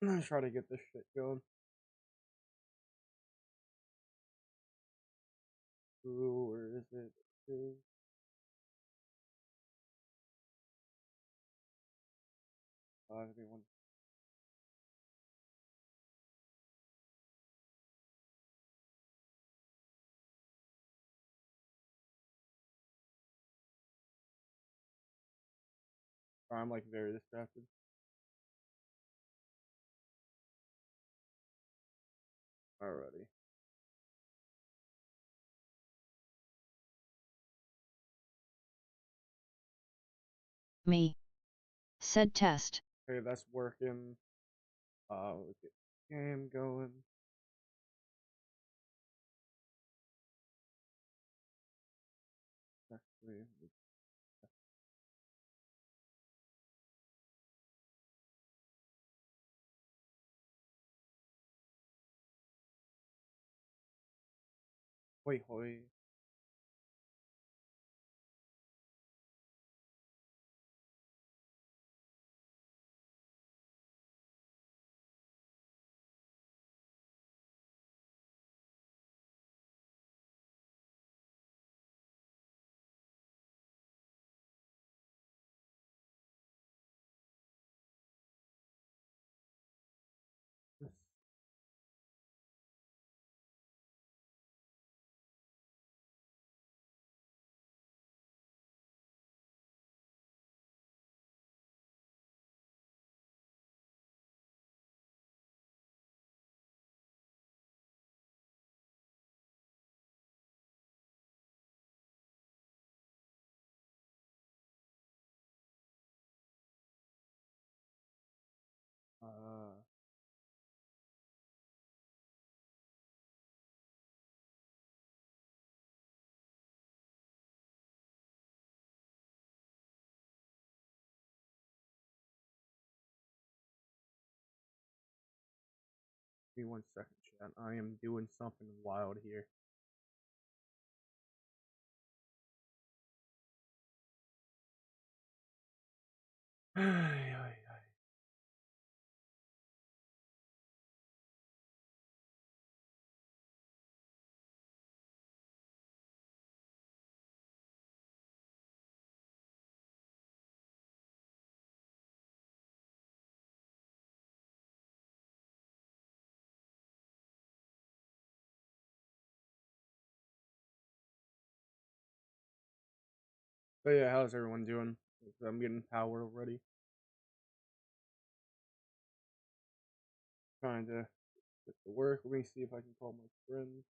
I'm gonna try to get this shit going. Ooh, where is it? Everyone. I'm like very distracted. Alrighty. Me. Said test. Okay, that's working. Let's get game going. Actually, wait, hoy. Uh, Give me 1 second, chat. I am doing something wild here. But yeah, how's everyone doing? I'm getting power ready. Trying to get to work. Let me see if I can call my friends.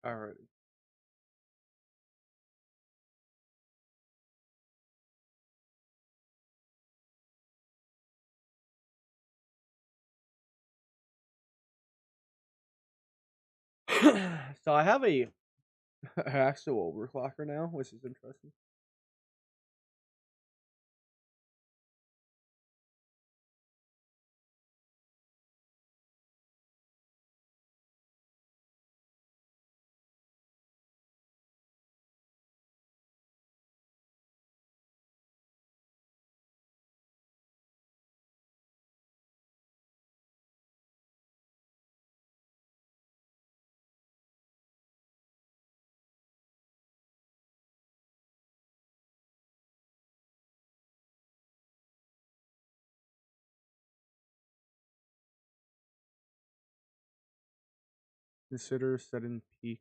Alrighty. So I have a actual overclocker now, which is interesting. Consider setting peak.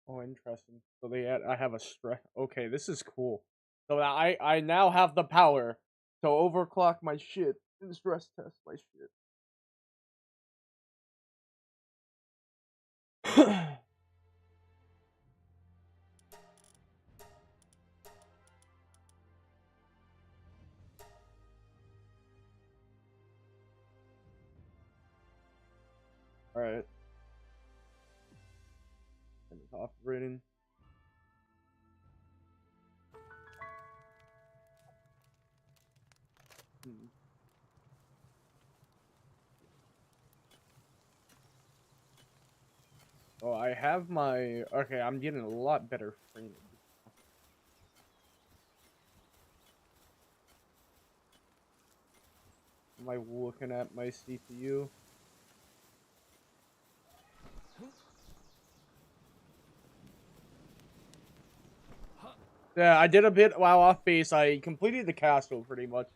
Oh, interesting. So I have a stress. Okay, this is cool. So I now have the power to overclock my shit and stress test my shit. Alright. And it's operating. Oh, I have my... Okay, I'm getting a lot better framing. Am I looking at my CPU? Yeah, I did a bit while off base. I completed the castle pretty much.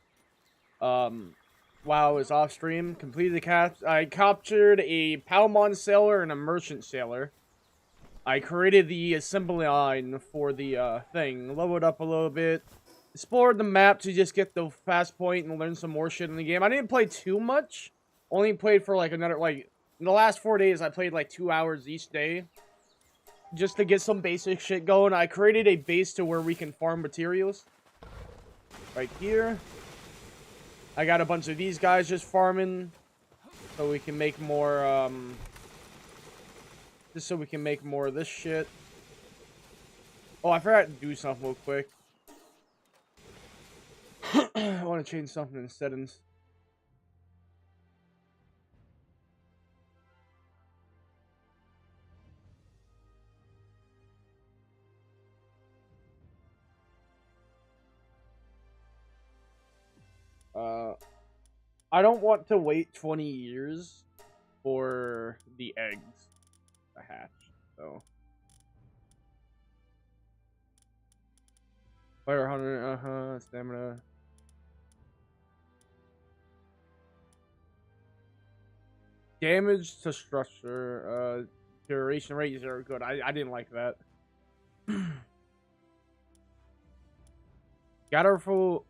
While I was off stream, completed the I captured a Palmon sailor and a merchant sailor. I created the assembly line for the thing, leveled up a little bit, explored the map to just get the fast point and learn some more shit in the game. I didn't play too much. Only played for like another, like, in the last 4 days, I played like 2 hours each day. Just to get some basic shit going. I created a base to where we can farm materials. Right here. I got a bunch of these guys just farming. So we can make more, just so we can make more of this shit. Oh, I forgot to do something real quick. I want to change something in settings. I don't want to wait 20 years for the eggs to hatch, so. Fire hunter, stamina. Damage to structure, duration rate 0, good. I didn't like that. Gatherable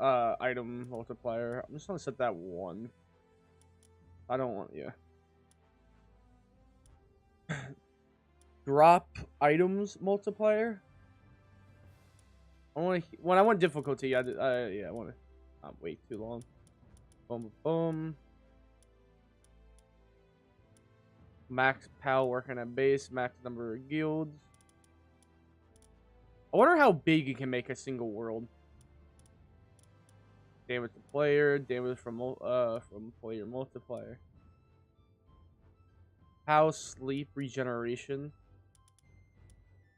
item multiplier. I'm just gonna set that 1. I don't want drop items multiplier. When I want difficulty, I want to not wait too long. Boom, boom. Max PAL working at base. Max number of guilds. I wonder how big you can make a single world. Damage to player. Damage from player multiplier. House sleep regeneration.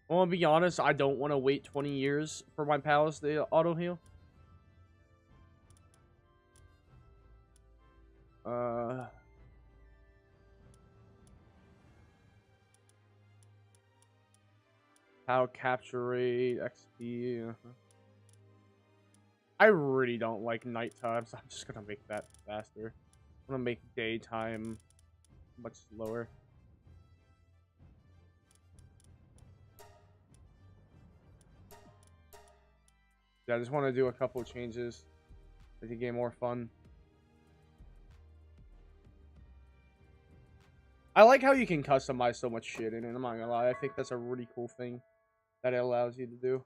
I want to be honest, I don't want to wait 20 years for my palace to auto heal. How capture rate, XP. I really don't like night times. I'm just gonna make that faster. I'm gonna make daytime much slower. Yeah, I just want to do a couple changes. Make the game more fun. I like how you can customize so much shit in it. I'm not gonna lie. I think that's a really cool thing that it allows you to do.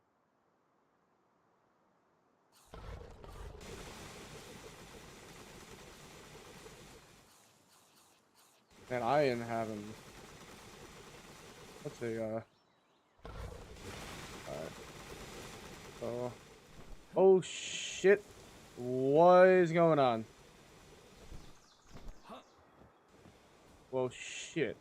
Man, I am having... Let's see, alright. So... Oh, shit. What is going on? Well, shit.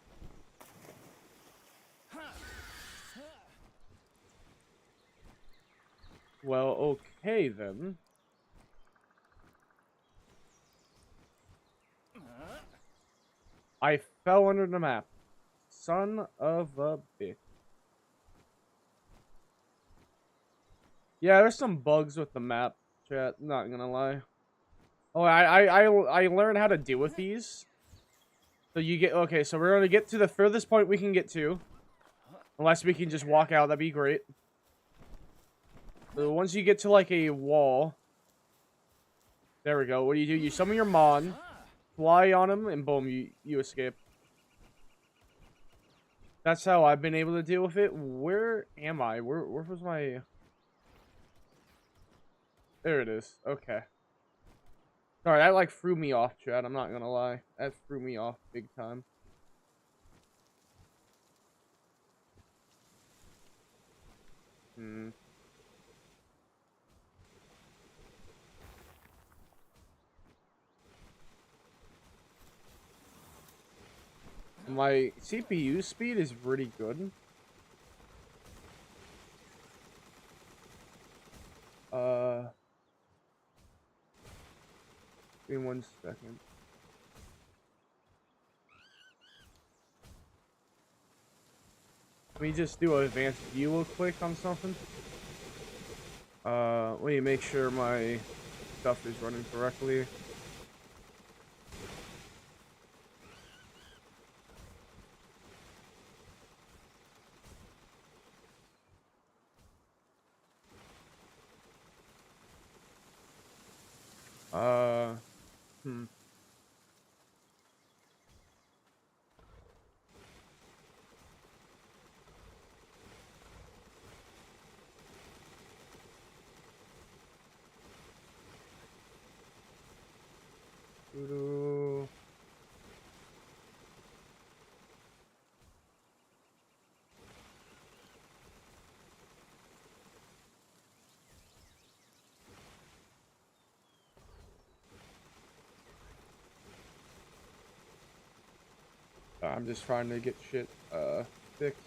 Well, okay, then. I fell under the map. Son of a bitch. Yeah, there's some bugs with the map, chat. Not gonna lie. Oh, I learned how to deal with these. So you get... Okay, so we're gonna get to the furthest point we can get to. Unless we can just walk out, that'd be great. So once you get to, like, a wall... There we go. What do? You summon your Mon. Fly on him, and boom, you escape. That's how I've been able to deal with it. Where am I? Where was my... There it is. Okay. Sorry, that like threw me off, Chad. I'm not gonna lie. That threw me off big time. Hmm. My CPU speed is really good. Give me 1 second. Let me just do an advanced view real quick on something. Let me make sure my stuff is running correctly. Hmm. Doo-doo. I'm just trying to get shit fixed.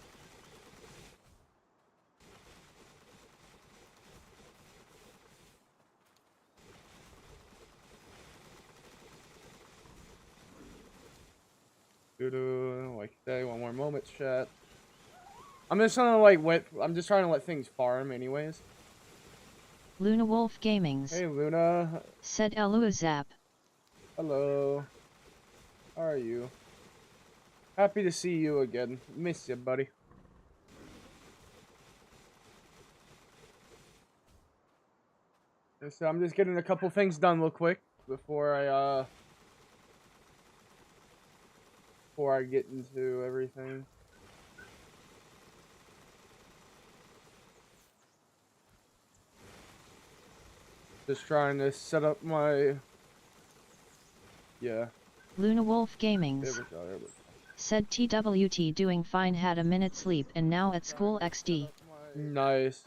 Like that. One more moment, chat. I'm just trying to I'm just trying to let things farm, anyways. Luna Wolf Gamings. Hey, Luna. Said Eluazap. Hello. How are you? Happy to see you again. Miss you, buddy. So I'm just getting a couple things done real quick before I get into everything. Just trying to set up my... Yeah. Luna Wolf Gamings. There we go, there we go. Said TWT doing fine, had a minute sleep and now at school XD. Nice.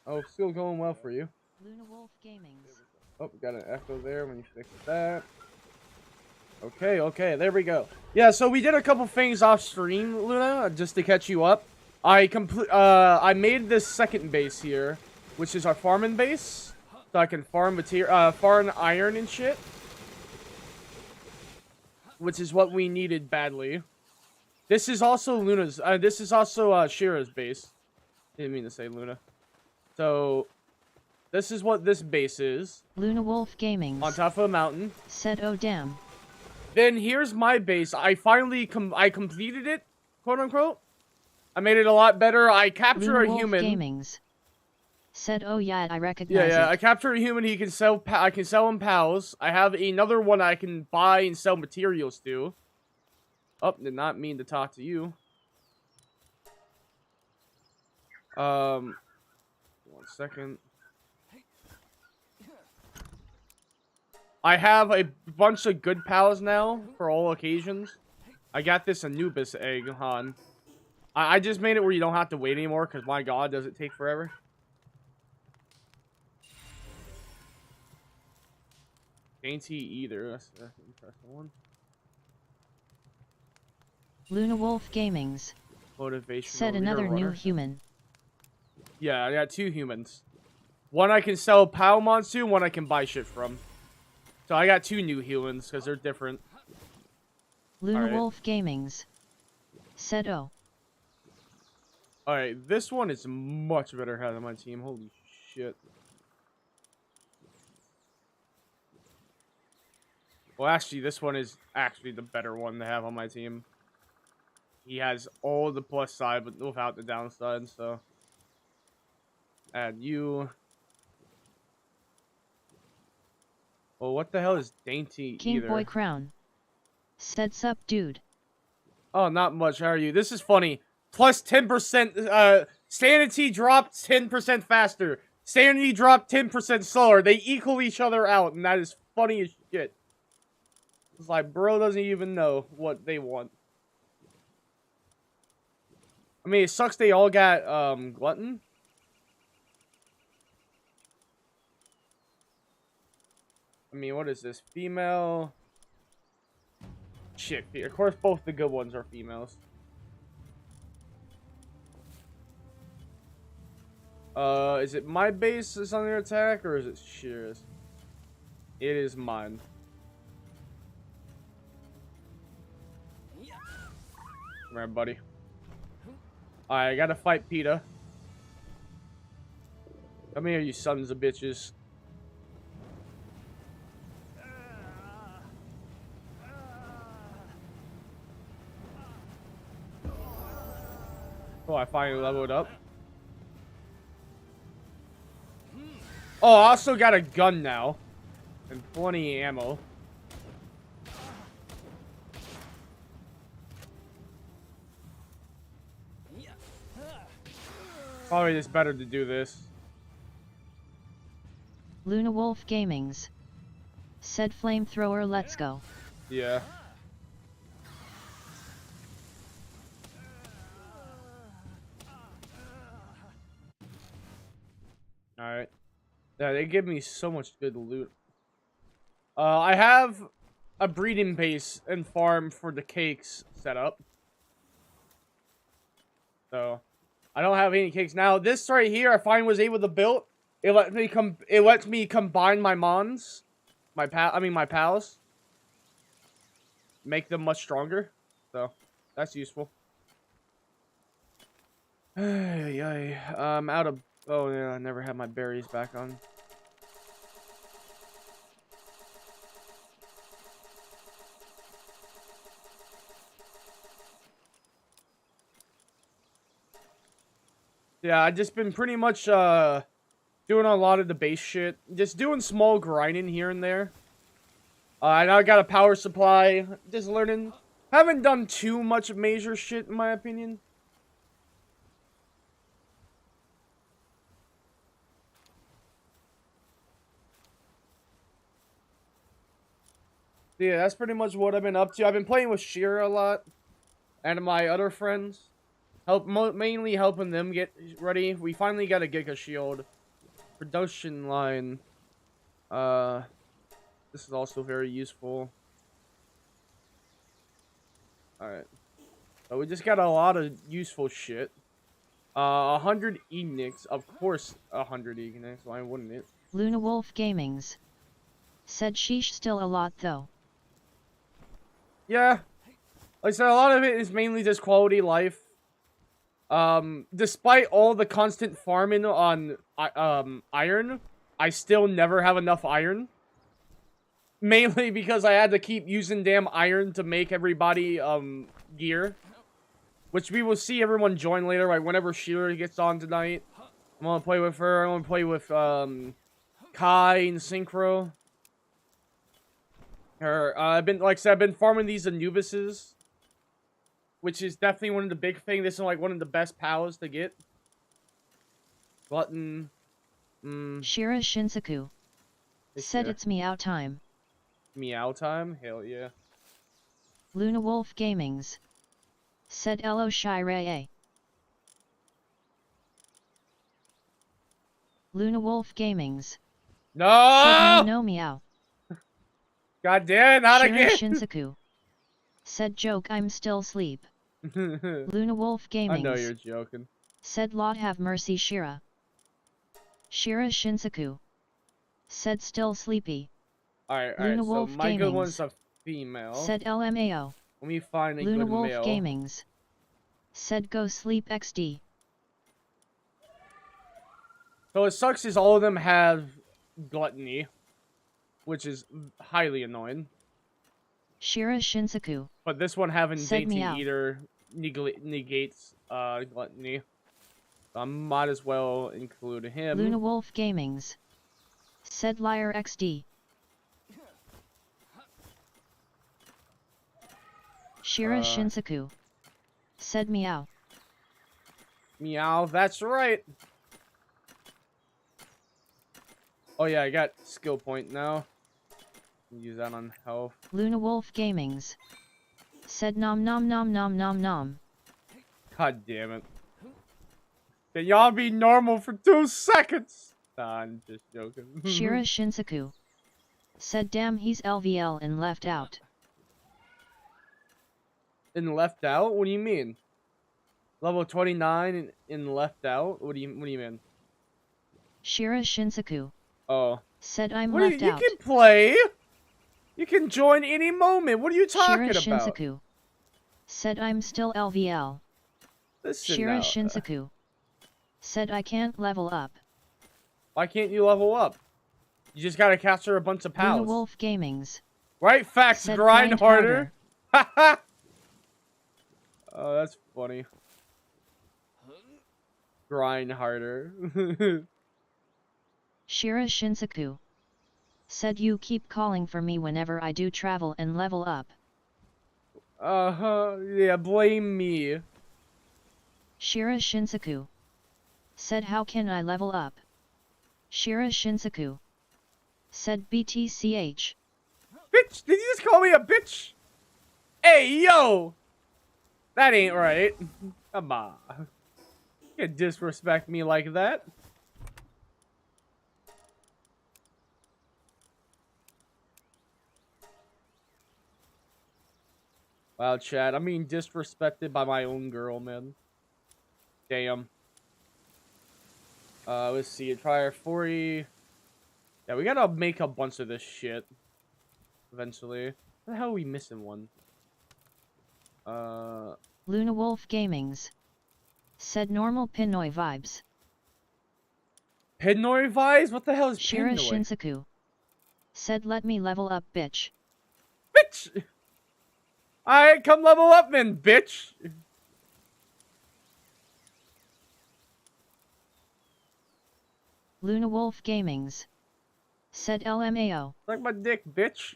Oh, still going well for you. Luna Wolf Gamings. Oh, we got an echo there when you fix that. Okay, there we go. Yeah, so we did a couple things off stream, Luna, just to catch you up. I made this second base here, which is our farming base, so I can farm material, farm iron and shit, which is what we needed badly. This is also Luna's. This is also Shira's base. Didn't mean to say Luna. So, this is what this base is. Luna Wolf Gaming. On top of a mountain. Said, oh damn. Then here's my base. I finally completed it, quote unquote. I made it a lot better. I capture Luna a Wolf human. Gamings. Said, oh yeah, I recognize Yeah. it. I capture a human. He can sell. I can sell him pals. I have another one I can buy and sell materials to. Oh, did not mean to talk to you. 1 second. I have a bunch of good pals now for all occasions. I got this Anubis egg, Han. I just made it where you don't have to wait anymore, because my god, does it take forever. Dainty either. That's an interesting one. Luna Wolf Gamings. Motivation. Said another new human. Yeah, I got 2 humans. One I can sell Palworld to, one I can buy shit from. So I got 2 new humans, because they're different. Luna Wolf Gamings. Said oh. Alright, this one is much better head on my team. Holy shit. Well, actually, this one is actually the better one to have on my team. He has all the plus side, but without the downside, so... Add you. Well, what the hell is Dainty King either? Boy Crown. Said sup, dude. Oh, not much. How are you? This is funny. plus 10%, sanity dropped 10% faster. Sanity dropped 10% slower. They equal each other out, and that is funny as shit. It's like, bro doesn't even know what they want. I mean, it sucks they all got, glutton. I mean, what is this? Female. Shit, of course both the good ones are females. Is it my base is under attack, or is it Shira's? It is mine. Come here, buddy. Alright, I gotta fight PETA. Come here, you sons of bitches. Oh, I finally leveled up. Oh, I also got a gun now. And plenty of ammo. Probably just better to do this. Luna Wolf Gamings. Said flamethrower, let's go. Yeah. Alright. Yeah, they give me so much good loot. I have a breeding base and farm for the cakes set up. So, I don't have any cakes now. This right here, I finally was able to build. It lets me combine my mons, my pals, make them much stronger. So, that's useful. I'm out of. Oh yeah, I never had my berries back on. Yeah, I just been pretty much doing a lot of the base shit. Just doing small grinding here and there. I now got a power supply. Just learning. Haven't done too much major shit in my opinion. Yeah, that's pretty much what I've been up to. I've been playing with Shira a lot. And my other friends. Mainly helping them get ready. We finally got a Giga Shield. Production line. This is also very useful. Alright. So we just got a lot of useful shit. 100 Enix. Of course 100 Enix. Why wouldn't it? Luna Wolf Gamings. Said sheesh, still a lot though. Yeah. Like I said, a lot of it is mainly just quality life. Despite all the constant farming on iron, I still never have enough iron. Mainly because I had to keep using damn iron to make everybody gear. Which we will see everyone join later, like whenever Shira gets on tonight. I'm gonna play with her, I'm gonna play with Kai and Synchro. I've been farming these Anubises. Which is definitely one of the big things. This is like one of the best pals to get. Glutton. Shira Shinsaku. Said it's meow time. Meow time? Hell yeah. Luna Wolf Gamings. Said Elo Shire. Luna Wolf Gamings. No! Said no meow. God damn, not Shira again! Shinsaku. Said joke, I'm still sleep. Luna Wolf Gamings. I know you're joking. Said Lord have mercy Shira. Shira Shinsaku. Said still sleepy. Alright, Luna so Wolf my good Gamings. one's a female. Said LMAO. Let me find a Luna good Wolf male. Gamings. Said go sleep XD. So it sucks is all of them have gluttony. Which is highly annoying. Shira Shinsaku. But this one having Said Dainty meow. Eater negates gluttony. So I might as well include him. Luna Wolf Gamings. Said liar XD. Shira Shinsaku. Said meow. Meow, that's right. Oh yeah, I got skill point now. Use that on health. Luna Wolf Gamings. Said nom nom nom nom nom nom. God damn it. Can y'all be normal for 2 seconds? Nah, I'm just joking. Shira Shinsaku. Said damn he's LVL and left out. And left out? What do you mean? Level 29 and left out? What do you mean? Shira Shinsaku. Oh. Said I'm What do left you out. can play. You can join any moment. What are you talking Shira about? Shinsaku. Said I'm still LVL. Listen Shira now. Shinsaku. Said I can't level up. Why can't you level up? You just gotta capture a bunch of pals. Luna Wolf Gamings. Right? Facts. Said Grind harder. Haha. Oh, that's funny. Grind harder. Shira Shinsaku. Said you keep calling for me whenever I do travel and level up. Uh-huh. Yeah, blame me. Shira Shinsaku. Said how can I level up? Shira Shinsaku. Said BTCH. Bitch, did you just call me a bitch? Hey, yo! That ain't right. Come on. You can't disrespect me like that. Wow, Chad, I'm being disrespected by my own girl, man. Damn. Let's see. Try our 40. Yeah, we gotta make a bunch of this shit. Eventually. Where the hell are we missing one? Luna Wolf Gamings. Said normal Pinoy vibes. Pinoy vibes? What the hell is Shira Pinoy? Shinsaku. Said let me level up, bitch. Bitch! Alright, come level up then, bitch! Luna Wolf Gamings. Said LMAO. Suck my dick, bitch.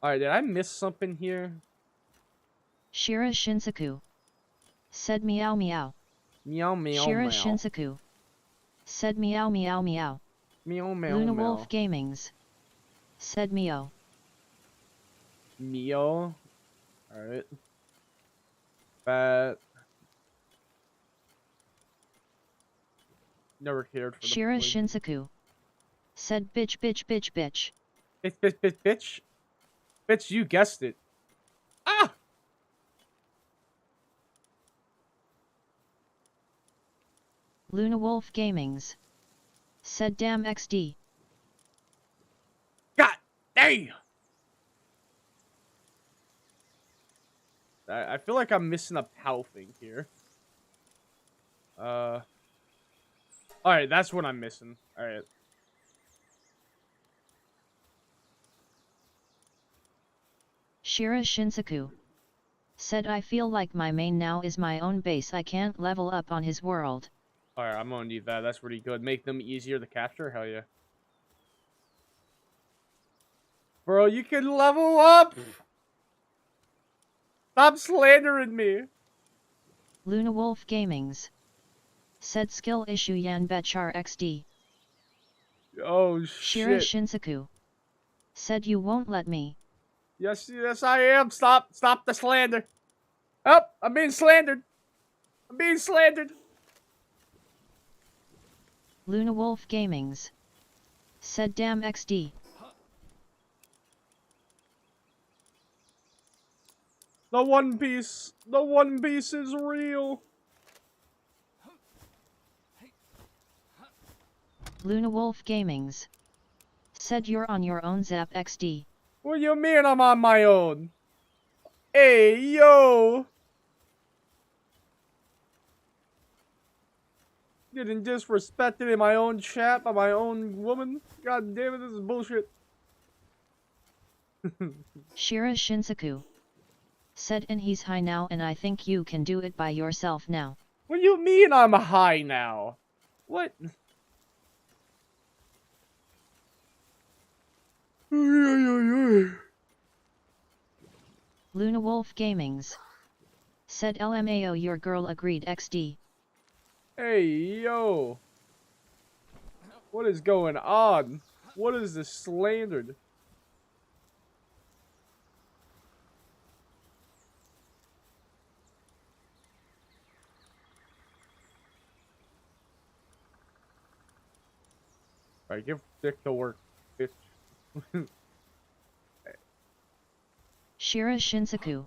Alright, did I miss something here? Shira Shinsaku. Said meow meow. Meow meow Shira meow. Shinsaku. Said meow meow meow. Meow meow Luna meow. Wolf Gamings. Said meow. Meow. Alright. Fat. Never cared for Shira the Shinsaku. Said bitch bitch bitch bitch. Bitch, bitch, bitch, bitch. Bitch, you guessed it. Ah! Luna Wolf Gamings. Said damn XD. God damn! I feel like I'm missing a POW thing here. Alright, that's what I'm missing. Alright. Shira Shinsaku. Said I feel like my main now is my own base, I can't level up on his world. Alright, I'm gonna need that. That's pretty good. Make them easier to capture? Hell yeah. Bro, you can level up! Stop slandering me! Luna Wolf Gamings. Said skill issue Yan Bechar XD. Oh, Shira shit. Shinsaku. Said you won't let me. Yes, yes, I am. Stop the slander. Oh, I'm being slandered. I'm being slandered. Luna Wolf Gamings. Said damn XD. The One Piece is real. Luna Wolf Gamings. Said you're on your own Zap XD. What do you mean I'm on my own? Hey, yo. Getting disrespected in my own chat by my own woman. God damn it, this is bullshit. Shira Shinsaku. Said and he's high now and I think you can do it by yourself now. What do you mean I'm high now? What? Luna Wolf Gamings. Said LMAO your girl agreed XD. Hey, yo. What is going on? What is this slandered? Alright, give Dick to work, bitch. Shira Shinsaku.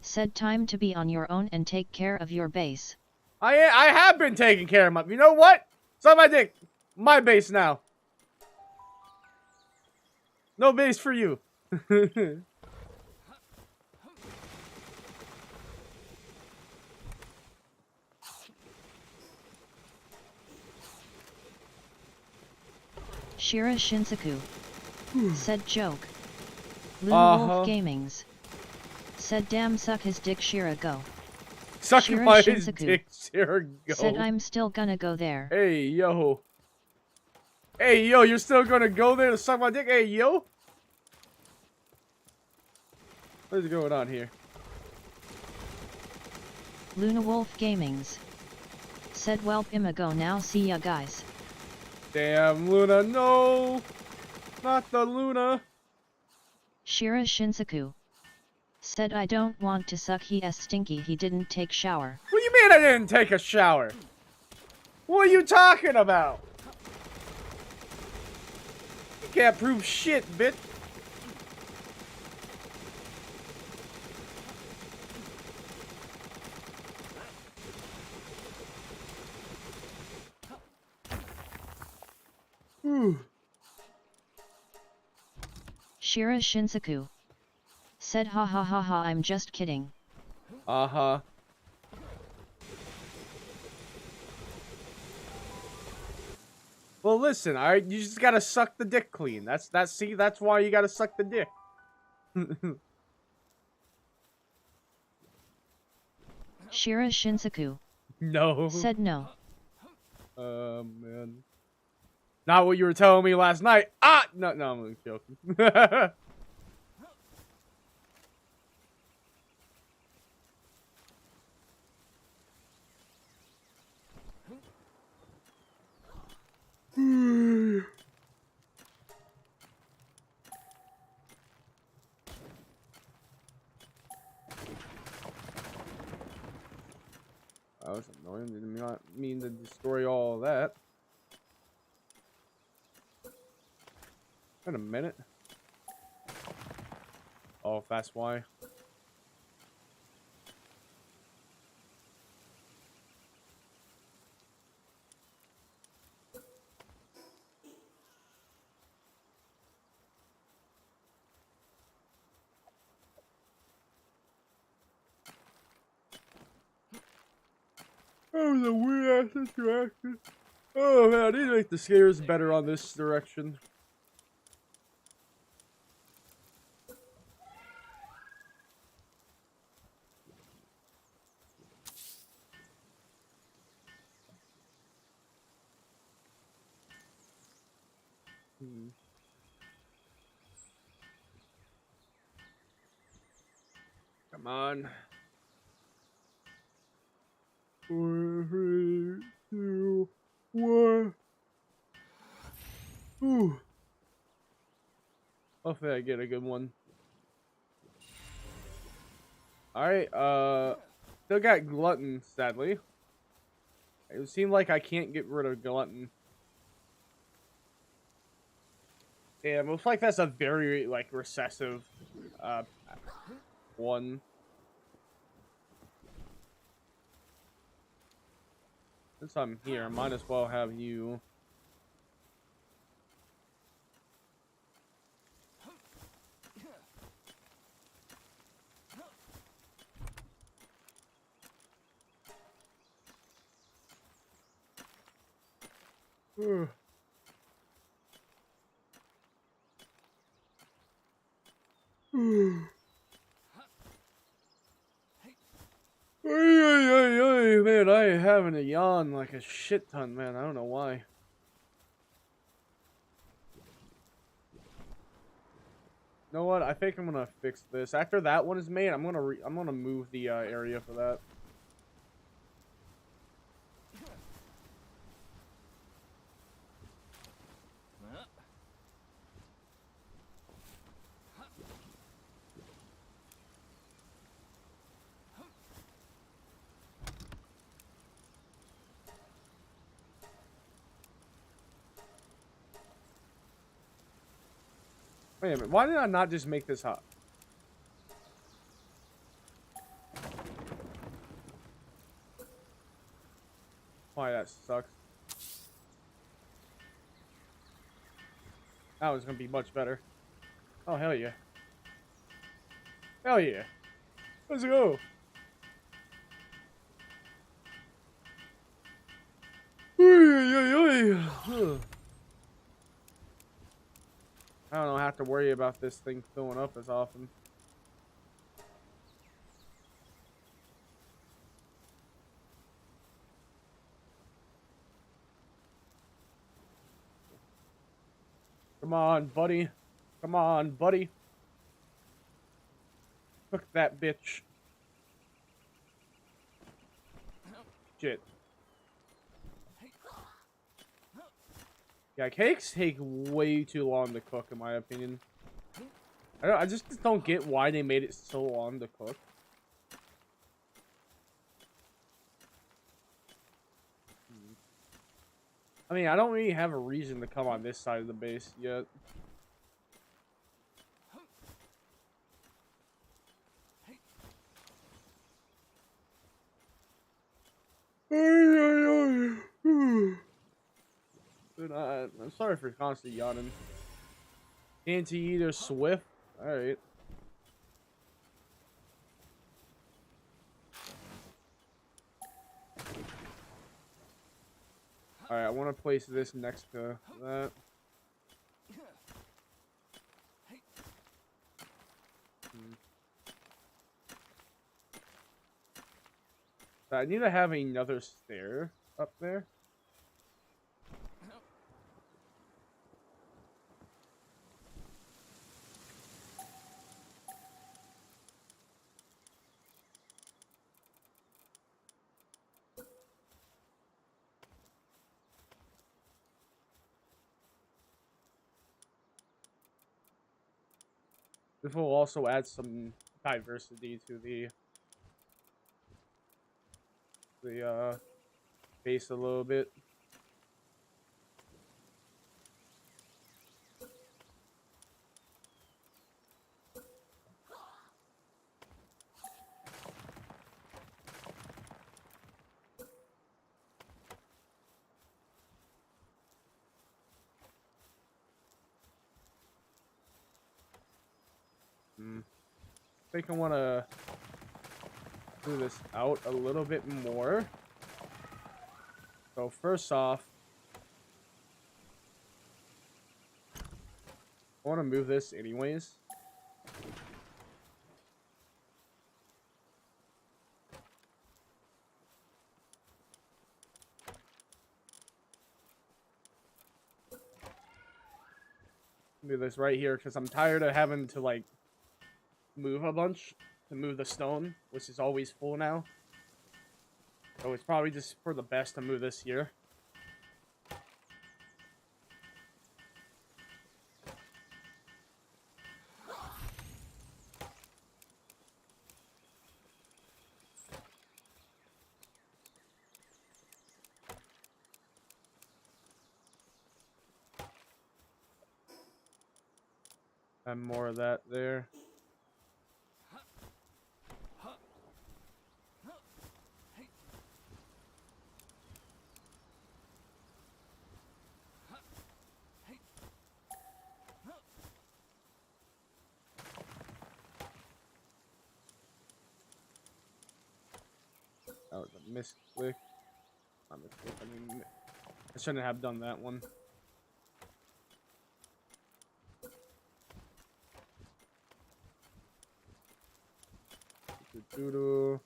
Said time to be on your own and take care of your base. I have been taking care of my... You know what? Suck my dick. My base now. No base for you. Shira Shinsaku. Said joke. Luna Wolf Gamings. Said damn suck his dick Shira go. Suck my dick, Shira go. Said I'm still gonna go there. Hey, yo. Hey, yo, you're still gonna go there to suck my dick? Hey, yo. What is going on here? Luna Wolf Gamings. Said welp I'ma go now, see ya guys. Damn, Luna, no. Not the Luna. Shira Shinsaku. Said I don't want to suck he stinky he didn't take shower. What do you mean I didn't take a shower? What are you talking about? You can't prove shit, bitch. Shira Shinsaku. Said ha ha ha ha I'm just kidding. Uh-huh. Well, listen, alright, you just gotta suck the dick clean. That's why you gotta suck the dick. Shira Shinsaku. No. Said no. Man. Not what you were telling me last night. Ah! No, I'm joking. That was annoying. Did not mean to destroy all of that. Wait a minute. Oh, that's why. That was a weird ass interaction. Oh man, I need to make the scares better on this direction. Come on. 4, 3, 2, 1. Ooh. Hopefully I get a good one. Alright, still got Glutton, sadly. It seemed like I can't get rid of Glutton. Damn, looks like that's a very, like, recessive, one. Since I'm here, I might as well have you. Man, I am having a yawn like a shit ton, man. I don't know why. know what? I think I'm gonna fix this. After that one is made, I'm gonna move the area for that. Wait a minute. Why did I not just make this hot? Why, that sucks. That was gonna be much better. Oh, hell yeah. Hell yeah. Let's go. I don't have to worry about this thing filling up as often. Come on, buddy. Come on, buddy. Cook that bitch. Shit. Yeah, cakes take way too long to cook, in my opinion. I just don't get why they made it so long to cook. I mean, I don't really have a reason to come on this side of the base yet. Dude, I'm sorry for constantly yawning. Anti-eater Swift? Alright. Alright, I want to place this next to that. I need to have another stair up there. This will also add some diversity to the base a little bit. I think I want to do this out a little bit more. So first off, I want to move this anyways. Do this right here because I'm tired of having to like move a bunch to move the stone, which is always full now. So it's probably just for the best to move this here. And more of that there. That was a misclick. Not misclick, I mean, I shouldn't have done that one. Doo-doo.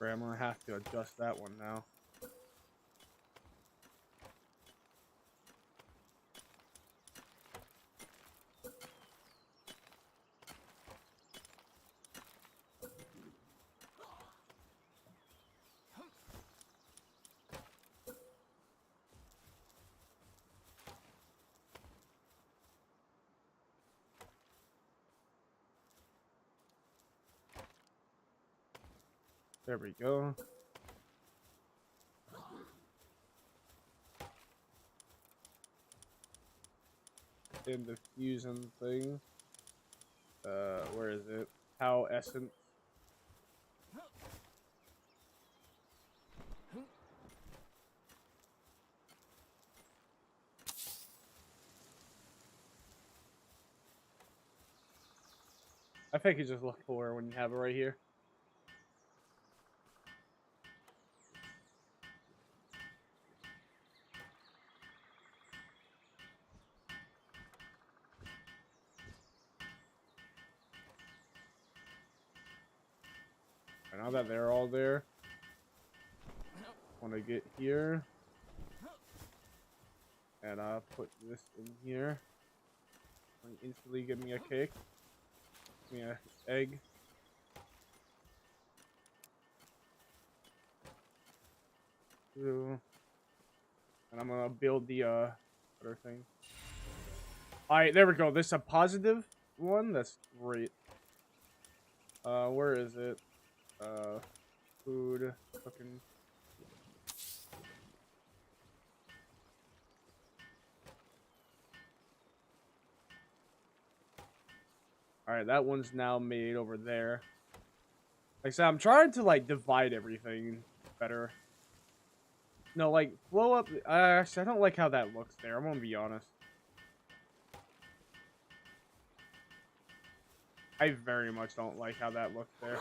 I'm gonna have to adjust that one now. There we go. In the fusion thing. Where is it? How essence. I think you just look for it when you have it right here. And now that they're all there, I want to get here. And put this in here. And instantly give me a cake. Give me an egg. And I'm gonna build the other thing. Alright, there we go. This is a positive one. That's great. Where is it? Food. Fucking. Alright, that one's now made over there. Like I said, I'm trying to, like, divide everything better. No, like, blow up... actually, I don't like how that looks there. I'm gonna be honest. I very much don't like how that looks there.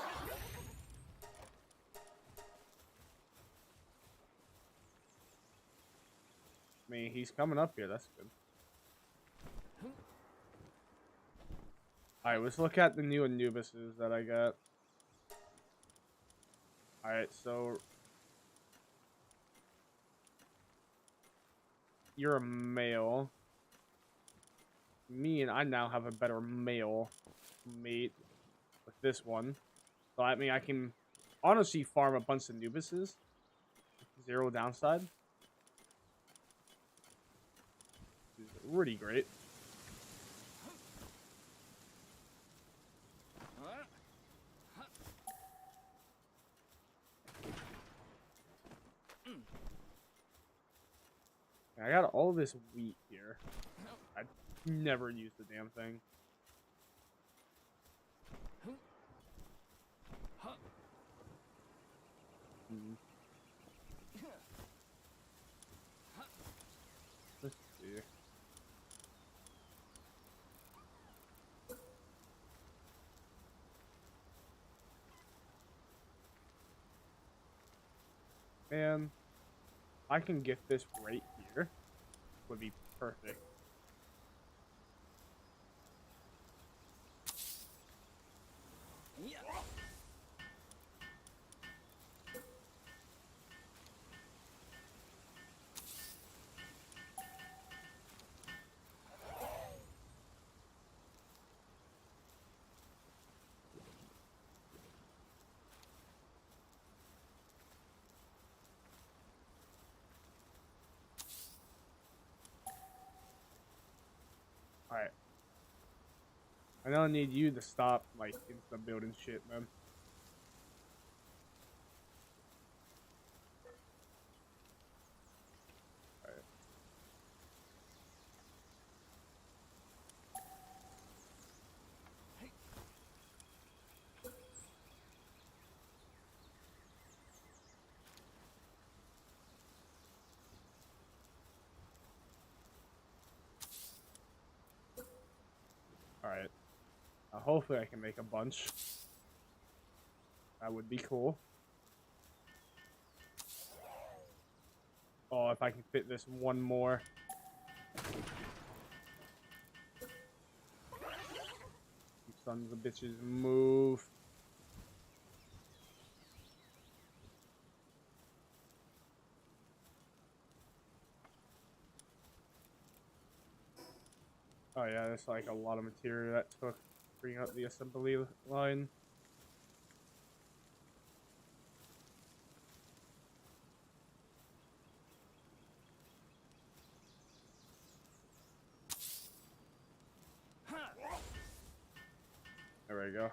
I mean, he's coming up here. That's good. Alright, let's look at the new Anubises that I got. Alright, so... You're a male. Me and I now have a better male mate with this one. So I mean, I can honestly farm a bunch of Anubises. Zero downside. Which is really great. I got all this wheat here. I never used the damn thing. Let's see. Man, I can get this right here. Would be perfect. Alright. I don't need you to stop, like, instant building shit, man. Alright. Alright. Hopefully I can make a bunch. That would be cool. Oh, if I can fit this one more. You sons of bitches, move. Oh yeah, there's like a lot of material that took bring up the assembly line. There we go.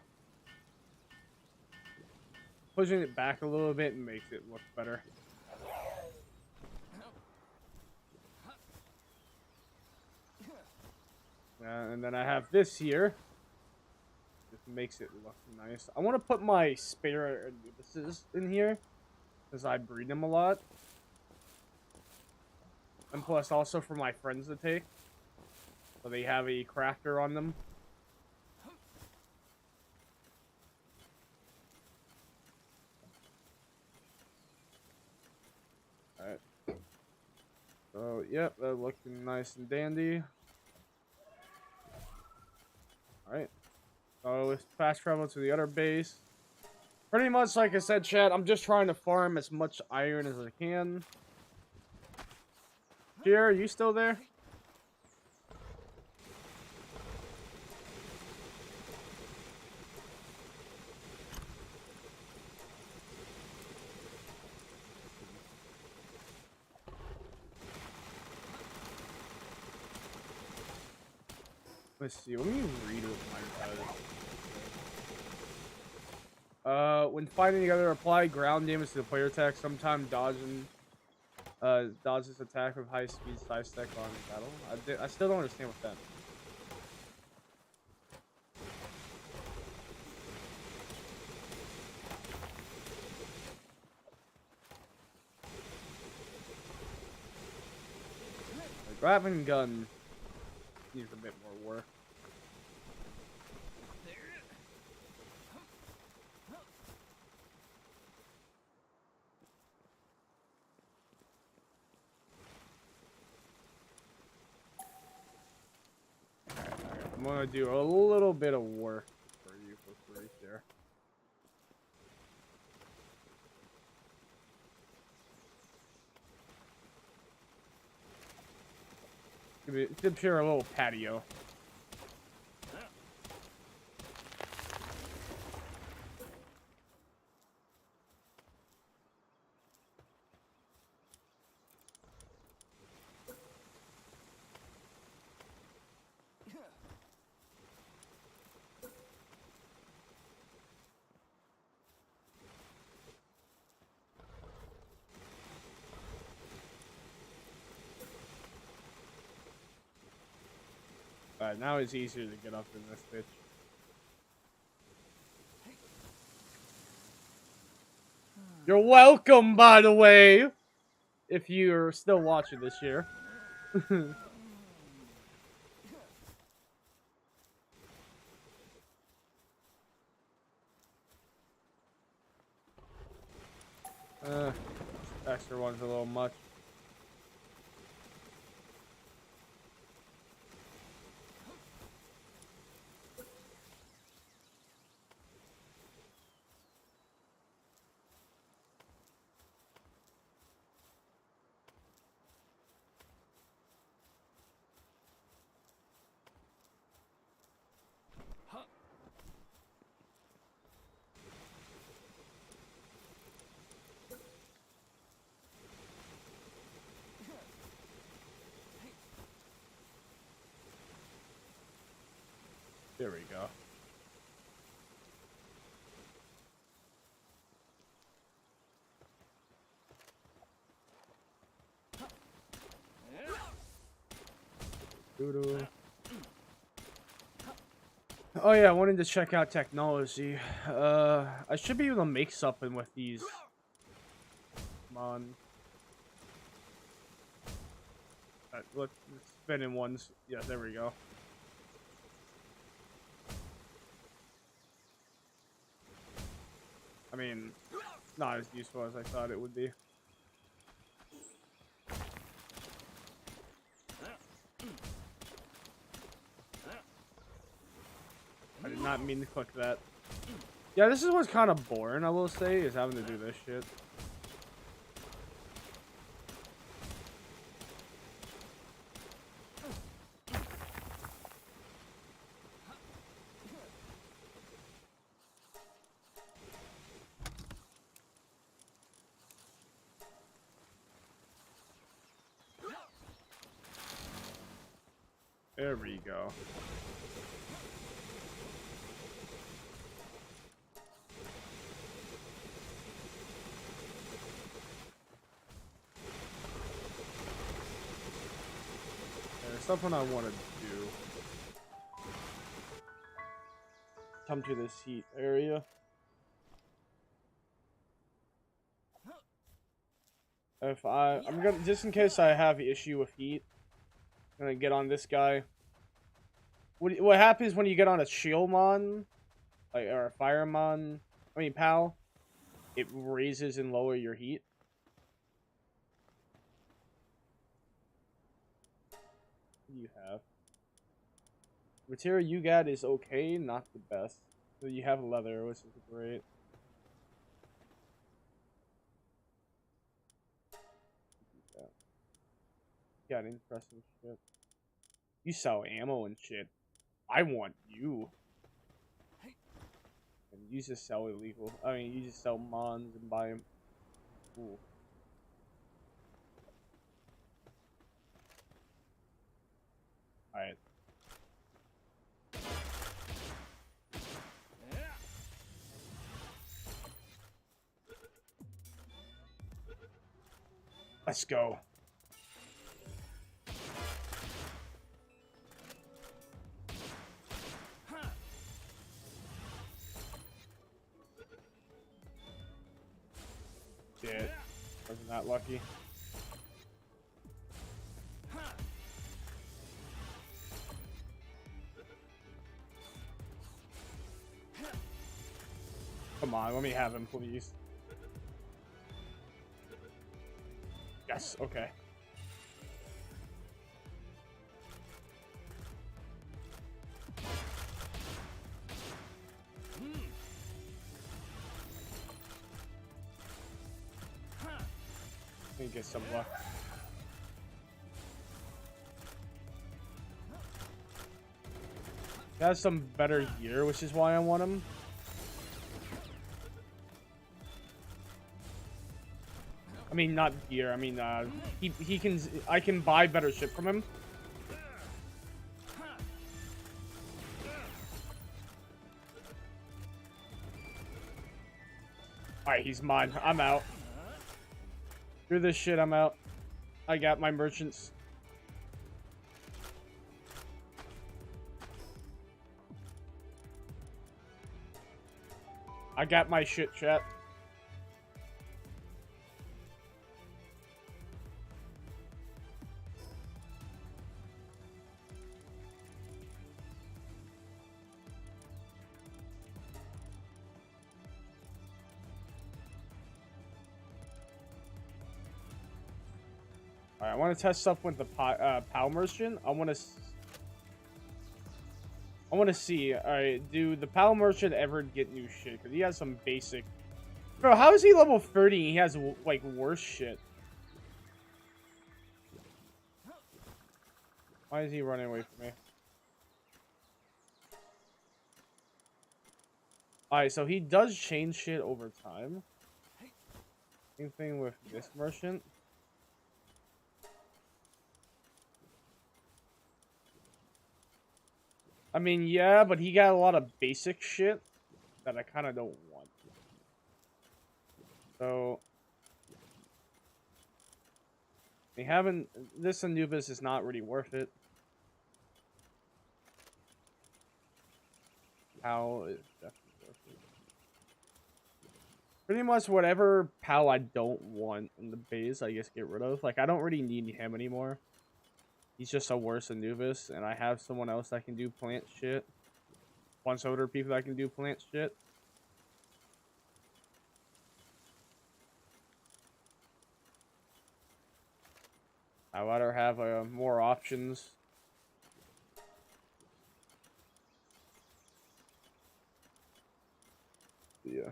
pushing it back a little bit makes it look better. And then I have this here. Just makes it look nice. I want to put my spare Anubises in here, because I breed them a lot. And plus also for my friends to take. So they have a crafter on them. Alright. So, yep, they're looking nice and dandy. Alright. So, let's fast travel to the other base. Pretty much, like I said, chat, I'm just trying to farm as much iron as I can. Here, are you still there? Let's see, let me read what mine does. When fighting together, apply ground damage to the player attack, sometime dodging dodges attack with high speed side stack on battle. I still don't understand what that means. The grappling gun needs a bit more work. I'm gonna do a little bit of work for you for free there. To appear a little patio. Alright, now it's easier to get up in this bitch. You're welcome, by the way! If you're still watching this year. Extra one's a little much. There we go. Doo-doo. Oh yeah, I wanted to check out technology. I should be able to make something with these. Come on. Alright, let's spin in ones. Yeah, there we go. I mean, not as useful as I thought it would be. I did not mean to click that. Yeah, this is what's kind of boring, I will say, is having to do this shit. There we go. something I want to do. Come to this heat area. I'm gonna, just in case I have issue with heat, I'm gonna get on this guy. What happens when you get on a shieldmon, like, or a firemon? I mean, pal. It raises and lower your heat. What do you have? Material you got is okay, not the best. So you have leather, which is great. Got interesting shit. You sell ammo and shit. I want you. And you just sell illegal. I mean, you just sell mons and buy them. Cool. Alright. Let's go. Shit. Wasn't that lucky? Come on, let me have him, please. Yes, okay. Let me get some luck. He has some better gear, which is why I want him. I mean, not gear. I mean, he can. I can buy better shit from him. All right, he's mine. I'm out. Through this shit, I'm out. I got my merchants. I got my shit, chat. Alright, I want to test stuff with the PAL merchant. I want to see. Alright, do the PAL merchant ever get new shit? Because he has some basic... Bro, how is he level 30 and he has, like, worse shit? Why is he running away from me? Alright, so he does change shit over time. Same thing with this merchant. I mean, yeah, but he got a lot of basic shit that I kind of don't want. So, we haven't... This Anubis is not really worth it. PAL is definitely worth it. Pretty much whatever PAL I don't want in the base, I guess get rid of. Like, I don't really need him anymore. He's just a worse Anubis, and I have someone else that can do plant shit. Bunch of other people that can do plant shit. I'd rather have more options. Yeah,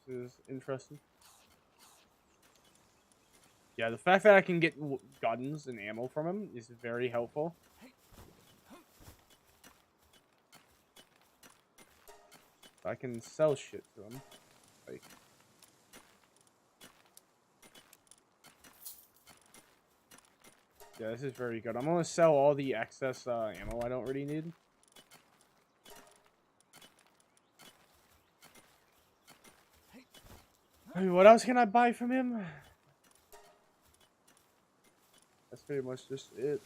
this is interesting. Yeah, the fact that I can get guns and ammo from him is very helpful. I can sell shit to him. Like, yeah, this is very good. I'm gonna sell all the excess ammo I don't really need. I mean, what else can I buy from him? That's pretty much just it.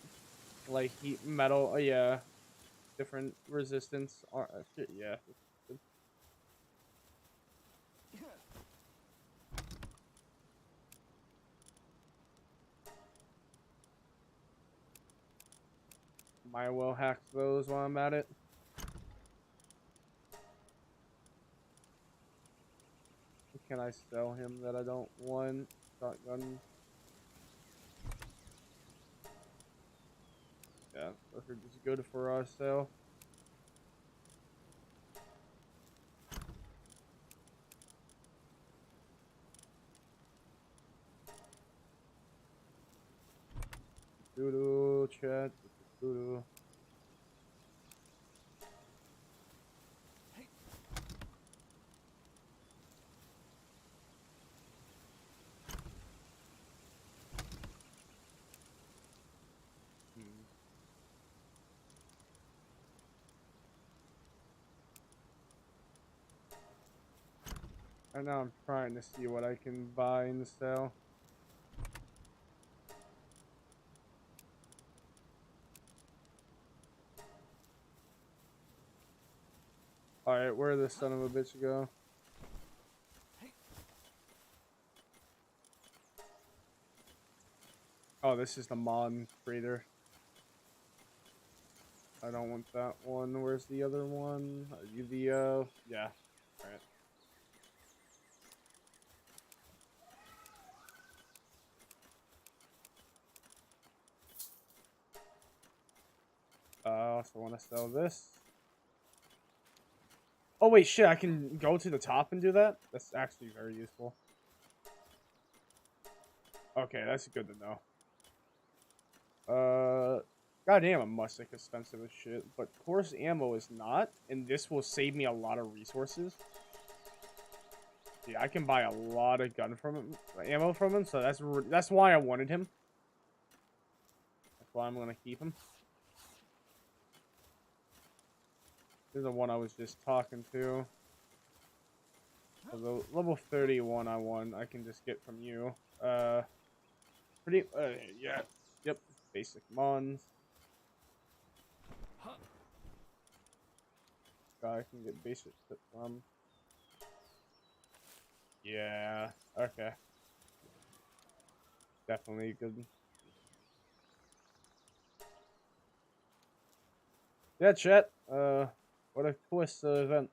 like heat metal. Oh yeah, different resistance. Shit, yeah. Might well hack those while I'm at it. What can I sell him that I don't want? Shotgun. Yeah, those are just good for our sale. Doodle chat. Doodle. And now I'm trying to see what I can buy and sell. Alright, where did this son of a bitch go? Oh, this is the mod trader. I don't want that one. Where's the other one? Are you the, yeah. Alright. I also want to sell this. Oh wait, shit, I can go to the top and do that? That's actually very useful. Okay, that's good to know. Goddamn, a Mustang expensive as shit, but course ammo is not, and this will save me a lot of resources. Yeah, I can buy a lot of gun from him, ammo from him, so that's why I wanted him. That's why I'm gonna keep him. This is the one I was just talking to. So the level 31 I want, I can just get from you. Yeah, yep, basic mons. I can get basic shit from. Yeah, okay. Definitely good. Yeah, chat. What a twist event.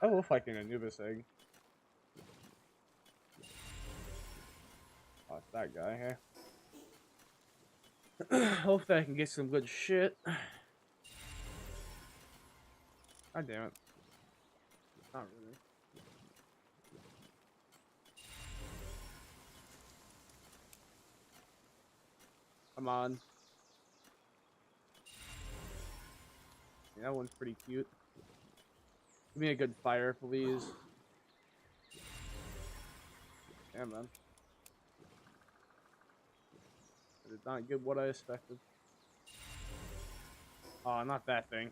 I will fight an Anubis egg. Oh, it's that guy here. Hopefully I can get some good shit. God damn it. Not really. Come on. Yeah, that one's pretty cute. Give me a good fire, please. Damn, man. I did not get what I expected. Oh, not that thing.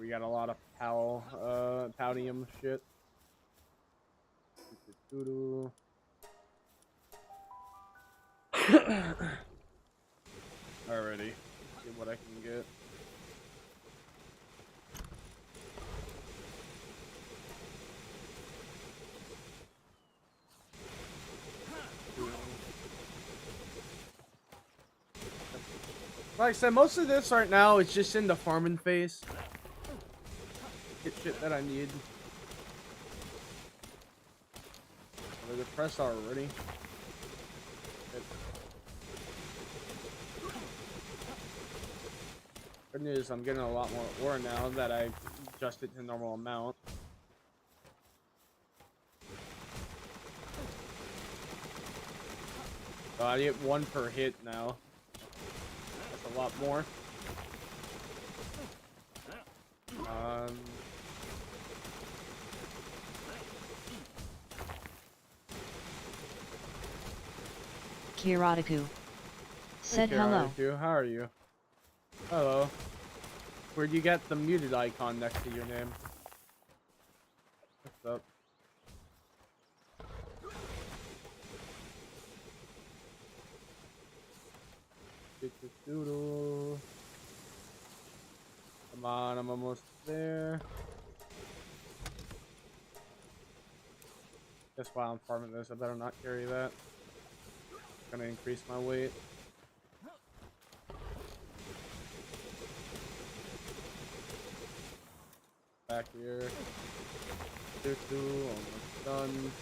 We got a lot of Powdium shit. Alrighty. See what I can get. Like I said, most of this right now is just in the farming phase. Get shit that I need. They're depressed already. Good news, I'm getting a lot more ore now that I adjusted to normal amount. So I get 1 per hit now. That's a lot more. Kirataku. Said Hey, hello. Kirataku, how are you? Hello. Where'd you get the muted icon next to your name? What's up? Doodle. Come on, I'm almost there. That's why I'm farming this. I better not carry that. It's gonna increase my weight. Back here. Almost done.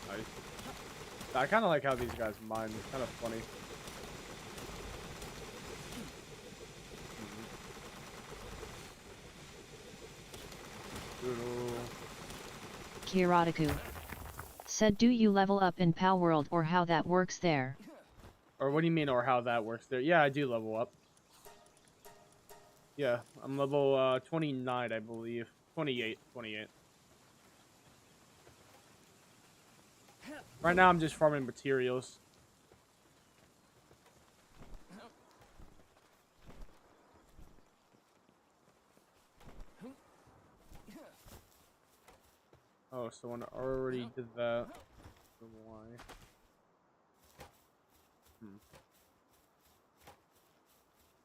Nice. I kind of like how these guys mine. It's kind of funny. Kirataku. Said do you level up in Palworld or how that works there? Or what do you mean, or how that works there? Yeah, I do level up. Yeah, I'm level 29, I believe. 28. Right now, I'm just farming materials. Oh, someone already did that. Why?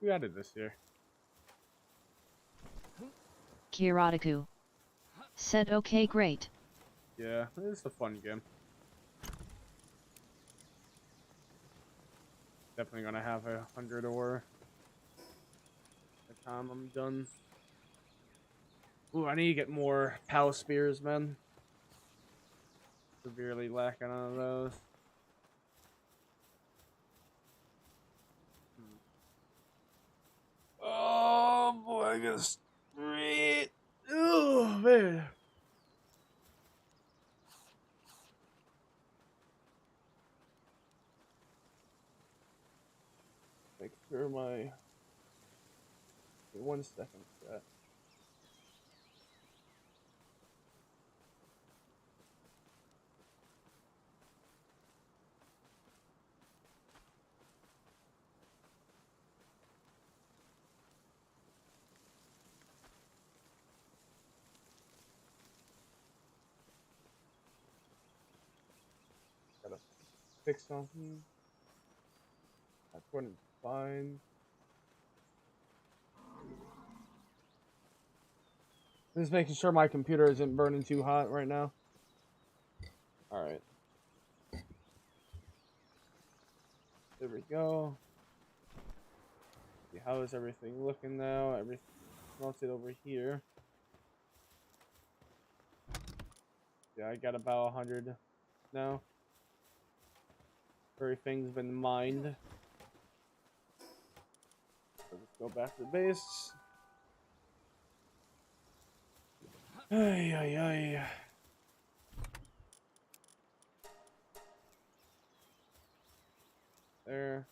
Who added this here? Kirataku. Said okay, great. Yeah, it's a fun game. Definitely gonna have 100 ore by the time I'm done. Ooh, I need to get more PAL spears, man. Severely lacking on those. Oh boy, I gotta straight. Oh man. Make sure my. Wait 1 second, chat. Gotta fix something. That's running fine. Just making sure my computer isn't burning too hot right now. Alright. There we go. See, how is everything looking now? Everything melted over here. Yeah, I got about 100 now. Everything's been mined. So let's go back to the base. Ay, ay, ay. There.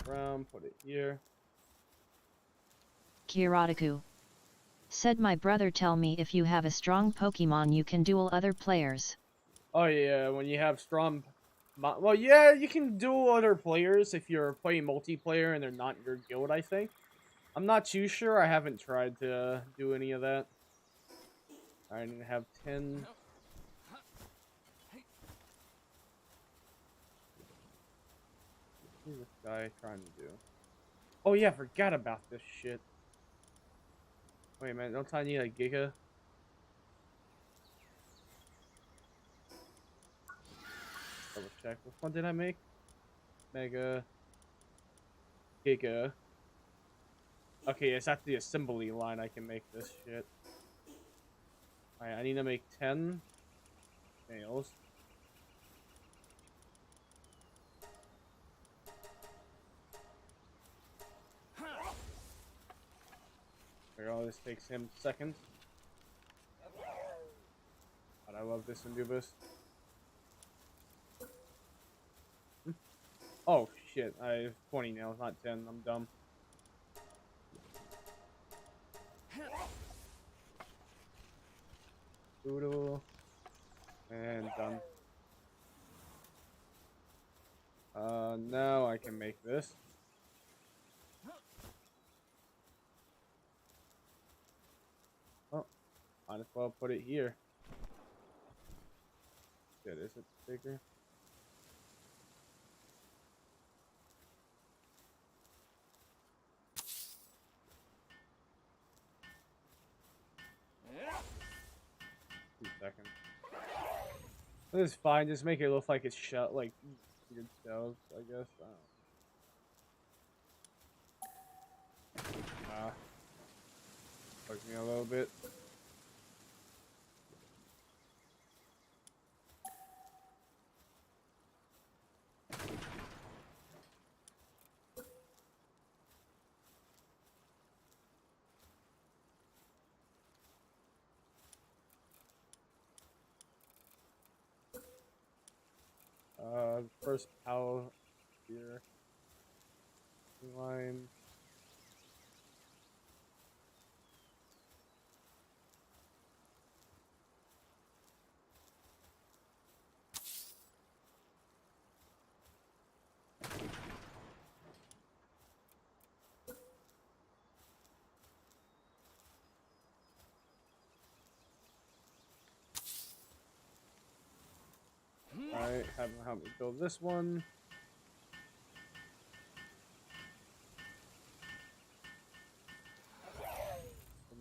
Brown, put it here. Kirataku. Said my brother tell me if you have a strong Pokemon you can duel other players. Oh yeah, when you have strong... Well, yeah, you can duel other players if you're playing multiplayer and they're not your guild, I think. I'm not too sure. I haven't tried to do any of that. I need to have 10. What is this guy trying to do? Oh yeah, I forgot about this shit. Wait a minute, don't I need a Giga? Double check. Which one did I make? Mega. Giga. Okay, it's at the assembly line I can make this shit. Alright, I need to make 10 nails. There, all this takes him seconds. God, I love this Anubis. Oh shit, I have 20 nails, not 10. I'm dumb. Doodle. And done. Now I can make this. Oh, might as well put it here. Good, is it bigger? Seconds. This is fine. Just make it look like it's shut, like weird shelves, I guess. Took me a little bit. First pal here. Line. Alright, have them help me build this one.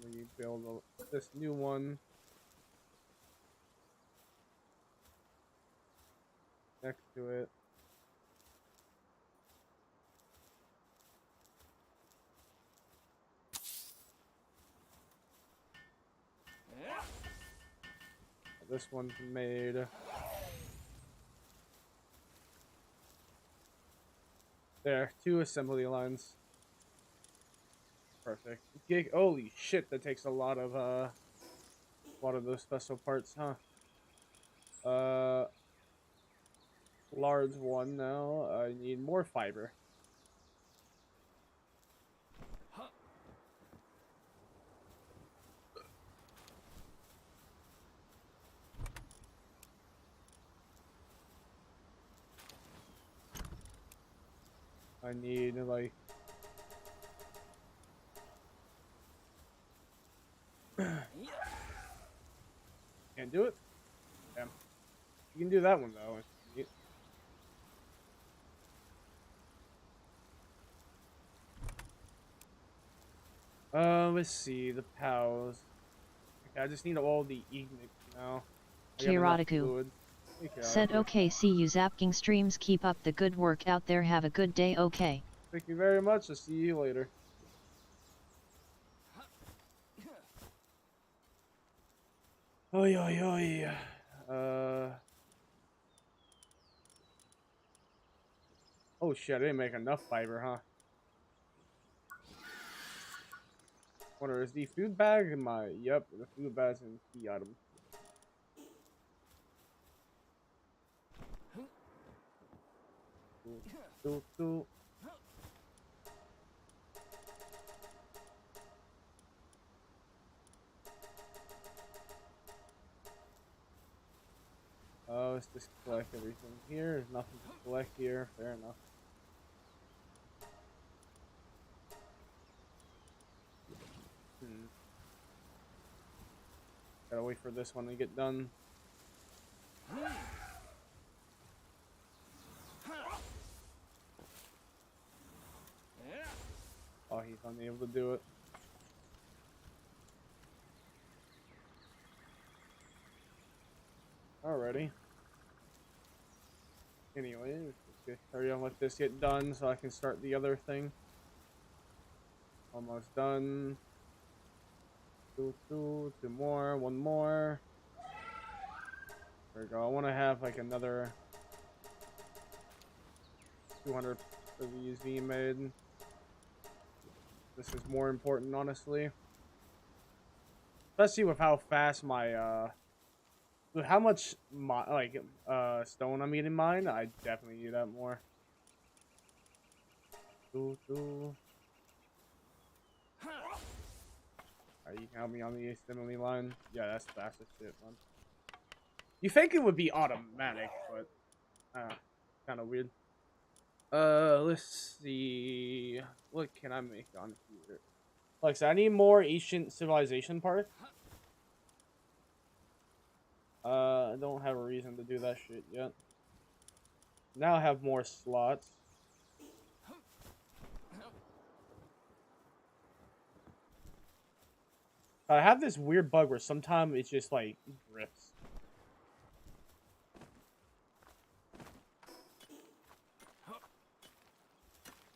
And we build this new one. Next to it. This one's made. There, 2 assembly lines. Perfect. Holy shit, that takes a lot of those special parts, huh? Large one now. I need more fiber. I need like can't do it. Damn. You can do that one though. Let's see the POWs. Okay, I just need all the ignic now. Kirataku said, "Okay, see you Zapking streams. Keep up the good work out there. Have a good day. Okay." Thank you very much. I'll see you later. Oi, oi, oi. Oh shit, I didn't make enough fiber, huh? Wonder, is the food bag in my... Yep, the food bag's in key item. Cool. Oh, let's just collect everything here. There's nothing to collect here. Fair enough. Gotta wait for this one to get done. Oh, he's unable to do it. Alrighty. Anyway, let's hurry on, let this get done so I can start the other thing. Almost done. Two more, one more. There we go. I want to have like another 200 of these being made. This is more important, honestly. Especially with how fast my with how much stone I'm eating mine, I definitely need that more. Alright, you can help me on the assembly line. Yeah, that's fast as shit, man. You think it would be automatic, but kind of weird. Let's see. What can I make on here? Like, so I need more ancient civilization parts. I don't have a reason to do that shit yet. Now I have more slots. I have this weird bug where sometimes it just like drifts.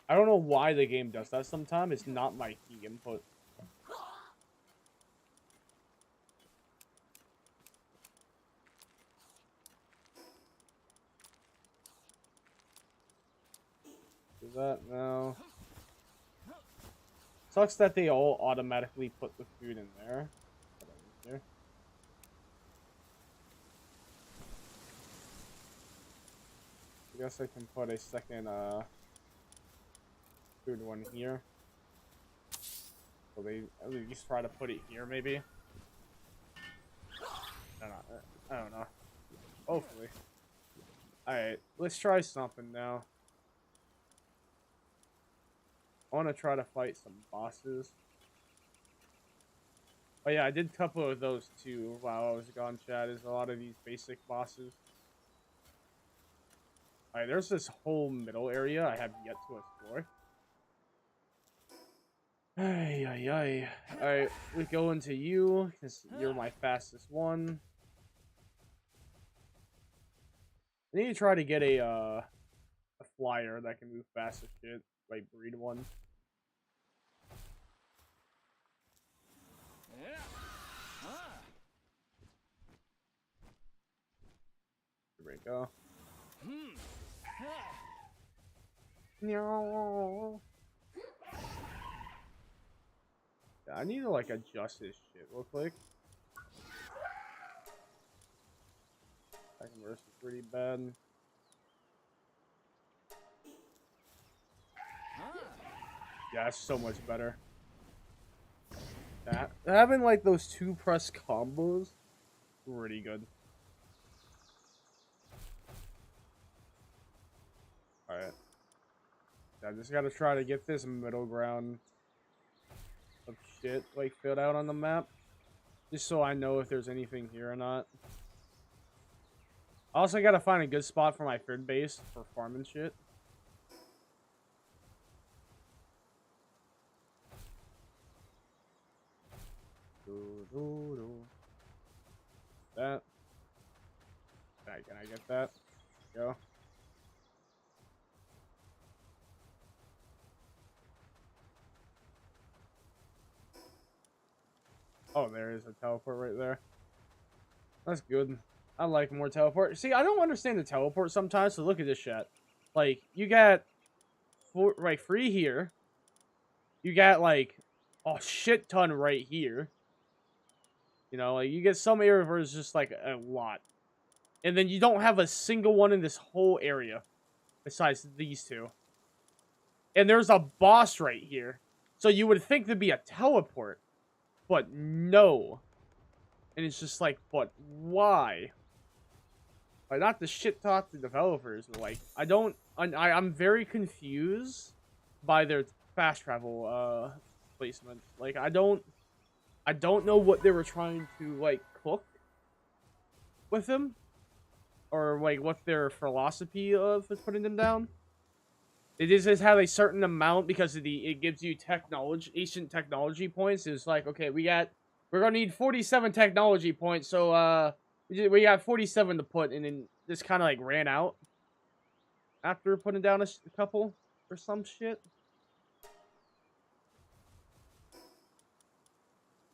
I don't know why the game does that sometimes. It's not my key input. Do that now. Sucks that they all automatically put the food in there. I guess I can put a second food one here. So they at least try to put it here, maybe. I don't know. Hopefully. Alright, let's try something now. I want to try to fight some bosses. Oh yeah, I did a couple of those too while I was gone, chat. There's a lot of these basic bosses. Alright, there's this whole middle area I have yet to explore. Ay, ay, ay. Alright, we go into you, because you're my fastest one. I need to try to get a flyer that can move fast as shit, like breed one. Here we go. No. Yeah, I need to like adjust this shit real quick. Second verse is pretty bad. Yeah, it's so much better. Yeah, having like those two press combos, pretty good. Alright. I just gotta try to get this middle ground of shit like filled out on the map. Just so I know if there's anything here or not. I also gotta find a good spot for my third base for farming shit. That. Can I get that? Go. Oh, there is a teleport right there. That's good. I like more teleport. See, I don't understand the teleport sometimes, so look at this shit. Like, you got right free here. You got like a shit ton right here. You know, like you get some area where it's just like a lot. And then you don't have a single one in this whole area besides these two. And there's a boss right here. So you would think there'd be a teleport. But no. And it's just like, but why? Like, not to shit talk the developers, but like, I'm very confused by their fast travel placements. Like, I don't know what they were trying to like cook with them, or like what their philosophy of putting them down. It just have a certain amount because of it gives you ancient technology points. It's like, okay, we're gonna need 47 technology points, so we got 47 to put, and then this kind of like ran out after putting down a couple or some shit.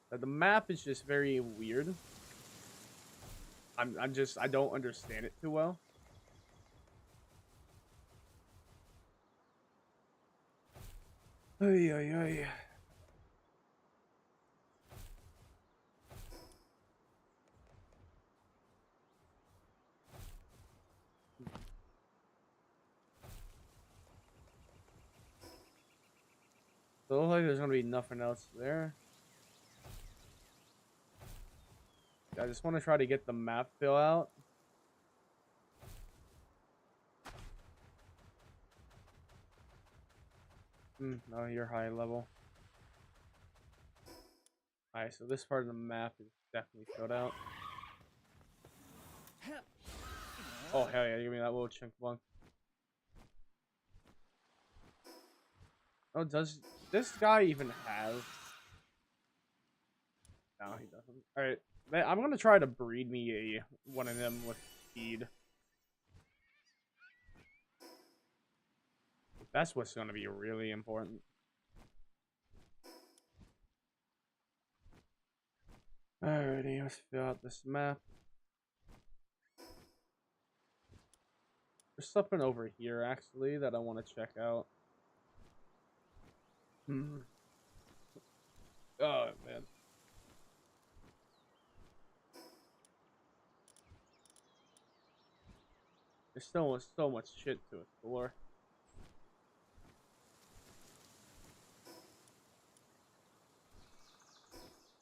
The map is just very weird. I don't understand it too well. Ay, ay, ay. So it looks like there's gonna be nothing else there. I just want to try to get the map fill out. No, you're high level. Alright, so this part of the map is definitely filled out. Oh, hell yeah, give me that little chunk bunk. Oh, does this guy even have... No, he doesn't. Alright, I'm gonna try to breed me one of them with speed. That's what's gonna be really important. Alrighty, let's fill out this map. There's something over here, actually, that I want to check out. Oh, man. There's so much shit to explore.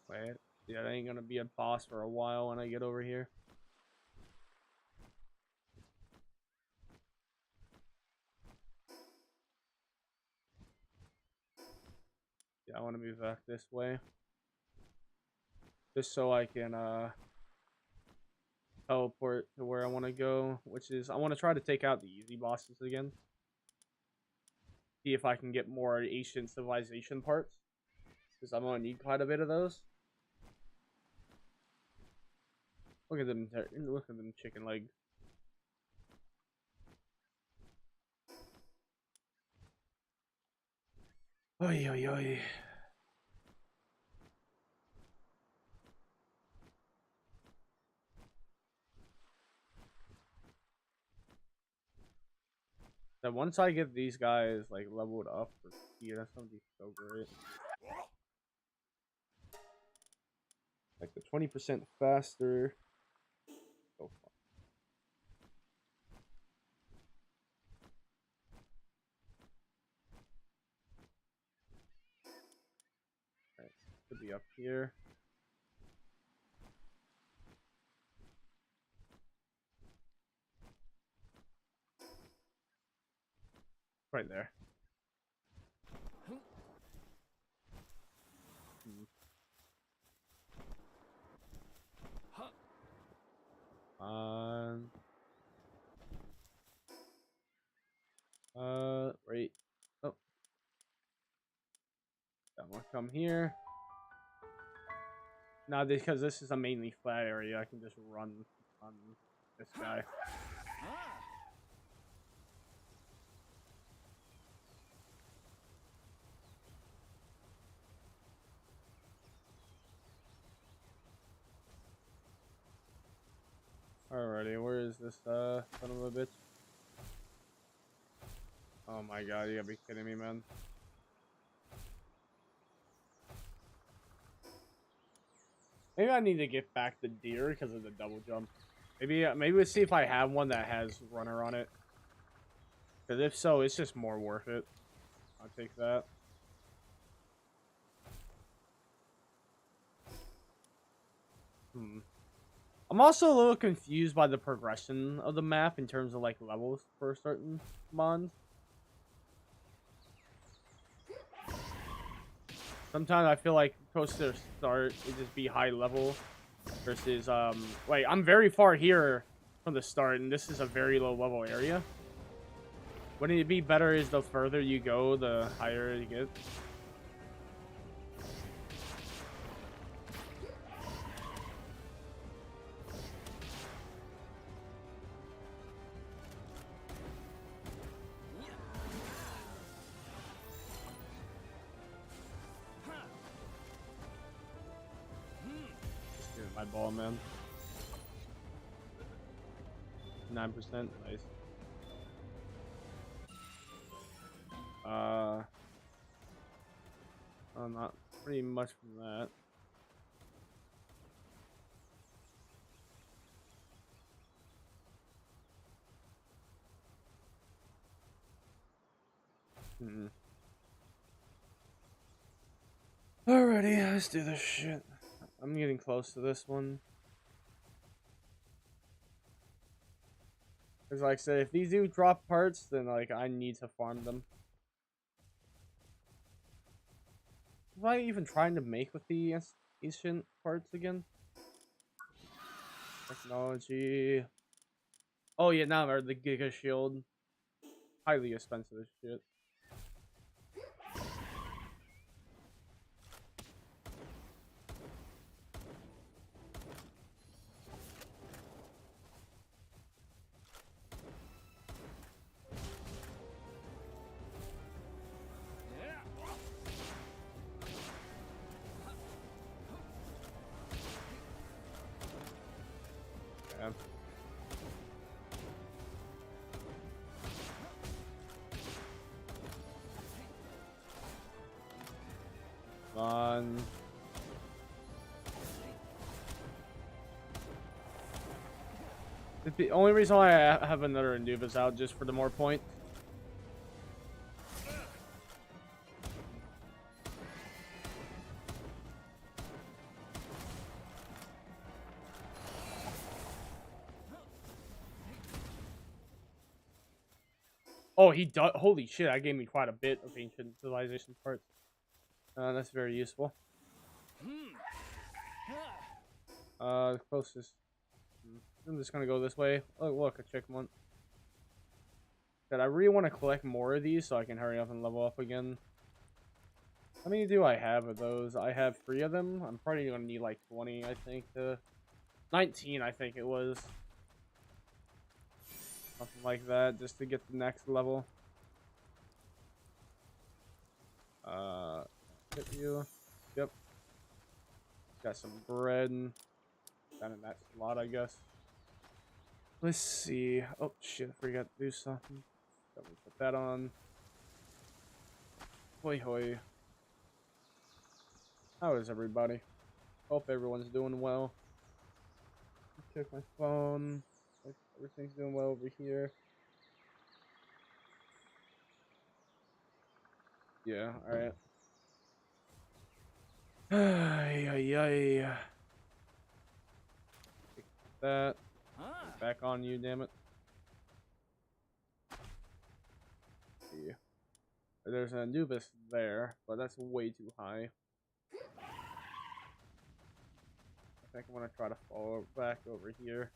Wait, yeah, that ain't gonna be a boss for a while when I get over here. Yeah, I want to move back this way. Just so I can, teleport to where I want to go, which is, I want to try to take out the easy bosses again. See if I can get more ancient civilization parts, because I'm gonna need quite a bit of those. Look at them chicken legs. Oy, oy, oy. That once I get these guys like leveled up for speed, that's gonna be so great. Like the 20% faster. So fun. Alright, should be up here. Right there. Right. Oh. That one come here. Now, because this is a mainly flat area, I can just run on this guy. Alrighty, where is this son of a bitch? Oh my god, you gotta be kidding me, man. Maybe I need to get back the deer because of the double jump. Maybe let's see if I have one that has runner on it. Because if so, it's just more worth it. I'll take that. I'm also a little confused by the progression of the map in terms of like levels for certain mons. Sometimes I feel like supposed to start it just be high level versus wait, I'm very far here from the start and this is a very low level area. Wouldn't it be better is the further you go, the higher you get? Just give it my ball, man. 9%, nice. Oh, not pretty much from that. Alrighty, let's do this shit. I'm getting close to this one. Cause like I said, if these do drop parts, then like I need to farm them. am I even trying to make with the ancient parts again? Technology. Oh yeah, now I the Giga Shield. Highly expensive as shit. Yeah. Come on. The only reason why I have another Anubis out just for the more points. Oh, he does. Holy shit, that gave me quite a bit of ancient civilization parts. That's very useful. The closest. I'm just gonna go this way. Oh, look, a Chickmont. But I really want to collect more of these so I can hurry up and level up again. How many do I have of those? I have 3 of them. I'm probably gonna need like 20, I think. 19, I think it was. Something like that, just to get the next level. Hit you. Yep. Got some bread. Down in that slot, I guess. Let's see. Oh, shit, I forgot to do something. Let me put that on. Hoi hoi. How is everybody? Hope everyone's doing well. Check my phone. Everything's doing well over here. Yeah, alright. Ay, ay, ay. That. Back on you, damn it. See. There's an Anubis there, but that's way too high. I think I'm gonna try to fall back over here.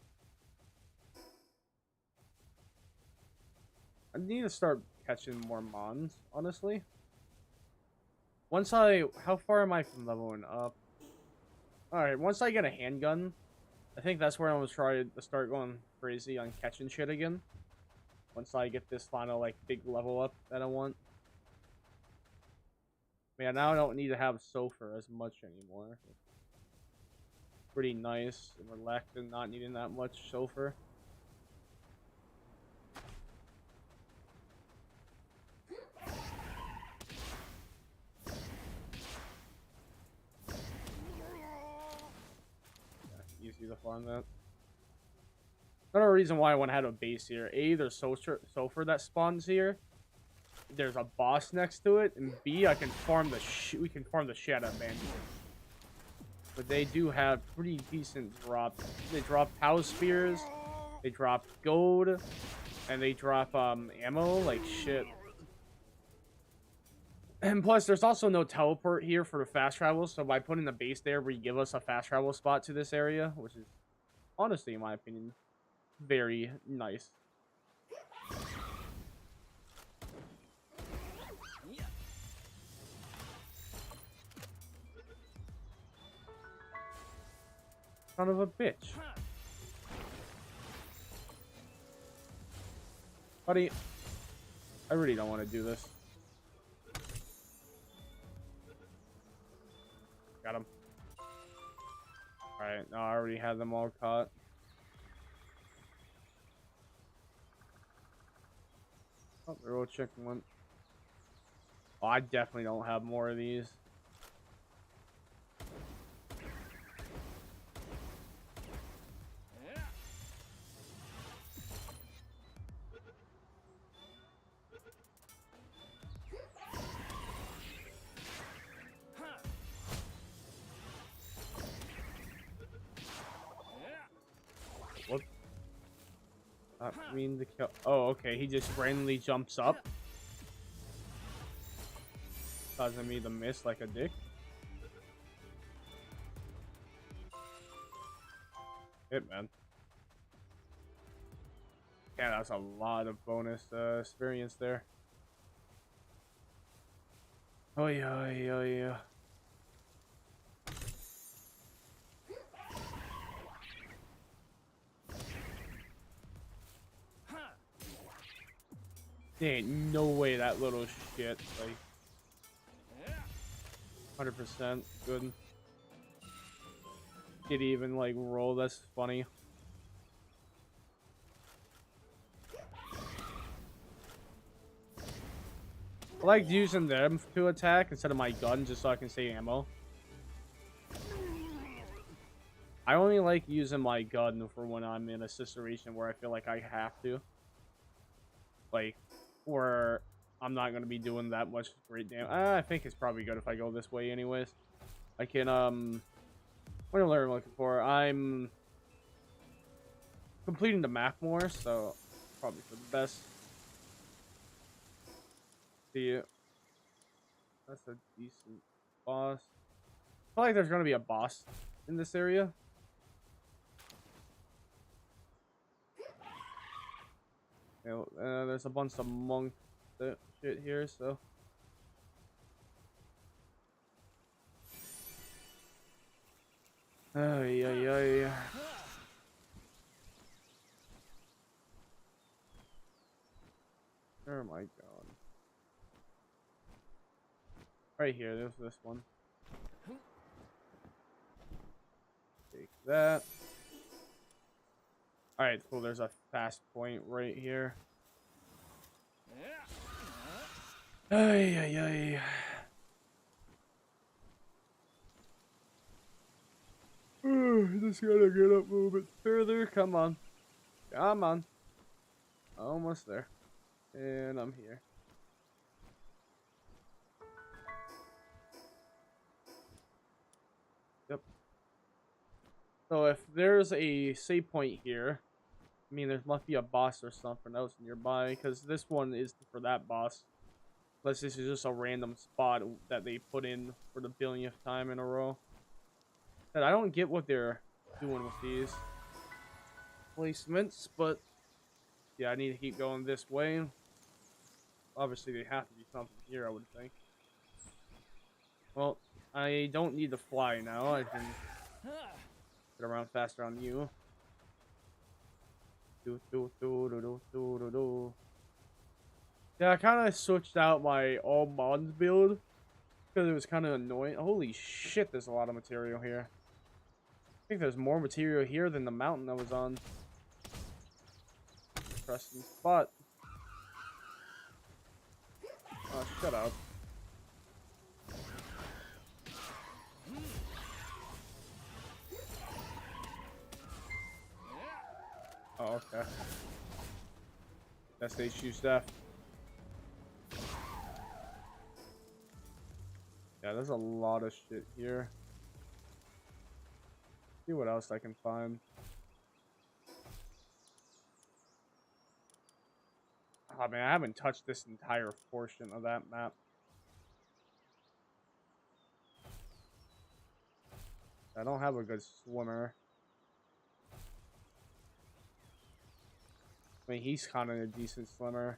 I need to start catching more mons, honestly. How far am I from leveling up? Alright, once I get a handgun, I think that's where I'm gonna try to start going crazy on catching shit again. Once I get this final, like, big level up that I want. Man, now I don't need to have sulfur as much anymore. Pretty nice and relaxing, not needing that much sulfur. Yeah, easy to farm that. Another reason why I want to have a base here. A, there's sulfur that spawns here. There's a boss next to it, and B, I can farm we can farm the shit out of bandits. But they do have pretty decent drops. They drop power spears, they drop gold, and they drop ammo like shit. And plus, there's also no teleport here for the fast travel, so by putting the base there, we give us a fast travel spot to this area, which is honestly, in my opinion, very nice. Son of a bitch. Buddy, I really don't want to do this. Got him. Alright, no, I already had them all caught. Oh, the real chicken one. Oh, I definitely don't have more of these. What? Not mean to kill. Oh, okay. He just randomly jumps up, causing me to miss like a dick. Hit, man. Yeah, that's a lot of bonus experience there. Oh yeah, oh yeah, oh yeah. There ain't no way that little shit, like, 100% good. Did even like roll? That's funny. I like using them to attack instead of my gun just so I can save ammo. I only like using my gun for when I'm in a situation where I feel like I have to. Like, where I'm not going to be doing that much great damage. I think it's probably good if I go this way anyways. I can, what am I looking for? I'm completing the map more, so probably for the best. See, that's a decent boss. I feel like there's going to be a boss in this area. You know, there's a bunch of monk shit here, so. Ay, ay, ay. Where am I going? Right here, there's this one. Take that. Alright, cool, there's a fast point right here. Ay, ay, ay. Just gotta get up a little bit further. Come on. Come on. Almost there. And I'm here. Yep. So if there's a save point here, I mean, there must be a boss or something else nearby, because this one is for that boss. Unless this is just a random spot that they put in for the billionth time in a row. And I don't get what they're doing with these placements, but yeah, I need to keep going this way. Obviously, they have to be something here, I would think. Well, I don't need to fly now. I can get around faster on you. Yeah, I kind of switched out my all mods build because it was kind of annoying. Holy shit, there's a lot of material here. I think there's more material here than the mountain I was on. Interesting spot. Oh, shut up. Oh, okay. That's HU stuff. Yeah, there's a lot of shit here. See what else I can find. Oh man, I haven't touched this entire portion of that map. I don't have a good swimmer. I mean, he's kind of a decent swimmer.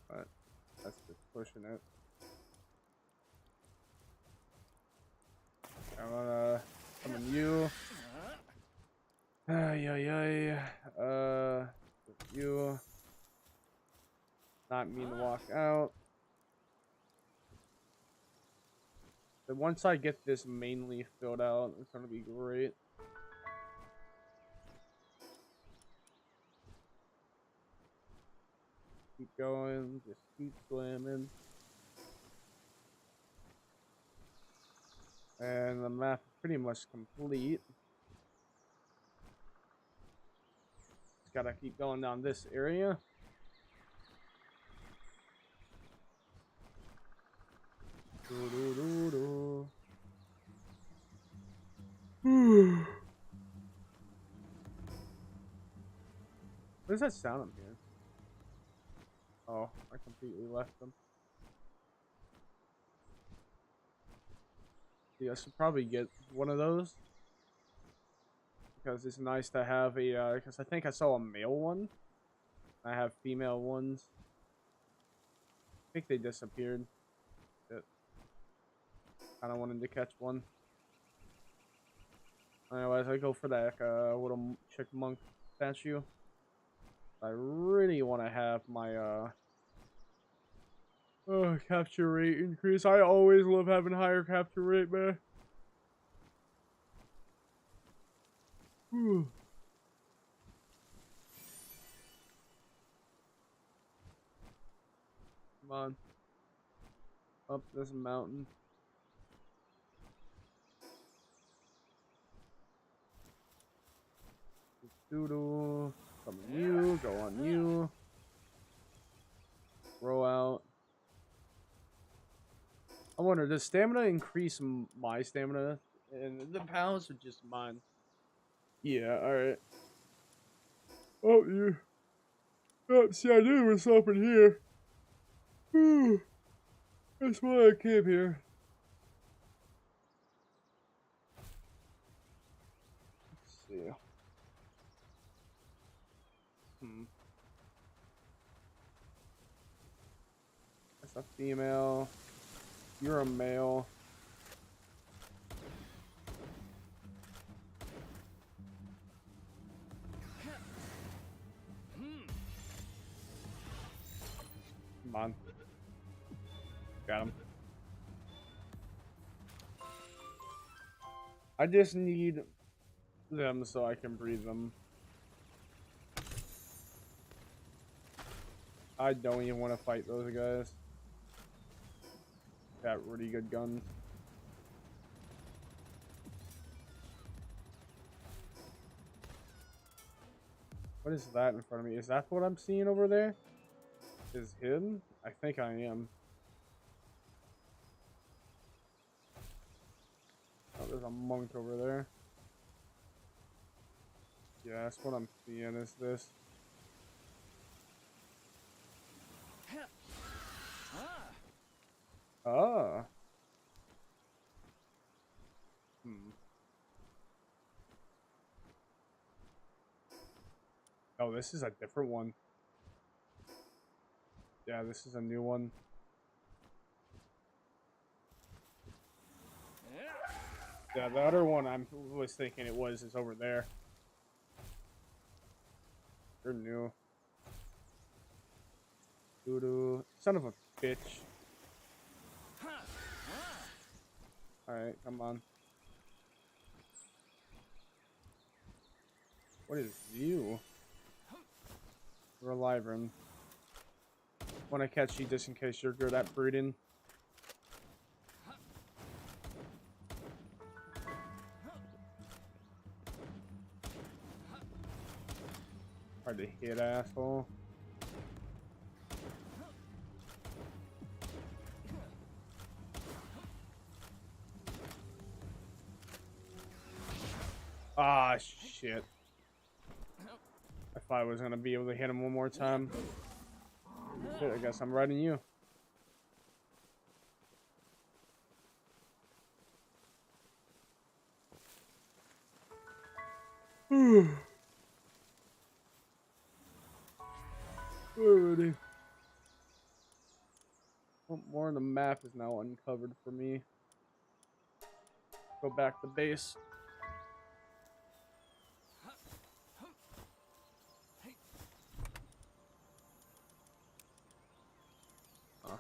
But that's just pushing it. I'm gonna summon you. Ay, ay, ay. You. Not mean to walk out. But once I get this mainly filled out, it's gonna be great. Keep going, just keep slamming. And the map is pretty much complete. Just gotta keep going down this area. What is that sound I'm hearing? Oh, I completely left them. Yeah, I should probably get one of those. because it's nice to have a, because I think I saw a male one. I have female ones. I think they disappeared. Kind of wanted to catch one. Anyways, I go for that little chick monk statue. I really want to have my capture rate increase. I always love having higher capture rate, man. Whew. Come on. Up this mountain. Doodle. Come on you. Go on you. Throw out. I wonder, does stamina increase my stamina and the pounds or just mine? Yeah, alright. Oh, you. Oh, see, I knew there was something here. Whew. That's why I came here. Let's see. That's a female. You're a male. Come on. Got him. I just need them so I can breed them. I don't even want to fight those guys. Got really good guns. What is that in front of me? Is that what I'm seeing over there? Is hidden? I think I am. Oh, there's a monk over there. Yeah, that's what I'm seeing, is this. Ah. Oh, this is a different one. Yeah, this is a new one. Yeah, the other one I was thinking it was is over there. You're new. Doo-doo. Son of a bitch. Alright, come on. What is you? Relivern. Want to catch you just in case you're good at breeding. Hard to hit, asshole. Ah, shit. I thought I was gonna be able to hit him one more time. Shit, I guess I'm riding you. Alrighty. Well, more of the map is now uncovered for me. Go back to base. Oh,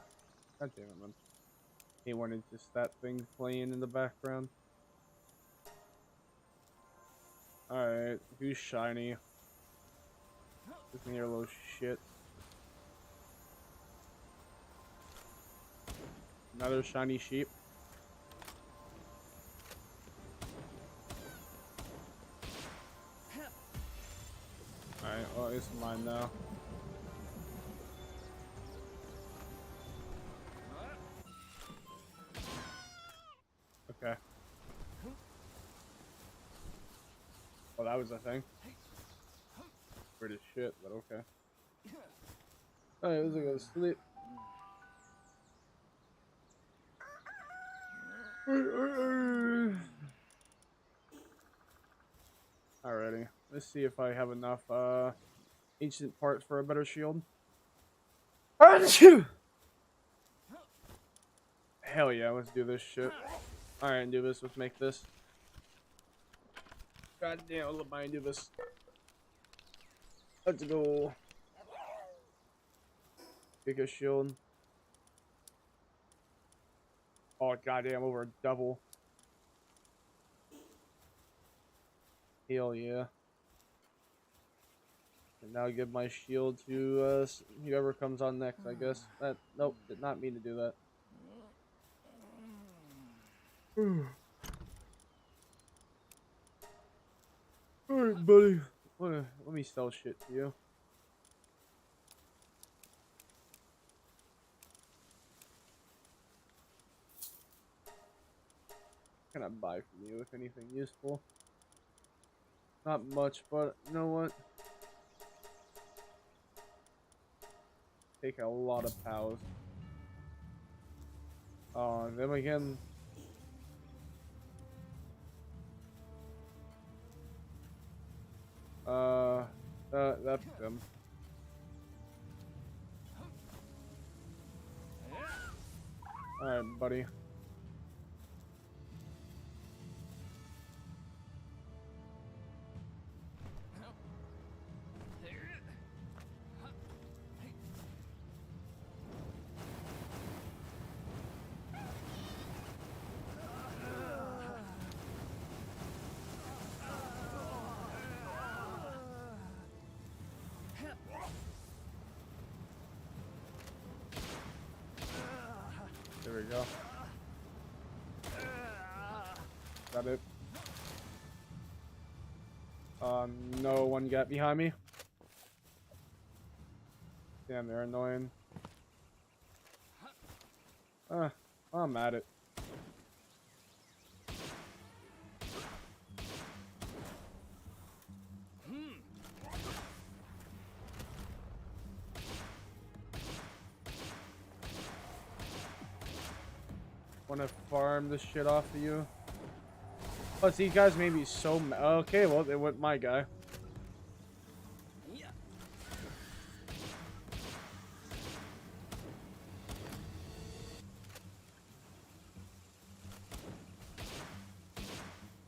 God damn it, man. He wanted just that thing playing in the background. Alright, who's shiny? Just near a little shit. Another shiny sheep. Alright, well, it's mine now. Okay. Well, that was a thing. Weird as shit, but okay. Alright, let's go to sleep. Alright. Let's see if I have enough ancient parts for a better shield. Hell yeah, let's do this shit. Alright, do this. Let's make this. God damn, let me do this. Let's go. Pick a shield. Oh, goddamn, over a double. Hell yeah. And now give my shield to whoever comes on next, I guess. Nope, did not mean to do that. Alright, buddy. Let me sell shit to you. What can I buy from you, if anything useful? Not much, but you know what? Take a lot of pals. Oh, and then again. That's them. Alright, buddy. There we go. Got it. No one got behind me. Damn, they're annoying. I'm at it. Wanna farm this shit off of you? Plus, these guys may be so okay, well, they went my guy.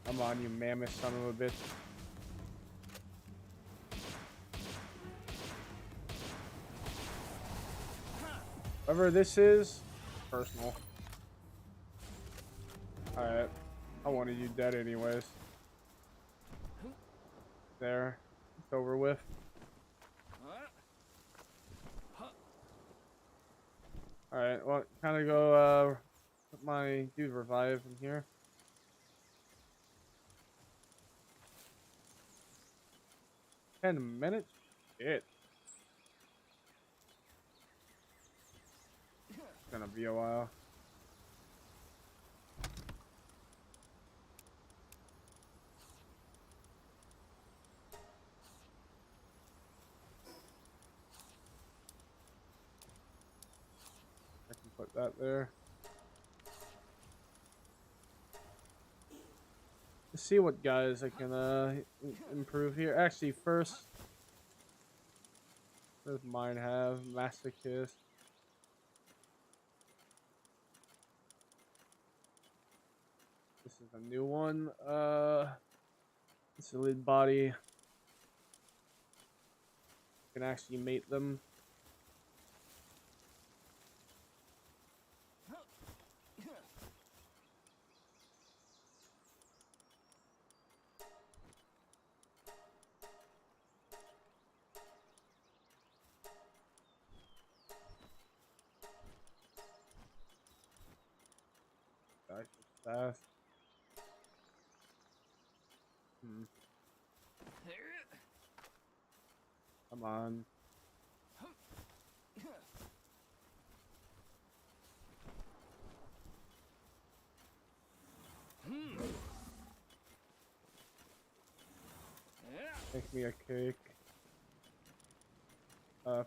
Come on, you mammoth son of a bitch. Whatever this is, personal. Alright. I wanted you dead anyways. There. It's over with. Alright, well, kind of go, put my dude revive in here. $10? Shit. It's gonna be a while. I can put that there. Let's see what guys I can improve here. Actually, first, what does mine have? Masochist. This is a new one. It's a lead body. Can actually mate them. Gosh, it's fast. Come on. Make me a cake.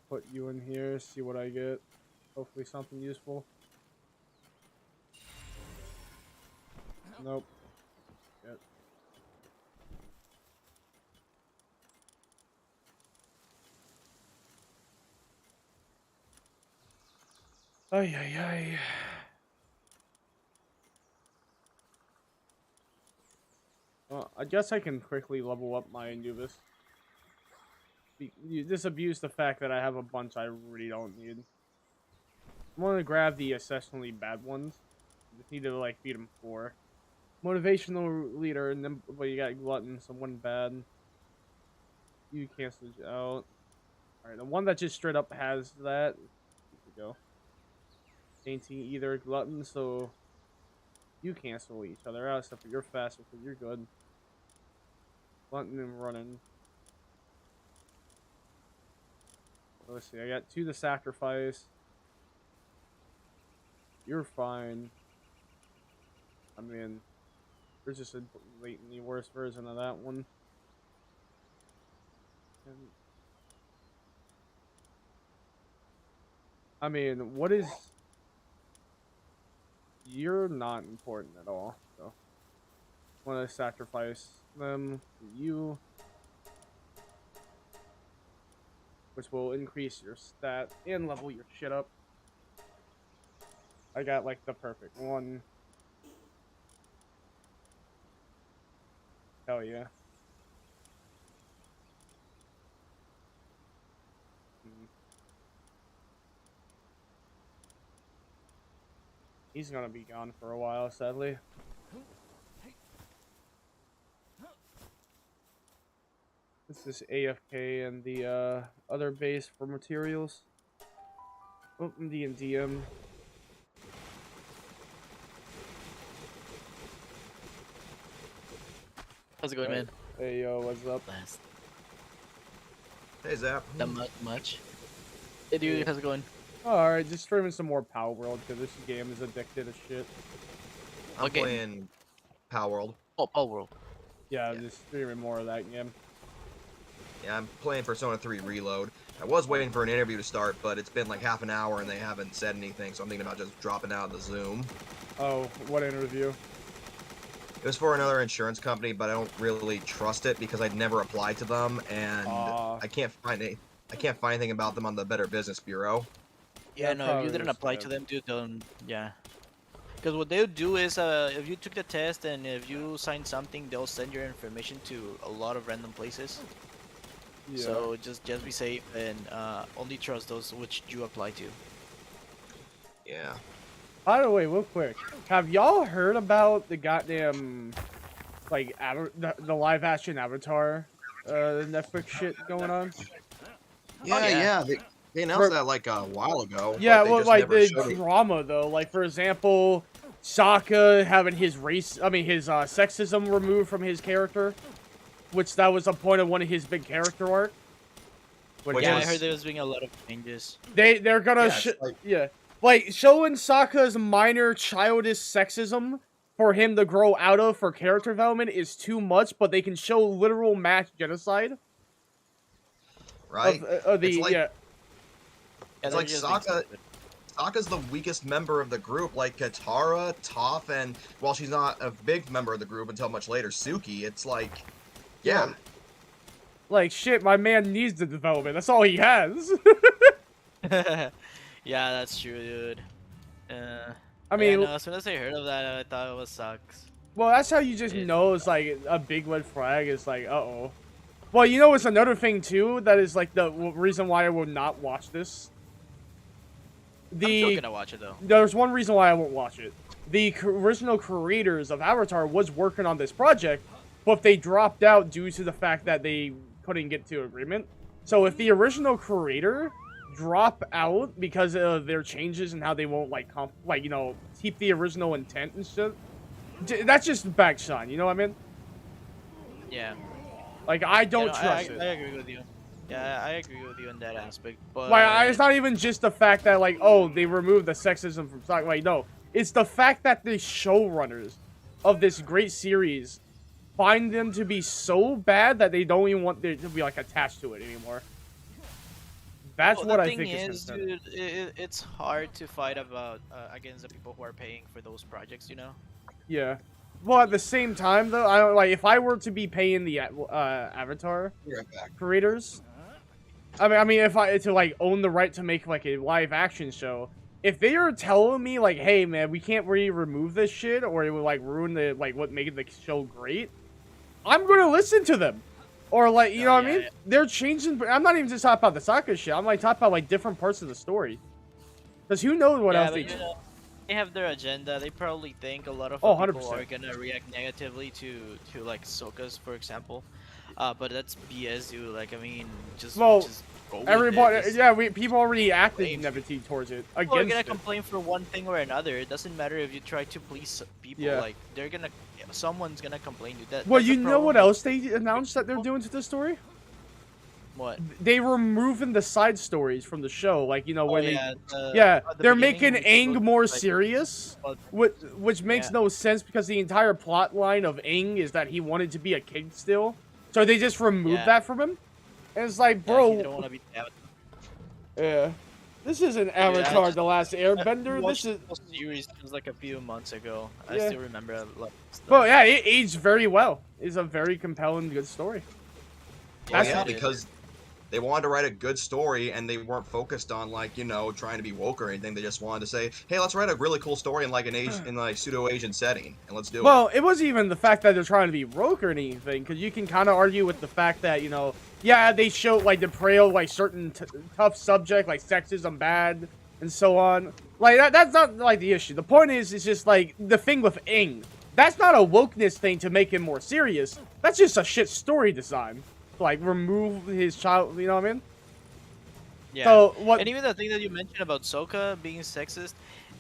Put you in here, see what I get. Hopefully something useful. Nope. Yep. Ay, ay, ay. Well, I guess I can quickly level up my Anubis. You disabuse the fact that I have a bunch I really don't need. I'm gonna grab the exceptionally bad ones. Just need to like feed them 4. Motivational leader, and then but you got glutton, so 1 bad. You cancel it out. Alright, the one that just straight up has that. Here we go. Dainty either glutton, so you cancel each other out, except for you're faster, so you're good. Glutton and running. So let's see, I got 2 to sacrifice. You're fine. I mean, there's just a blatantly worse version of that one. And, I mean, what is... You're not important at all, so... I want to sacrifice them for you. Which will increase your stat and level your shit up. I got, like, the perfect one. Hell yeah. He's gonna be gone for a while, sadly. This is AFK and the other base for materials. Oh, and DM. How's it going, man? Hey, yo, what's up? Last. Hey, Zap. Not much. Hey, dude, how's it going? Alright, just streaming some more Palworld, because this game is addicted as shit. I'm Okay. playing Palworld. Oh, Palworld. Yeah, Yeah. just streaming more of that game. Yeah, I'm playing Persona 3 Reload. I was waiting for an interview to start, but it's been like half an hour and they haven't said anything, so I'm thinking about just dropping out of the Zoom. Oh, what interview? It was for another insurance company, but I don't really trust it because I'd never applied to them, and I can't find anything about them on the Better Business Bureau. Yeah, That no, if you probably didn't is apply bad. to them, dude, don't. Yeah. Because what they'll do is, if you took the test and if you signed something, they'll send your information to a lot of random places. Yeah. So just be safe and only trust those which you apply to. Yeah. By the way, real quick, have y'all heard about the goddamn, like, the live action Avatar, Netflix shit going on? Yeah. They announced that like a while ago. Yeah, but they well, just like never the showed it. drama though, like for example, Sokka having his sexism removed from his character, which that was a point of one of his big character arc. Which Yeah, I was- heard there was being a lot of changes. They're gonna Yeah, it's like- like showing Sokka's minor childish sexism for him to grow out of for character development is too much, but they can show literal mass genocide Right? of the It's like- yeah. It's they're like just being Sokka- stupid. Sokka's the weakest member of the group, like Katara, Toph, and while she's not a big member of the group until much later, Suki, it's like, yeah. Like shit, my man needs the development. That's all he has. Yeah, that's true, dude. I mean, yeah, no, as soon as I heard of that, I thought it was sucks. well, that's how you just Yeah. know it's like a big red flag. Is like, uh-oh. Well, you know, it's another thing too that is like the reason why I will not watch this. I'm still The gonna watch it though. there's one reason why I won't watch it. The original creators of Avatar was working on this project, but they dropped out due to the fact that they couldn't get to agreement. So if the original creator drop out because of their changes and how they won't keep the original intent and shit, that's just back shine. You know what I mean? Yeah. Like I don't Yeah, no, trust I it. agree with you. Yeah, I agree with you in that aspect. But It's not even just the fact that like, oh, they removed the sexism from stock. Like, no, it's the fact that the showrunners of this great series find them to be so bad that they don't even want to be like attached to it anymore. That's what I think is concerning. dude, it's hard to fight about against the people who are paying for those projects, you know. Yeah. Well, at the same time, though, I don't like if I were to be paying the Avatar Be right back. creators. I mean, if I to like own the right to make like a live action show, if they are telling me like, hey man, we can't really remove this shit or it would like ruin the like what made the show great, I'm gonna listen to them. Or like, you know what I mean? Yeah. They're changing. I'm not even just talking about the soccer shit. I'm like talking about like different parts of the story. Because who knows what else but they. you know, they have their agenda. They probably think a lot of Oh, people 100%. are gonna react negatively to like Soka's, for example. But that's BS, dude. Like, I mean, just go with everybody, it. yeah, people already acted blame negatively towards it. People are Against gonna it. complain for one thing or another. It doesn't matter if you try to please people. Yeah. Like, they're gonna, someone's gonna complain. Dude. Well, That's you the know what problem. else they announced that they're doing to the story? What? They were removing the side stories from the show, like, you know, where yeah, they're beginning, making which Aang was, more like, serious, but- which makes Yeah. no sense because the entire plot line of Aang is that he wanted to be a kid still, so they just removed Yeah. that from him, and it's like, yeah, bro, he don't wanna be yeah, this isn't Avatar: just- The Last Airbender. This watched is, the series just like a few months ago. I Yeah. still remember a lot of stuff. well, yeah, it aged very well. It's a very compelling, good story. Well, That's yeah, it is. because they wanted to write a good story and they weren't focused on like, you know, trying to be woke or anything. They just wanted to say, hey, let's write a really cool story in like in like pseudo-Asian setting and let's do it. Well, it wasn't even the fact that they're trying to be woke or anything, because you can kind of argue with the fact that, you know, yeah, they show like the portrayal of like certain tough subject like sexism bad and so on. Like that's not like the issue. The point is, it's just like the thing with Aang. That's not a wokeness thing to make him more serious. That's just a shit story design. Like remove his child, you know what I mean? Yeah. So what? And even the thing that you mentioned about Sokka being sexist,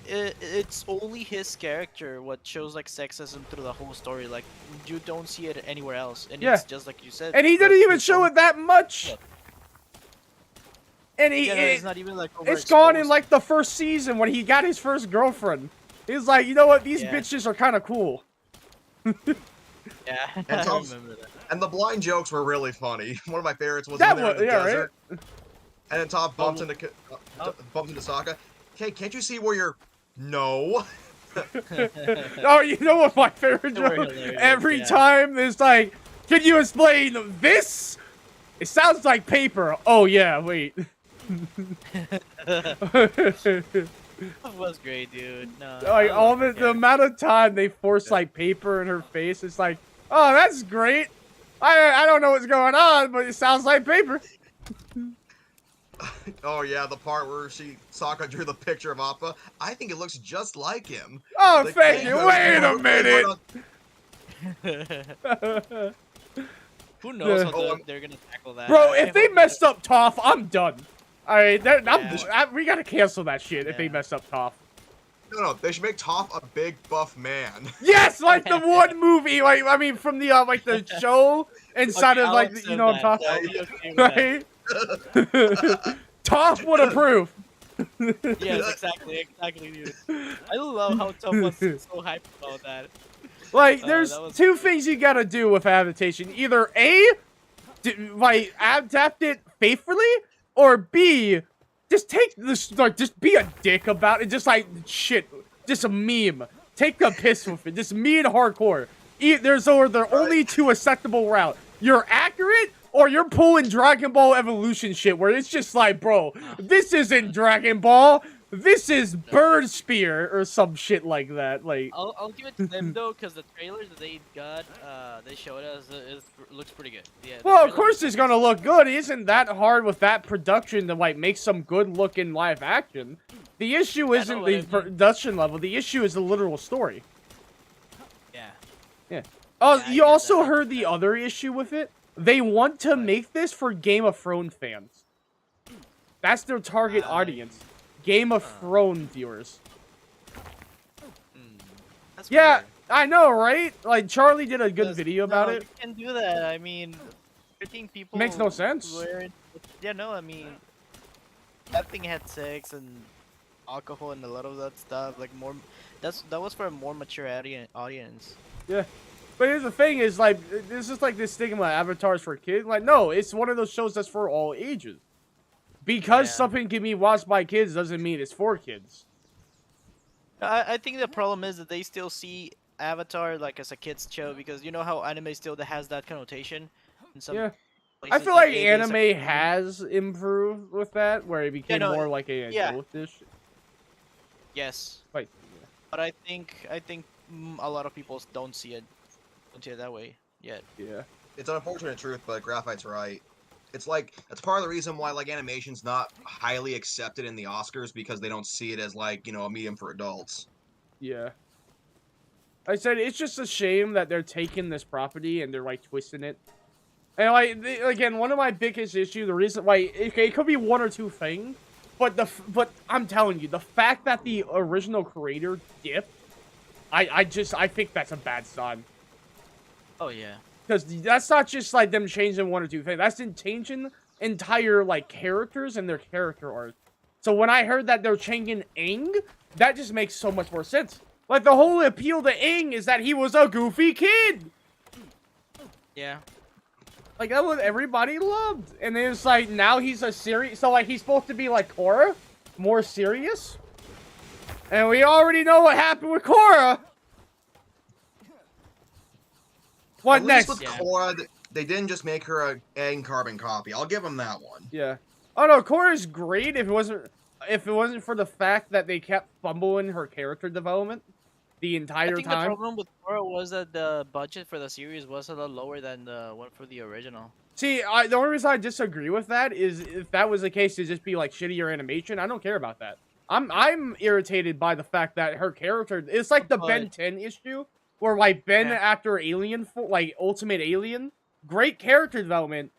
it's only his character what shows like sexism through the whole story. Like, you don't see it anywhere else, and Yeah. it's just like you said. And he didn't even show it that much. Yeah. And Yeah, no, it's not even like it's gone in overexposed. like the first season when he got his first girlfriend. He's like, you know what? These Yeah. bitches are kind of cool. Yeah, And I Tom's- remember that. And the blind jokes were really funny. One of my favorites was That when they're in the was- yeah, desert, and then Tom bumps Oh. into Oh. bumps into Sokka. Hey, can't you see where you're? No. Oh, you know what my favorite They were joke? hilarious, Every yeah. time there's like, can you explain this? It sounds like paper. Oh yeah, wait. That was great, dude. No, Like I all love the that character. amount of time they force like paper in her face, it's like, oh, that's great. I don't know what's going on, but it sounds like paper. Oh yeah, the part where Sokka drew the picture of Appa. I think it looks just like him. Oh, Like, thank hey, you. no, Wait no, a no, minute. Who knows how Oh, they're gonna tackle that? Bro, I if they hope messed up Toph, I'm done. Alright, Yeah. we gotta cancel that shit if they Yeah. mess up Toph. No, they should make Toph a big buff man. Yes, like the one movie, like I mean, from the like the show inside Okay, of I'll like accept you know what I'm that. I'll talking be okay with that. right? Toph would approve. Yes, exactly, dude. I love how Tom was so hyped about that. Like, there's that was two great. things you gotta do with adaptation: either A, like adapt it faithfully, or B, just take this, like, just be a dick about it. Just like shit, just a meme. Take a piss with it. Just me and hardcore. There's only two acceptable route. You're accurate, or you're pulling Dragon Ball Evolution shit, where it's just like, bro, this isn't Dragon Ball. This is Bird Spear or some shit like that. Like, I'll give it to them though, because the trailers that they got, they showed us, looks pretty good. Yeah. the well, of trailer course looks it's gonna look good. It isn't that hard with that production to like make some good looking live action. The issue Yeah, isn't no, the what I mean- production level. The issue is the literal story. Yeah. Oh, Yeah, I you get also that. heard the other issue with it. They want to make this for Game of Thrones fans. That's their target audience. Game of Thrones viewers. That's Yeah, weird. I know, right? Like Charlie did a good Because, video about no, it. You can do that. I mean, freaking people. Makes no sense. Yeah, no, I mean, that thing had sex and alcohol and a lot of that stuff. Like more, that was for a more mature audience. Yeah. But here's the thing is, like, this is like this stigma, Avatar's for kids. Like, no, it's one of those shows that's for all ages. Because Yeah. something can be watched by kids doesn't mean it's for kids. I think the problem is that they still see Avatar like as a kids show because you know how anime still has that connotation. In some Yeah. I places, feel like it is a anime has improved with that, where it became no, more like a yeah. adult dish. Yes, Like, but I think a lot of people don't see it that way yet. yeah. It's an unfortunate truth, but Graphite's right. It's like that's part of the reason why like animation's not highly accepted in the Oscars because they don't see it as like a medium for adults. Yeah. I said it's just a shame that they're taking this property and they're like twisting it. And like again, one of my biggest issues, the reason why it could be one or two things, but I'm telling you, the fact that the original creator dipped, I think that's a bad sign. Oh yeah. Because that's not just like them changing one or two things. That's changing entire like characters and their character art. So when I heard that they're changing Aang, that just makes so much more sense. Like the whole appeal to Aang is that he was a goofy kid. Yeah. Like that's what everybody loved. And then it's like now he's a serious. So like he's supposed to be like Korra, more serious. And we already know what happened with Korra. What At next? least with Korra, they didn't just make her a Aang carbon copy. I'll give them that one. Yeah. Oh no, Korra's great if it wasn't for the fact that they kept fumbling her character development the entire I think time. the problem with Korra was that the budget for the series was a lot lower than the one for the original. See, the only reason I disagree with that is if that was the case, it'd just be like shittier animation. I don't care about that. I'm irritated by the fact that her character. It's like the Ben 10 issue where like Ben after Alien, like Ultimate Alien, great character development.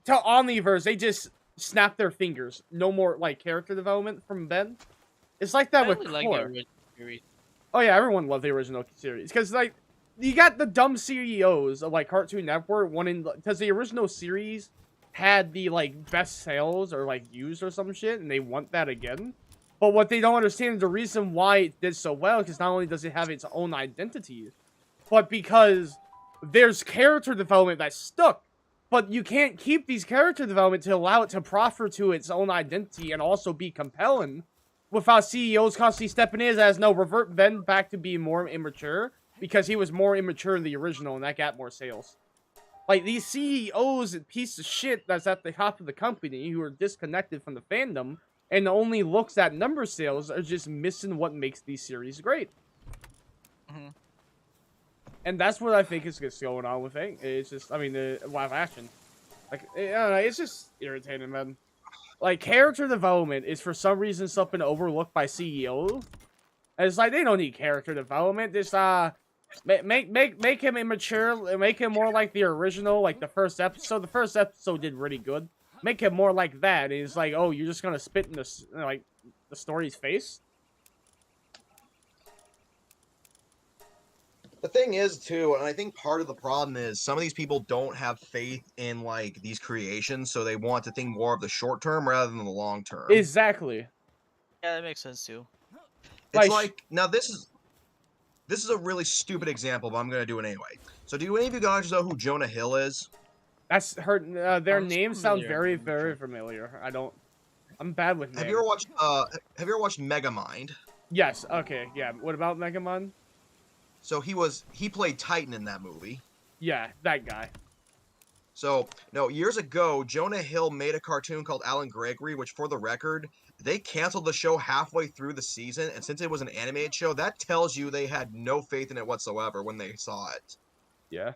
To Omniverse, they just snap their fingers. No more like character development from Ben. It's like that with Korra. Oh yeah, everyone loved the original series because like you got the dumb CEOs of like Cartoon Network wanting because the original series had the like best sales or like views or some shit, and they want that again. But what they don't understand is the reason why it did so well because not only does it have its own identity, but because there's character development that's stuck. But you can't keep these character development to allow it to proffer to its own identity and also be compelling without CEOs constantly stepping in as no, revert Ben back to being more immature because he was more immature in the original and that got more sales. Like these CEOs, piece of shit that's at the top of the company who are disconnected from the fandom and only looks at number sales are just missing what makes these series great. Mm-hmm. And that's what I think is going on with it. It's just, I mean, the live action. Like, I don't know, it's just irritating, man. Like, character development is for some reason something overlooked by CEOs. And it's like, they don't need character development. Just, make him immature, make him more like the original, like the first episode. The first episode did really good. Make him more like that. And it's like, oh, you're just gonna spit in the, like, the story's face? The thing is, too, and I think part of the problem is some of these people don't have faith in, like, these creations, so they want to think more of the short term rather than the long term. Exactly. Yeah, that makes sense, too. It's like, now this is a really stupid example, but I'm going to do it anyway. So do any of you guys know who Jonah Hill is? That's her, their names sound very, very familiar. I'm bad with names. Have you ever watched Megamind? Yes, okay, yeah. What about Megamind? So he played Titan in that movie. Yeah, that guy. So, no, years ago, Jonah Hill made a cartoon called Alan Gregory, which, for the record, they canceled the show halfway through the season, and since it was an animated show, that tells you they had no faith in it whatsoever when they saw it. Yeah.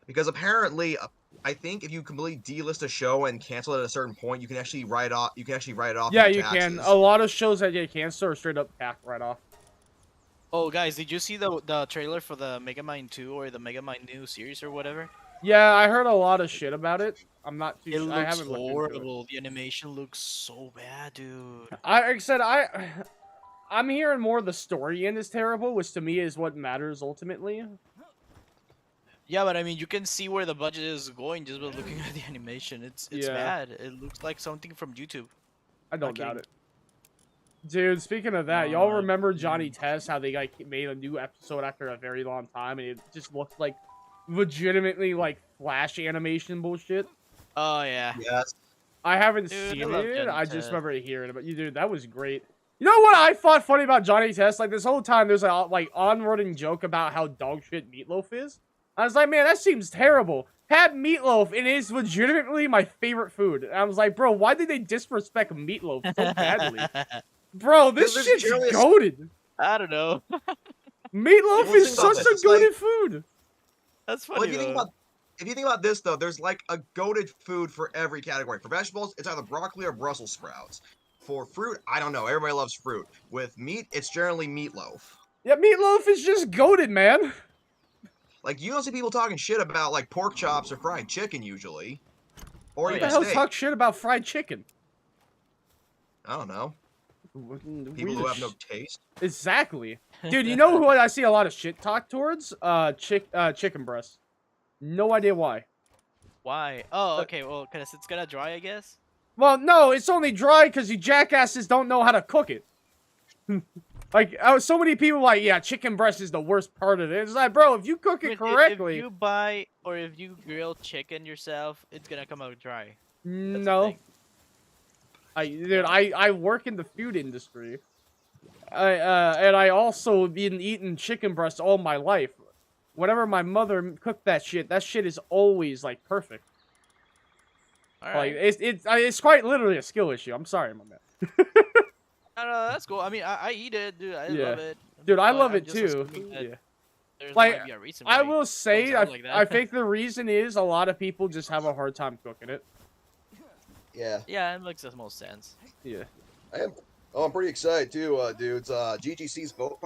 Because apparently, I think if you completely delist a show and cancel it at a certain point, you can actually write off. Yeah, you can. A lot of shows that get canceled are straight up packed right off. Oh, guys, did you see the trailer for the Megamind 2 or the Megamind new series or whatever? Yeah, I heard a lot of shit about it. I'm not too sure. It I looks haven't looked horrible. The animation looks so bad, dude. like I said, I'm hearing more the story end is terrible, which to me is what matters ultimately. Yeah, but I mean, you can see where the budget is going just by looking at the animation. It's bad. It looks like something from YouTube. I don't doubt it. Dude, speaking of that, y'all remember Johnny Test, how they like made a new episode after a very long time, and it just looked like legitimately like Flash animation bullshit? Oh, yeah. Yes. I haven't Dude, seen I it. I just Test. remember hearing about you, dude. That was great. You know what I thought funny about Johnny Test? Like this whole time, there's a like on-running joke about how dog shit Meatloaf is. I was like, man, that seems terrible. Had Meatloaf, and it is legitimately my favorite food. And I was like, bro, why did they disrespect Meatloaf so badly? Bro, this There's shit's generally a- goated. I don't know. Meatloaf Well, is think about such this, a it's like- goated food. That's Well, funny if you think though. about this though, there's like a goated food for every category. For vegetables, it's either broccoli or Brussels sprouts. For fruit, I don't know. Everybody loves fruit. With meat, it's generally meatloaf. Yeah, meatloaf is just goated, man. Like you don't see people talking shit about like pork chops or fried chicken usually, or Oh, What even the hell steak. talk shit about fried chicken? I don't know. People Weird who as have no sh- taste. Exactly. Dude, you know who I see a lot of shit talk towards? Chicken breast. No idea why. Why? Oh, okay. Well, cause it's gonna dry, I guess. Well, no, it's only dry because you jackasses don't know how to cook it. Like, so many people like, yeah, chicken breast is the worst part of it. It's like, bro, if you cook I it mean, correctly, if you buy or if you grill chicken yourself, it's gonna come out dry. That's the no. thing. I work in the food industry. And I also been eating chicken breast all my life. Whenever my mother cooked that shit is always like perfect. All Like right. it's quite literally a skill issue. I'm sorry, my man. No, that's cool. I mean, I eat it, dude. I Yeah. love it. Dude, I but love I'm it just too. assuming that Yeah. There's Like, might be a reason I why will it say, comes out like that. I think the reason is a lot of people just have a hard time cooking it. Yeah. Yeah, it makes the most sense. Yeah. I'm pretty excited too, dudes. GGC's vote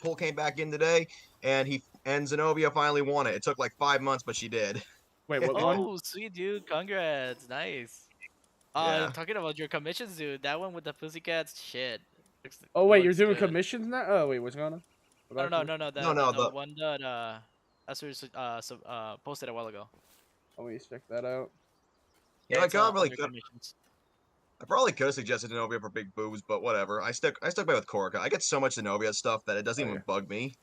poll came back in today, and Zenobia finally won it. It took like 5 months, but she did. Wait, what one? Oh, sweet dude! Congrats, nice. Yeah. Talking about your commissions, dude. That one with the pussycats, shit. Oh wait, you're looks doing good. commissions now? Oh wait, what's going on? No, no, no, no. No, The the- one that posted a while ago. Let me check that out. Yeah, I it's, can't really under could. commissions. I probably could have suggested Zenobia for big boobs, but whatever. I stuck by with Corica. I get so much Zenobia stuff that it doesn't even Okay. bug me.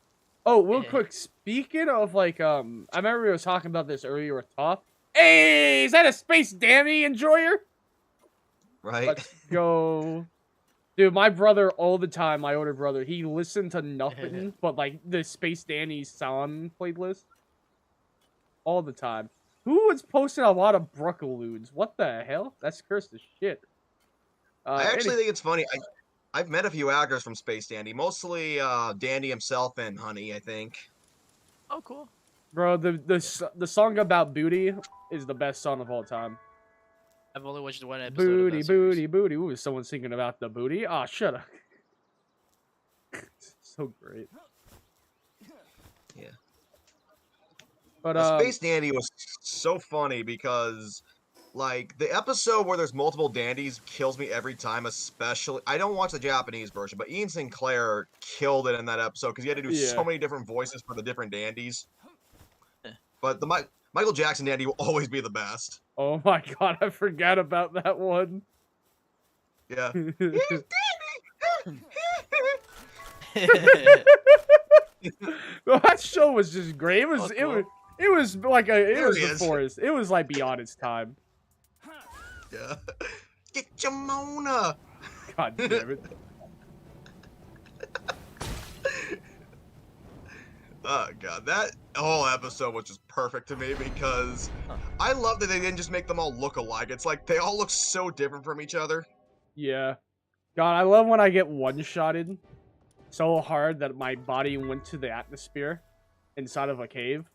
Oh, real quick, speaking of like I remember we were talking about this earlier with Top. Hey, is that a Space Danny enjoyer? Right? Let's go. Dude, my brother all the time, my older brother, he listened to nothing but like the Space Danny sound playlist. All the time. Who was posting a lot of Bruckaloons? What the hell? That's cursed as shit. I actually think it's funny. I've met a few actors from Space Dandy, mostly Dandy himself and Honey, I think. Oh, cool. Bro, the song about booty is the best song of all time. I've only watched one episode. Booty, of that series. booty, booty. Ooh, is someone singing about the booty? Ah, shut up. So great. Yeah. But Space Dandy was so funny because, like, the episode where there's multiple dandies kills me every time. Especially, I don't watch the Japanese version, but Ian Sinclair killed it in that episode because he had to do Yeah. so many different voices for the different dandies. Eh. But the Michael Jackson dandy will always be the best. oh my god, I forgot about that one. Yeah. That show was just great. It was Oh, it cool. was it was like a it There was he is. before its it was like beyond its time. Yeah. Get your Mona. God damn it. Oh god, that whole episode was just perfect to me because I love that they didn't just make them all look alike. It's like they all look so different from each other. Yeah. God, I love when I get one-shotted so hard that my body went to the atmosphere inside of a cave.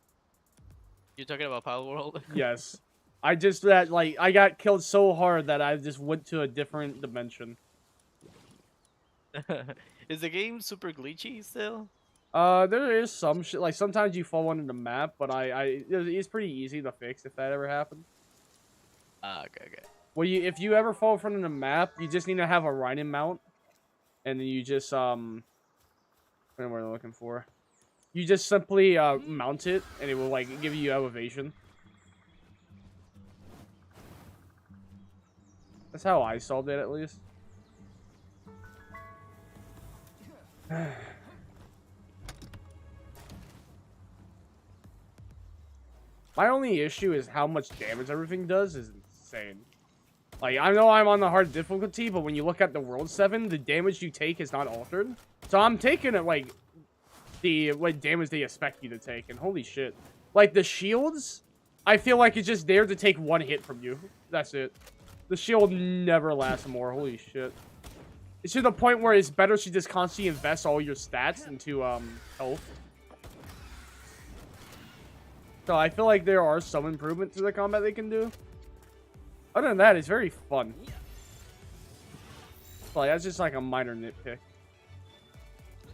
You're talking about Palworld? Yes. I got killed so hard that I just went to a different dimension. Is the game super glitchy still? There is some shit, like sometimes you fall under the map, but it's pretty easy to fix if that ever happened. Okay. Well, if you ever fall in front of the map, you just need to have a riding mount, and then you just what am I looking for? You just simply mount it, and it will like give you elevation. That's how I solved it, at least. My only issue is how much damage everything does is insane. Like, I know I'm on the hard difficulty, but when you look at the World 7, the damage you take is not altered. So I'm taking it, like, what damage they expect you to take, and holy shit. Like, the shields, I feel like it's just there to take one hit from you. That's it. The shield never lasts more, holy shit. It's to the point where it's better to just constantly invest all your stats into health. So I feel like there are some improvement to the combat they can do. Other than that, it's very fun. Like, that's just like a minor nitpick.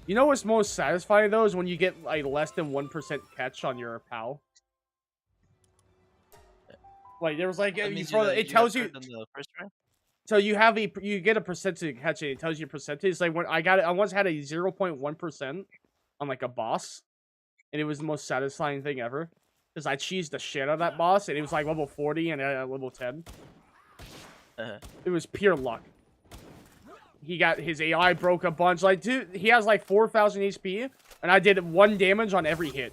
You know what's most satisfying though is when you get like less than 1% catch on your PAL. Like there was like it tells you. The first round? So you get a percentage catch and it tells you percentage. Like when I once had a 0.1% on like a boss, and it was the most satisfying thing ever because I cheesed the shit out of that boss, and it was like level 40 and level 10. It was pure luck. He got his AI broke a bunch. Like, dude, he has like 4,000 HP, and I did 1 damage on every hit.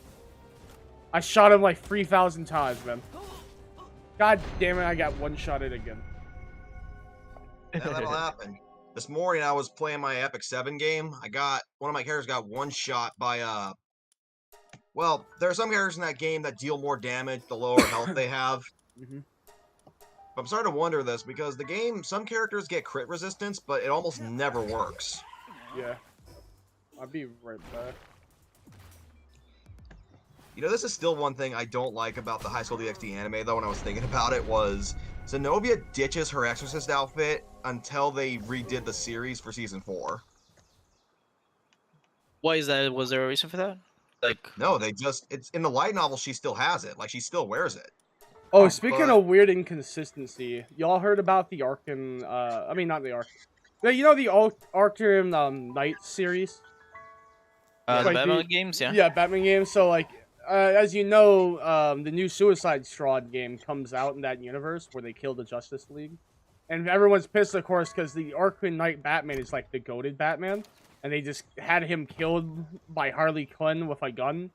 I shot him like 3,000 times, man. God damn it, I got one-shotted again. Yeah, that'll happen. This morning I was playing my Epic 7 game. One of my characters got one shot by well, there are some characters in that game that deal more damage the lower health they have. Mm-hmm. I'm starting to wonder this because the game, some characters get crit resistance, but it almost never works. Yeah. I'll be right back. You know, this is still one thing I don't like about the High School DxD anime, though, when I was thinking about it, was Zenobia ditches her Exorcist outfit until they redid the series for Season 4. Why is that? Was there a reason for that? Like, No, it's in the light novel, she still has it. Like, she still wears it. Oh, speaking of weird inconsistency, y'all heard about the Arkham, I mean, not the Arkham. You know the Arkham Knight series? the Like Batman games, yeah? Yeah, Batman games. So, like, as you know, the new Suicide Squad game comes out in that universe where they kill the Justice League. And everyone's pissed, of course, because the Arkham Knight Batman is, like, the goated Batman. And they just had him killed by Harley Quinn with a gun.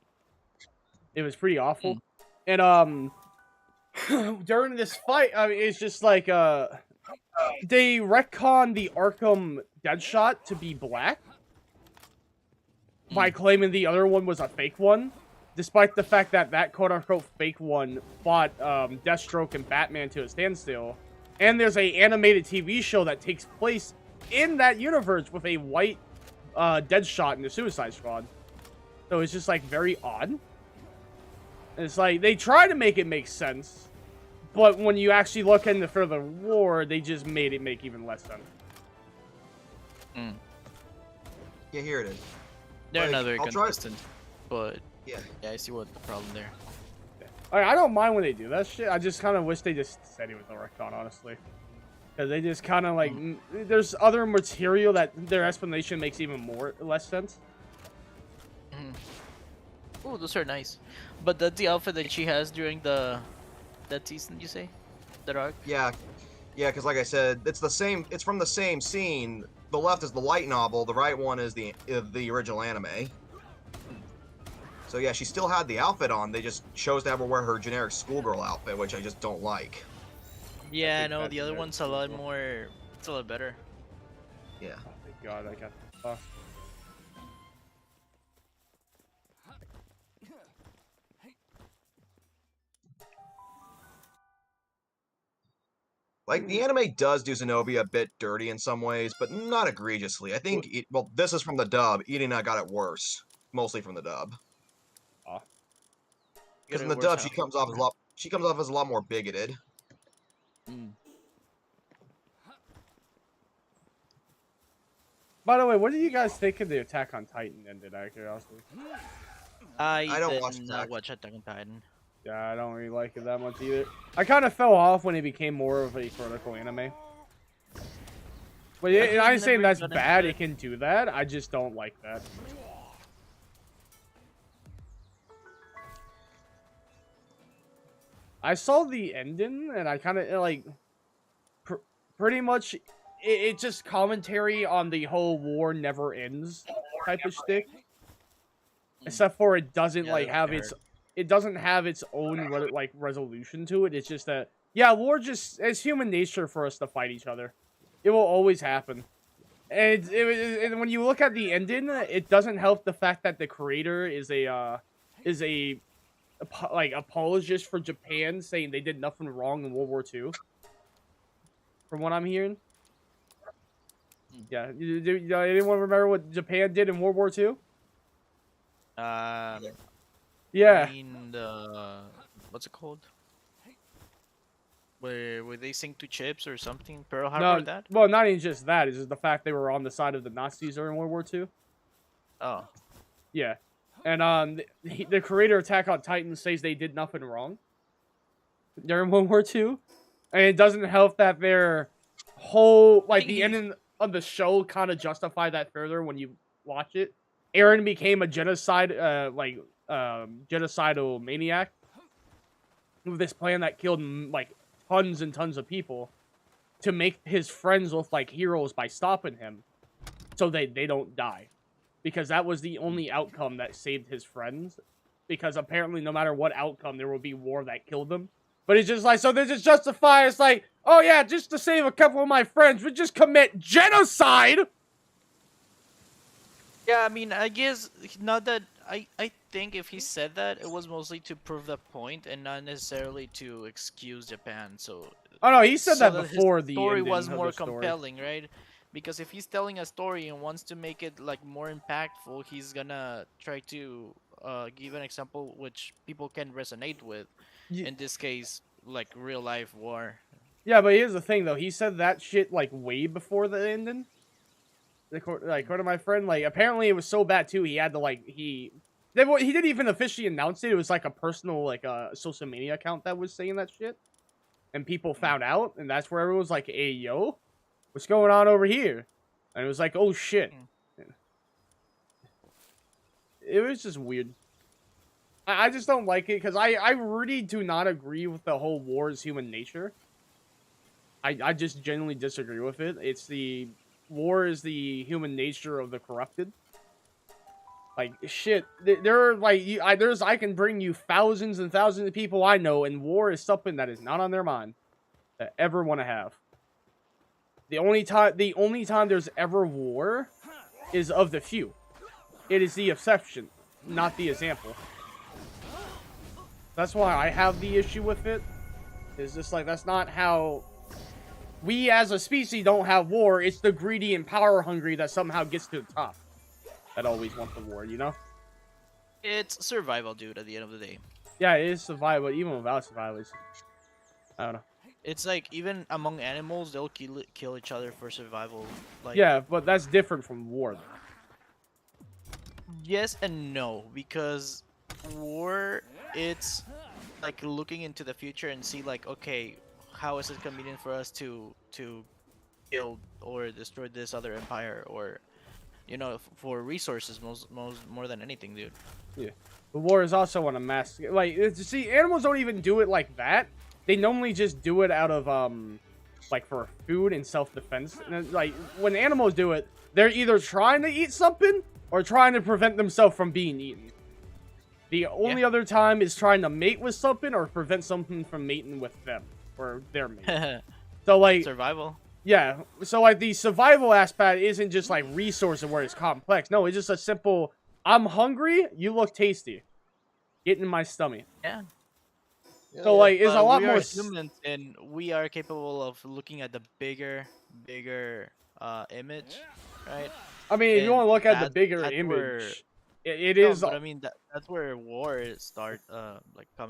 It was pretty awful. And, during this fight, I mean, it's just like, they retcon the Arkham Deadshot to be black by claiming the other one was a fake one, despite the fact that that quote-unquote fake one fought Deathstroke and Batman to a standstill. And there's a animated TV show that takes place in that universe with a white Deadshot in the Suicide Squad. So it's just, like, very odd. It's like, they try to make it make sense, but when you actually look into further lore, they just made it make even less sense. Yeah, here it is. They're Like, not very I'll try- consistent, but Yeah. I see what the problem there. I don't mind when they do that shit. I just kind of wish they just said he was a retcon, honestly. Because they just kind of, like, there's other material that their explanation makes even less sense. Oh, those are nice. But that's the outfit that she has during that season, you say? That arc? Yeah, because like I said, it's from the same scene. The left is the light novel, the right one is the original anime. So yeah, she still had the outfit on, they just chose to have her wear her generic schoolgirl outfit, which I just don't like. Yeah, no, that's the other very one's a lot cool. more. It's a lot better. Yeah. Oh, thank God, I got... Like, the anime does do Zenobia a bit dirty in some ways, but not egregiously. I think, this is from the dub. Irina got it worse. Mostly from the dub. Because in the dub, she comes off as a lot more bigoted. By the way, what do you guys think of the Attack on Titan ended, out of curiosity? I don't did watch not Attack. watch Attack on Titan. Yeah, I don't really like it that much either. I kind of fell off when it became more of a vertical anime. But I ain't saying never that's got into bad, it. it can do that. I just don't like that. I saw the ending, and I kind of, like, pretty much, it just commentary on the whole war never ends type of shtick. Except for it doesn't, Yeah, like, that's have fair. it doesn't have its own, like, resolution to it. It's just that, yeah, war it's human nature for us to fight each other. It will always happen. And, and when you look at the ending, it doesn't help the fact that the creator is a like, apologist for Japan, saying they did nothing wrong in World War II. From what I'm hearing. Yeah. Anyone remember what Japan did in World War II? Yeah. I mean the what's it called? Where they sink to chips or something? Pearl Harbor No, that? well, not even just that. It's just the fact they were on the side of the Nazis during World War II. Oh. Yeah. And the creator of Attack on Titan says they did nothing wrong during World War II. And it doesn't help that their whole, like, the ending of the show kind of justify that further when you watch it. Aaron became a genocidal maniac with this plan that killed, like, tons and tons of people to make his friends look like heroes by stopping him so they don't die. Because that was the only outcome that saved his friends. Because apparently no matter what outcome, there will be war that killed them. But it's just like, so they just justify, it's like, oh yeah, just to save a couple of my friends, we just commit genocide! Yeah, I mean, I guess not that I think if he said that, it was mostly to prove the point and not necessarily to excuse Japan. So Oh no, he said so that his before the story ending was of more the story. compelling, right? Because if he's telling a story and wants to make it like more impactful, he's gonna try to give an example which people can resonate with. In this case, like real life war. Yeah, but here's the thing though, he said that shit like way before the ending. According to my friend, like apparently it was so bad too. He had to he didn't even officially announce it. It was like a personal social media account that was saying that shit, and people found out, and that's where everyone was like, "Hey, yo, what's going on over here?" And it was like, "Oh shit." It was just weird. I just don't like it because I really do not agree with the whole war is human nature. I just genuinely disagree with it. It's the war is the human nature of the corrupted. Like shit, there are like I can bring you thousands and thousands of people I know, and war is something that is not on their mind that ever want to have. The only time there's ever war is of the few. It is the exception, not the example. That's why I have the issue with it. It's just like that's not how. We as a species don't have war. It's the greedy and power hungry that somehow gets to the top. That always want the war, you know? It's survival, dude, at the end of the day. Yeah, it is survival. Even without survival, I don't know. It's like, even among animals, they'll kill each other for survival. Like, yeah, but that's different from war, though. Yes and no, because war, it's like looking into the future and see like, okay, how is it convenient for us to kill or destroy this other empire, or you know, for resources more than anything, dude. Yeah, but war is also on a mass. Like, see, animals don't even do it like that. They normally just do it out of like for food and self-defense. And like when animals do it, they're either trying to eat something or trying to prevent themselves from being eaten. The only other time is trying to mate with something or prevent something from mating with them or their mate. So like survival. Yeah, so like the survival aspect isn't just like resource where it's complex. No, it's just a simple, I'm hungry, you look tasty. Get in my stomach. Yeah. So like it's a lot we more are humans, and we are capable of looking at the bigger image, right? I mean, if you want to look at the bigger image, it is. But I mean, that's where war comes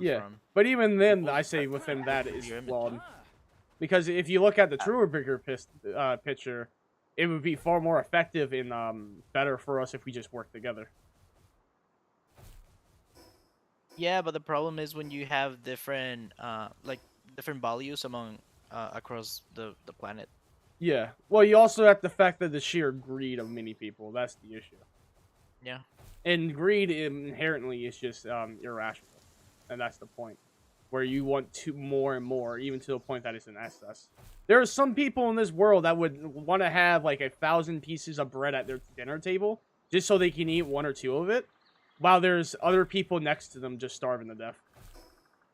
from. But even then, I say within that is flawed. Because if you look at the truer bigger picture, it would be far more effective and better for us if we just work together. Yeah, but the problem is when you have different different values among across the planet. Yeah. Well, you also have the fact that the sheer greed of many people. That's the issue. Yeah. And greed inherently is just irrational. And that's the point. Where you want more and more, even to the point that it's an excess. There are some people in this world that would want to have like 1,000 pieces of bread at their dinner table just so they can eat 1 or 2 of it, while there's other people next to them just starving to death.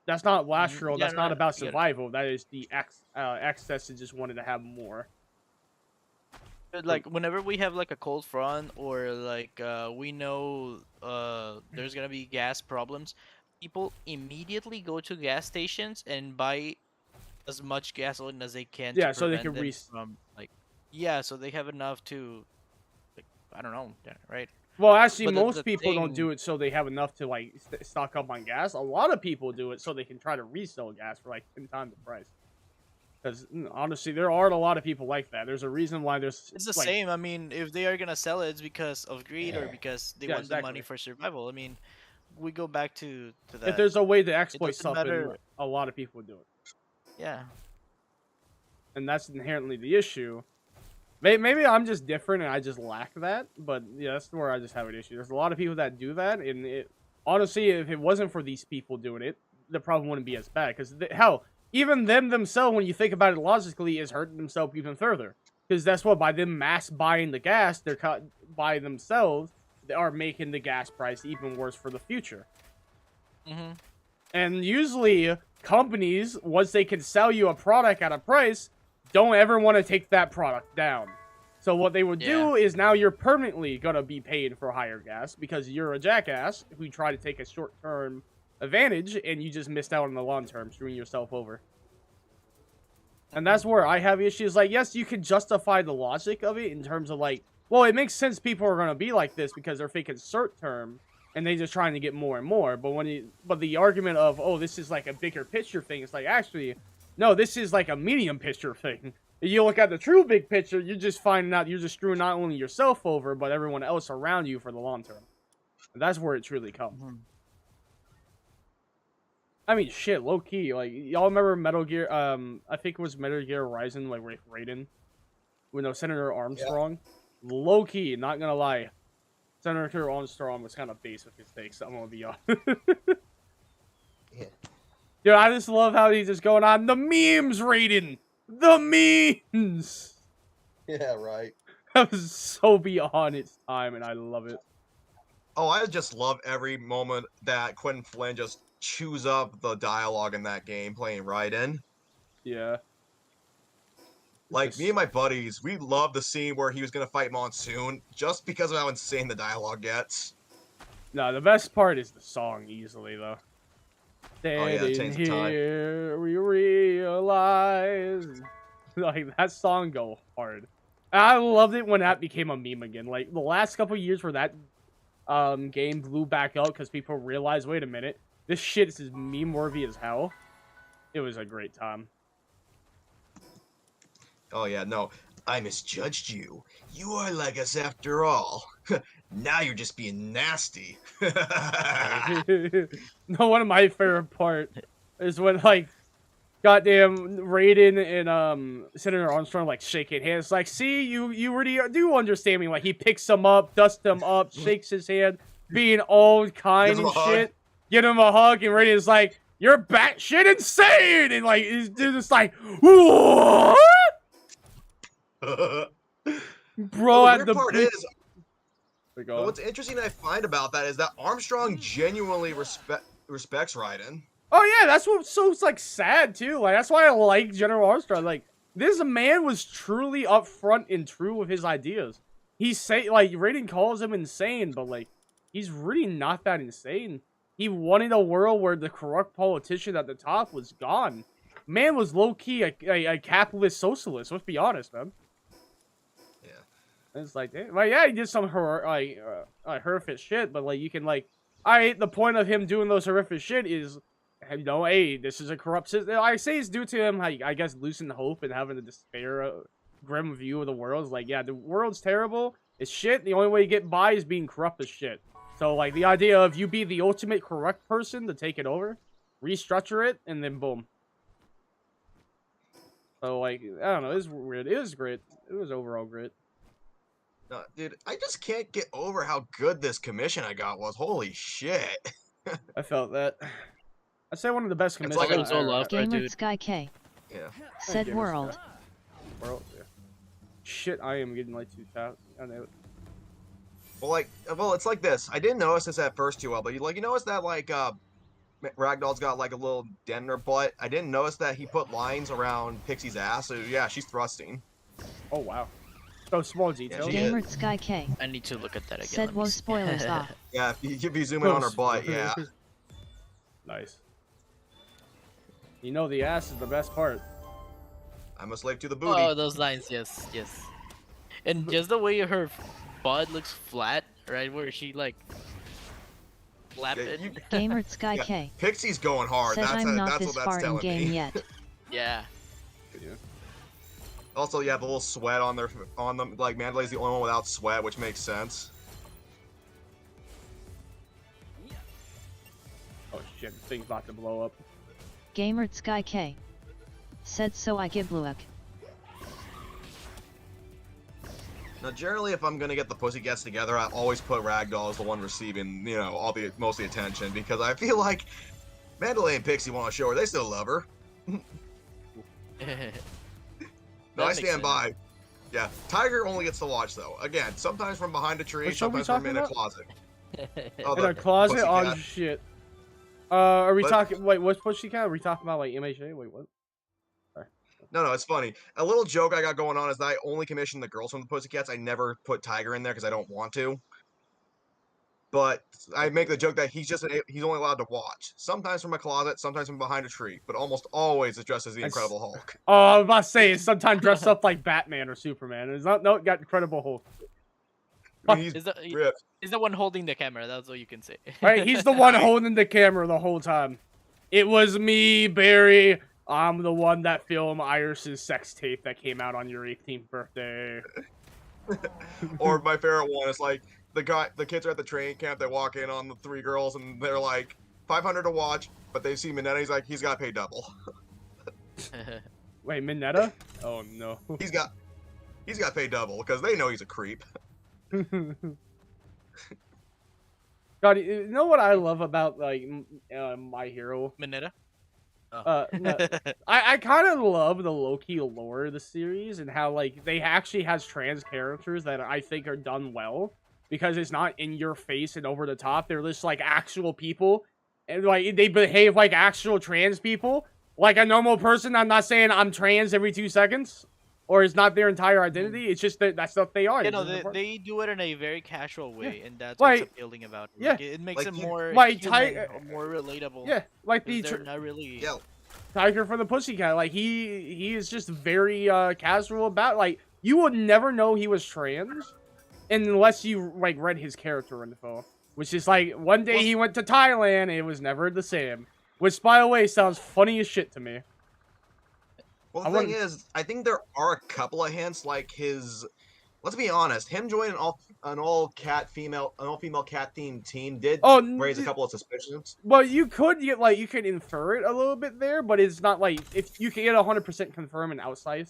That's not rational. That's not about survival. That is the excess to just wanting to have more. Like whenever we have like a cold front or like we know there's gonna be gas problems, people immediately go to gas stations and buy as much gasoline as they can. Yeah, to so they can from like Yeah, so they have enough to, like, I don't know, right? Well, actually, But most the people don't do thing, it so they have enough to like stock up on gas. A lot of people do it so they can try to resell gas for like 10 times the price. Because honestly, there aren't a lot of people like that. There's a reason why there's it's the like, same. I mean, if they are gonna sell it, it's because of greed or because they yeah, want the money exactly. for survival. I mean, we go back to If that. there's a way to It exploit doesn't something, matter. a lot of people do it, Yeah. and that's inherently the issue. Maybe I'm just different and I just lack that, but yeah, that's where I just have an issue. There's a lot of people that do that, and honestly, if it wasn't for these people doing it, the problem wouldn't be as bad. Because hell, even them themselves, when you think about it logically, is hurting themselves even further. Because that's what, by them mass buying the gas, they're cut by themselves. They are making the gas price even worse for the future. Mm-hmm. And usually, companies, once they can sell you a product at a price, don't ever want to take that product down. So what they would do is now you're permanently going to be paid for higher gas because you're a jackass who tried to take a short-term advantage and you just missed out on the long term, screwing yourself over. And that's where I have issues. Like, yes, you can justify the logic of it in terms of like, well, it makes sense people are going to be like this because they're thinking short-term and they're just trying to get more and more. But the argument of, oh, this is like a bigger picture thing, it's like, actually, no, this is like a medium picture thing. If you look at the true big picture, you're just finding out you're just screwing not only yourself over, but everyone else around you for the long term. And that's where it truly comes. Mm-hmm. I mean, shit, low key. Like, y'all remember Metal Gear? I think it was Metal Gear Horizon, like Raiden, with Senator Armstrong. Yeah. Low key, not gonna lie, Senator Armstrong was kind of base with his takes. I'm gonna be honest. Yeah. Dude, I just love how he's just going on the memes, Raiden. The memes. Yeah, right. That was so beyond its time, and I love it. Oh, I just love every moment that Quentin Flynn just chews up the dialogue in that game playing Raiden. Yeah. Like, me and my buddies, we love the scene where he was going to fight Monsoon just because of how insane the dialogue gets. No, the best part is the song, easily, though. Oh, yeah, Chains of Time. Here we realize. Like, that song go hard. I loved it when that became a meme again. Like, the last couple years where that game blew back up because people realized, wait a minute, this shit is meme-worthy as hell. It was a great time. Oh, yeah, no. I misjudged you. You are like us after all. Now you're just being nasty. No, one of my favorite part is when, like, goddamn Raiden and Senator Armstrong like shaking hands. Like, see, you already do understand me. Like, he picks him up, dusts him up, shakes his hand, being all kind and shit. Get him a hug, and Raiden's like, "You're batshit insane!" And like, his dude is like, "What?" Bro, at the part is, what's interesting I find about that is that Armstrong genuinely respects Raiden. Oh yeah, that's what's so like sad too. Like, that's why I like General Armstrong. Like, this man was truly upfront and true with his ideas. He's like, Raiden calls him insane, but like, he's really not that insane. He wanted a world where the corrupt politician at the top was gone. Man was low-key a capitalist socialist, let's be honest, man. Yeah. It's like, like, yeah, he did some horrific shit, but like, you can like, the point of him doing those horrific shit is, you know, hey, this is a corrupt system. I say it's due to him, like, I guess, losing hope and having a despair, grim view of the world. It's like, yeah, the world's terrible, it's shit, the only way you get by is being corrupt as shit. So, like, the idea of you be the ultimate correct person to take it over, restructure it, and then boom. So, like, I don't know, it was weird. It was great. It was overall great. No, dude, I just can't get over how good this commission I got was. Holy shit. I felt that. I'd say one of the best commissions. It's like it was so loved, right, Gamer dude? Sky K. Yeah. Said World. World, yeah. Shit, I am getting like 2 taps. I know it. Well, it's like this. I didn't notice this at first too well, but you notice that like Ragdoll's got like a little dent in her butt. I didn't notice that he put lines around Pixie's ass. So yeah, she's thrusting. Oh wow. So small details. Yeah, Gamer Sky K. I need to look at that again. Said was spoilers off. Yeah, if you zoom in on her butt, yeah. Nice. You know the ass is the best part. I'm a slave to the booty. Oh, those lines, yes, yes. And just the way her butt looks flat, right, where she like flap Yeah, it. you- Gamer Sky Yeah, K Pixie's going hard. said I'm not That's this what far that's in telling game me. yet. Yeah. Yeah. Also, yeah, the little sweat on them. Like Mandalay's the only one without sweat, which makes sense. Oh shit, this thing's about to blow up. Gamer Sky K said so I give Luak. Now, generally, if I'm gonna get the Pussycats together, I always put Ragdoll as the one receiving, most of the attention, because I feel like Mandalay and Pixie want to show her they still love her. No, I stand by. Yeah, Tiger only gets to watch though. Again, sometimes from behind a tree, What show we sometimes from in a talking closet. In a closet? Oh Pussycat. shit. Are we But- talking? Wait, what's Pussycat? Are we talking about like MHA? Wait, what? No, it's funny. A little joke I got going on is that I only commission the girls from the Pussycats. I never put Tiger in there because I don't want to. But I make the joke that he's only allowed to watch. Sometimes from a closet, sometimes from behind a tree, but almost always is dressed as the That's- Incredible Hulk. Oh, I was about to say, it's sometimes dressed up like Batman or Superman. It's not. No, it got Incredible Hulk. I mean, he's Is the ripped. is the one holding the camera? That's what you can say. Right, he's the one holding the camera the whole time. It was me, Barry. I'm the one that filmed Iris's sex tape that came out on your 18th birthday. Or my favorite one is like the kids are at the training camp. They walk in on the three girls and they're like 500 to watch, but they see Minetta. He's like, he's got to pay double. Wait, Minetta? Oh no. He's got to pay double because they know he's a creep. God, you know what I love about like My Hero? Minetta. No, I kind of love the low-key lore of the series and how like they actually has trans characters that I think are done well because it's not in your face and over the top. They're just like actual people and like they behave like actual trans people. Like a normal person, I'm not saying I'm trans every 2 seconds or it's not their entire identity. It's just that that's what they are. You It's know, just a part- they do it in a very casual way, and that's Like- what's appealing about it. yeah. Like, it makes Like, it more like, human, or more relatable. Yeah, like 'cause the they're not really. Yeah, Tiger for the Pussycat. Like he is just very casual about like you would never know he was trans unless you like read his character info. Which is like one day he went to Thailand and it was never the same. Which by the way sounds funny as shit to me. well, I the thing wanna- is, I think there are a couple of hints, like his. Let's be honest, him joining an all female cat themed team did Oh, raise a couple of suspicions. well, you could get like you could infer it a little bit there, but it's not like if you can get 100% confirm in outside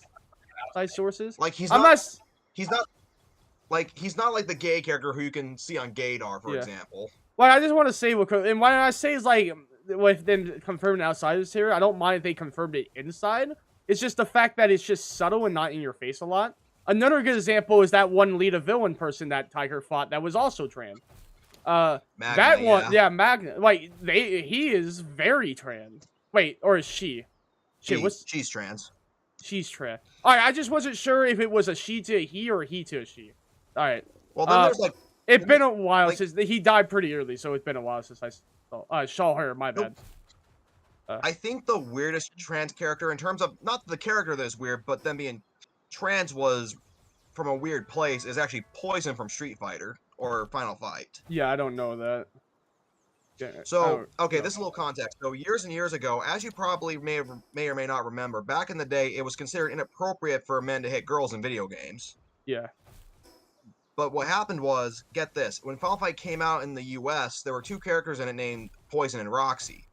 sources. Like he's I'm not, not. he's not like the gay character who you can see on Gaydar, for Yeah. example. Well, I just want to say, and when I say is like with them confirming outsiders here, I don't mind if they confirmed it inside. It's just the fact that it's just subtle and not in your face a lot. Another good example is that one lead villain person that Tiger fought that was also trans. Magna, That one, yeah, Magna. Like he is very trans. Wait, or is she? Shit, She's trans. she's trans? All right, I just wasn't sure if it was a she to a he or a he to a she. All right, Well, then there's like it's been a while like- since he died pretty early, so it's been a while since I saw her. My bad. I think the weirdest trans character in terms of not the character that is weird, but them being trans was from a weird place is actually Poison from Street Fighter or Final Fight. Yeah, I don't know that. Yeah, So, I okay, don't this is a know. little context. So, years and years ago, as you probably may or may not remember, back in the day, it was considered inappropriate for men to hit girls in video games. Yeah. But what happened was, get this, when Final Fight came out in the US, there were two characters in it named Poison and Roxy.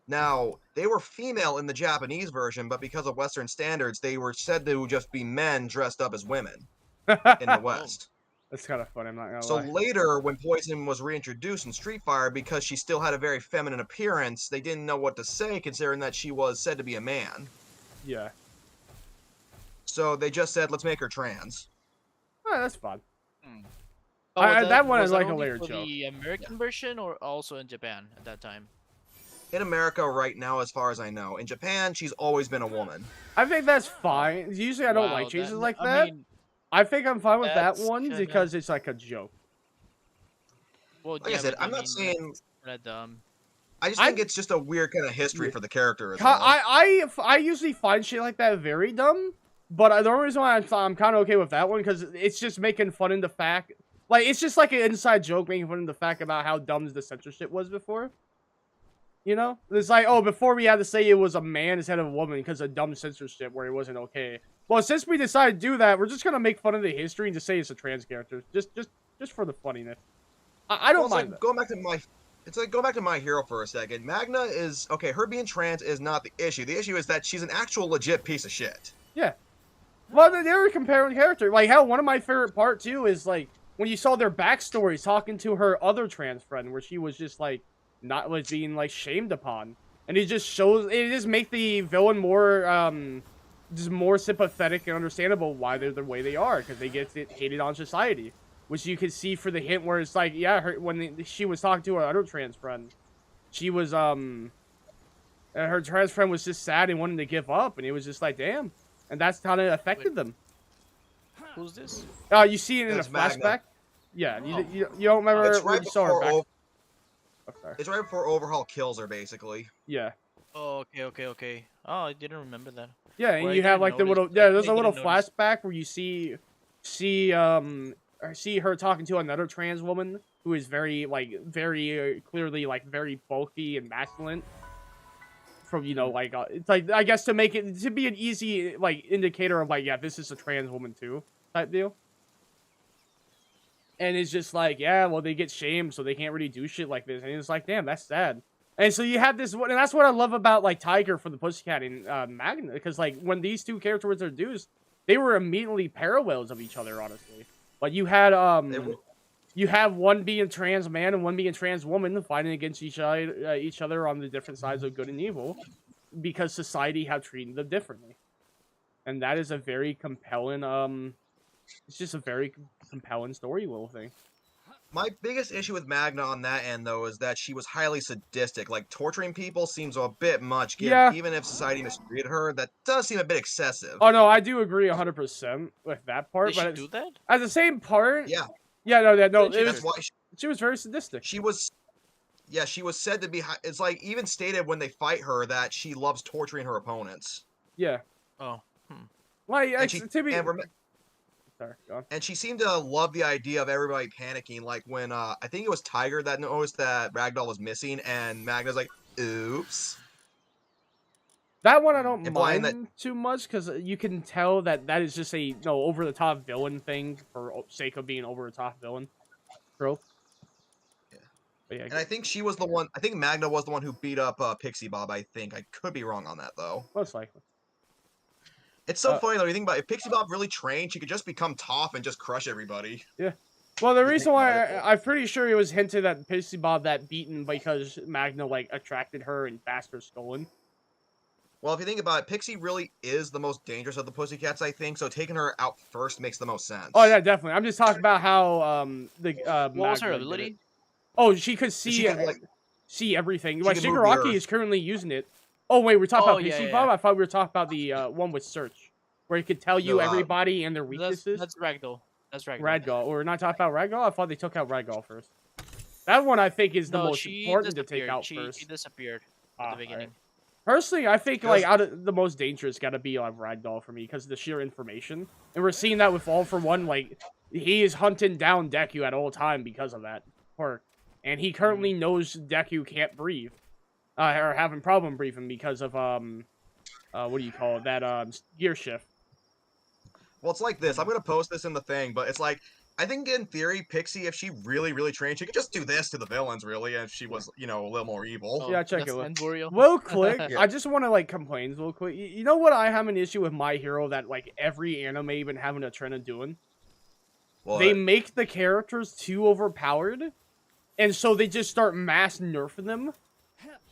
Now, they were female in the Japanese version, but because of Western standards, they were said to just be men dressed up as women in the West. That's kind of funny. I'm not gonna So lie. later, when Poison was reintroduced in Street Fighter, because she still had a very feminine appearance, they didn't know what to say, considering that she was said to be a man. Yeah. So they just said, let's make her trans. Oh, that's fun. Oh, that one was is that like a only layered for joke. the American version, or also in Japan at that time? In America right now, as far as I know. In Japan, she's always been a woman. I think that's fine. Usually, I don't Wow, like changes that- like I that. mean, I think I'm fine with that that's one kinda- because it's like a joke. well, Like yeah, I said, but I'm not mean, saying... that's kinda dumb. I just I- think it's just a weird kind of history Yeah. for the character as Ca- well. I usually find shit like that very dumb But the only reason why I'm kind of okay with that one, because it's just making fun of the fact, like, it's just like an inside joke making fun of the fact about how dumb the censorship was before. You know? It's like, oh, before we had to say it was a man instead of a woman because of dumb censorship where it wasn't okay. Well, since we decided to do that, we're just gonna make fun of the history and just say it's a trans character. Just for the funniness. I don't mind that. Going back to my... It's like, go back to My Hero for a second. Magna is... Okay, her being trans is not the issue. The issue is that she's an actual legit piece of shit. Yeah. Well, they were comparing character. Like, hell, one of my favorite part, too, is, like, when you saw their backstories talking to her other trans friend, where she was just, like, was being, like, shamed upon. And it just shows... It just makes the villain more, just more sympathetic and understandable why they're the way they are. Because they get hated on society. Which you can see for the hint where it's like, yeah, when she was talking to her other trans friend, she was, her trans friend was just sad and wanted to give up, and it was just like, damn. And that's how it affected them. Who's this? You see it in a That's flashback? Magna. Yeah, you don't remember It's when right you saw her back? It's right before Overhaul kills her, basically. Yeah. Oh, okay. Oh, I didn't remember that. Yeah, and Well, you I have, didn't like, the notice- little, I there's a didn't little notice. flashback where you see her talking to another trans woman who is very clearly, like, very bulky and masculine. From, you know, like, it's like, I guess to make it, to be an easy, like, indicator of, like, yeah, this is a trans woman too, type deal. And it's just like, yeah, well, they get shamed, so they can't really do shit like this. And it's like, damn, that's sad. And so you have this, and that's what I love about, like, Tiger from the Pussycat and Magna, because, like, when these two characters were introduced, they were immediately parallels of each other, honestly. Like, you had, you have one being trans man and one being trans woman fighting against each other on the different sides of good and evil because society have treated them differently. And that is a very compelling, it's just a very compelling story little thing. My biggest issue with Magna on that end, though, is that she was highly sadistic. Like, torturing people seems a bit much, Yeah. even if society mistreated her. That does seem a bit excessive. Oh, no, I do agree 100% with that part. Did But she do that? at the same part... Yeah. Yeah, no, it That's was, why she was very sadistic. she was... Yeah, she was said to be... It's like, even stated when they fight her that she loves torturing her opponents. Yeah. Oh. Like, And she, to be... and, rem- Sorry, go on. and she seemed to love the idea of everybody panicking. Like, when, I think it was Tiger that noticed that Ragdoll was missing, and Magna's like, oops. That one I don't Implying mind too much, because you can tell that that is just a over-the-top villain thing for sake of being over-the-top villain. Trope. Yeah. But yeah, And I think she was the one... I think Magna was the one who beat up Pixie Bob, I think. I could be wrong on that, though. most likely. It's so funny, though. You think about it. If Pixie Bob really trained, she could just become tough and just crush everybody. Well, the You reason think why about it. I'm pretty sure it was hinted at Pixie Bob that beaten because Magna like attracted her and faster stolen. Well, if you think about it, Pixie really is the most dangerous of the Pussycats, I think. So taking her out first makes the most sense. Oh yeah, definitely. I'm just talking about how What was her Magna did ability? it. Oh, she could see She could, like, see everything. she Like could move the Shigaraki earth. is currently using it. Oh wait, we're talking Oh, about yeah, Pixie yeah, Bob. yeah. I thought we were talking about the one with search, where it could tell you No, everybody and their weaknesses. That's Ragdoll. That's Ragdoll. Ragdoll. Or we're not talking about Ragdoll. I thought they took out Ragdoll first. That one I think is the No, most she important to take disappeared. out She first. disappeared Ah, at the beginning. alright. Personally, I think Because- like out of the most dangerous got to be like Ragdoll for me because of the sheer information, and we're seeing that with All for One. Like he is hunting down Deku at all time because of that quirk, and he currently knows Deku can't breathe, or having problem breathing because of what do you call it? That gear shift. Well, it's like this. I'm going to post this in the thing, but it's like, I think in theory, Pixie, if she really, really trained, she could just do this to the villains, really, if she was, you know, a little more evil. Oh, Yeah, check that's it out. Enborio. Real quick, Yeah. I just want to like complain real quick. You know what I have an issue with My Hero that like every anime been having a trend of doing? Well, They make the characters too overpowered, and so they just start mass nerfing them.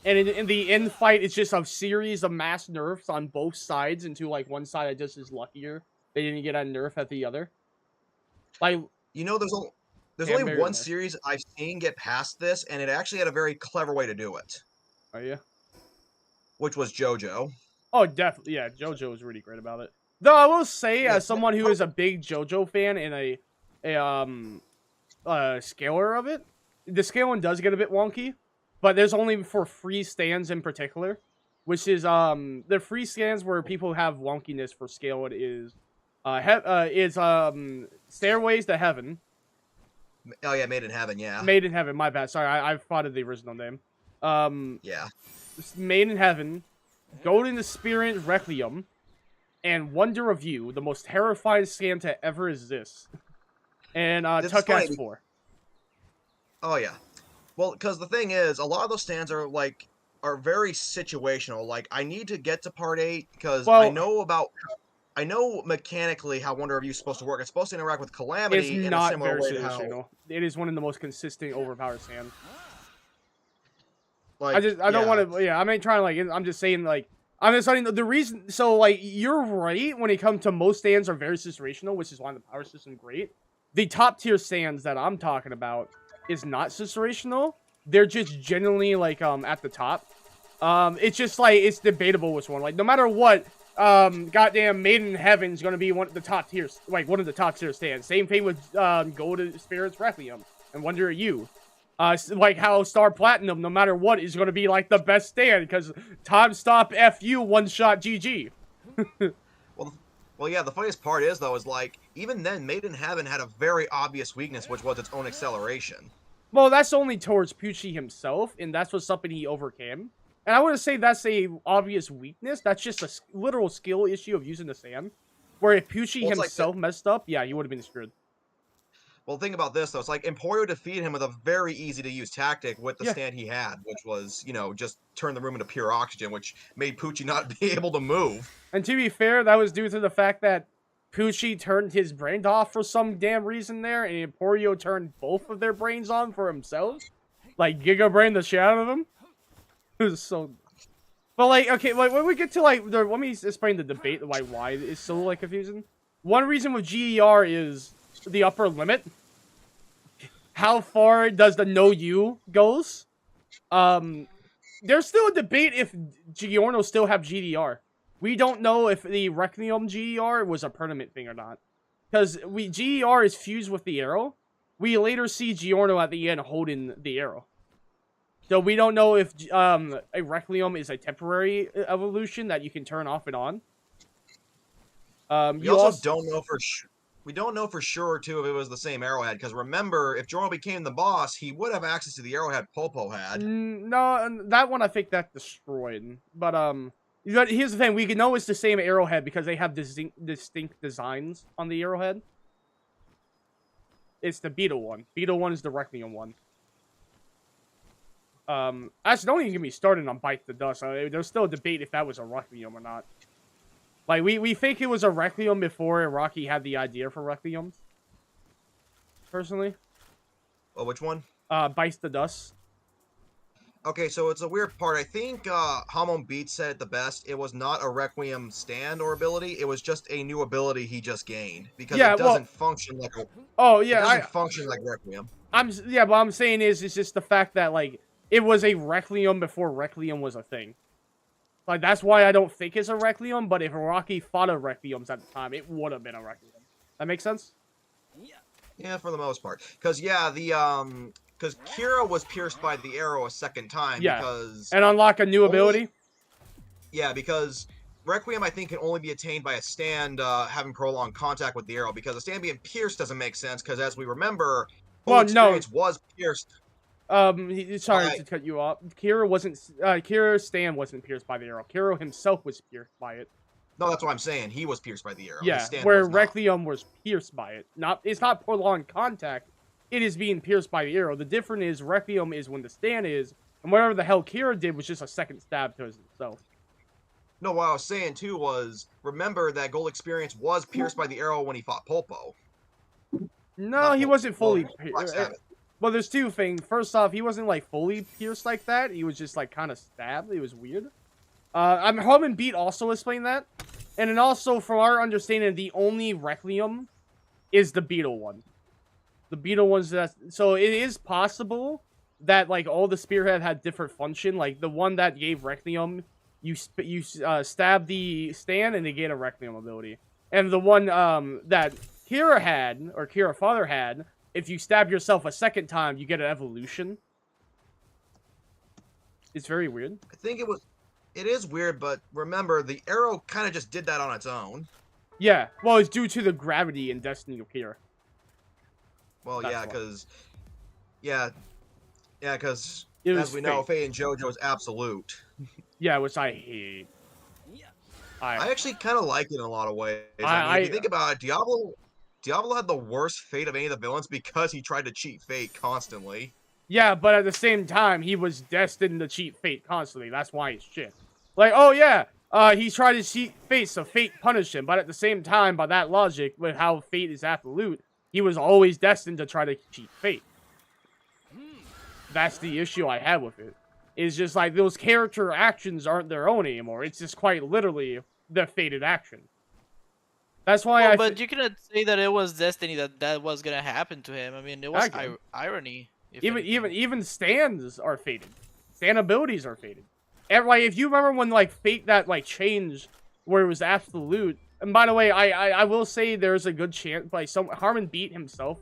And in the end fight, it's just a series of mass nerfs on both sides until like one side just is luckier they didn't get a nerf at the other. Like, you know, there's Yeah, only very one nice. series I've seen get past this, and it actually had a very clever way to do it, are you? which was JoJo. Oh, definitely. Yeah, JoJo was really great about it. Though I will say, Yeah, as someone who is a big JoJo fan and a scaler of it, the scaling does get a bit wonky. But there's only for free stands in particular. which is the free scans where people have wonkiness for scale. It is Stairways to Heaven. Oh yeah, Made in Heaven. Yeah. Made in Heaven. My bad. Sorry, I thought of the original name. Yeah. Made in Heaven, Golden Spirit Requiem, and Wonder of You, the most terrifying scan to ever exist. And Tuck S4. Oh yeah. Well, because the thing is, a lot of those stands are very situational. Like, I need to get to part 8 because I know mechanically how Wonder of You is supposed to work. It's supposed to interact with Calamity It's in a not similar very way to situational. how. It is one of the most consistent overpowered stands. Like, I don't want to. Yeah, I ain't trying to I'm just saying I'm just saying the reason. So you're right when it comes to most stands are very situational, which is why the power system great. The top tier stands that I'm talking about is not situational. They're just generally at the top. It's just it's debatable which one. Like no matter what, goddamn Maiden in Heaven's gonna be one of the top tiers, one of the top tier stands. Same thing with Golden Spirits Requiem and Wonder of You. Like how Star Platinum, no matter what, is gonna be the best stand because time stop FU one shot GG. Well, yeah. The funniest part is though, even then, Made in Heaven had a very obvious weakness, which was its own acceleration. Well, that's only towards Pucci himself, and that's was something he overcame. And I wouldn't say that's a obvious weakness. That's just a literal skill issue of using the sand. Where if Pucci himself messed up, yeah, he would have been screwed. Well, think about this though. It's like Emporio defeated him with a very easy to use tactic with the stand he had, which was just turn the room into pure oxygen, which made Pucci not be able to move. And to be fair, that was due to the fact that Pucci turned his brain off for some damn reason there, and Emporio turned both of their brains on for himself. Giga Brain the shit out of them. It was so... But, okay, when we get to, let me explain the debate, why it's so, confusing. One reason with GER is the upper limit. How far does the no you goes? There's still a debate if Giorno still have GDR. We don't know if the Requiem GER was a permanent thing or not. Because GER is fused with the arrow. We later see Giorno at the end holding the arrow. So we don't know if a Requiem is a temporary evolution that you can turn off and on. We also don't know for sure. We don't know for sure too if it was the same arrowhead. Because remember, if Giorno became the boss, he would have access to the arrowhead Popo had. No, that one I think that destroyed. But here's the thing: we can know it's the same arrowhead because they have distinct designs on the arrowhead. It's the Beetle one. Beetle one is the Requiem one. Actually, don't even get me started on Bite the Dust. There's still a debate if that was a Requiem or not. We think it was a Requiem before Rocky had the idea for Requiem. Personally. Oh, which one? Bite the Dust. Okay, so it's a weird part. I think Hamon Beats said it the best. It was not a Requiem stand or ability. It was just a new ability he just gained because it doesn't function like a. Oh yeah, it doesn't function like Requiem. What I'm saying is, it's just the fact that it was a Requiem before Requiem was a thing. That's why I don't think it's a Requiem. But if Rocky fought a Requiems at the time, it would have been a Requiem. That makes sense? Yeah, for the most part. Because because Kira was pierced by the arrow a second time. Yeah. Because and unlock a new ability. Yeah, because Requiem I think can only be attained by a stand having prolonged contact with the arrow. Because a stand being pierced doesn't make sense. Because as we remember, Experience was pierced. Sorry to cut you off. Kira's stand wasn't pierced by the arrow. Kira himself was pierced by it. No, that's what I'm saying. He was pierced by the arrow. Yeah, where Requiem was pierced by it. It's not prolonged contact. It is being pierced by the arrow. The difference is Requiem is when the stand is, and whatever the hell Kira did was just a second stab to himself. No, what I was saying too was, remember that Gold Experience was pierced by the arrow when he fought Popo. No, he wasn't fully pierced. Well, there's two things. First off, he wasn't fully pierced like that. He was just kind of stabbed. It was weird. Home and Beat also explained that. And then also, from our understanding, the only Requiem is the Beetle one. The Beetle one's so it is possible that all the Spearhead had different function. The one that gave Requiem, you stab the stand and they get a Requiem ability. And the one that Kira had, or Kira Father had, if you stab yourself a second time, you get an evolution. It's very weird. I think it was It is weird, but remember, the arrow kind of just did that on its own. Yeah, well, it's due to the gravity in Destiny of here. Well, That's yeah, why. because because It as was we know, fate. Fate and JoJo is absolute. Yeah, which I hate. I actually kind of like it in a lot of ways. I mean, if you I think about it, Diablo had the worst fate of any of the villains because he tried to cheat fate constantly. Yeah, but at the same time, he was destined to cheat fate constantly. That's why he's shit. Like, oh yeah, he tried to cheat fate, so fate punished him. But at the same time, by that logic, with how fate is absolute, he was always destined to try to cheat fate. That's the issue I have with it. It's just like those character actions aren't their own anymore. It's just quite literally the fated action. That's why Well, I. but you cannot say that it was destiny that was gonna happen to him. I mean, it was can. irony. If Even anything. even stands are fated. Stand abilities are fated. And like if you remember when like fate that like changed where it was absolute. And by the way, I will say there's a good chance like Harmon Beat himself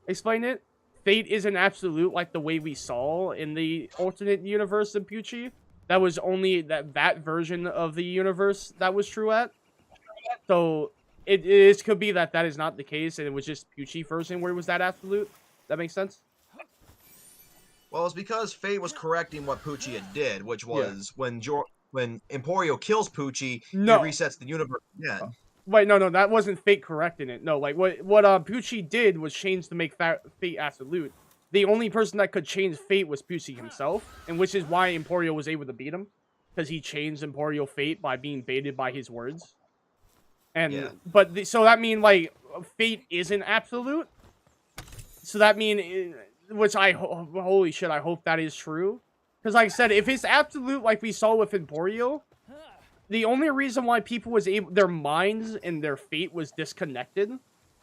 explained it. Fate isn't absolute like the way we saw in the alternate universe of Pucci. That was only that version of the universe that was true at. So it could be that is not the case and it was just Pucci version where it was that absolute. That makes sense? Well, it's because Fate was correcting what Pucci had did, which was when Emporio kills Pucci, No. he resets the universe again. Wait, no, that wasn't Fate correcting it. No, like what Pucci did was change to make Fate absolute. The only person that could change Fate was Pucci himself, and which is why Emporio was able to beat him, because he changed Emporio Fate by being baited by his words. And so that mean like Fate isn't absolute. So that mean which holy shit, I hope that is true. Because like I said, if it's absolute like we saw with Emporio, the only reason why people was able, their minds and their fate was disconnected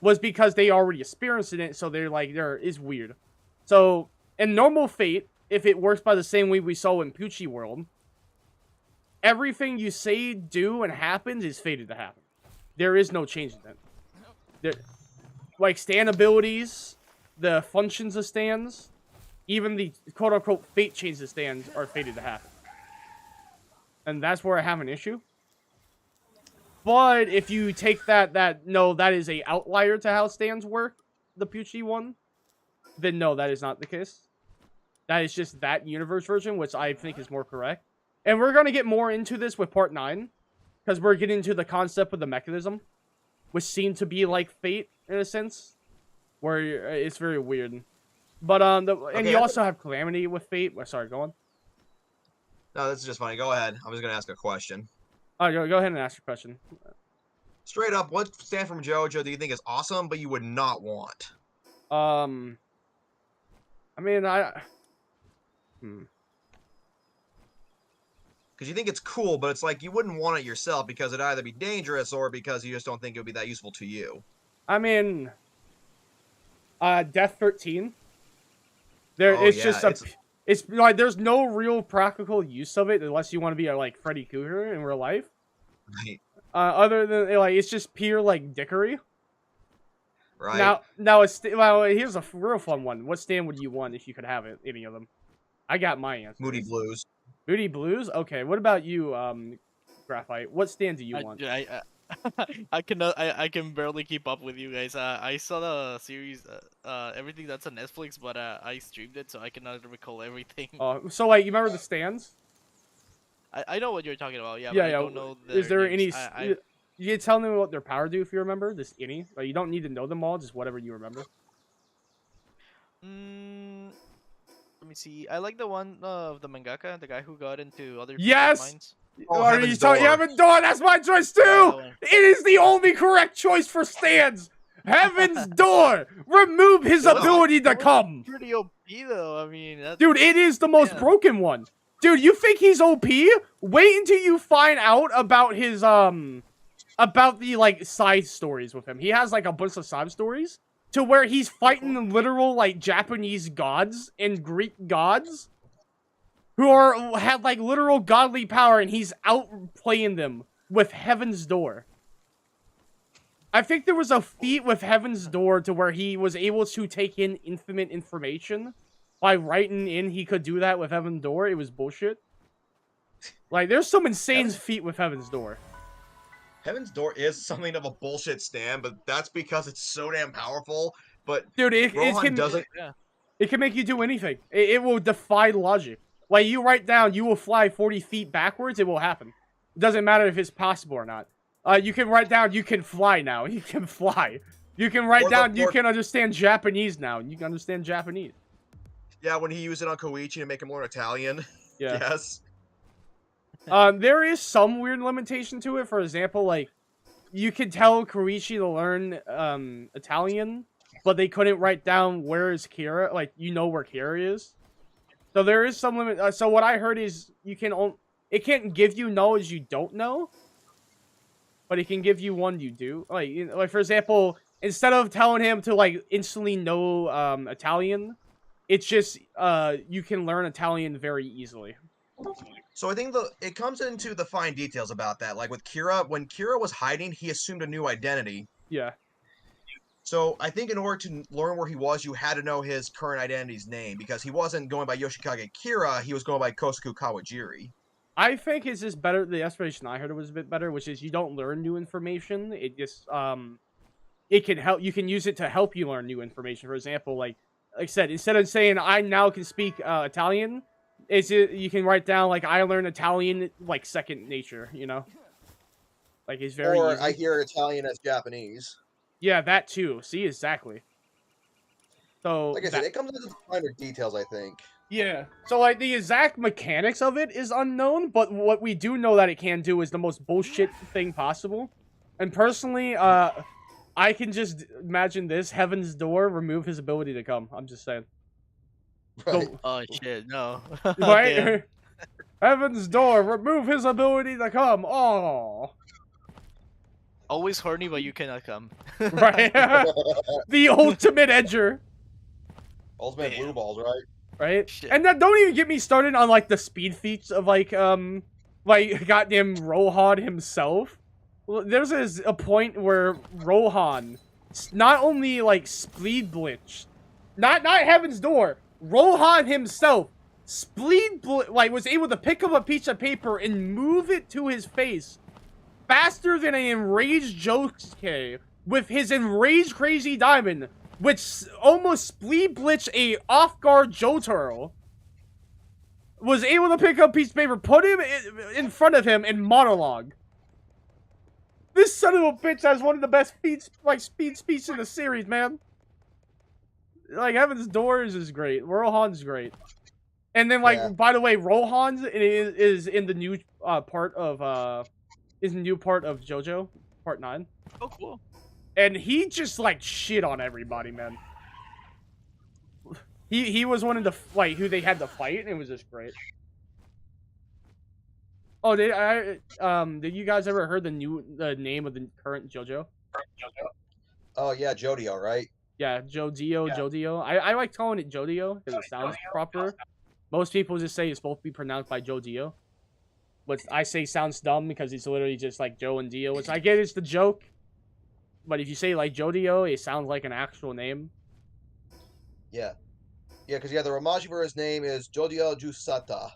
was because they already experienced it, so they're like, is weird. So, in normal fate, if it works by the same way we saw in Pucci World, everything you say, do, and happens is fated to happen. There is no change in that. Like, stand abilities, the functions of stands, even the quote-unquote fate changes of stands are fated to happen. And that's where I have an issue. But if you take that is a outlier to how stands work, the Pucci one, then no, that is not the case. That is just that universe version, which I think is more correct. And we're going to get more into this with part 9, because we're getting into the concept of the mechanism, which seemed to be like fate, in a sense, where it's very weird. But, and you also have Calamity with fate. Sorry, go on. No, this is just funny. Go ahead. I'm just going to ask a question. Oh, go ahead and ask your question. Straight up, what stand from JoJo do you think is awesome, but you would not want? I mean, Because you think it's cool, but it's like you wouldn't want it yourself because it'd either be dangerous or because you just don't think it would be that useful to you. I mean, Death 13. It's like there's no real practical use of it unless you want to be like Freddy Krueger in real life. Right. Other than like it's just pure like dickery. Right. Now here's a real fun one. What stand would you want if you could have it? Any of them? I got my answer. Moody Blues. Moody Blues. Okay. What about you, Graphite? What stand do you want? I cannot. I can barely keep up with you guys. I saw the series, everything that's on Netflix, but I streamed it, so I cannot recall everything. So like, you remember the stands? I know what you're talking about. Yeah. Yeah. But I don't know. Is there names. any? You can tell me what their power do if you remember. Just any. Like, you don't need to know them all. Just whatever you remember. Let me see. I like the one of the mangaka, the guy who got into other Yes! people's minds. Oh, Are Heaven's you talking Door. Heaven's Door? That's my choice too! It is the only correct choice for stands! Heaven's Door! Remove his ability to come! Pretty OP though, I mean... Dude, it is the most broken one. Dude, you think he's OP? Wait until you find out about his, about the, like, side stories with him. He has, like, a bunch of side stories to where he's fighting literal, like, Japanese gods and Greek gods who have like literal godly power, and he's outplaying them with Heaven's Door. I think there was a feat with Heaven's Door to where he was able to take in infinite information by writing in he could do that with Heaven's Door. It was bullshit. Like, there's some insane Heaven's- feat with Heaven's Door. Heaven's Door is something of a bullshit stand, but that's because it's so damn powerful. But Dude, it Rohan can doesn't. Yeah. it can make you do anything. It will defy logic. Like, you write down you will fly 40 feet backwards, it will happen. It doesn't matter if it's possible or not. You can write down you can fly now. You can fly. You can write down you can understand Japanese now. You can understand Japanese. Yeah, when he used it on Koichi to make him learn Italian. Yeah. Yes. There is some weird limitation to it. For example, like, you could tell Koichi to learn Italian, but they couldn't write down where is Kira. Like, you know where Kira is. So there is some limit. So what I heard is it can't give you knowledge you don't know, but it can give you one you do. Like for example, instead of telling him to like instantly know Italian, it's just you can learn Italian very easily. So I think it comes into the fine details about that. Like with Kira, when Kira was hiding, he assumed a new identity. Yeah. So I think in order to learn where he was, you had to know his current identity's name, because he wasn't going by Yoshikage Kira, he was going by Kosaku Kawajiri. I think it's just better. The explanation I heard was a bit better, which is you don't learn new information. It just it can help. You can use it to help you learn new information. For example, like I said, instead of saying I now can speak Italian, you can write down like I learned Italian like second nature. You know, like it's very. Or easy. I hear Italian as Japanese. Yeah, that too. See, exactly. So Like I said, it comes into the finer details, I think. Yeah. So, like, the exact mechanics of it is unknown, but what we do know that it can do is the most bullshit thing possible. And personally, I can just imagine this. Heaven's Door, remove his ability to come. I'm just saying. Right. So, Oh shit, no. right? Damn. Heaven's Door, remove his ability to come. Oh. Always horny, but you cannot come. Right? The ultimate edger. Ultimate Damn. blue balls, right? Right? Shit. And don't even get me started on, like, the speed feats of, like goddamn Rohan himself. Well, there's a point where Rohan not only, like, speed blitzed, not Heaven's Door, Rohan himself was able to pick up a piece of paper and move it to his face faster than an enraged Josuke with his enraged Crazy Diamond, which almost speed blitzed a off-guard Jotaro, was able to pick up a piece of paper, put him in front of him, and monologue. This son of a bitch has one of the best speed speeds in the series, man. Like, Heaven's Doors is great. Rohan's great. And then, like, Yeah. by the way, Rohan's is in the new part of JoJo, part 9. Oh, cool. And he just, like, shit on everybody, man. He was one of the, like, who they had to fight, and it was just great. Oh, did you guys ever heard the name of the current JoJo? Oh yeah, Jodio, right? Yeah, Jodio. I like calling it Jodio because it sounds proper. Most people just say it's supposed to be pronounced by Jodio. But I say sounds dumb because it's literally just like Joe and Dio, which I get it's the joke. But if you say like Jodio, it sounds like an actual name. Yeah. Yeah, because the Romaji for his name is Jodio Jusata.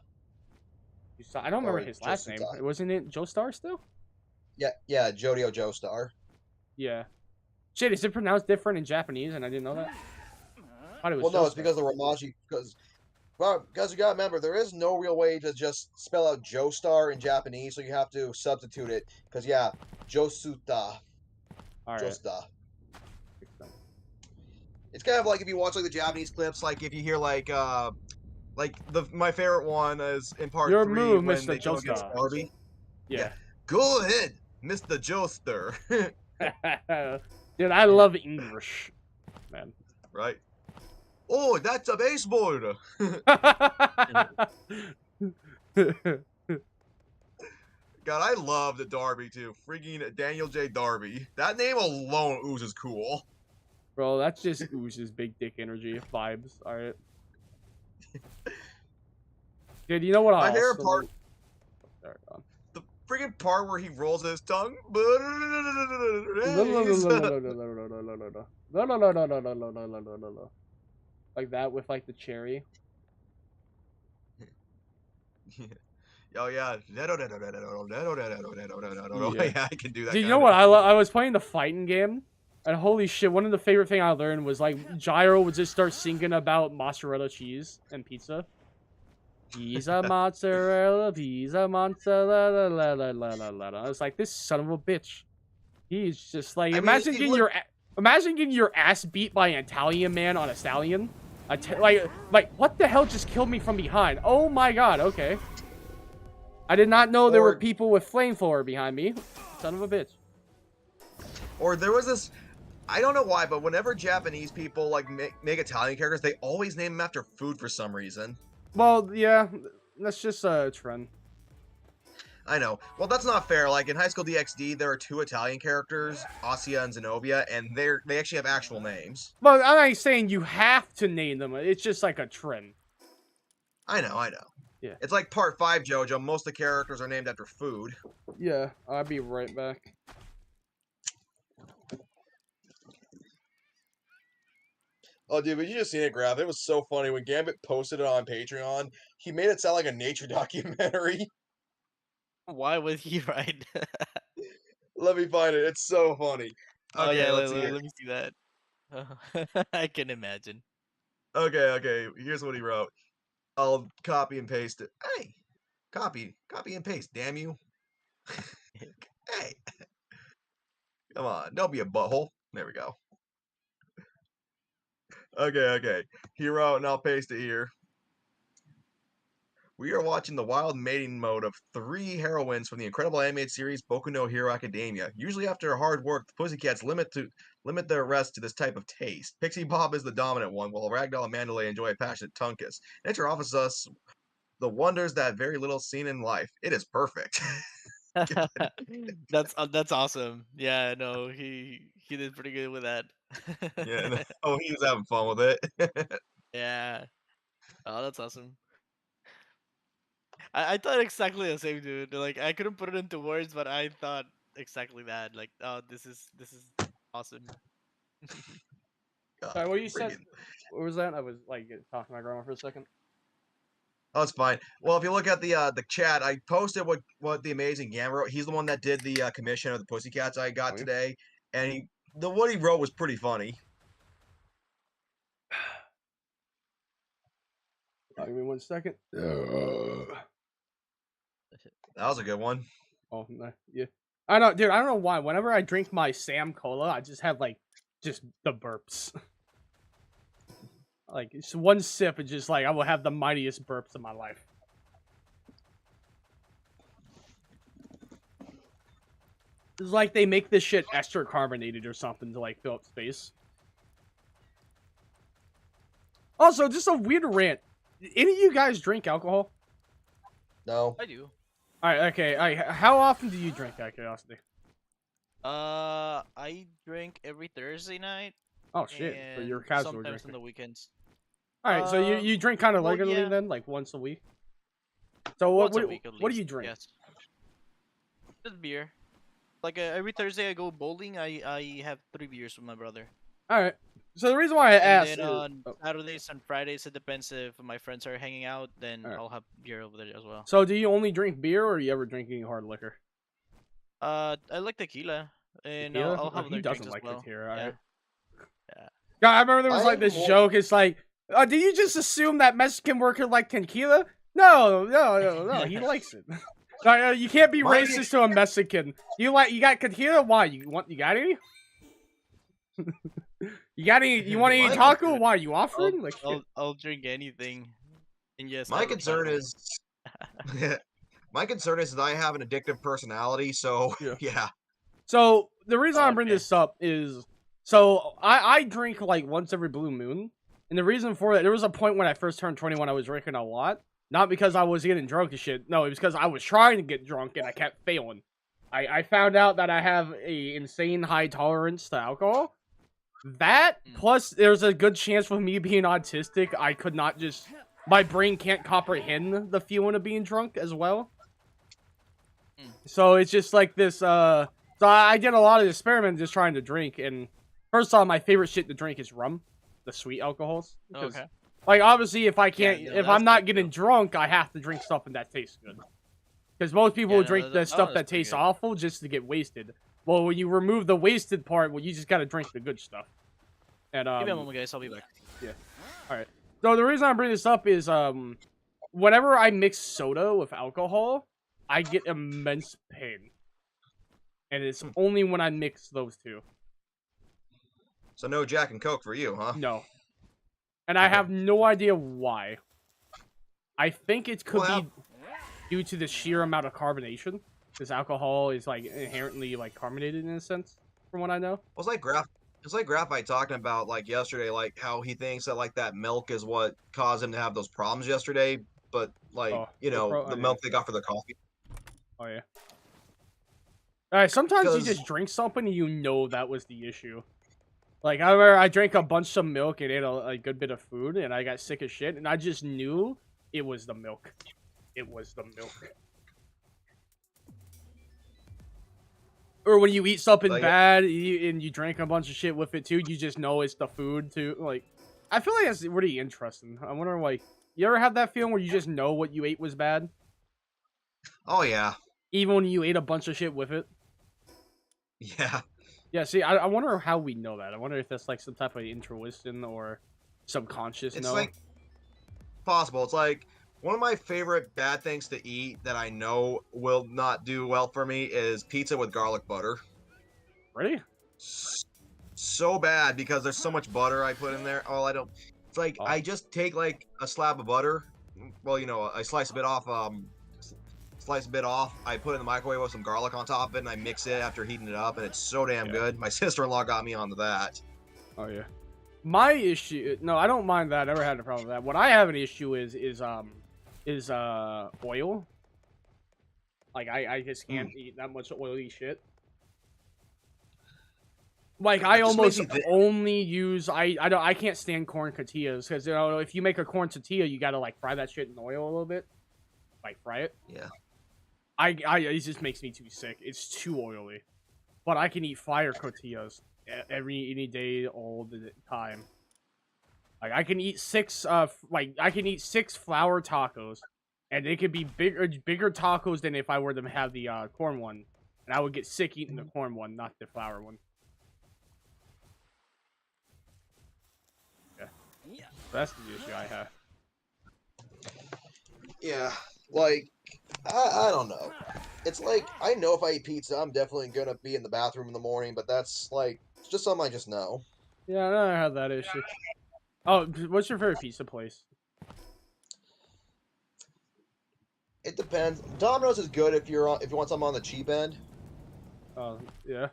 I don't remember Or his last name. Josuta. Wasn't it Joestar still? Yeah, Jodio Joestar. Yeah. Shit, is it pronounced different in Japanese? And I didn't know that. Thought it was Well, no, it's Joestar. because the Romaji, because you gotta remember, there is no real way to just spell out Joestar in Japanese, so you have to substitute it. Because yeah, Josuta, All right. Josuta. It's kind of like if you watch like the Japanese clips, like if you hear like my favorite one is in part Your 3 move, when Mr. they go against Joestar. Barbie. Yeah. Go ahead, Mr. Joester. Dude, I love English, man. Right. Oh, that's a baseball. God, I love the Darby too. Freaking Daniel J. Darby. That name alone oozes cool. Bro, that's just oozes big dick energy vibes. All right. Dude, you know what? My favorite part, Sorry, go on. the freaking part where he rolls his tongue. Like that with like the cherry. Oh yeah. Yeah. Yeah, I can do that. Dude, you kind know of- what? I was playing the fighting game, and holy shit, one of the favorite thing I learned was like Gyro would just start singing about mozzarella cheese and pizza. Pizza mozzarella, pizza mozzarella, la la la la la la. I was like, this son of a bitch. He's just like, I mean, imagine getting your ass beat by an Italian man on a stallion. Like what the hell just killed me from behind? Oh my god. Okay. I did not know there were people with flamethrower behind me. Son of a bitch. Or there was this. I don't know why, but whenever Japanese people like make Italian characters, they always name them after food for some reason. Well, yeah, that's just a trend. I know. Well, that's not fair. Like in High School DxD, there are 2 Italian characters, Asia and Zenobia, and they actually have actual names. Well, I'm not saying you have to name them. It's just like a trend. I know. Yeah. It's like Part 5 JoJo. Most of the characters are named after food. Yeah, I'll be right back. Oh, dude, but you just seen it, Grab. It was so funny. When Gambit posted it on Patreon, he made it sound like a nature documentary. Why would he write? Let me find it. It's so funny. Oh Okay, yeah, let's see. let me see that. I can imagine. Okay. Here's what he wrote. I'll copy and paste it. Hey, copy and paste. Damn you. Hey, come on. Don't be a butthole. There we go. Okay. He wrote, and I'll paste it here. We are watching the wild mating mode of 3 heroines from the incredible animated series Boku no Hero Academia. Usually after hard work, the Pussycats limit their rest to this type of taste. Pixie Bob is the dominant one, while Ragdoll and Mandalay enjoy a passionate tongue kiss. Nature offers us the wonders that very little seen in life. It is perfect. That's awesome. Yeah, no, he did pretty good with that. Yeah. Oh, he was having fun with it. Yeah. Oh, that's awesome. I thought exactly the same, dude. Like I couldn't put it into words, but I thought exactly that. Like, oh, this is awesome. Sorry, what you said? Freaking- What was that? I was like talking to my grandma for a second. Oh, it's fine. Well, if you look at the chat, I posted what the amazing Gamma wrote. He's the one that did the commission of the Pussycats I got Oh, yeah? today, and what he wrote was pretty funny. Give me 1 second. That was a good one. Oh, no, yeah. I know, dude. I don't know why. Whenever I drink my Sam Cola, I just have like just the burps. Like it's 1 sip, and just like I will have the mightiest burps of my life. It's like they make this shit extra carbonated or something to like fill up space. Also, just a weird rant. Any of you guys drink alcohol? No. I do. Alright, okay. How often do you drink, out of curiosity? I drink every Thursday night. Oh shit, so you're a and casual sometimes drinker. on the weekends. Alright, so you drink kind of well, regularly yeah. then, like once a week? So what Once a week at what do least, you drink? Yes. Just beer. Like every Thursday I go bowling. I have 3 beers with my brother. Alright. So the reason why I And asked then is, on oh, Saturdays and Fridays, it depends if my friends are hanging out. Then Alright. I'll have beer over there as well. so do you only drink beer or are you ever drinking hard liquor? I like tequila, and Tequila? I'll Oh, have he other doesn't drinks like as well. tequila, Yeah. alright. Yeah. God, I remember there was like this I'm more- joke, it's like, did you just assume that Mexican worker liked tequila? No, he likes it. You can't be Why- racist to a Mexican. You got tequila? Why? You got any? You got any? You want any Why- taco? Why? You offering? Like, I'll drink anything. And yes, My I'll concern taco. is, my concern is that I have an addictive personality. So Yeah. yeah. so the reason I bring Okay. this up is, so I drink like once every blue moon, and the reason for that, there was a point when I first turned 21, I was drinking a lot, not because I was getting drunk and shit. No, it was because I was trying to get drunk and I kept failing. I found out that I have a insane high tolerance to alcohol. That plus there's a good chance with me being autistic, I could not just, my brain can't comprehend the feeling of being drunk as well. So it's just like this, so I did a lot of experiments just trying to drink, and first off, my favorite shit to drink is rum, the sweet alcohols. 'Cause, Okay. like, obviously, if I can't, no, if that's I'm not good getting too. drunk, I have to drink something that tastes good. Because most people Yeah, no, drink the stuff that pretty tastes good. awful just to get wasted. Well, when you remove the wasted part, well, you just gotta drink the good stuff. And Give me a moment, guys. I'll be back. all right. So the reason I bring this up is whenever I mix soda with alcohol, I get immense pain, and it's only when I mix those two. So no Jack and Coke for you, huh? No, and I have no idea why. I think it could Well, be due to the sheer amount of carbonation, because alcohol is like inherently like carbonated in a sense, from what I know. Well, it's like Graphite talking about like yesterday, like how he thinks that like that milk is what caused him to have those problems yesterday, but like Oh, oh, the yeah. milk they got for their coffee. Oh yeah. All right. Sometimes you 'Cause- just drink something and you know that was the issue. Like I remember I drank a bunch of milk and ate a good bit of food and I got sick as shit and I just knew it was the milk. It was the milk. Or when you eat something Like- bad and you drink a bunch of shit with it too, you just know it's the food too. Like, I feel like that's really interesting. I wonder, like, you ever have that feeling where you just know what you ate was bad, Oh yeah, even when you ate a bunch of shit with it? yeah. Yeah. See, I wonder how we know that. I wonder if that's like some type of intuition or subconscious. It's know. like possible. It's like one of my favorite bad things to eat that I know will not do well for me is pizza with garlic butter. Really? So bad because there's so much butter I put in there. Oh, I don't. It's like Oh. I just take like a slab of butter. Well, I slice a bit off. Slice a bit off. I put it in the microwave with some garlic on top of it, and I mix it after heating it up, and it's so damn Yeah. good. My sister-in-law got me onto that. Oh yeah. My issue, no, I don't mind that. I never had a problem with that. What I have an issue is oil. Like I just can't eat that much oily shit. Like I It just makes almost me only use I can't stand corn tortillas because if you make a corn tortilla you gotta like fry that shit in oil a little bit, like fry it. Yeah. It just makes me too sick. It's too oily. But I can eat fire tortillas any day, all the time. Like I can eat six flour tacos, and they could be bigger tacos than if I were to have the corn one, and I would get sick eating the corn one, not the flour one. Yeah, that's the issue I have. Yeah, like I don't know. It's like I know if I eat pizza, I'm definitely gonna be in the bathroom in the morning, but that's like it's just something I just know. Yeah, I never had that issue. Oh, what's your favorite pizza place? It depends. Domino's is good if you want something on the cheap end, Oh, yeah.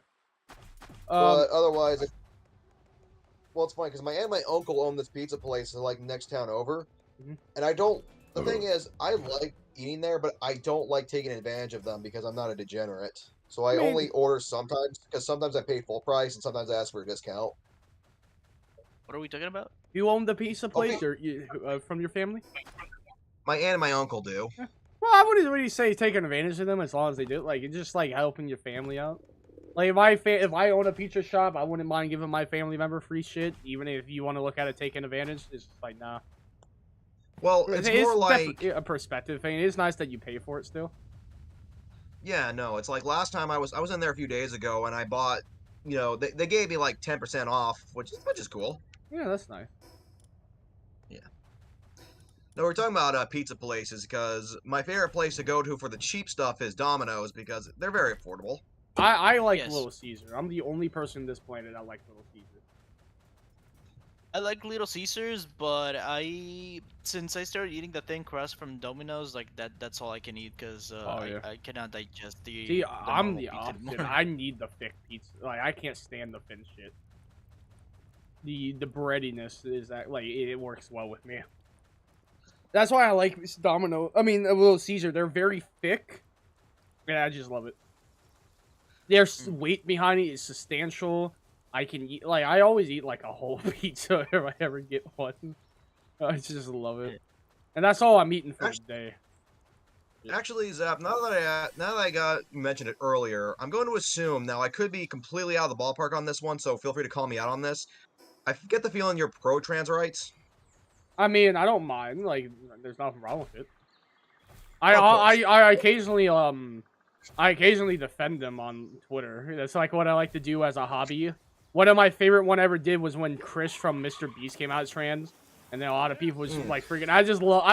but otherwise, well, it's funny because my aunt and my uncle own this pizza place like next town over, Mhm. and I don't. The thing is, I like eating there, but I don't like taking advantage of them because I'm not a degenerate. So I I mean- only order sometimes because sometimes I pay full price and sometimes I ask for a discount. What are we talking about? you own the pizza place, Okay. or from your family? My aunt and my uncle do. Well, I wouldn't really say taking advantage of them as long as they do. Like, it's just like helping your family out. Like, if I own a pizza shop, I wouldn't mind giving my family member free shit, even if you want to look at it taking advantage. It's just like, nah. Well, it's more like definitely a perspective thing. It is nice that you pay for it still. yeah, no, it's like last time I was in there a few days ago and I bought, they gave me like 10% off, which is cool. Yeah, that's nice. No, we're talking about pizza places because my favorite place to go to for the cheap stuff is Domino's because they're very affordable. I like Yes. Little Caesar. I'm the only person on this planet that like Little Caesar. I like Little Caesars, but since I started eating the thin crust from Domino's, like that's all I can eat because Oh, yeah. I cannot digest the. See, the I'm normal the pizza opposite. anymore. I need the thick pizza. Like, I can't stand the thin shit. The breadiness is that like it works well with me. That's why I like Little Caesar. They're very thick, and I just love it. There's weight behind it. It's substantial. I can eat I always eat like a whole pizza if I ever get one. I just love it, and that's all I'm eating for the day. Actually, Zap, now that I got mentioned it earlier, I'm going to assume now I could be completely out of the ballpark on this one, so feel free to call me out on this. I get the feeling you're pro trans rights. I mean, I don't mind. Like, there's nothing wrong with it. Of course. I occasionally defend them on Twitter. That's like what I like to do as a hobby. One of my favorite one I ever did was when Chris from Mr. Beast came out as trans, and then a lot of people was like freaking. I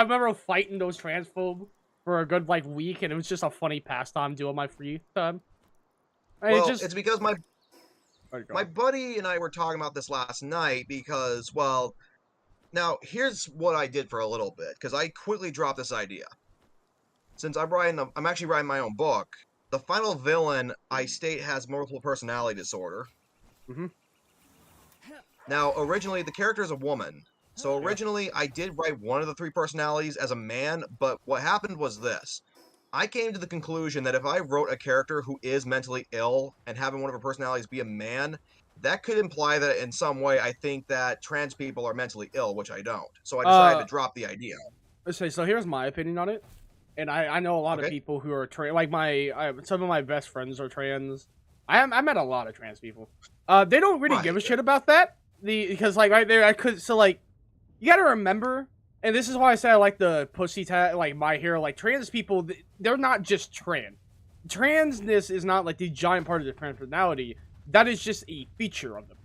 remember fighting those transphobe for a good like week, and it was just a funny pastime doing my free time. And Well, it's because my my buddy and I were talking about this last night because, well, now here's what I did for a little bit because I quickly dropped this idea. Since I'm actually writing my own book. The final villain I state has multiple personality disorder. Mhm. Now, originally the character is a woman. So originally I did write one of the 3 personalities as a man, but what happened was this. I came to the conclusion that if I wrote a character who is mentally ill and having one of her personalities be a man, that could imply that in some way I think that trans people are mentally ill, which I don't. So I decided to drop the idea. So here's my opinion on it, and I know a lot of people who are trans. Like some of my best friends are trans. I met a lot of trans people. They don't really give a shit about that. Because like right there, you gotta remember, and this is why I say I like the pussy tag, like my hero, like trans people. They're not just trans. Transness is not like the giant part of their personality. That is just a feature of them,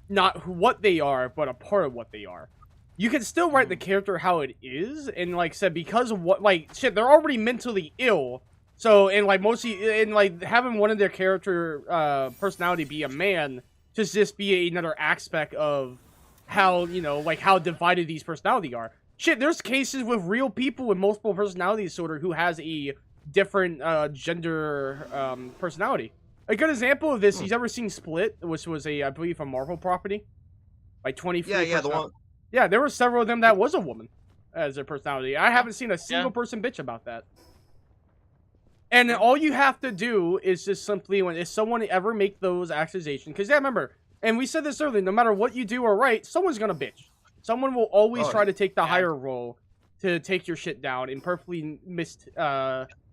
not what they are, but a part of what they are. You can still write the character how it is, and like said because of what like shit, they're already mentally ill. So and like mostly and like having one of their character personality be a man to just be another aspect of how like how divided these personality are. Shit, there's cases with real people with multiple personality disorder who has a different gender personality. A good example of this, you've ever seen Split, which was I believe a Marvel property, like 23. Yeah, the one. Yeah, there were several of them that was a woman as their personality. I haven't seen a single person bitch about that. And all you have to do is just simply, if someone ever make those accusations, because remember, and we said this earlier, no matter what you do or write, someone's gonna bitch. Someone will always try to take the higher role to take your shit down and perfectly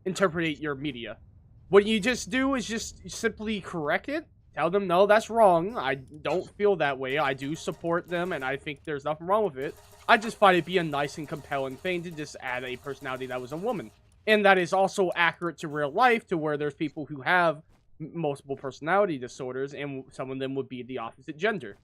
interpret your media. What you just do is just simply correct it. Tell them, no, that's wrong. I don't feel that way. I do support them, and I think there's nothing wrong with it. I just find it be a nice and compelling thing to just add a personality that was a woman. And that is also accurate to real life, to where there's people who have multiple personality disorders, and some of them would be the opposite gender.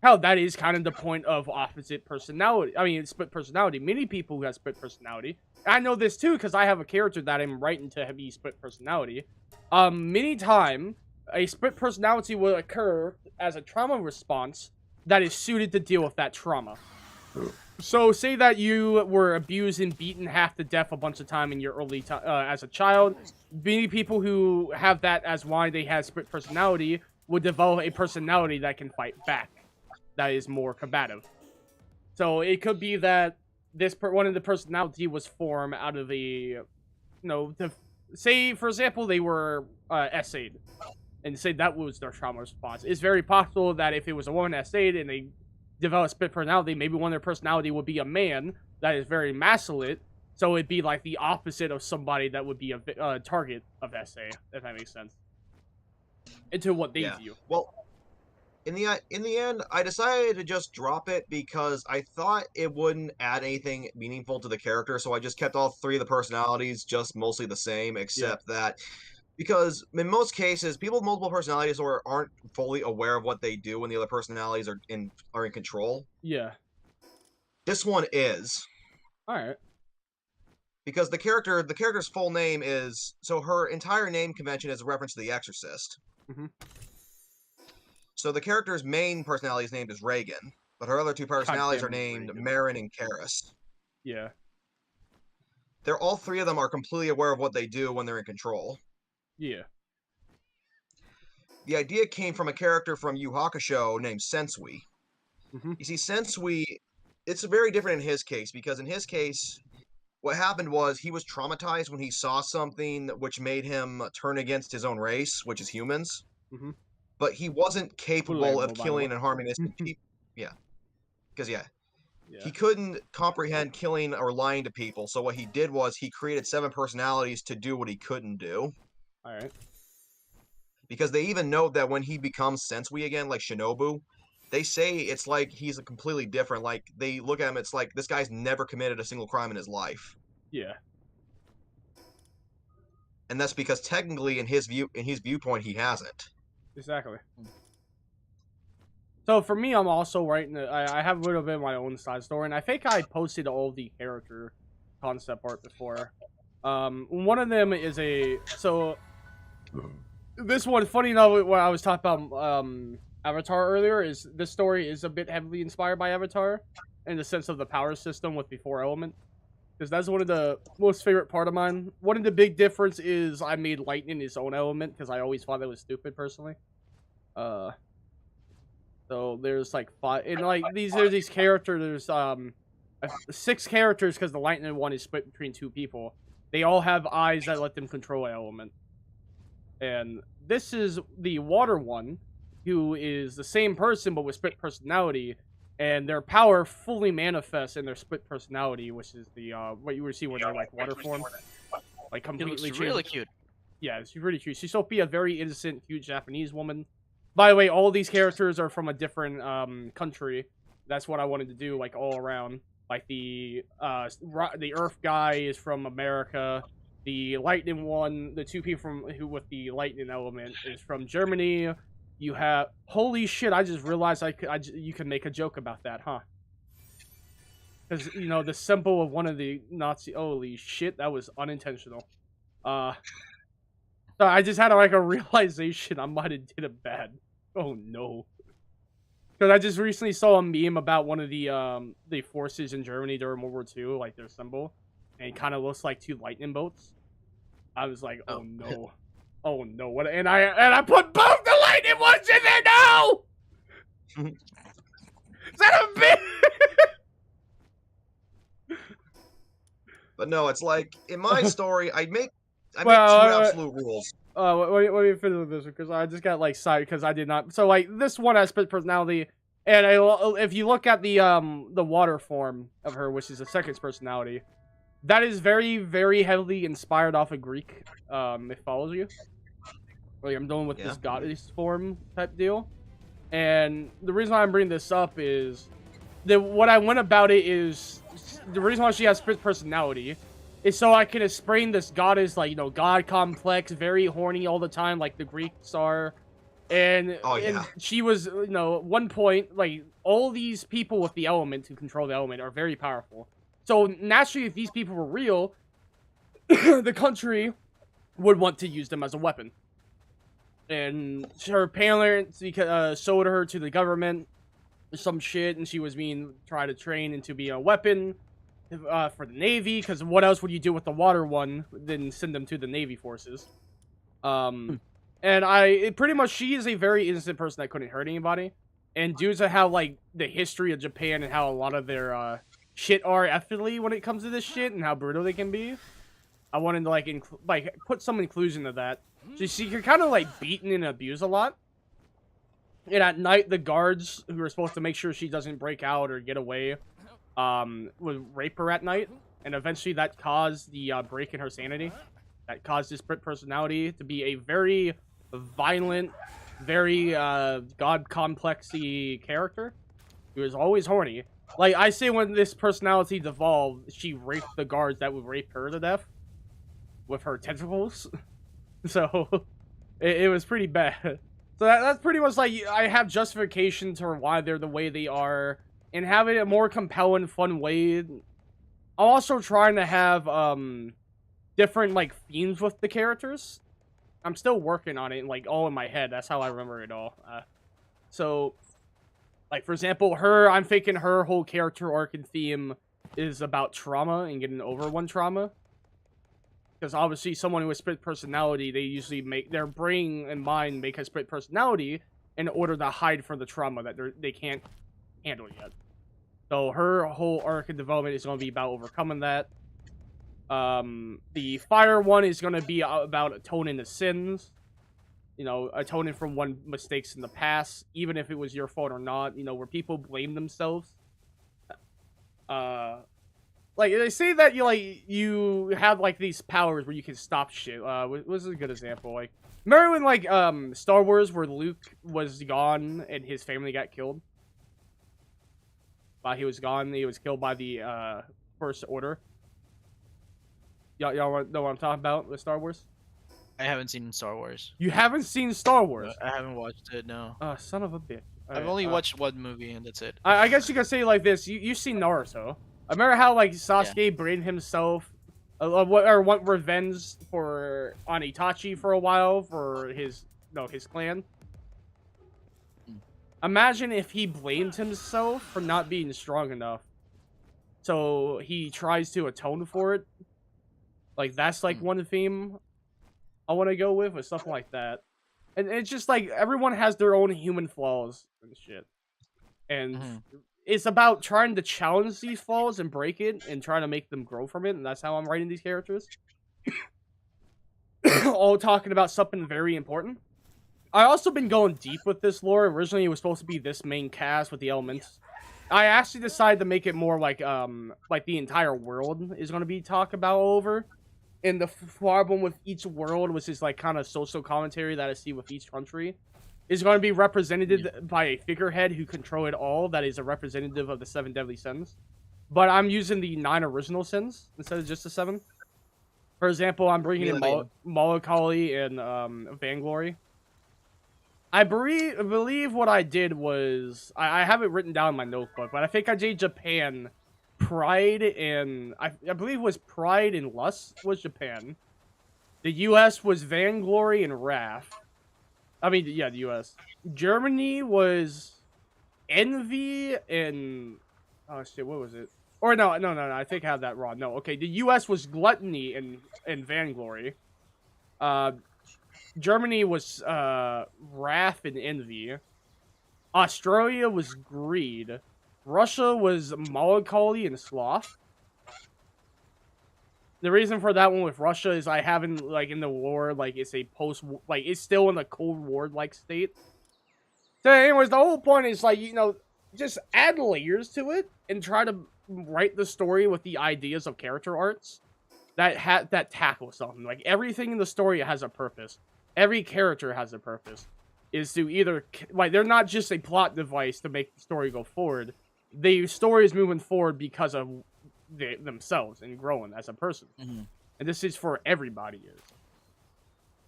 Hell, that is kind of the point of opposite personality. I mean, split personality. Many people who have split personality. I know this too, because I have a character that I'm writing to be split personality. Many time, a split personality will occur as a trauma response that is suited to deal with that trauma. So, say that you were abused and beaten half to death a bunch of time in your early as a child. Many people who have that as why they have split personality would develop a personality that can fight back, that is more combative. So it could be that one of the personality was formed out of say for example they were essayed, and say that was their trauma response. It's very possible that if it was a woman essayed and they develop split personality, maybe one of their personality would be a man that is very masculine, so it'd be like the opposite of somebody that would be a target of SA, if that makes sense. Into what they view. Well, in the end, I decided to just drop it because I thought it wouldn't add anything meaningful to the character, so I just kept all 3 of the personalities just mostly the same, except that because in most cases, people with multiple personalities aren't fully aware of what they do when the other personalities are in control. Yeah. This one is. Alright. Because the character's full name is, so her entire name convention is a reference to The Exorcist. Mm-hmm. So the character's main personality's name is Reagan, but her other 2 personalities are named Marin and Karis. Yeah. They're all 3 of them are completely aware of what they do when they're in control. Yeah. The idea came from a character from Yu Hakusho named Sensui. Mm-hmm. You see, Sensui, it's very different in his case, because in his case, what happened was he was traumatized when he saw something which made him turn against his own race, which is humans. Mm-hmm. But he wasn't capable of killing and harming innocent people. Yeah. Because, he couldn't comprehend killing or lying to people, so what he did was he created 7 personalities to do what he couldn't do. Alright. Because they even note that when he becomes Sensui again, like Shinobu, they say it's like he's a completely different, like, they look at him, it's like, this guy's never committed a single crime in his life. Yeah. and that's because technically, in his viewpoint, he hasn't. Exactly. So for me, I'm also writing. I have a little bit of my own side story, and I think I posted all the character concept art before. One of them is this one. Funny enough, when I was talking about Avatar earlier, is this story is a bit heavily inspired by Avatar, in the sense of the power system with the 4 element. Because that's one of the most favorite part of mine. One of the big difference is I made lightning its own element because I always thought that was stupid personally. So there's like 5, and like there's these characters. 6 characters because the lightning one is split between 2 people. They all have eyes that let them control an element. And this is the water one, who is the same person but with split personality, and their power fully manifests in their split personality, which is the what you would see when they're like water form, like completely She looks really cute. Yeah, she's really cute. She's supposed to be a very innocent, cute Japanese woman. By the way, all these characters are from a different country. That's what I wanted to do, like all around. Like the Earth guy is from America. The lightning one, the 2 people with the lightning element is from Germany. You have holy shit! I just realized you can make a joke about that, huh? Because the symbol of one of the Nazi. Holy shit! That was unintentional. So I just had like a realization I might have did it bad. Oh no. Because I just recently saw a meme about one of the forces in Germany during World War II, like their symbol, and it kind of looks like 2 lightning bolts. I was like, oh no, oh no, what? And I put both the lightning ones in there. No, is that a bit? But no, it's like in my story, I make 2 Well, absolute rules. Let me finish with this because I just got like side because I did not. So like this one has split personality, and if you look at the water form of her, which is the second personality, that is very very heavily inspired off of Greek mythology. Like I'm doing with this goddess form type deal, and the reason why I'm bringing this up is what I went about it is the reason why she has split personality. Is so I can explain this goddess, like, god complex, very horny all the time, like the Greeks are. And, and she was, at one point, like, all these people with the element, who control the element, are very powerful. So, naturally, if these people were real, the country would want to use them as a weapon. And her parents sold her to the government, or some shit, and she was being tried to train into be a weapon. For the Navy, because what else would you do with the water one than send them to the Navy forces? And pretty much she is a very innocent person that couldn't hurt anybody. And due to how like the history of Japan and how a lot of their shit are ethically when it comes to this shit and how brutal they can be, I wanted to like put some inclusion to that. So she can kind of like beaten and abused a lot. And at night, the guards who are supposed to make sure she doesn't break out or get away would rape her at night, and eventually that caused the break in her sanity. That caused this split personality to be a very violent, very god complexy character who is always horny. Like I say, when this personality devolved, she raped the guards that would rape her to death with her tentacles. So it was pretty bad. So that's pretty much like I have justification to why they're the way they are. And having a more compelling, fun way. I'm also trying to have different like themes with the characters. I'm still working on it, like all in my head. That's how I remember it all. So, like for example, I'm thinking her whole character arc and theme is about trauma and getting over one trauma. Because obviously, someone who has split personality, they usually make their brain and mind make a split personality in order to hide from the trauma that they can't handle yet. So her whole arc and development is going to be about overcoming that. The fire one is going to be about atoning the sins. Atoning from one mistakes in the past, even if it was your fault or not. Where people blame themselves. Like they say that you have like these powers where you can stop shit. This is a good example. Like remember when Star Wars where Luke was gone and his family got killed? While he was gone, he was killed by the First Order. Y'all know what I'm talking about with Star Wars? I haven't seen Star Wars. You haven't seen Star No, Wars? I haven't watched it. No. Son of a bitch. I've Alright, only watched one movie and that's it. I guess you could say it like this. You've seen Naruto. I remember how like Sasuke blamed himself, want revenge on Itachi for a while for his clan. Imagine if he blamed himself for not being strong enough, so he tries to atone for it. Like that's like one theme I want to go with something like that. And it's just like everyone has their own human flaws and shit. And it's about trying to challenge these flaws and break it and trying to make them grow from it. And that's how I'm writing these characters. All talking about something very important. I also been going deep with this lore. Originally, it was supposed to be this main cast with the elements. I actually decided to make it more like the entire world is going to be talked about all over. And the problem with each world, which is like kind of social commentary that I see with each country, is going to be represented by a figurehead who control it all. That is a representative of the 7 deadly sins. But I'm using the 9 original sins instead of just the 7. For example, I'm bringing in Melancholy and Vainglory. I believe what I did was I have it written down in my notebook, but I think I did Japan, Pride, and I believe it was Pride and Lust was Japan. The U.S. was Vainglory and Wrath. I mean, yeah, the U.S. Germany was Envy and oh shit, what was it? Or no, I think I have that wrong. No, okay, the U.S. was Gluttony and Vainglory. Germany was Wrath and Envy. Australia was Greed. Russia was Melancholy and Sloth. The reason for that one with Russia is I haven't, like, in the war, like, it's a it's still in a Cold War-like state. So anyways, the whole point is, like, just add layers to it and try to write the story with the ideas of character arcs that tackle something. Like, everything in the story has a purpose. Every character has a purpose. Is to either, like, they're not just a plot device to make the story go forward. The story is moving forward because of themselves and growing as a person. And this is for everybody.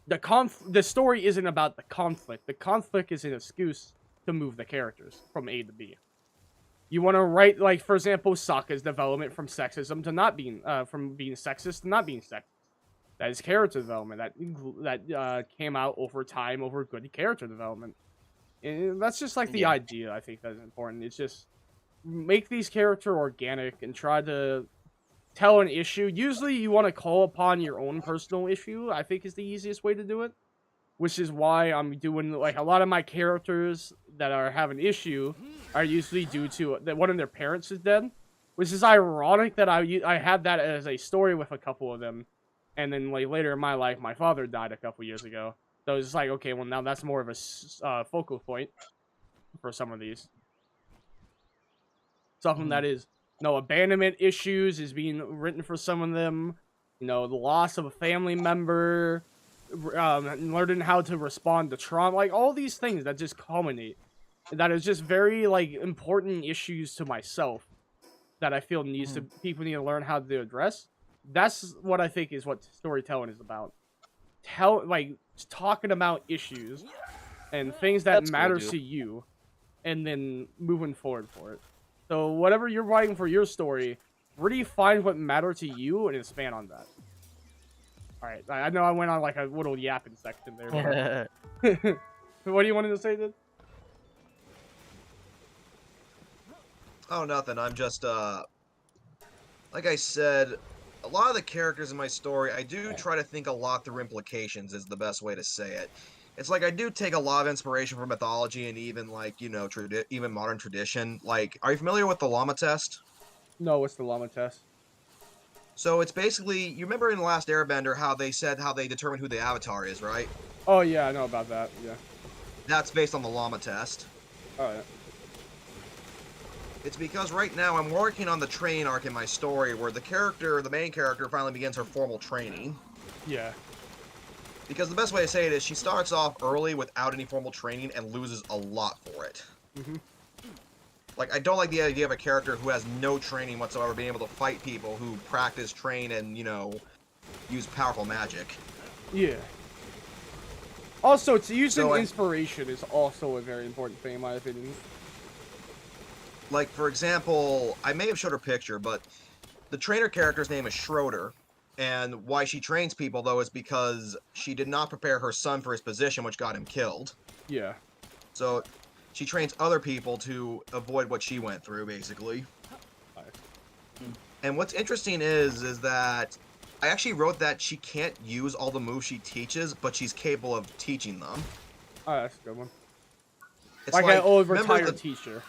The story isn't about the conflict. The conflict is an excuse to move the characters from A to B. You want to write, like, for example, Sokka's development from sexism to not being, from being sexist to not being sexist. That is character development. That came out over time, over good character development. And that's just, like, the idea, I think, that's important. It's just make these characters organic and try to tell an issue. Usually you want to call upon your own personal issue, I think is the easiest way to do it. Which is why I'm doing, like, a lot of my characters that have an issue are usually due to that one of their parents is dead. Which is ironic that I had that as a story with a couple of them. And then, like, later in my life, my father died a couple years ago. So it's like, okay, well, now that's more of a focal point for some of these. Something that is, abandonment issues is being written for some of them. The loss of a family member, learning how to respond to trauma, like, all these things that just culminate. That is just very, like, important issues to myself that I feel people need to learn how to address. That's what I think is what storytelling is about. Talking about issues and things that matter to you, and then moving forward for it. So whatever you're writing for your story, really find what matters to you and expand on that. All right, I know I went on like a little yapping section there. But what do you want to say, then? Oh, nothing. I'm just, like I said, a lot of the characters in my story, I do try to think a lot through implications, is the best way to say it. It's like I do take a lot of inspiration from mythology and even, like, even modern tradition. Like, are you familiar with the llama test? No, what's the llama test? So it's basically, you remember in The Last Airbender how they said how they determine who the avatar is, right? Oh, yeah, I know about that, yeah. That's based on the llama test. Oh, yeah. It's because right now I'm working on the training arc in my story where the main character, finally begins her formal training. Yeah. Because the best way to say it is she starts off early without any formal training and loses a lot for it. Like, I don't like the idea of a character who has no training whatsoever being able to fight people who practice, train, and, use powerful magic. Yeah. Also, to use So an inspiration is also a very important thing in my opinion. like for example, I may have showed her picture, but the trainer character's name is Schroeder, and why she trains people though is because she did not prepare her son for his position, which got him killed. Yeah. So she trains other people to avoid what she went through, basically. Alright. And what's interesting is that I actually wrote that she can't use all the moves she teaches, but she's capable of teaching them. Alright, that's a good one. It's Like an old remember retired teacher.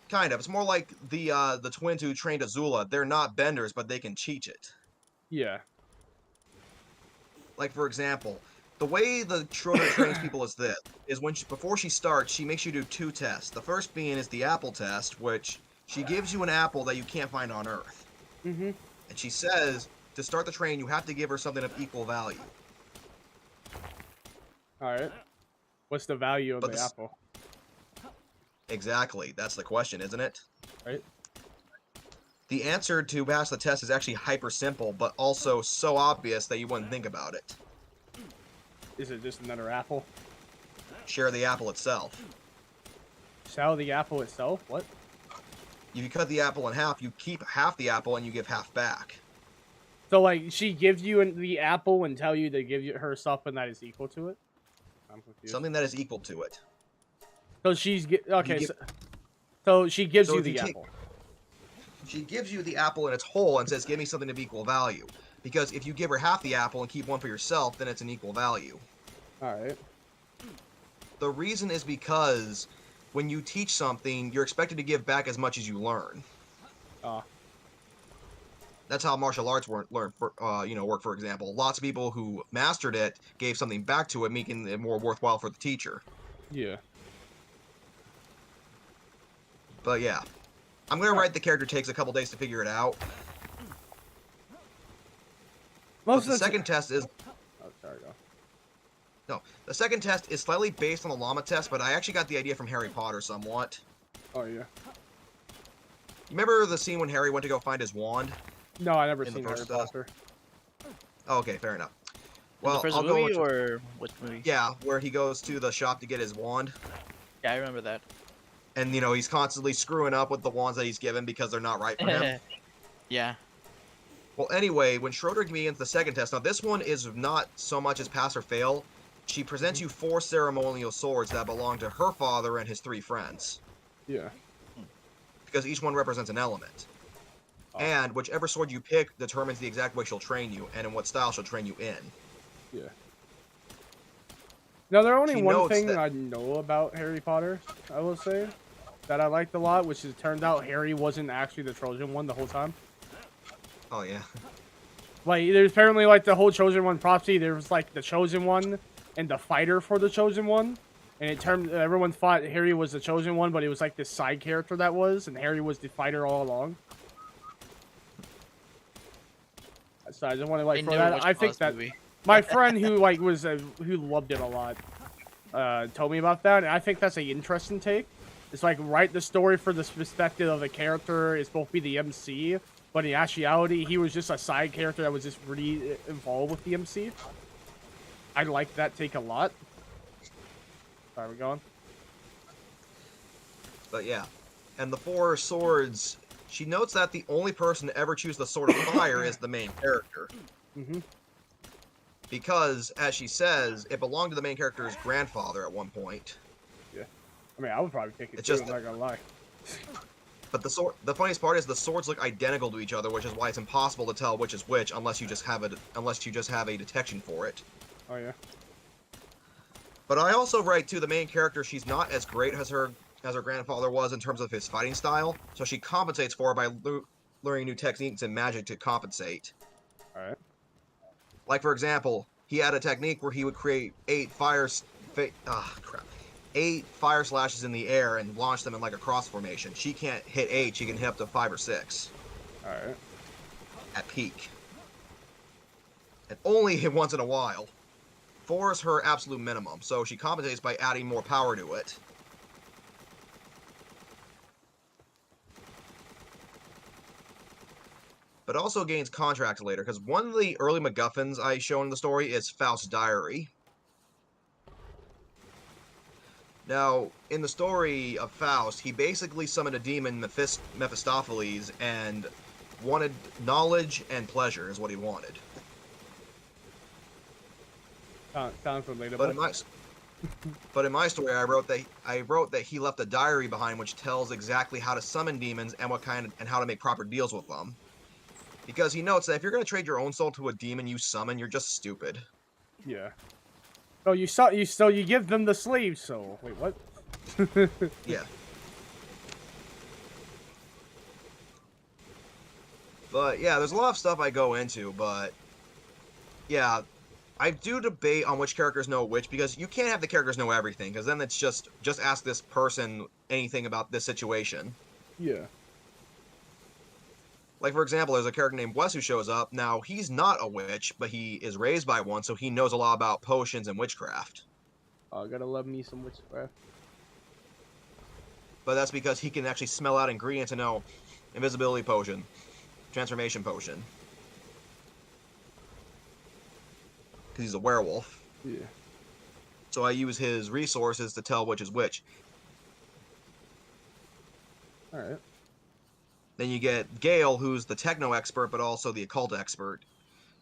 kind of. It's more like the twins who trained Azula. They're not benders, but they can teach it. Yeah. Like for example, the way the Schroeder trains people is this: is when before she starts, she makes you do 2 tests. The first being is the apple test, which she gives you an apple that you can't find on Earth, Mm-hmm. and she says to start the train, you have to give her something of equal value. Alright. What's the value of But the apple? Exactly, that's the question, isn't it? Right? The answer to pass the test is actually hyper simple, but also so obvious that you wouldn't think about it. Is it just another apple? Share the apple itself. Sell the apple itself? What? If you cut the apple in half, you keep half the apple and you give half back. So, like, she gives you the apple and tell you to give her something that is equal to it? I'm confused. Something that is equal to it. So she's... Okay, give- so she gives So you if you the take- apple. She gives you the apple in its whole and says, give me something of equal value. Because if you give her half the apple and keep one for yourself, then it's an equal value. Alright. The reason is because when you teach something, you're expected to give back as much as you learn. That's how martial arts work, for example. Lots of people who mastered it gave something back to it, making it more worthwhile for the teacher. Yeah. But yeah. I'm going to write the character takes a couple days to figure it out. Most But the second test is... Oh, sorry, go. No, the second test is slightly based on the llama test, but I actually got the idea from Harry Potter somewhat. Oh, yeah. Remember the scene when Harry went to go find his wand? No, I never In the seen Harry first, Potter. Oh, okay, fair enough. In the Well, first I'll go movie into... or which movie? Yeah, where he goes to the shop to get his wand. Yeah, I remember that. And, you know, he's constantly screwing up with the wands that he's given because they're not right for him. Yeah. Well, anyway, when Schroeder begins the second test, now this one is not so much as pass or fail. She presents you 4 ceremonial swords that belong to her father and his 3 friends. Yeah. Because each one represents an element. Oh. And whichever sword you pick determines the exact way she'll train you, and in what style she'll train you in. Yeah. Now, there's only She one notes thing that- I know about Harry Potter, I will say, that I liked a lot, which is it turned out Harry wasn't actually the Trojan one the whole time. Oh, yeah. Like, there's apparently, like, the whole Chosen One prophecy, there was, like, the Chosen One and the fighter for the Chosen One. And it turned, everyone thought Harry was the Chosen One, but it was, like, this side character that was, and Harry was the fighter all along. So I just want to, like, throw that. I think that... Movie. My friend who like was who loved it a lot told me about that, and I think that's an interesting take. It's like write the story for the perspective of the character is supposed to be the MC, but in actuality he was just a side character that was just really involved with the MC. I like that take a lot. Sorry, we're going. But yeah. And the 4 swords, she notes that the only person to ever choose the Sword of Fire is the main character. Mm-hmm. Because, as she says, it belonged to the main character's grandfather at one point. Yeah. I mean, I would probably pick it It's too, just I'm not gonna lie. But the funniest part is the swords look identical to each other, which is why it's impossible to tell which is which unless you just have a detection for it. Oh yeah. But I also write too the main character, she's not as great as her grandfather was in terms of his fighting style, so she compensates for it by learning new techniques and magic to compensate. All right. Like for example, he had a technique where he would create 8 fire slashes in the air and launch them in like a cross formation. She can't hit 8, she can hit up to 5 or 6. All right. At peak. And only hit once in a while. 4 is her absolute minimum, so she compensates by adding more power to it. But also gains contracts later, because one of the early MacGuffins I show in the story is Faust's diary. Now, in the story of Faust, he basically summoned a demon, Mephistopheles, and wanted knowledge and pleasure is what he wanted. Sounds relatable. But in my story, I wrote that he left a diary behind which tells exactly how to summon demons and and how to make proper deals with them. Because he notes that if you're going to trade your own soul to a demon you summon, you're just stupid. Yeah. Oh, you give them the slave soul. Wait, what? Yeah. But yeah, there's a lot of stuff I go into, but yeah, I do debate on which characters know which, because you can't have the characters know everything, because then it's just ask this person anything about this situation. Yeah. Like, for example, there's a character named Wes who shows up. Now, he's not a witch, but he is raised by one, so he knows a lot about potions and witchcraft. Oh, gotta love me some witchcraft. But that's because he can actually smell out ingredients and know invisibility potion, transformation potion. Because he's a werewolf. Yeah. So I use his resources to tell which is which. Alright. Then you get Gale, who's the techno expert, but also the occult expert.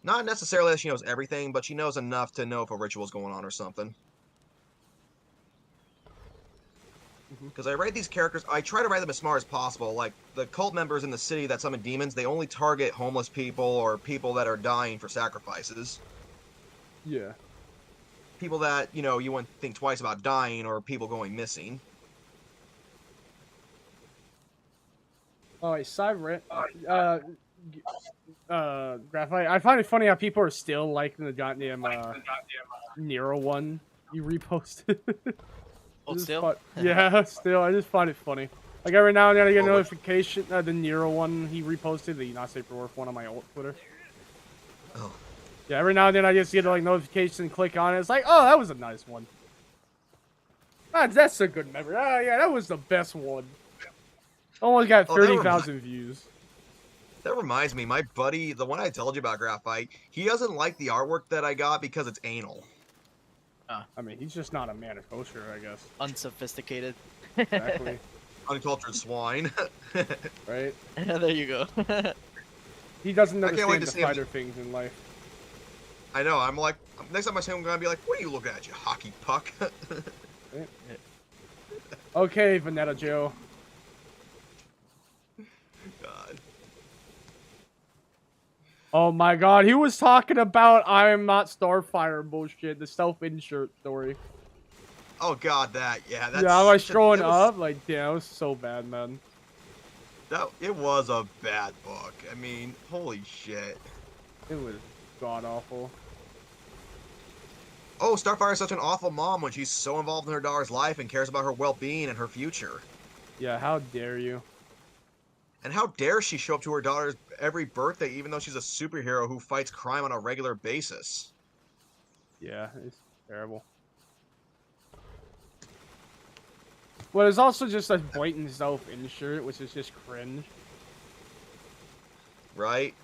Not necessarily that she knows everything, but she knows enough to know if a ritual's going on or something. Because I write these characters, I try to write them as smart as possible. Like, the cult members in the city that summon demons, they only target homeless people or people that are dying for sacrifices. Yeah. People that, you know, you wouldn't think twice about dying or people going missing. Oh, wait, Cyber. Graphite. I find it funny how people are still liking the goddamn Nero one you reposted. Oh, still? Yeah, still. I just find it funny. Like every now and then I get a notification. The Nero one he reposted, the Not Safe for Work one on my old Twitter. Oh. Yeah, every now and then I just get a notification and click on it. It's like, oh, that was a nice one. That's a good memory. Oh yeah, that was the best one. Almost got 30,000 views. That reminds me, my buddy, the one I told you about, Graphite, he doesn't like the artwork that I got because it's anal. I mean, he's just not a man of kosher, I guess. Unsophisticated. Exactly. Uncultured swine. Right? There you go. He doesn't I can't wait understand to the see him. finer things in life. I know, I'm like, next time I see him, I'm gonna be like, what are you looking at, you hockey puck? Right? Okay, Vanetta Joe. God. Oh my god, he was talking about I am not Starfire bullshit, the self-insert story. Oh god, yeah, that's... Yeah, I was scrolling up, like, damn, it was so bad, man. It was a bad book. I mean, holy shit. It was god-awful. Oh, Starfire is such an awful mom when she's so involved in her daughter's life and cares about her well-being and her future. Yeah, how dare you? And how dare she show up to her daughter's every birthday even though she's a superhero who fights crime on a regular basis. Yeah, it's terrible. Well, there's also just a blatant self-insert, which is just cringe. Right?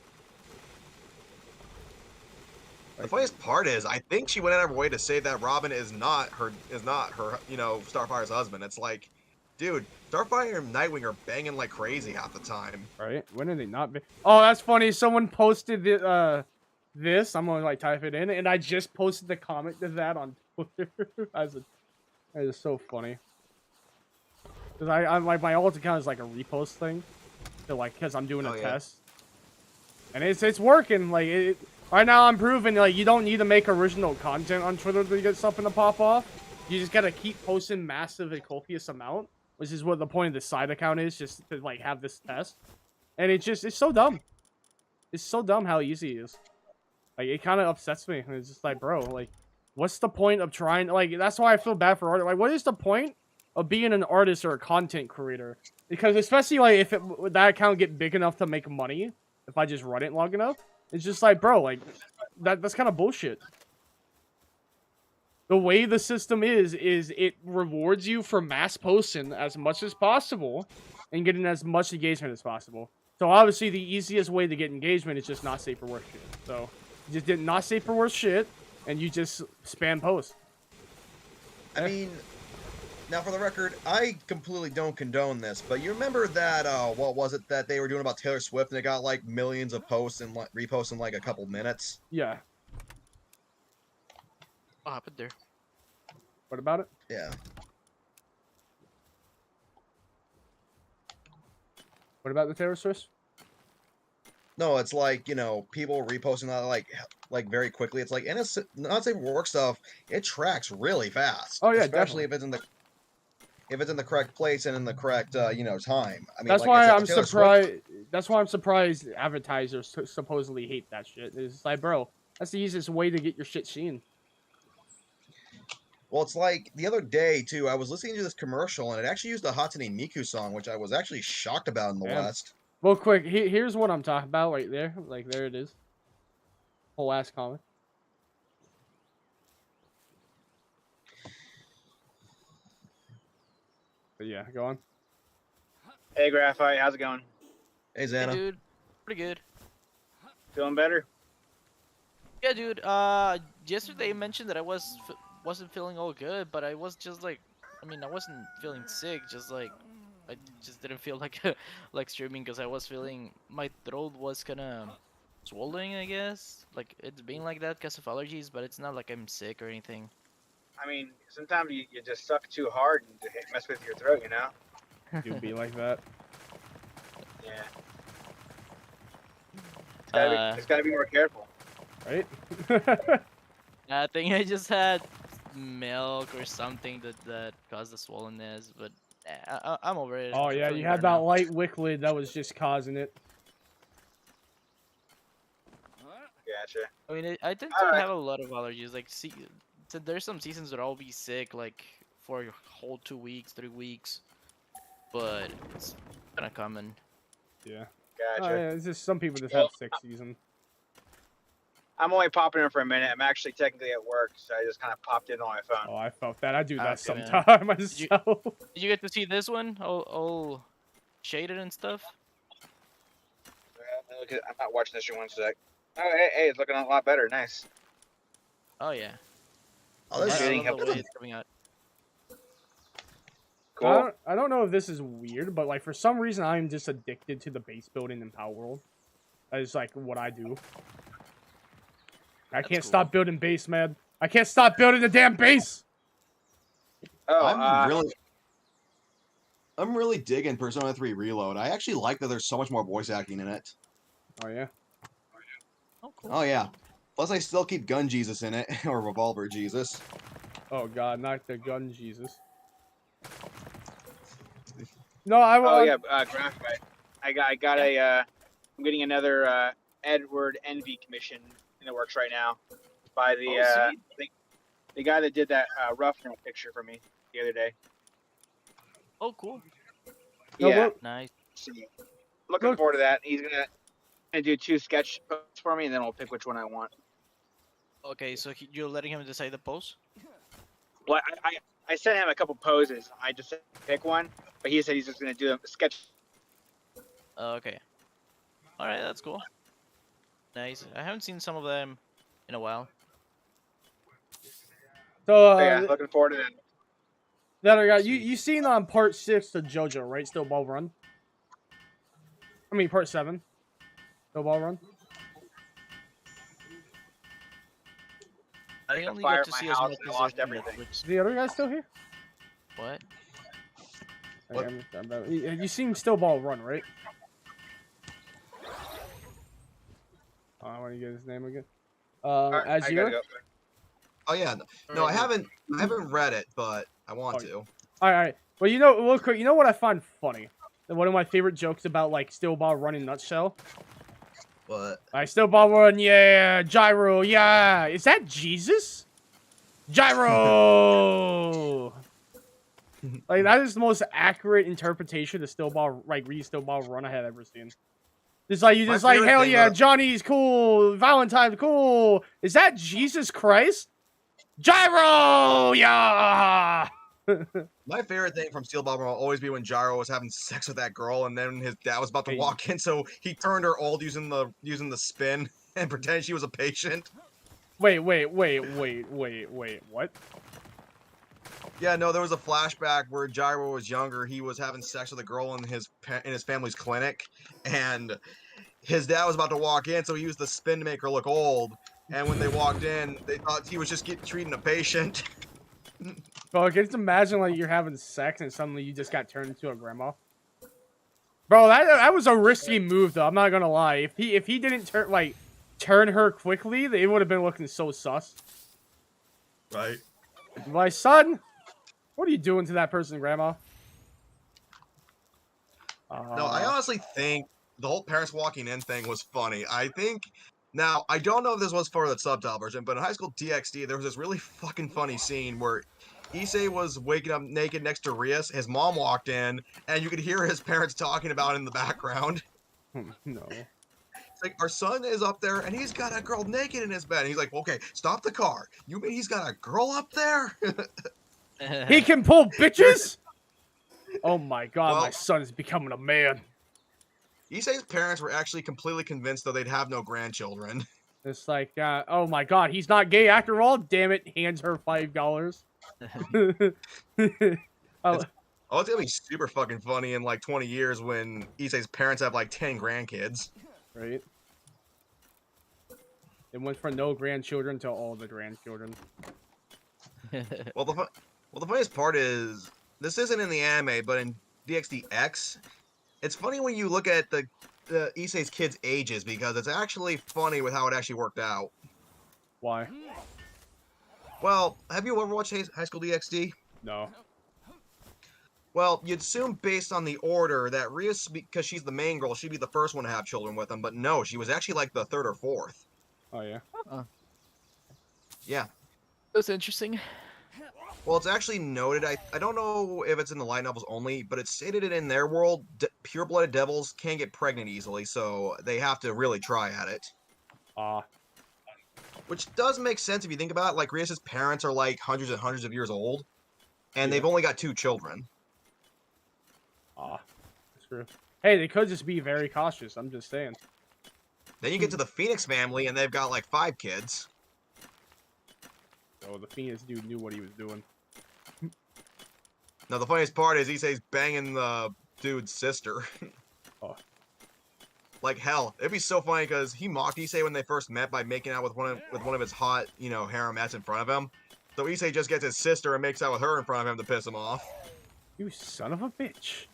The funniest part is, I think she went out of her way to say that Robin is not her, you know, Starfire's husband. It's like, dude, Starfire and Nightwing are banging like crazy half the time. Right? When did they not be? Oh, that's funny. Someone posted this. I'm gonna like type it in, and I just posted the comment to that on Twitter. That is so funny. Cause I'm like my alt account is like a repost thing, so like because I'm doing a test, and it's working. Like right now, I'm proving like you don't need to make original content on Twitter to get something to pop off. You just gotta keep posting massive and copious amount, which is what the point of the side account is, just to like have this test. And it's so dumb. It's so dumb how easy it is. Like it kind of upsets me. It's just like, bro, like, what's the point of trying? Like that's why I feel bad for art. Like, what is the point of being an artist or a content creator? Because especially like if that account get big enough to make money, if I just run it long enough, it's just like, bro, like that's kind of bullshit. The way the system is it rewards you for mass posting as much as possible and getting as much engagement as possible. So obviously the easiest way to get engagement is just not safe for work shit. So you just did not safe for work shit and you just spam post. I mean, Now, for the record, I completely don't condone this, but you remember that, what was it that they were doing about Taylor Swift and it got, like, millions of posts and reposts in, like, a couple minutes? Yeah. What happened there? What about it? Yeah. What about the Taylor Swift? No, it's like, you know, people reposting that, like very quickly. It's like, and it's not safe for work stuff, it tracks really fast. Oh, yeah, Especially definitely. if it's in the correct place and in the correct, you know, time. I mean, That's like I why said, I'm Taylor Swift. surprised. That's why I'm surprised advertisers supposedly hate that shit. It's like, bro, that's the easiest way to get your shit seen. Well, it's like the other day too. I was listening to this commercial and it actually used a Hatsune Miku song, which I was actually shocked about in the Damn. West. Well, quick, here's what I'm talking about right there. Like, there it is. Whole ass comic. But yeah, go on. Hey, Graphite, how's it going? Hey, Hey, Xana. dude, pretty good. Feeling better? Yeah, dude. Yesterday you mentioned that I wasn't feeling all good, but I was just like, I mean, I wasn't feeling sick. Just like, I just didn't feel like like streaming because I was feeling my throat was kind of swollen, I guess. Like it's being like that because of allergies, but it's not like I'm sick or anything. I mean, sometimes you just suck too hard and mess with your throat, you know? You'll be like that. Yeah. It's gotta be more careful. Right? I think I just had milk or something that caused the swollenness, but I'm over it. Oh, I'm yeah, feeling you had better that now. light liquid that was just causing it. Gotcha. I mean, I tend to Alright. have a lot of allergies. Like, see, so there's some seasons that I'll be sick, like for a whole 2 weeks, 3 weeks, but it's kind of common. Yeah. Gotcha. Oh, yeah, it's just some people just Well, have sick season. I'm only popping in for a minute. I'm actually technically at work, so I just kind of popped in on my phone. Oh, I felt that. I do that Okay, man. sometimes you- myself. Did you get to see this one? All shaded and stuff. I'm not watching this for 1 sec. Oh, hey, it's looking a lot better. Nice. Oh yeah. Oh, this I Getting love the up- way it's coming out. Cool. I don't know if this is weird, but like for some reason I'm just addicted to the base building in Palworld. That is like what I do. I That's can't cool. stop building base, man. I can't stop building the damn base. Oh, I'm really digging Persona 3 Reload. I actually like that there's so much more voice acting in it. Oh yeah. Oh cool. Oh yeah. Plus, I still keep Gun Jesus in it, or Revolver Jesus. Oh god, not the gun, Jesus. No, oh yeah, Graphite. I got a, I'm getting another, Edward Envy commission in the works right now by the, Oh, sweet. the guy that did that, rough note picture for me the other day. Oh cool. No, Yeah. look, Nice. So, looking Look. forward to that. He's gonna do 2 sketch posts for me, and then we'll pick which one I want. Okay, so you're letting him decide the pose? Well, I sent him a couple poses. I just said pick one, but he said he's just gonna do a sketch. Okay. All right, that's cool. Nice. I haven't seen some of them in a while. so So yeah, looking forward to that. the other guy, you seen on part 6 of JoJo, right? Still Ball Run. I mean part 7. Still Ball Run. I Like a only fire got at to my see as house much and as lost like, everything. Is the other guy still here? What? What? You seen Still Ball Run, right? I want to get his name again. Alright, I gotta Azir. go. Oh yeah. No, I haven't read it, but I want Oh, to. All right. Well, real quick, you know what I find funny? One of my favorite jokes about like Still Ball Run in nutshell. But Like Still Ball Run, yeah. Gyro, yeah. Is that Jesus? Gyro. Like that is the most accurate interpretation of Still Ball, like read Still Ball Run I had ever seen. It's like you My just like favorite hell thing yeah, about- Johnny's cool, Valentine's cool. Is that Jesus Christ? Gyro, yeah. my favorite thing from Steel Ball will always be when Gyro was having sex with that girl, and then his dad was about to Hey. walk in, so he turned her old using the spin and pretended she was a patient. Wait, what? Yeah, no, there was a flashback where Gyro was younger. He was having sex with a girl in his family's clinic, and his dad was about to walk in, so he used the spin to make her look old. And when they walked in, they thought he was just treating a patient. Bro, just imagine like you're having sex and suddenly you just got turned into a grandma. Bro, that was a risky move though. I'm not gonna lie. If he didn't turn her quickly, it would have been looking so sus. Right. My son, what are you doing to that person, grandma? No, I honestly think the whole parents walking in thing was funny. I think now I don't know if this was for the subtitle version, but in High School DxD there was this really fucking funny scene where Issei was waking up naked next to Rias. His mom walked in, and you could hear his parents talking about it in the background. No. It's like, our son is up there, and he's got a girl naked in his bed. And he's like, okay, stop the car. You mean he's got a girl up there? He can pull bitches? Oh my god, my Well, son is becoming a man. Issei's parents were actually completely convinced that they'd have no grandchildren. It's like, oh my god, he's not gay after all? Damn it, hands her $5. Oh, Oh, it's gonna be super fucking funny in like 20 years when Issei's parents have like 10 grandkids. right. It went from no grandchildren to all the grandchildren. Well, the funniest part is this isn't in the anime, but in DxDX, it's funny when you look at the Issei's kids' ages because it's actually funny with how it actually worked out. Why? Well, have you ever watched High School DxD? No. Well, you'd assume based on the order that Rias, because she's the main girl, she'd be the first one to have children with him, but no, she was actually like the third or fourth. Oh, yeah? Yeah. That's interesting. Well, it's actually noted. I don't know if it's in the light novels only, but it's stated in their world, pure-blooded devils can't get pregnant easily, so they have to really try at it. Which does make sense if you think about it. Like, Rias' parents are like hundreds and hundreds of years old, and they've only got 2 children. That's true. Hey, they could just be very cautious. I'm just saying. Then you get to the Phoenix family, and they've got like 5 kids. Oh, the Phoenix dude knew what he was doing. Now, the funniest part is Issei's banging the dude's sister. Oh. Like hell, it'd be so funny because he mocked Issei when they first met by making out with one of his hot, haremettes in front of him. So Issei just gets his sister and makes out with her in front of him to piss him off. You son of a bitch.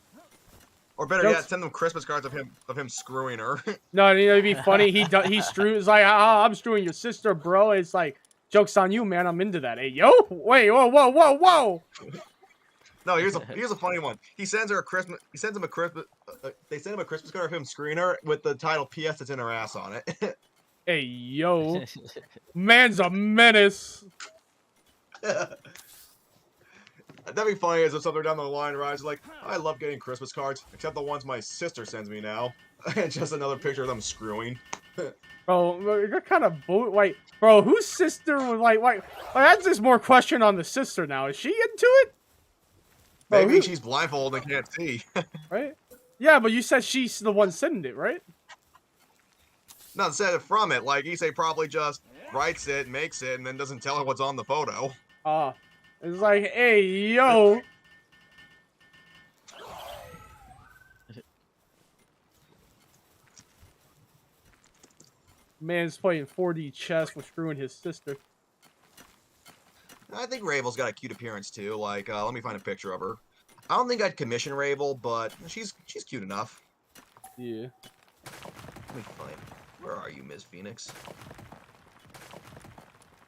Or better yet, send them Christmas cards of him screwing her. No, it'd be funny. He screws like, I'm screwing your sister, bro. It's like, joke's on you, man. I'm into that. Hey, yo, wait, whoa. No, here's a funny one. He sends him a Christmas they send him a Christmas card of him screwing her with the title "P.S. That's in her ass" on it. Hey, yo, man's a menace. That'd be funny as if something down the line arrives like, I love getting Christmas cards, except the ones my sister sends me now. And just another picture of them screwing. Bro, you're kind of like, bro, whose sister was like, that's just more question on the sister now. Is she into it? Bro, Maybe she's blindfolded and can't see. Right? Yeah, but you said she's the one sending it, right? Not said it from it. Like, Issei probably just writes it, makes it, and then doesn't tell her what's on the photo. It's like, hey, yo. Man's playing 4D chess with screwing his sister. I think Ravel's got a cute appearance too. Like, let me find a picture of her. I don't think I'd commission Ravel, but she's cute enough. Yeah. Let me find. Where are you, Ms. Phoenix?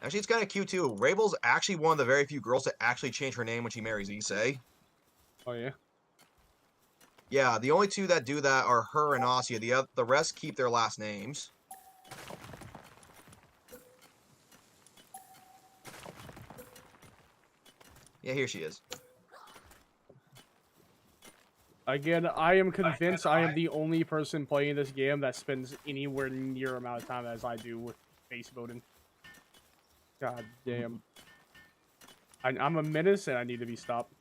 Actually, it's kind of cute too. Ravel's actually one of the very few girls to actually change her name when she marries Issei. Oh yeah. Yeah, the only 2 that do that are her and Asya. The rest keep their last names. Yeah, here she is. Again, I am convinced I am the only person playing this game that spends anywhere near amount of time as I do with base voting. God damn. I'm a menace and I need to be stopped.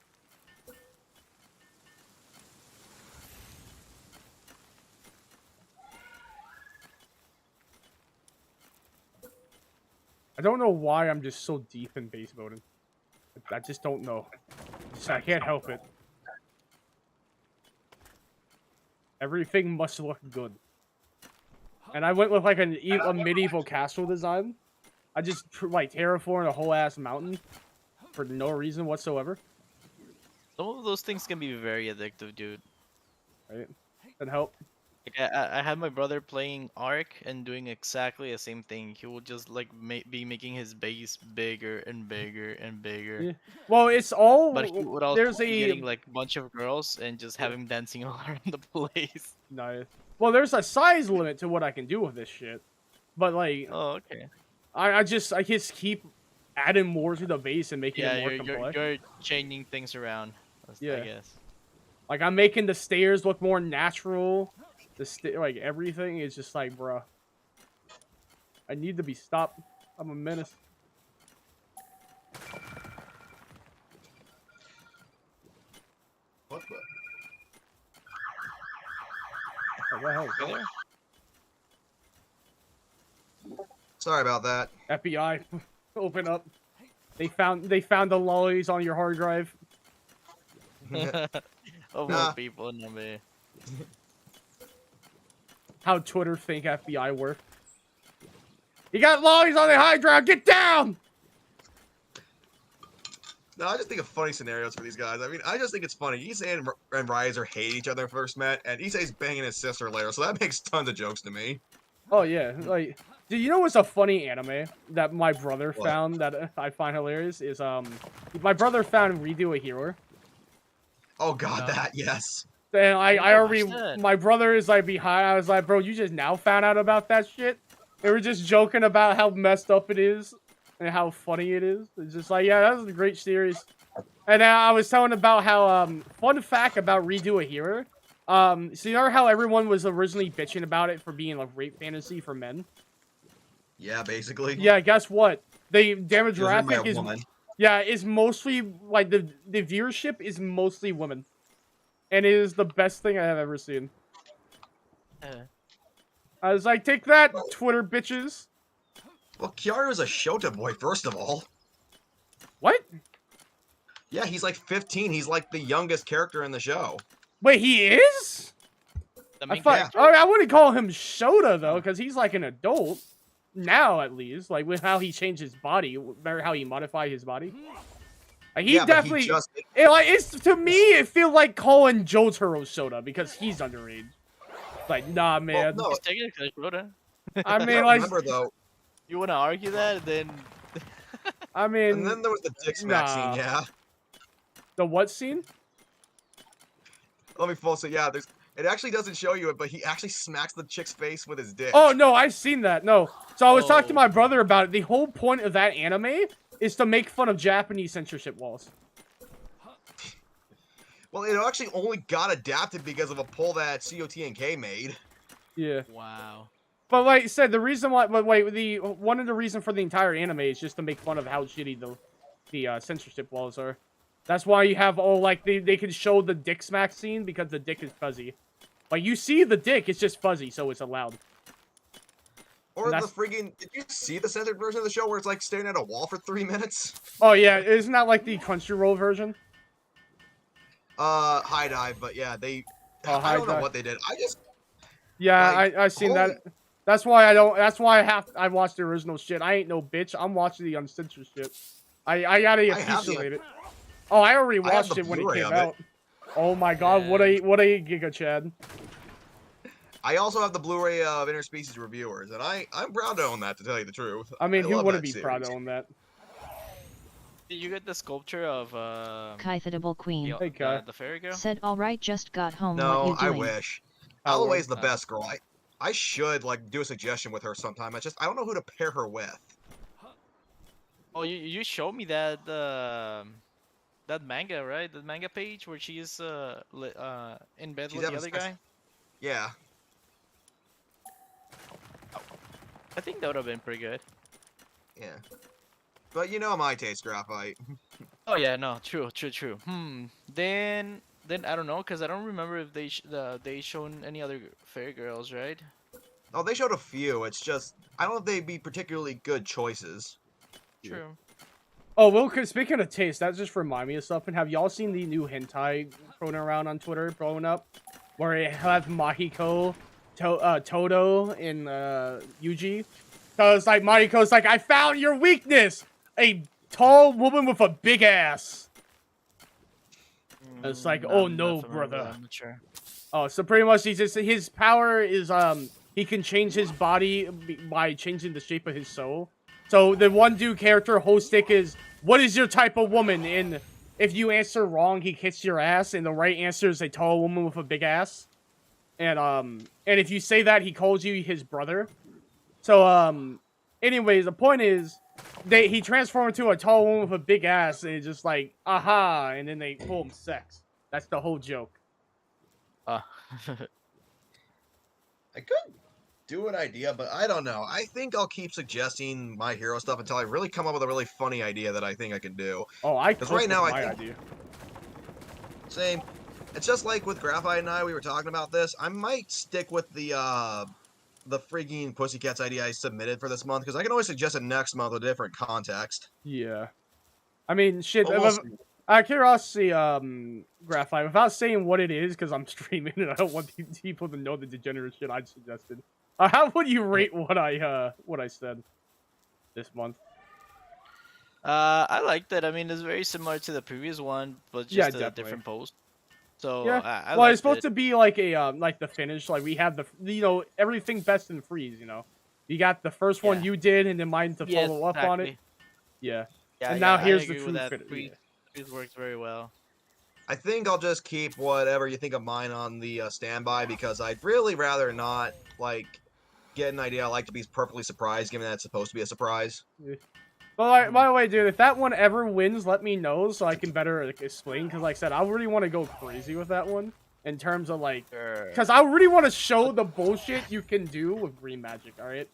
I don't know why I'm just so deep in base voting. I just don't know. I can't help it. Everything must look good. And I went with like a medieval castle design. I just like terraformed a whole ass mountain for no reason whatsoever. Some of those things can be very addictive, dude. Right? And help. Like, I had my brother playing Ark and doing exactly the same thing. He would just like be making his base bigger and bigger and bigger. Yeah. Well, it's all But he would also there's be getting a like a bunch of girls and just have him dancing all around the place. no. Well, there's a size limit to what I can do with this shit. But like, Oh, okay. I just keep adding more to the base and making Yeah, it more you're complex. you're changing things around. Yeah. I guess. Like I'm making the stairs look more natural. Like everything is just like, bruh. I need to be stopped. I'm a menace. What the? What the hell? Go there. Sorry about that. FBI, open up. They found the lollies on your hard drive. Of Nah. all people, no man. How Twitter think FBI work. You got lollies on the hard drive. Get down. No, I just think of funny scenarios for these guys. I mean, I just think it's funny. Issei and Riser hate each other when first met, and Issei's banging his sister later, so that makes tons of jokes to me. Oh yeah, like, do you know what's a funny anime that my brother What? found that I find hilarious? Is my brother found Redo a Hero. Oh god, No. that, yes. And I I already, watched that. my brother is like behind. I was like, bro, you just now found out about that shit. They were just joking about how messed up it is and how funny it is. It's just like, yeah, that was a great series. And I was telling about how, fun fact about Redo a Hero. So you know how everyone was originally bitching about it for being a rape fantasy for men? Yeah, basically. Yeah, guess what? The It was written by demographic a is, woman. yeah, is mostly, like, the viewership is mostly women. And it is the best thing I have ever seen. I was like, take that, Twitter bitches. Well, Kyaru's a Shota boy, first of all. What? Yeah, he's like 15. He's like the youngest character in the show. Wait, he is? The I main thought, character? I wouldn't call him Shota, though, because he's like an adult. Now, at least. Like, with how he changed his body. Remember how he modified his body? Like, he Yeah, but definitely... he just... it's, to me, it feels like calling Jotaro Shota, because he's underage. Like, nah, man. Well, no, He's technically Crota. I you mean, gotta like... remember, though, You want to argue that? Then I mean... and then there was the dick smack nah. scene, yeah. The what scene? Let me false it, yeah, there's... It actually doesn't show you it, but he actually smacks the chick's face with his dick. Oh, no, I've seen that. No. So I was talking to Oh. my brother about it. The whole point of that anime is to make fun of Japanese censorship laws. Well, it actually only got adapted because of a poll that COTNK made. Yeah. wow. But like I said, the reason why... But wait, one of the reasons for the entire anime is just to make fun of how shitty the censorship laws are. That's why you have all, like, they can show the dick smack scene because the dick is fuzzy. Like, you see the dick, it's just fuzzy, so it's allowed. Or And the that's- friggin'... Did you see the censored version of the show where it's like staring at a wall for 3 minutes? Oh, yeah, isn't that like the Crunchyroll version? High Dive, but yeah, they... Oh, I don't know High what they did. I just... Yeah, Like, I seen holy- that. That's why I don't... That's why I watched the original shit. I ain't no bitch. I'm watching the uncensored shit. I gotta I have the- appreciate it. Oh, I already I have watched the it when it Blu-ray came of it. out. Oh my god, what a giga Chad. I also have the Blu-ray of Interspecies Reviewers, and I'm proud to own that, to tell you the truth. I mean, who love wouldn't that be proud to series. own that? Did you get the sculpture of Kythidable Queen. the, Hey, Kai. the fairy girl? Said alright, just got home. what No, you I doing? wish. Oh, Holloway's the well. best girl. I should, like, do a suggestion with her sometime. I don't know who to pair her with. Oh, you showed me that that manga, right? The manga page where she is in bed She's with the having other sex- guy. Yeah. I think that would have been pretty good. Yeah. But you know my taste, Graphite. Oh yeah, no, true. Then I don't know, cause I don't remember if they shown any other fairy girls, right? Oh, they showed a few. It's just, I don't know if they'd be particularly good choices. Yeah. True. Oh, well, 'cause speaking of taste, that just remind me of something. Have y'all seen the new hentai thrown around on Twitter, blowing up, where it have Mahiko, Todo, and Yuji? Cause like Mahiko's like, I found your weakness, a tall woman with a big ass. And it's like, oh I'm not no, familiar with that, brother. I'm not sure. Oh, so pretty much his power is he can change his body by changing the shape of his soul. So the one dude character whole stick is, what is your type of woman? And if you answer wrong, he kicks your ass, and the right answer is a tall woman with a big ass. And if you say that, he calls you his brother. So anyways, the point is he transformed into a tall woman with a big ass, and it's just like, aha, and then they boom, sex. That's the whole joke. Uh, I could do an idea, but I don't know. I think I'll keep suggesting My Hero stuff until I really come up with a really funny idea that I think I can do. Oh, I Because cook right with now, I my think idea. same. It's just like with Graphite and I, we were talking about this. I might stick with the freaking Pussycats idea I submitted for this month because I can always suggest it next month with a different context. Yeah. I mean, shit. But we'll see. Curiosity, Graphite, without saying what it is, because I'm streaming and I don't want people to know the degenerate shit I suggested. How would you rate what I said this month? I liked it. I mean, it's very similar to the previous one, but Yeah, just a definitely. different post. So Yeah. I Well, liked it's supposed it. to be like a like the finish. Like we have everything best in freeze. You got the first one Yeah. you did, and then mine to Yes, follow up on it. exactly. Yeah. Yeah, And now yeah, here's I the agree true with that. finish. Yeah. Freeze works very well. I think I'll just keep whatever you think of mine on the standby because I'd really rather not get an idea I like to be perfectly surprised, given that it's supposed to be a surprise. Well, by the way, dude, if that one ever wins, let me know so I can better explain. Because, like I said, I really want to go crazy with that one in terms of Sure. because I really want to show the bullshit you can do with green magic. All right.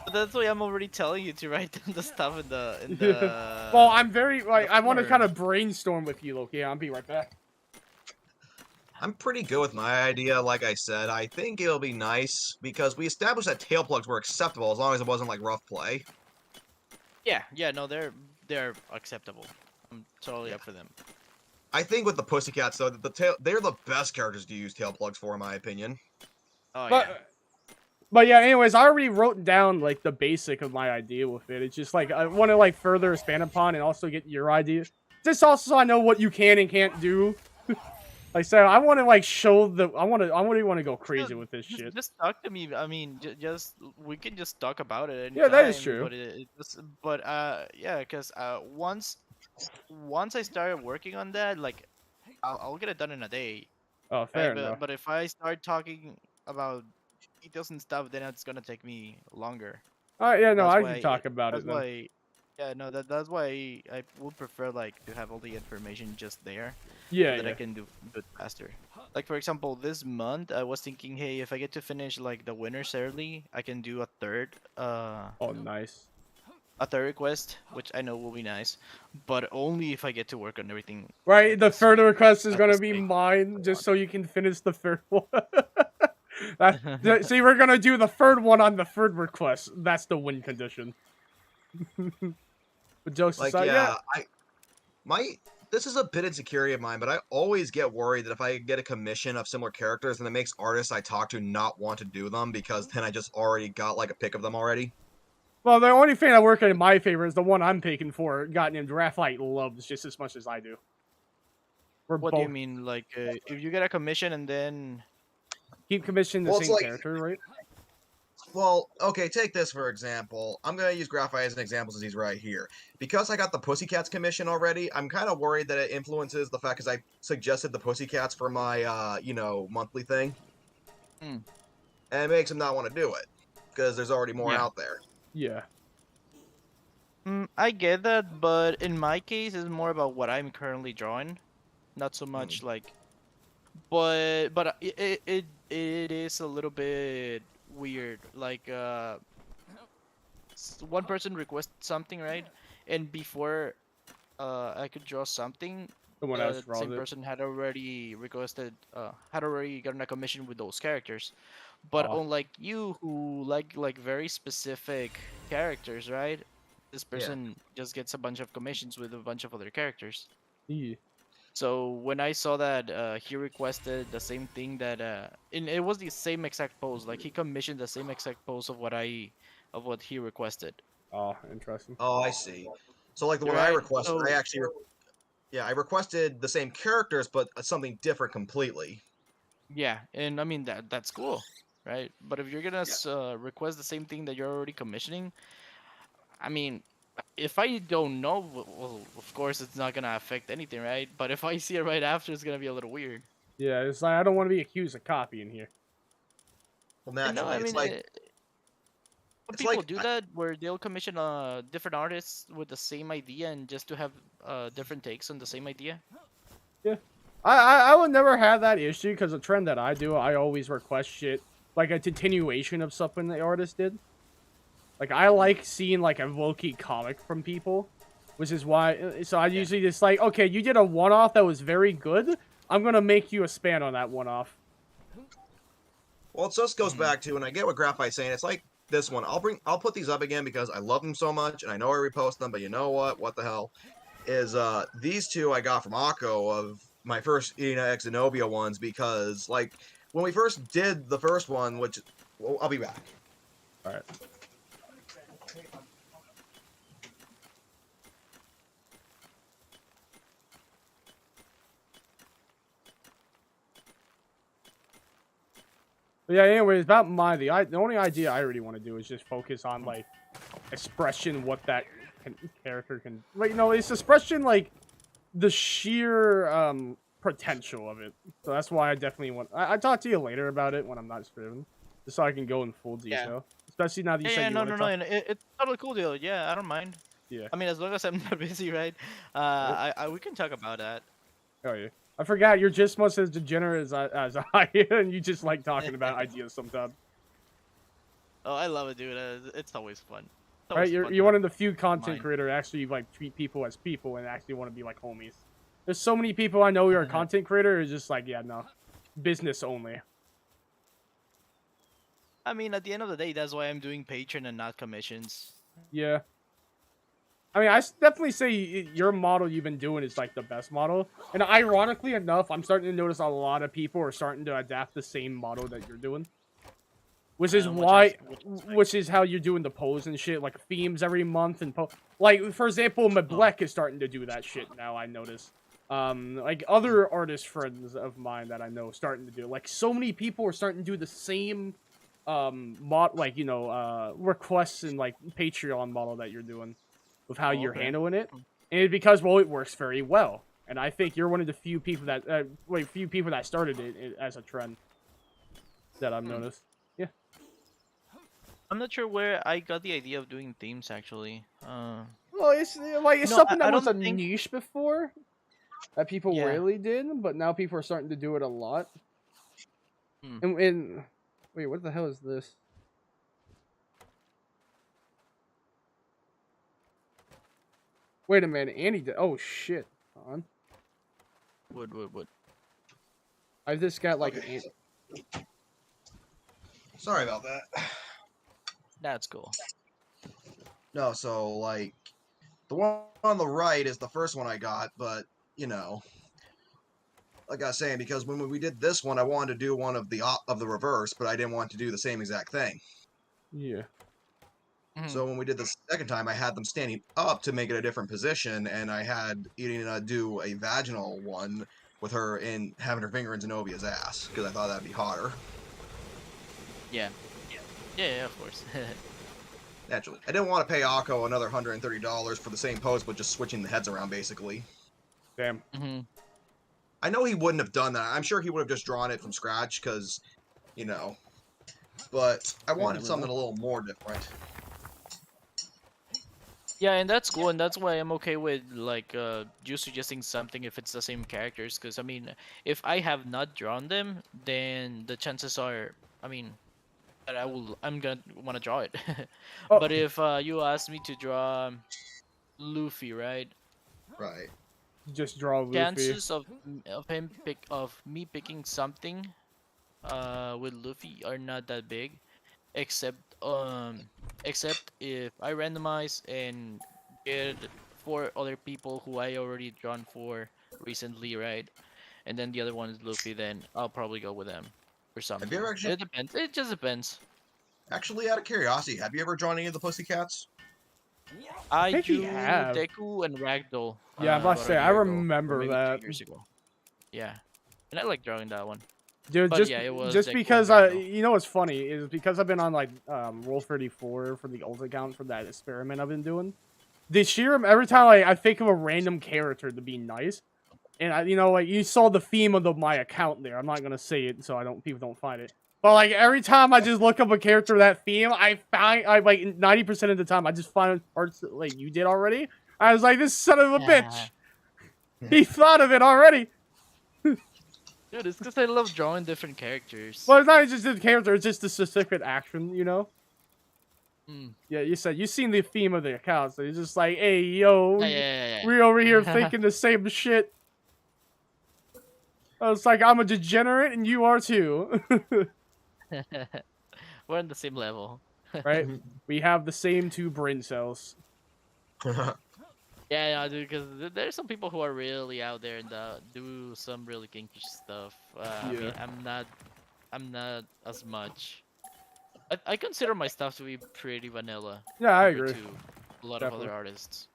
But that's why I'm already telling you to write down the stuff in the. Well, I'm very I want to forum. kind of brainstorm with you, Loki. I'll be right back. I'm pretty good with my idea, like I said. I think it'll be nice because we established that tail plugs were acceptable as long as it wasn't like rough play. Yeah, no, they're acceptable. I'm totally up for them. I think with the Pussycats though, they're the best characters to use tail plugs for, in my opinion. Oh But yeah. but yeah, anyways, I already wrote down like the basic of my idea with it. It's just like I want to like further expand upon and also get your idea. Just also so I know what you can and can't do. Like I said, I want to like show the. I really want to go crazy with this shit. Just talk to me. I mean, just we can just talk about it. Yeah, that is anytime, true. But yeah, because once I started working on that, like I'll get it done in a day. Oh, fair Right? enough. But if I start talking about details and stuff, then it's gonna take me longer. All right, yeah, no, That's I why can talk about that's it then. why. Yeah, no, that's why I would prefer like to have all the information just there. Yeah, That yeah. I can do it faster. Like for example, this month I was thinking, hey, if I get to finish like the winners early, I can do a third Oh, nice. request, which I know will be nice, but only if I get to work on everything. Right, the this third request is at gonna this be rate. mine, just so you can finish the third one. See, we're gonna do the third one on the third request. That's the win condition. But jokes Like, aside, yeah. this is a bit insecurity of mine, but I always get worried that if I get a commission of similar characters, then it makes artists I talk to not want to do them because then I just already got like a pick of them already. Well, the only thing that worked in my favor is the one I'm picking for. Got named Graphite loves just as much as I do. We're What both do you mean? Like if you get a commission and then keep commissioning the Well, it's same like- character, right? Well, okay, take this for example. I'm going to use Graphite as an example since he's right here. Because I got the Pussycats commission already, I'm kind of worried that it influences the fact because I suggested the Pussycats for my, monthly thing. Hmm. And it makes him not want to do it because there's already more Yeah. out there. Yeah. I get that, but in my case, it's more about what I'm currently drawing, not so much like. But it is a little bit weird. Like one person requests something, right? And before I could draw something, Someone else the draws same it. person had already requested, had already gotten a commission with those characters. But Ah. unlike you, who like very specific characters, right? this person just gets a bunch of commissions with a bunch of other characters. Yeah. So when I saw that he requested the same thing that it was the same exact pose, like he commissioned the same exact pose of what he requested. Oh, interesting. Oh, I see. So like the one I Right? requested, I So actually yeah, I requested the same characters but something different completely. yeah, and I mean that's cool, right? But if you're gonna request the same thing that you're already commissioning, I mean, if I don't know, well, of course it's not gonna affect anything, right? But if I see it right after, it's gonna be a little weird. Yeah, it's like I don't want to be accused of copying here. Well, And no, I naturally, mean, some it's people like do that where they'll commission different artists with the same idea and just to have different takes on the same idea. Yeah, I would never have that issue because the trend that I do, I always request shit like a continuation of something the artist did. Like I like seeing like a low-key comic from people, which is why. So I usually just like, okay, you did a one-off that was very good. I'm gonna make you a span on that one-off. well, it just goes back to, and I get what Graphite's saying. It's like this one. I'll put these up again because I love them so much, and I know I repost them. But you know what? What the hell? Is these two I got from Akko of my first Ina X Zenobia ones because like when we first did the first one, which well, I'll be back. All right. But yeah, anyways, about the only idea I really want to do is just focus on like expression, what that character can, like, it's expression like the sheer potential of it. So that's why I definitely want. I talk to you later about it when I'm not streaming, just so I can go in full detail. Especially now that you said Yeah, you no, want no, to no, talk. and it's totally cool deal. Yeah, I don't mind. Yeah. I mean, as long as I'm not busy, right? We can talk about that. Oh yeah. I forgot you're just much as degenerate as I am, and you just like talking about ideas sometimes. Oh, I love it, dude. It's always fun. It's Right? always fun You're to one of the few content mine. creator actually like treat people as people and actually want to be like homies. There's so many people I know who are content creator is just like, yeah, no, business only. I mean, at the end of the day, that's why I'm doing Patreon and not commissions. Yeah. I mean, definitely say your model you've been doing is like the best model. And ironically enough, I'm starting to notice a lot of people are starting to adapt the same model that you're doing. Which is which is how you're doing the pose and shit, like themes every month and like for example, Mablek is starting to do that shit now. I notice, like other artist friends of mine that I know starting to do it. Like so many people are starting to do the same, requests and like Patreon model that you're doing, with how you're handling it, and because well, it works very well. And I think you're one of the few people that started it as a trend that I've noticed. I'm not sure where I got the idea of doing themes actually. Well, it's like it's No, something I that was a don't think- niche before that people Yeah. rarely did, but now people are starting to do it a lot. Hmm. And wait, what the hell is this? Wait a minute, Annie did. Oh shit! Hold on, Would. I just got like Okay. Sorry about that. That's cool. No, so like the one on the right is the first one I got, but you know, like I was saying, because when we did this one, I wanted to do one of the reverse, but I didn't want to do the same exact thing. Yeah. So when we did the second time, I had them standing up to make it a different position, and I had Irina do a vaginal one with her in having her finger in Zenobia's ass because I thought that'd be hotter. Yeah, of course. Naturally, I didn't want to pay Akko another $130 for the same pose, but just switching the heads around basically. Damn. I know he wouldn't have done that. I'm sure he would have just drawn it from scratch because, you know. But I wanted something a little more different. Yeah, and that's cool, and that's why I'm okay with like you suggesting something if it's the same characters, because I mean, if I have not drawn them, then the chances are, I mean, that I'm gonna want to draw it. Oh. But if you ask me to draw Luffy, right? Right. Just draw Luffy. Chances of me picking something with Luffy are not that big, except except if I randomize and get 4 other people who I already drawn for recently, right? And then the other one is Luffy, then I'll probably go with them or something. Have you ever actually, It depends. It just depends. out of curiosity, have you ever drawn any of the Pussycats? I think you do have. Deku and Ragdoll. Yeah, I'm about to about say, a I year ago, or remember maybe that. 2 years ago. Yeah, and I like drawing that one. Dude, But yeah, it was just Deku because and Ragdoll. you know what's funny is because I've been on like Roll 34 for the old account for that experiment I've been doing. The sheer every time I think of a random character to be nice, and you know, like you saw the theme of my account there. I'm not gonna say it so people don't find it. But like every time I just look up a character with that theme, I like 90% of the time I just find parts that like you did already. I was like, this son of a bitch, he thought of it already. Dude, it's because I love drawing different characters. Well, it's not just the character; it's just the specific action, you know. Mm. Yeah, you said you seen the theme of the account, so you're just like, hey, yo, Yeah. we over here thinking the same shit. It's like I'm a degenerate and you are too. We're on the same level. Right? We have the same 2 brain cells. Yeah, dude, because there's some people who are really out there and do some really kinky stuff. I mean, Yeah. I'm not as much. I consider my stuff to be pretty vanilla. Yeah, I compared agree. To a lot Definitely. of other artists.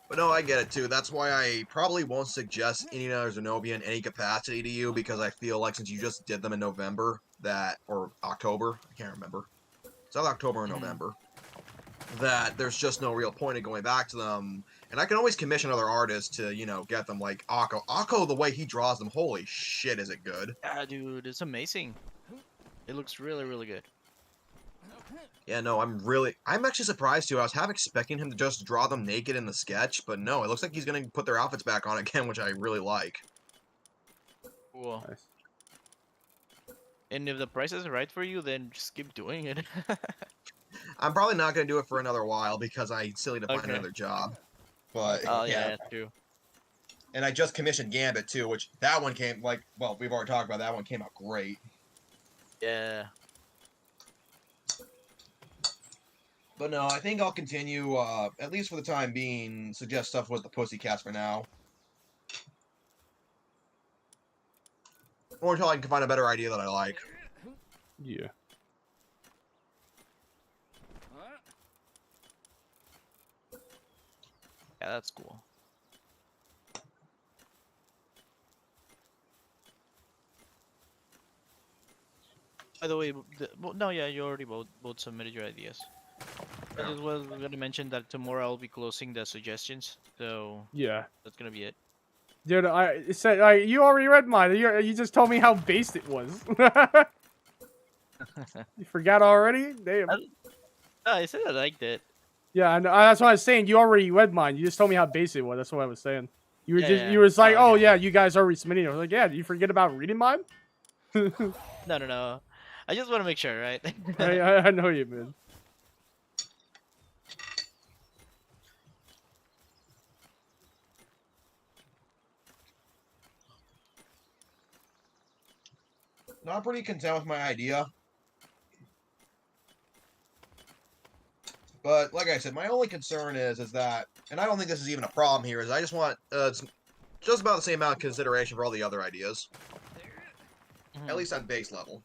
But no, I get it too. That's why I probably won't suggest Indiana or Zenobia in any capacity to you, because I feel like since you just did them in November, or October, I can't remember. It's either October or November. That there's just no real point in going back to them. And I can always commission other artists to, get them, like Akko. Akko, the way he draws them, holy shit, is it good. Yeah, dude, it's amazing. It looks really, really good. Yeah, no, I'm actually surprised too. I was half expecting him to just draw them naked in the sketch, but no, it looks like he's gonna put their outfits back on again, which I really like. Cool. Nice. And if the price is right for you, then just keep doing it. I'm probably not gonna do it for another while because I still need to find another job. But Oh yeah, that's true. And I just commissioned Gambit too, which that one came we've already talked about that one came out great. Yeah. But no, I think I'll continue, at least for the time being, suggest stuff with the Pussycats for now. Or until I can find a better idea that I like. Yeah. Yeah, that's cool. By the way, no, yeah, you already both submitted your ideas. I just was gonna mention that tomorrow I'll be closing the suggestions, so Yeah. that's gonna be it. Dude, I said you already read mine. You just told me how based it was. You forgot already? Damn. No, I said I liked it. Yeah, I know, that's what I was saying. You already read mine. You just told me how basic it was. That's what I was saying. You were you were like, Oh, oh okay. yeah, you guys already submitted it. I was like, yeah, did you forget about reading mine? No. I just want to make sure, right? I know you, man. No, I'm pretty content with my idea. But like I said, my only concern is that, and I don't think this is even a problem here, is I just want it's just about the same amount of consideration for all the other ideas, at least on base level.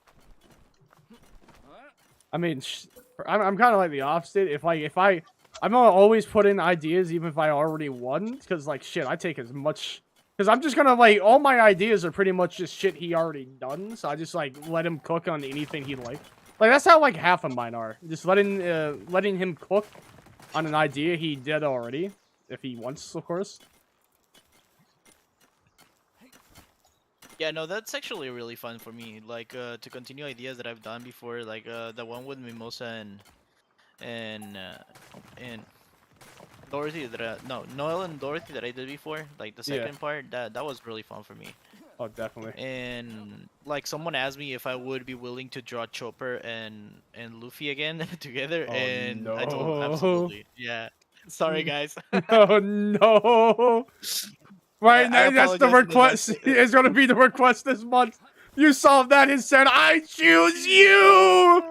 I mean, I'm kind of like the opposite. If I'm gonna always put in ideas even if I already won, because like shit, I take as much. Because I'm just gonna like all my ideas are pretty much just shit he already done, so I just like let him cook on anything he likes. Like that's how like half of mine are. Just letting him cook on an idea he did already, if he wants, of course. Yeah, no, that's actually really fun for me. Like to continue ideas that I've done before, like the one with Mimosa and Dorothy Noel and Dorothy that I did before, like the second part, that was really fun for me. Oh, definitely. And like someone asked me if I would be willing to draw Chopper and Luffy again together, Oh, and no. I told them absolutely. Yeah. Sorry guys. Oh no. Right now, that's the request. It's gonna be the request this month. You solved that and said, "I choose you."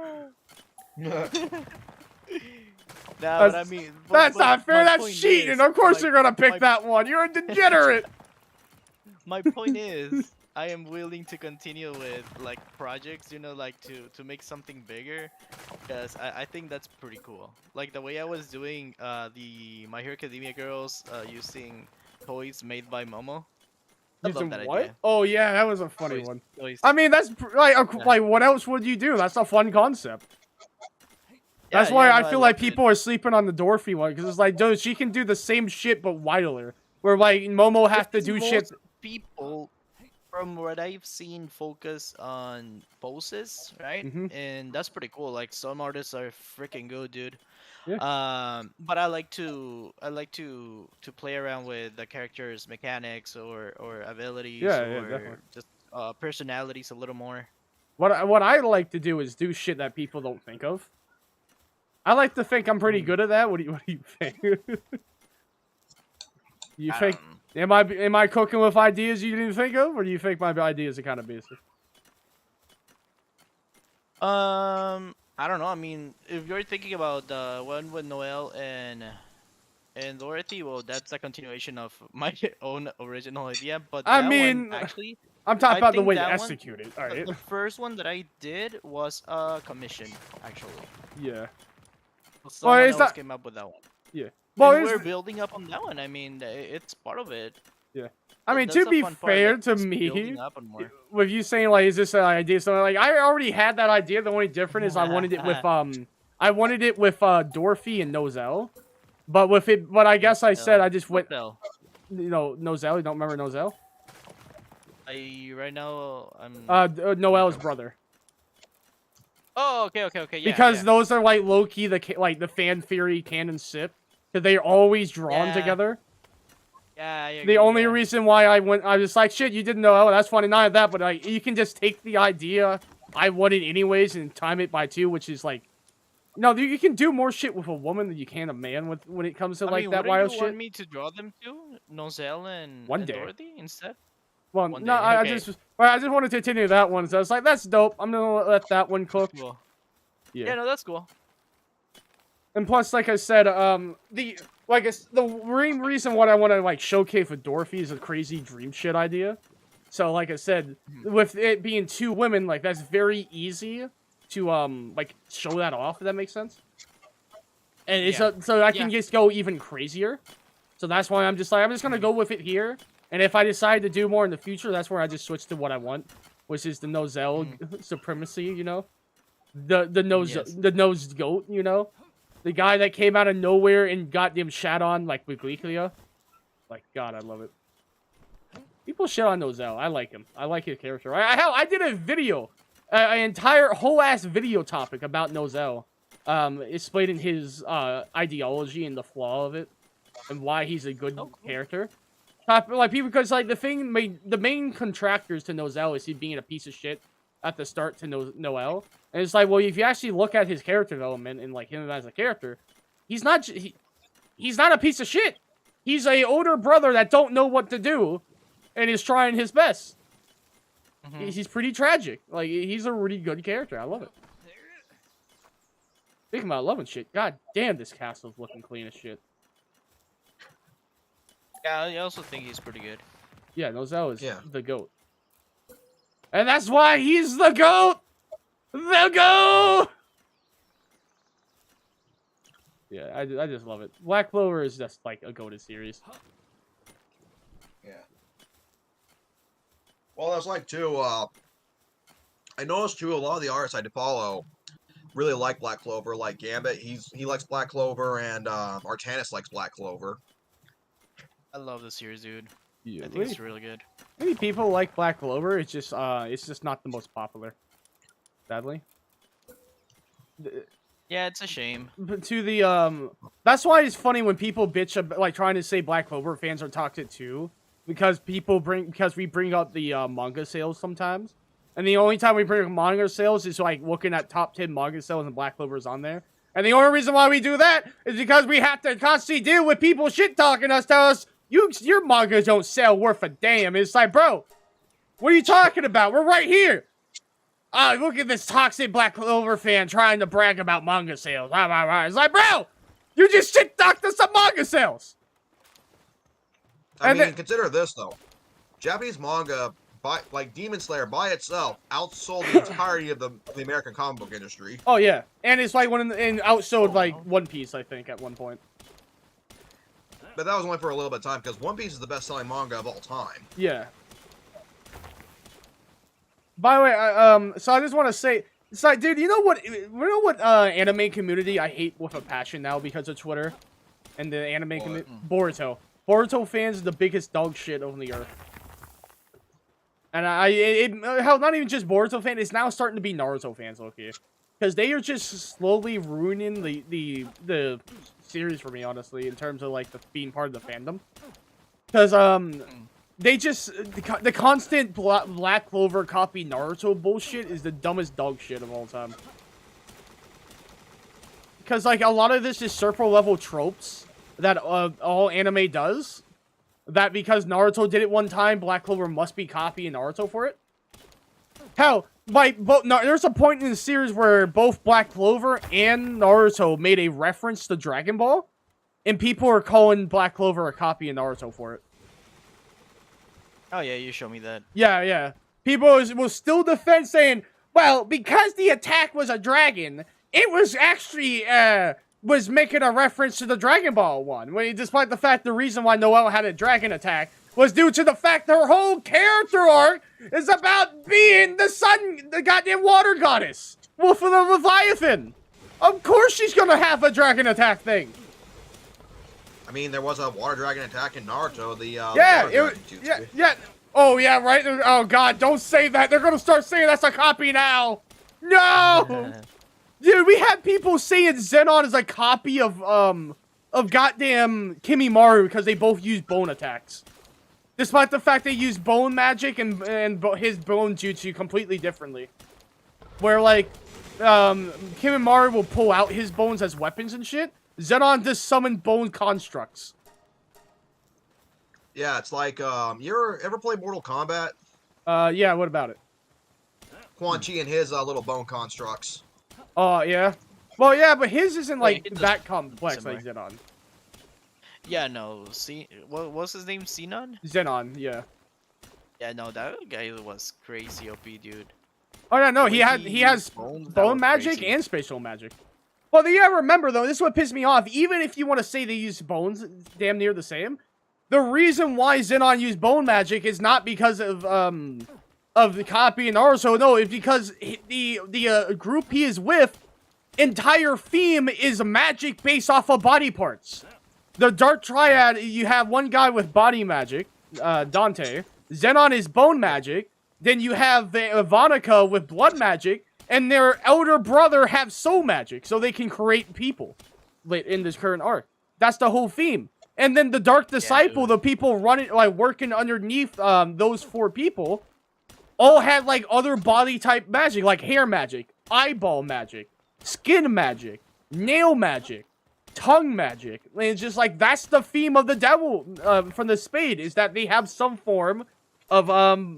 But I mean, That's but not fair. my That's point cheating. is, Of course my- you're gonna pick my- that one. You're a degenerate. My point is, I am willing to continue with like projects, you know, like to make something bigger, because I think that's pretty cool. Like the way I was doing the My Hero Academia girls using toys made by Momo. I love Using that what? idea. Oh yeah, that was a funny Toys, one. toys. I mean, that's like Yeah. like what else would you do? That's a fun concept. That's Yeah, why yeah, I no, feel like loved it. people are sleeping on the Dorothy one because it's like, dude, she can do the same shit but wilder. Where like Momo has to Because do most shit. people, from what I've seen, focus on poses, right? Mhm. And that's pretty cool. Like some artists are freaking good, dude. Yeah. But I like to play around with the characters' mechanics or abilities Yeah, yeah, or definitely. just personalities a little more. What I like to do is do shit that people don't think of. I like to think I'm pretty good at that. What do you think? You I think am I cooking with ideas you didn't think of, or do you think my ideas are kind of basic? I don't know. I mean, if you're thinking about the one with Noel and Dorothy, well, that's a continuation of my own original idea. But I that mean, one actually, I'm talking I about the think way you that one- execute it. All the, right. the first one that I did was a commission, actually. Yeah. Someone it's else not- came up with that one. Yeah. Well, Well, and we're it's, building up on that one. I mean, it's part of it. I mean, That's to the be fun part, fair like, to just me, building up on more. with you saying like, is this an idea? So like, I already had that idea. The only difference is I wanted it with Dorothy and Nozel. But I guess I said I just went, What Nozel. You don't remember Nozel? right now I'm. Noel's brother. Oh, okay. Yeah. Because yeah. those are like low key the fan theory canon sip. Because they're always drawn Yeah. together. Yeah. I The agree, only yeah. reason why I was like, shit, you didn't know. Oh, that's funny. Not that, but like, you can just take the idea I wanted anyways and time it by 2, which is like, no, you can do more shit with a woman than you can a man with when it comes to I like mean, that wouldn't wild you shit. want me to draw them too? Nozel and, One and day. Dorothy instead? Well, one no, day, I okay. just want to continue that one. So I was like, that's dope. I'm gonna let that one cook. Cool. Yeah. Yeah, no, that's cool. And plus, like I said, the main reason what I want to like showcase with Dorothy is a crazy dream shit idea. So, like I said, with it being 2 women, like that's very easy to like show that off. If that makes sense. And it's Yeah. so I can Yeah. just go even crazier. So that's why I'm just gonna go with it here. And if I decide to do more in the future, that's where I just switch to what I want, which is the Nozel supremacy. You know, the nose Yes. the nosed goat. You know. The guy that came out of nowhere and got them shat on, like, with Glycia. Like, God, I love it. People shit on Nozel. I like him. I like his character. I did a video. An entire whole-ass video topic about Nozel. Explaining his ideology and the flaw of it. And why he's a good character. Like, people, because, like, the main contractors to Nozel is he being a piece of shit at the start to Noel. And it's like, well, if you actually look at his character development and like him as a character, he's not a piece of shit. He's a older brother that don't know what to do, and is trying his best. He's pretty tragic. Like, he's a really good character. I love it. Speaking about loving shit, god damn, this castle's looking clean as shit. Yeah, I also think he's pretty good. Yeah, Nozel is Yeah. the GOAT. And that's why he's the GOAT! The GOAT! Yeah, I just love it. Black Clover is just like a goated series. Yeah. Well, that's like too. I noticed too a lot of the artists I follow really like Black Clover. Like Gambit, he likes Black Clover, and Artanis likes Black Clover. I love this series, dude. Yeah, I think it's really good. many people like Black Clover. It's just not the most popular. Sadly. Yeah, it's a shame. But to the that's why it's funny when people bitch about, like, trying to say Black Clover fans are toxic too, because we bring up the manga sales sometimes, and the only time we bring up manga sales is like looking at top 10 manga sales and Black Clover's on there, and the only reason why we do that is because we have to constantly deal with people shit talking us, tell us your manga don't sell worth a damn. It's like, bro, what are you talking about? We're right here. oh, look at this toxic Black Clover fan trying to brag about manga sales. It's like, bro, you just shit talked us some manga sales. I mean, consider this though. Japanese manga, like Demon Slayer by itself, outsold the entirety of the American comic book industry. Oh yeah, and it's like outsold like One Piece, I think, at one point. But that was only for a little bit of time because One Piece is the best-selling manga of all time. Yeah. By the way, so I just want to say, it's like, dude, you know what anime community I hate with a passion now because of Twitter and the anime community? Boruto. Boruto fans are the biggest dog shit on the earth. And hell, not even just Boruto fans, it's now starting to be Naruto fans, okay? Because they are just slowly ruining the series for me, honestly, in terms of, like, being part of the fandom. Because, they just, the constant Black Clover copy Naruto bullshit is the dumbest dog shit of all time. Because, like, a lot of this is Serpo level tropes that all anime does. That because Naruto did it one time, Black Clover must be copying Naruto for it. Hell, there's a point in the series where both Black Clover and Naruto made a reference to Dragon Ball, and people are calling Black Clover a copy of Naruto for it. Oh yeah, you show me that. Yeah. People will still defend saying, well, because the attack was a dragon, it was actually, was making a reference to the Dragon Ball one. Despite the fact the reason why Noelle had a dragon attack was due to the fact her whole character arc is about being the goddamn water goddess. Wolf of the Leviathan. Of course she's gonna have a dragon attack thing. I mean, there was a water dragon attack in Naruto. Yeah. Oh yeah, right. Oh god, don't say that. They're gonna start saying that's a copy now. No, dude, we had people saying Zenon is a copy of goddamn Kimimaro because they both use bone attacks, despite the fact they use bone magic and his bone jutsu completely differently. Where like, Kimimaro will pull out his bones as weapons and shit. Zenon just summon bone constructs. Yeah, it's like, you ever play Mortal Kombat? Yeah, what about it? Quan Chi and his little bone constructs. Oh, yeah. Well, yeah, but his isn't, like, Wait, that complex similar. like Zenon. Yeah, no. See, what was his name? Sinon? Zenon, yeah. Yeah, no, that guy was crazy OP, dude. Oh, yeah, no, he When has bones, that bone was magic crazy. and spatial magic. Well, you gotta remember, though, this is what pissed me off. Even if you want to say they use bones damn near the same, the reason why Zenon used bone magic is not because of the copy in Naruto. No, it's because the group he is with, entire theme is magic based off of body parts. The Dark Triad, you have one guy with body magic, Dante. Zenon is bone magic. Then you have the Ivanica with blood magic. And their elder brother have soul magic, so they can create people in this current arc. That's the whole theme. And then the Dark Disciple, the people running, like, working underneath those four people, all had, like, other body type magic, like hair magic, eyeball magic, skin magic, nail magic, tongue magic. And it's just like, that's the theme of the devil from the Spade, is that they have some form of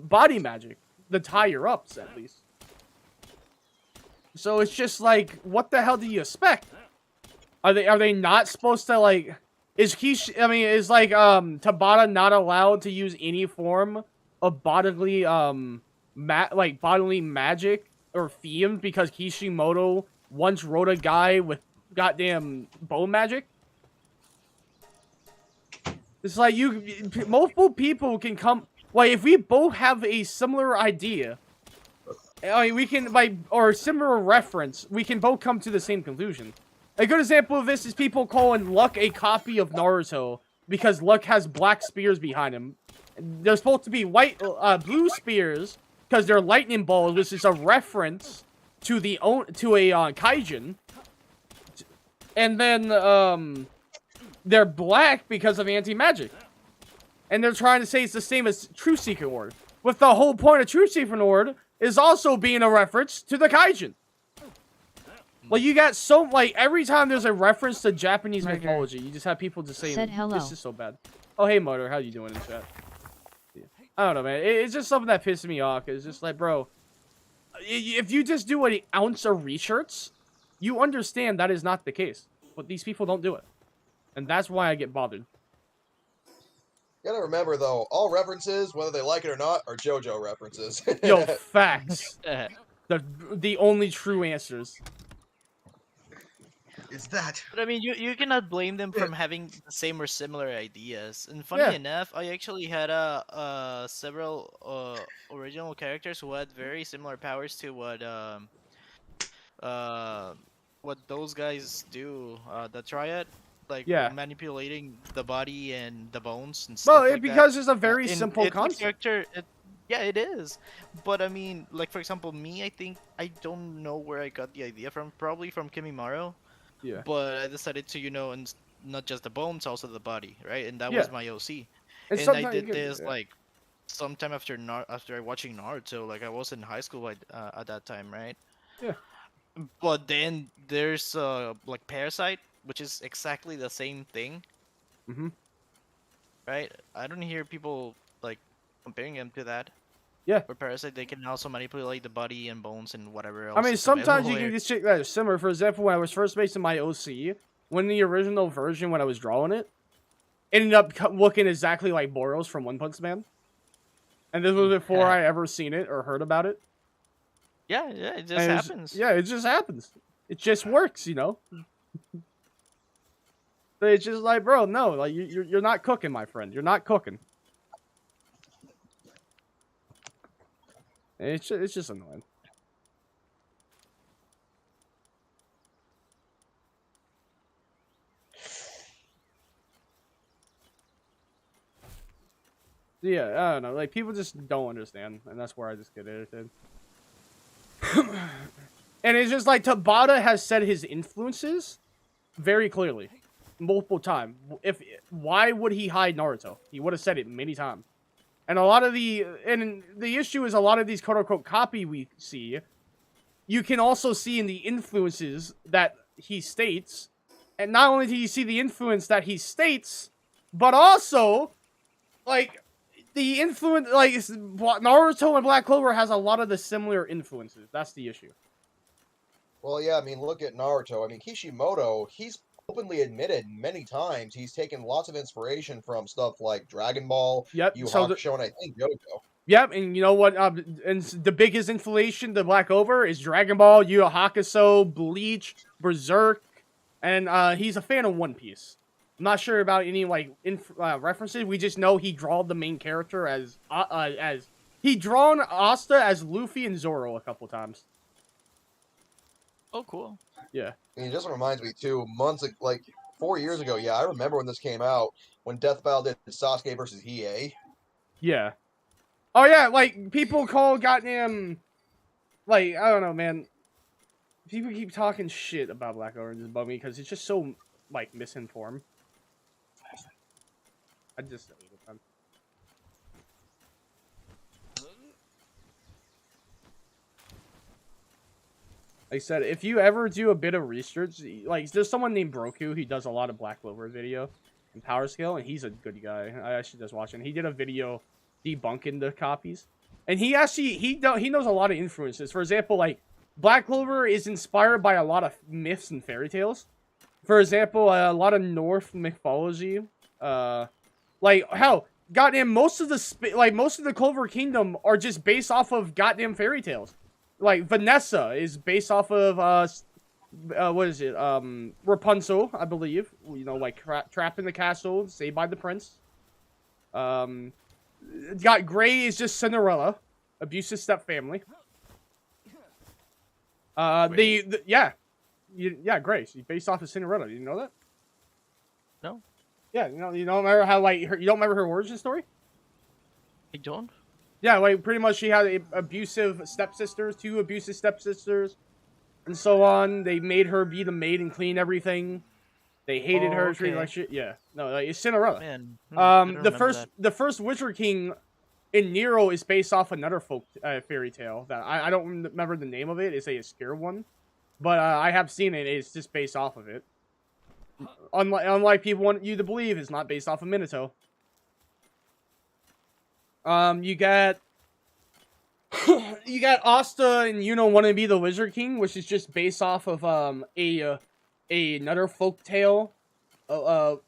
body magic. The higher ups, at least. So it's just like, what the hell do you expect? Are they not supposed to, like, is like Tabata not allowed to use any form of bodily bodily magic or theme because Kishimoto once wrote a guy with goddamn bone magic? It's like multiple people can come, like, if we both have a similar idea, I mean, we can, or similar reference, we can both come to the same conclusion. A good example of this is people calling Luck a copy of Naruto because Luck has black spears behind him. They're supposed to be blue spears because they're lightning balls, which is a reference to a kaijin. And then, they're black because of anti-magic. And they're trying to say it's the same as True Secret Ward. With the whole point of True Secret Ward is also being a reference to the kaijin. Like, you got every time there's a reference to Japanese mythology, you just have people just saying, this is so bad. Oh, hey, Motor, how you doing in chat? Yeah. I don't know, man. It's just something that pisses me off. It's just like, bro, If you just do an ounce of research, you understand that is not the case. But these people don't do it. And that's why I get bothered. You gotta remember, though, all references, whether they like it or not, are JoJo references. Yo, facts. The only true answers. It's that. But I mean, you cannot blame them from having the same or similar ideas. And funny enough, I actually had several original characters who had very similar powers to what those guys do. The Triad, like manipulating the body and the bones and stuff like because that. it's a very simple it's concept. Yeah, it is. But I mean, like for example, me, I think I don't know where I got the idea from. Probably from Kimimaro. Yeah. But I decided to, and not just the bones, also the body, right? And that was my OC. And I did this like sometime after watching Naruto. Like I was in high school at that time, right? Yeah. But then there's like Parasite, which is exactly the same thing. Mm-hmm. Right? I don't hear people like comparing him to that. Yeah. For Parasite, they can also manipulate the body and bones and whatever else. I mean, sometimes you can get shit that is similar. For example, when I was first basing my OC, when the original version, when I was drawing it, ended up looking exactly like Boros from One Punch Man. And this was before I ever seen it or heard about it. Yeah, it just happens. Yeah, it just happens. It just works, But it's just like, bro, no, like you're not cooking, my friend. You're not cooking. It's just annoying. Yeah, I don't know. Like, people just don't understand, and that's where I just get irritated. And it's just like, Tabata has said his influences very clearly, multiple times. Why would he hide Naruto? He would have said it many times. And the issue is a lot of these quote-unquote copy we see, you can also see in the influences that he states. And not only do you see the influence that he states, but also, like, the influence, like, Naruto and Black Clover has a lot of the similar influences. That's the issue. Well, yeah, I mean, look at Naruto. I mean, Kishimoto, he's openly admitted many times he's taken lots of inspiration from stuff like Dragon Ball, Yu Hakusho, and I think JoJo. Yep, and you know what? And the biggest inflation to Black Clover is Dragon Ball, Yu Hakusho, Bleach, Berserk, and he's a fan of One Piece. I'm not sure about any references. We just know he drawed the main character as he drawn Asta as Luffy and Zoro a couple times. Oh, cool. Yeah. I mean, it just reminds me too. 4 years ago. Yeah, I remember when this came out when Death Battle did Sasuke versus Hiei. Yeah. Oh yeah, like people call goddamn, like I don't know, man. People keep talking shit about Black Clover and just bug me because it's just so like misinformed. I just don't even know. Like I said, if you ever do a bit of research, like there's someone named Broku who does a lot of Black Clover video and Power Scale, and he's a good guy. I actually just watched him. He did a video debunking the copies, and he actually he knows a lot of influences. For example, like Black Clover is inspired by a lot of myths and fairy tales. For example, a lot of Norse mythology. Like hell, goddamn, most of the Clover Kingdom are just based off of goddamn fairy tales. Like Vanessa is based off of what is it? Rapunzel, I believe. You know, like trapped in the castle, saved by the prince. Got Gray is just Cinderella, abusive stepfamily. Gray. She's based off of Cinderella. You know that? No. Yeah, you don't remember how you don't remember her origin story? I don't. Yeah, like pretty much she had abusive stepsisters, 2 abusive stepsisters, and so on. They made her be the maid and clean everything. They hated her, treated like shit. Yeah, no, like, it's Cinderella. Man, the first Witcher King in Nero is based off another folk fairy tale that I don't remember the name of it. It's a obscure one, but I have seen it. It's just based off of it. Unlike people want you to believe, it's not based off of Minato. You got You got Asta and Yuno want to be the Lizard King, which is just based off of another folk tale of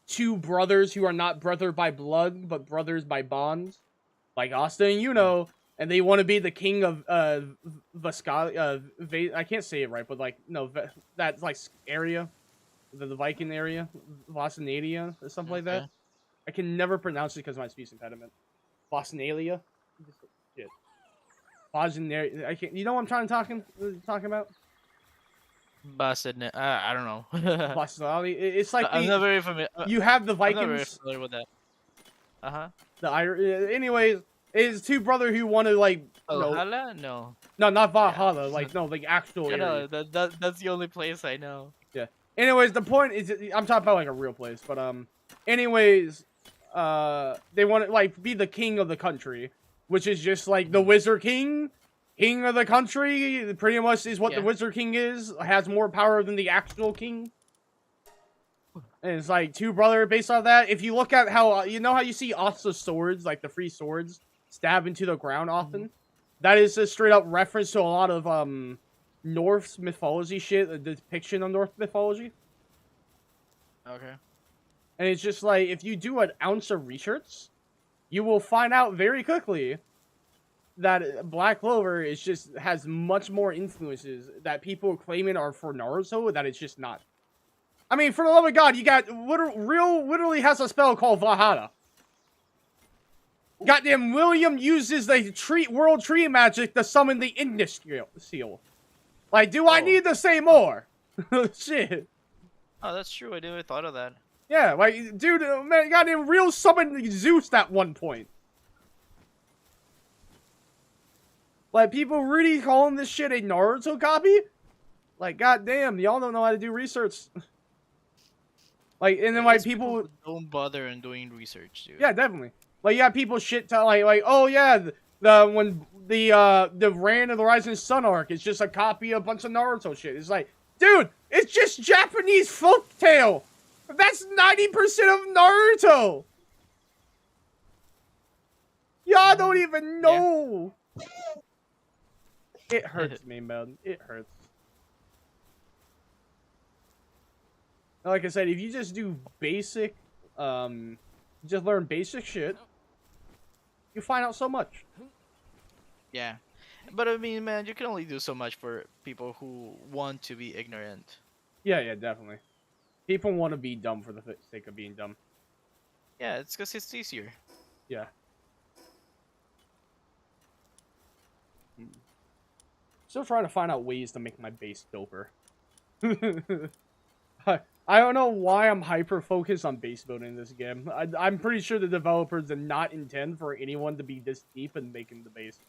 two brothers who are not brother by blood but brothers by bonds, like Asta and Yuno, and they want to be the king of Vascal. I can't say it right, but like no, that like area, the Viking area, Vasanalia or something like that. Okay. I can never pronounce it because of my speech impediment. Vasanalia. Shit. Vasanalia. I can't. You know what I'm talking about? Busted. I don't know. Vasanalia. It's like I'm not very familiar. you have the I'm not very Vikings. familiar with that. Anyways, it's two brother who want to like. Valhalla? No. No, not Valhalla. Like no, like actual. Yeah, area. no, that's the only place I know. Yeah. Anyways, the point is, I'm talking about like a real place, but anyways, they want to like be the king of the country, which is just like the Wizard King of the country. Pretty much is what the Wizard King is. Has more power than the actual king. And it's like two brother based on that. If you look at how you know how you see Asta's swords, like the free swords, stab into the ground often. That is a straight up reference to a lot of Norse mythology shit, a depiction of Norse mythology. Okay. And it's just like, if you do an ounce of research, you will find out very quickly that Black Clover has much more influences that people claiming are for Naruto that it's just not. I mean, for the love of God, you got literally has a spell called Valhalla. Goddamn, William uses the world tree magic to summon the Indus seal. Like, do I need to say more? Shit. Oh, that's true. I never thought of that. Yeah, like, dude, man, goddamn, real summoned Zeus at one point. Like, people really calling this shit a Naruto copy? Like, goddamn, y'all don't know how to do research. Like, and then like people don't bother in doing research, dude. Yeah, definitely. Like, you got people shit tell like, oh yeah, the Rain of the Rising Sun arc is just a copy of a bunch of Naruto shit. It's like, dude, it's just Japanese folktale. That's 90% of Naruto. Y'all don't even know. It hurts me, man. It hurts. Like I said, if you just do basic, just learn basic shit, you find out so much. Yeah. But I mean, man, you can only do so much for people who want to be ignorant. Yeah, definitely. People want to be dumb for the sake of being dumb. Yeah, it's because it's easier. Yeah. Still trying to find out ways to make my base doper. I don't know why I'm hyper-focused on base building in this game. I'm pretty sure the developers did not intend for anyone to be this deep in making the base.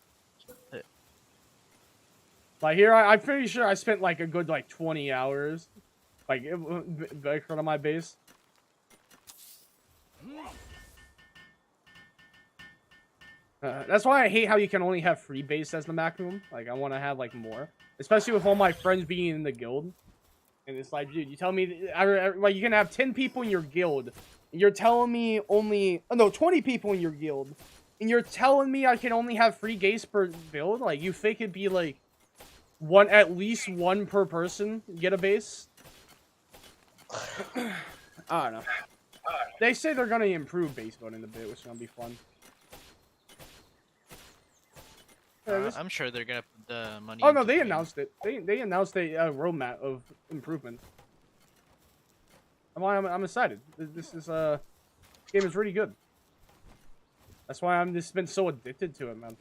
Like here, I'm pretty sure I spent like a good 20 hours, like back front of my base. That's why I hate how you can only have free base as the maximum. Like I want to have like more, especially with all my friends being in the guild. And it's like, dude, you tell me like you can have 10 people in your guild, and you're telling me only 20 people in your guild, and you're telling me I can only have free base per build. Like you think it'd be like at least one per person get a base. I don't know. They say they're gonna improve base building a bit, which is gonna be fun. I'm sure they're gonna put the money. Oh no, they announced it. They announced a roadmap of improvement. I'm excited. This game is really good. That's why I'm just been so addicted to it, man.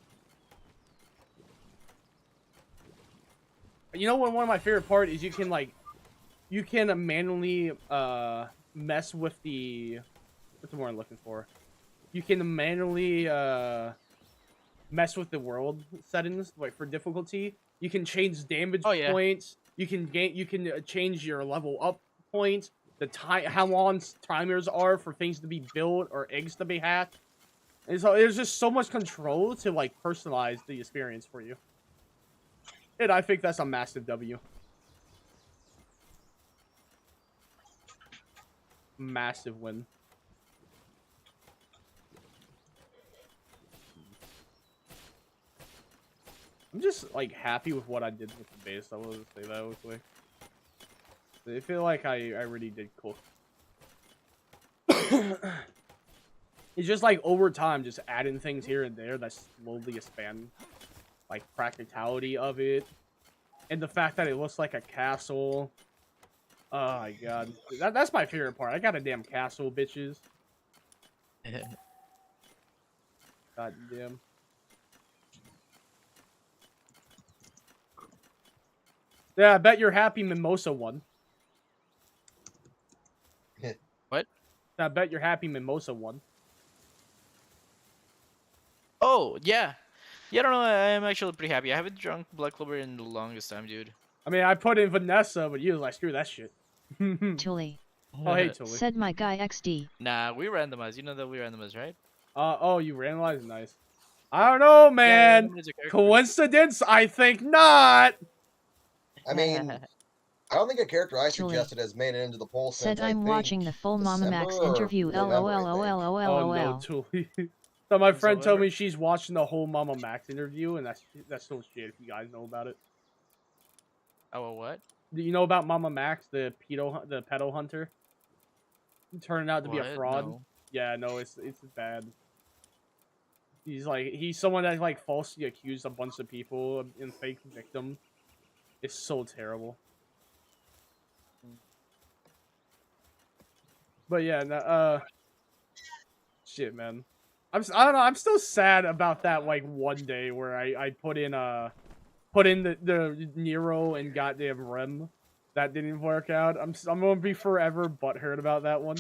You know what? One of my favorite part is you can manually mess with the what's the word I'm looking for? You can manually mess with the world settings, like for difficulty. You can change damage points. You can change your level up points. The time, how long timers are for things to be built or eggs to be hatched. And so there's just so much control to like personalize the experience for you. And I think that's a massive W. Massive win. I'm just like happy with what I did with the base. I will say that real quick. I feel like I really did cool. It's just like over time, just adding things here and there that slowly expand like practicality of it, and the fact that it looks like a castle. Oh my god, that's my favorite part. I got a damn castle, bitches. God damn. Yeah, I bet you're happy Mimosa won. What? I bet you're happy Mimosa won. Oh, yeah. Yeah, I don't know. I'm actually pretty happy. I haven't drunk Black Clover in the longest time, dude. I mean, I put in Vanessa, but you was like, screw that shit. Tuli. Oh, hey, Tuli. Said my guy XD. Nah, we randomized. You know that we randomized, right? Oh, you randomized? Nice. I don't know, man. randomized the characters. Coincidence? I think not. I mean, I don't think a character I Julie. suggested has made it into the poll since Said I'm I watching think the full Mama Max December or interview. November, I think. Oh, no, LOL. Tuli. So my friend told Whatsoever. me she's watching the whole Mama Max interview, and that's no shit if you guys know about it. Oh, what? Do you know about Mama Max, the pedo hunter? Turned out to be a What? fraud. No. Yeah, no, it's bad. He's someone that like falsely accused a bunch of people and fake victim. It's so terrible. But yeah, shit, man. I don't know. I'm still sad about that like one day where I put in the Nero and goddamn Rem. That didn't work out. I'm gonna be forever butthurt about that one.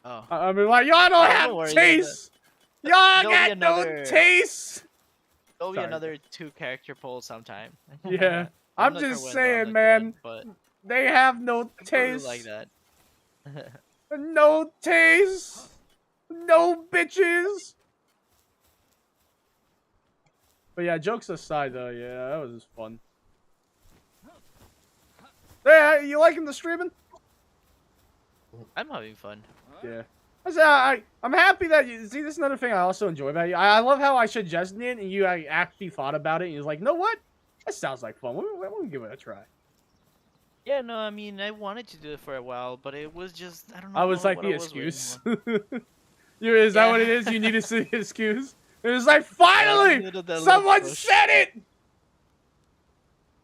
Oh. I mean, like, y'all don't Oh, have don't worry, taste. Y'all there'll be got no another- taste. There'll be Sorry. another 2-character poll sometime. Yeah, I'm not sure just when, though, saying, like man. when, but They have no I'm probably taste. like that. No taste. No bitches. But yeah, jokes aside, though, yeah, that was just fun. Hey, you liking the streaming? I'm having fun. Yeah. I'm happy that you see. This is another thing I also enjoy about you. I love how I suggested it and you actually thought about it and you're like, no, what? That sounds like fun. We'll give it a try. Yeah, no, I mean, I wanted to do it for a while, but it was just, I don't know. I was like what the I was waiting excuse. on. Is that Yeah. what it is? You need to see the excuse. It was like, finally, needed that little someone push. said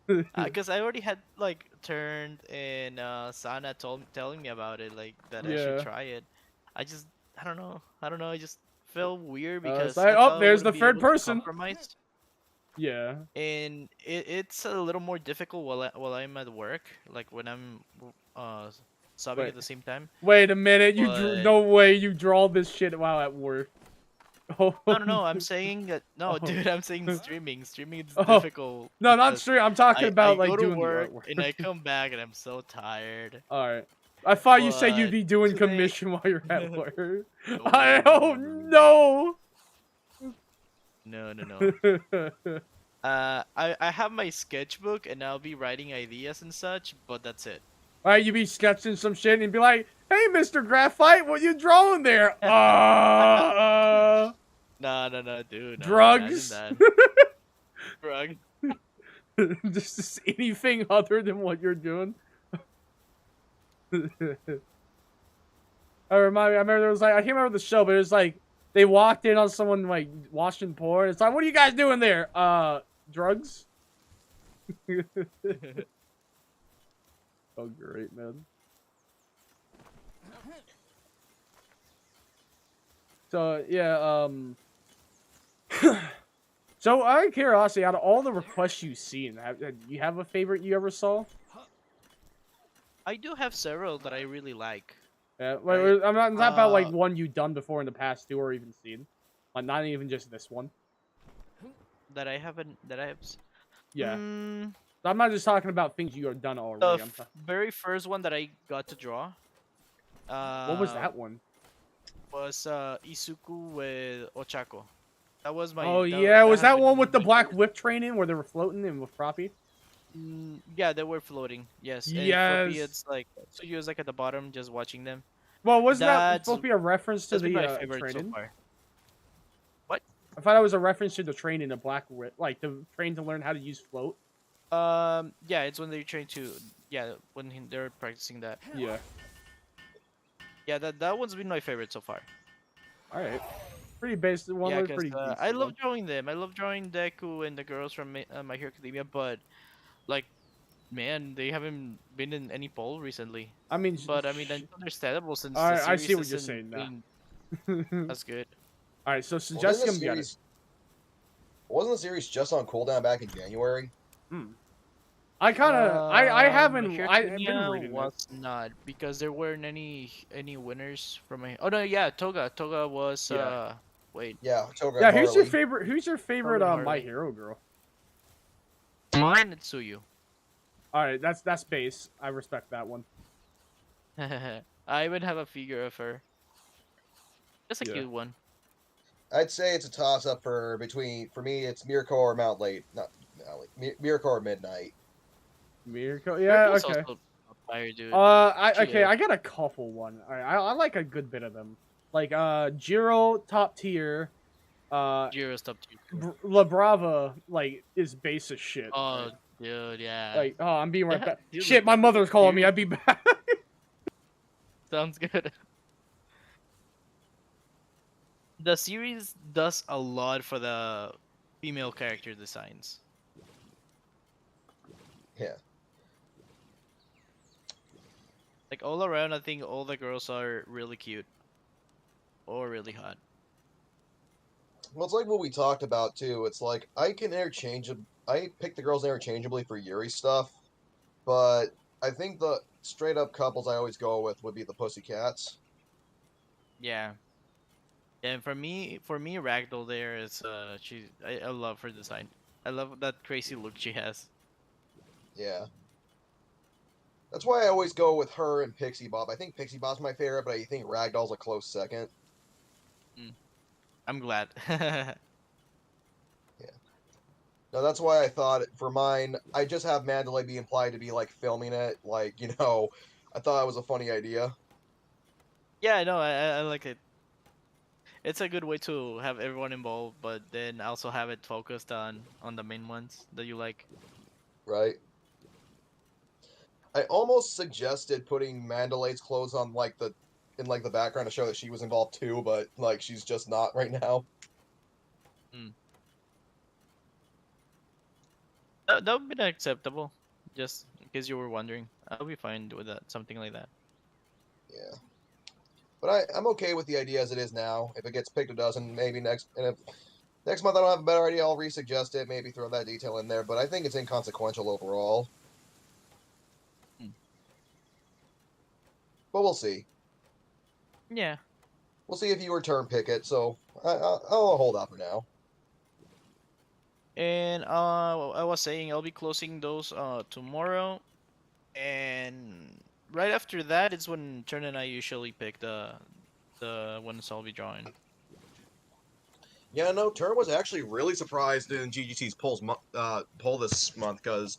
it. Because I already had like turned and Sana telling me about it, like that I Yeah. should try it. I don't know. I just felt weird It's because like, I thought I there's the wouldn't be third able to person. compromise. Yeah. And it's a little more difficult while I'm at work, like when I'm subbing Wait. at the same time. Wait a minute. But- No way you draw this shit while at work. Oh. No, I'm saying that Oh. dude, I'm saying streaming. Streaming is Oh. difficult. No, not because straight. I'm talking I about go like to doing work the artwork. and I come back and I'm so tired. All right. I thought you said you'd But be doing today- commission while you're at work. No, Oh no! No. I have my sketchbook and I'll be writing ideas and such, but that's it. Alright, you be sketching some shit and be like, "Hey, Mr. Graphite, what you drawing there?" No, dude. No, Drugs? imagine that. Drug. Just anything other than what you're doing. I remember there was like, I can't remember the show, but it was like they walked in on someone like watching porn. It's like, what are you guys doing there? Drugs. Oh, great, man. So yeah, so out of curiosity, out of all the requests you've seen, you have a favorite you ever saw? I do have several that I really like. Yeah, Right. I'm not. It's not about like Uh, one you've done before in the past too, or even seen. Like not even just this one. That I haven't. That I have. Yeah, Mm, I'm not just talking about things you have done the already. very first one that I got to draw. What was that one? Was Isuku with Ochako. That was my. Oh that, yeah, was has that been one with the my black first- whip training where they were floating and with Proppy? Yeah, they were floating. Yes. And Yes. Flippy, it's like so he was like at the bottom just watching them. Well, wasn't that That's- supposed to be a reference to That's been the my favorite so training? far. I thought it was a reference to the train in the like the train to learn how to use float. Yeah, it's when they're trying to, yeah, when they're practicing that. Yeah. Yeah, that one's been my favorite so far. All right. Pretty basic one. Yeah, Was because pretty I decent love one. drawing them. I love drawing Deku and the girls from My Hero Academia, but like, man, they haven't been in any poll recently. I mean, But I mean, that's understandable since the I see series what you're isn't saying now. being All as good. right. So Well, didn't the Suggestion got it. series wasn't the series just on cooldown back in January? Hmm. I kind of I My haven't Hero I've been Academia reading it. was not because there weren't any winners from my. Oh no, yeah, Toga was Yeah. wait, Yeah, Toga Yeah. and Who's your Harley. favorite? Who's your favorite? Toga and My Harley. Hero girl. Mine it's Suyu. All right. That's base. I respect that one. I even have a figure of her. Just a Yeah. cute one. I'd say it's a toss up for me. It's Mirko or Mount Late, not Mount Late. Mirko or Midnight. Miracle. Yeah. Miracle's Okay. also a fire dude. Okay. She- I got a couple one. All right. I like a good bit of them. Like Jiro top tier. Jiro's top tier. La Brava like is base as shit. Oh, right? dude, yeah. Like, oh, I'm being right Yeah, back. dude, Shit, my mother's calling me. dude. I'd be back. Sounds good. The series does a lot for the female character designs. Yeah. Like all around, I think all the girls are really cute or really hot. Well, it's like what we talked about too. It's like I pick the girls interchangeably for Yuri stuff, but I think the straight up couples I always go with would be the Pussycats. Yeah. And for me, Ragdoll there is I love her design. I love that crazy look she has. Yeah. That's why I always go with her and Pixie Bob. I think Pixie Bob's my favorite, but I think Ragdoll's a close second. I'm glad. No, that's why I thought for mine, I just have Mandalay be implied to be like filming it. Like, I thought it was a funny idea. Yeah, no, I like it. It's a good way to have everyone involved, but then also have it focused on the main ones that you like. Right? I almost suggested putting Mandalay's clothes on in the background to show that she was involved too, but like she's just not right now. That would be acceptable. Just in case you were wondering, I'll be fine with that. Something like that. Yeah. But I'm okay with the idea as it is now. If it gets picked, it doesn't. Maybe if next month I don't have a better idea, I'll resuggest it. Maybe throw that detail in there. But I think it's inconsequential overall. But we'll see. Yeah. We'll see if you return pick it. So I'll hold out for now. And I was saying I'll be closing those tomorrow, and right after that is when Turn and I usually pick the ones I'll be drawing. Yeah, no, Turn was actually really surprised in GGT's poll this month because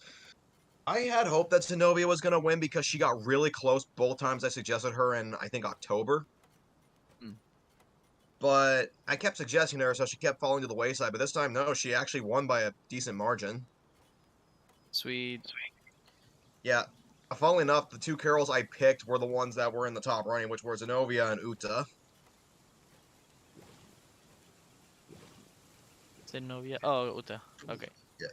I had hoped that Zenobia was going to win because she got really close both times I suggested her in, I think, October. But I kept suggesting her, so she kept falling to the wayside. But this time, no, she actually won by a decent margin. Sweet. Yeah. Funnily enough, the two Carols I picked were the ones that were in the top running, which were Zenobia and Uta. Zenobia. Oh, Uta. Okay. Yeah.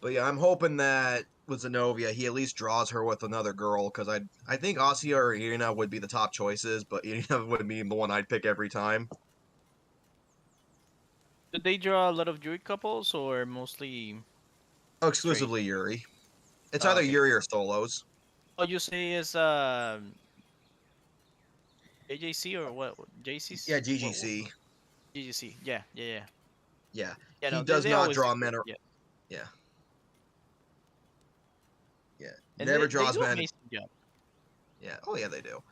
But yeah, I'm hoping that with Zenobia, he at least draws her with another girl, because I think Asia or Irina would be the top choices, but Irina would be the one I'd pick every time. Did they draw a lot of Druid couples or mostly? Oh, exclusively Yuri. It's Oh, either okay. Yuri or solos. Oh, you say is AJC or what? JCC? Yeah, GGC. GGC. Yeah. Yeah. Yeah. He No, does they not always draw do men good, or... Yeah. Yeah. Yeah. And Never they draws do men. amazing job. Yeah. Oh, yeah, they do.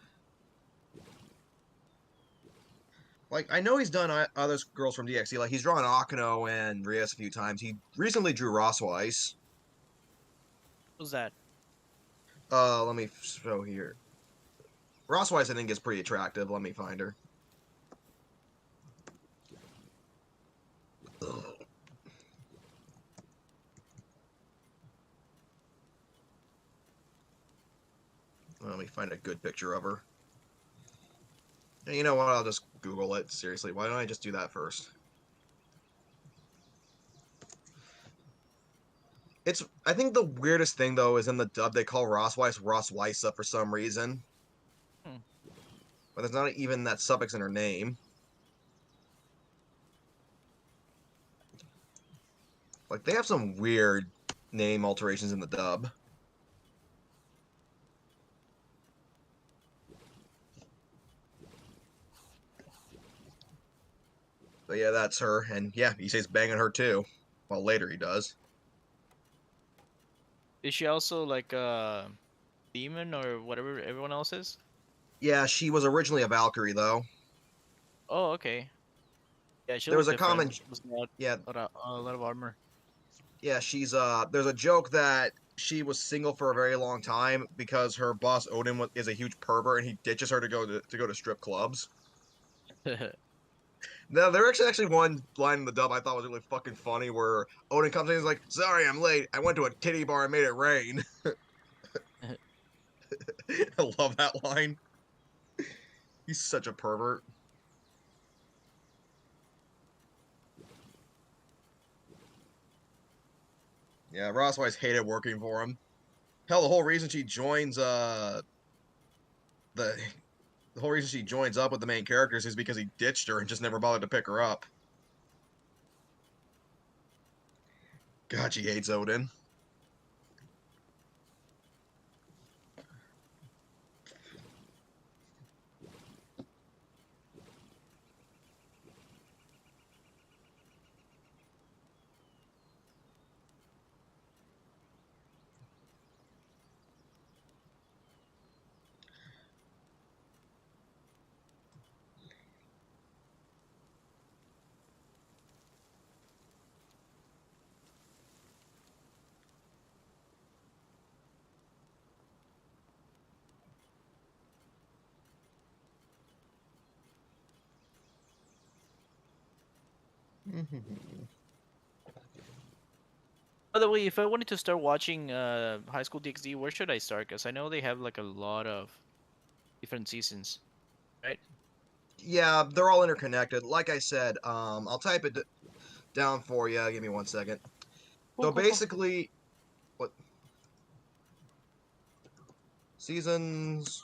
Like, I know he's done other girls from DxD. Like, he's drawn Akano and Rias a few times. He recently drew Rossweiss. Who's that? Let me show here. Rossweiss, I think, is pretty attractive. Let me find her. Ugh. Let me find a good picture of her. You know what? I'll just Google it. Seriously, why don't I just do that first? I think the weirdest thing though is in the dub they call Rossweiss Rossweissa for some reason. Hmm. But there's not even that suffix in her name. Like, they have some weird name alterations in the dub. But yeah, that's her. And yeah, he says banging her too. Well, later he does. Is she also like a demon or whatever everyone else is? Yeah, she was originally a Valkyrie though. Oh, okay. Yeah, she There was looked a different. common She was not yeah, a lot of armor. yeah, she's there's a joke that she was single for a very long time because her boss Odin is a huge pervert and he ditches her to go to strip clubs. Now, there's actually one line in the dub I thought was really fucking funny where Odin comes in and is like, "Sorry, I'm late. I went to a titty bar and made it rain." I love that line. He's such a pervert. Yeah, Ross Weiss hated working for him. Hell, the whole reason she joins the the whole reason she joins up with the main characters is because he ditched her and just never bothered to pick her up. God, she hates Odin. By the way, if I wanted to start watching High School DxD, where should I start? Because I know they have like a lot of different seasons, right? Yeah, they're all interconnected. Like I said, I'll type it down for you. Give me 1 second. Cool, So cool, cool. basically, what seasons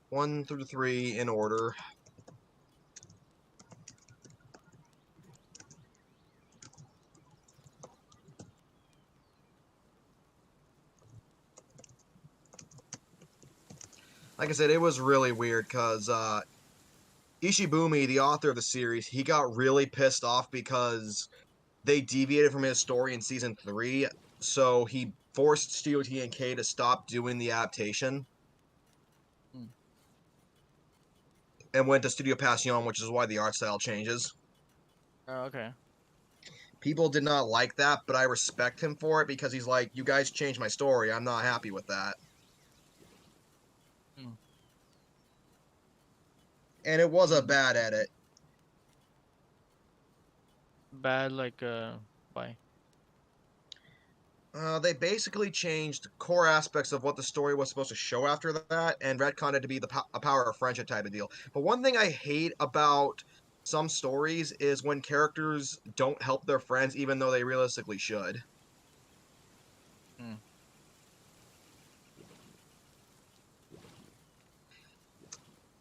1 through 3 in order. Like I said, it was really weird because Ishibumi, the author of the series, he got really pissed off because they deviated from his story in season 3, so he forced Studio TNK to stop doing the adaptation Hmm. and went to Studio Passion, which is why the art style changes. Oh, okay. People did not like that, but I respect him for it because he's like, you guys changed my story. I'm not happy with that. Hmm. And it was a Mm, bad edit. bad, like why? They basically changed core aspects of what the story was supposed to show after that, and retconned it to be a power of friendship type of deal. But one thing I hate about some stories is when characters don't help their friends, even though they realistically should. Hmm.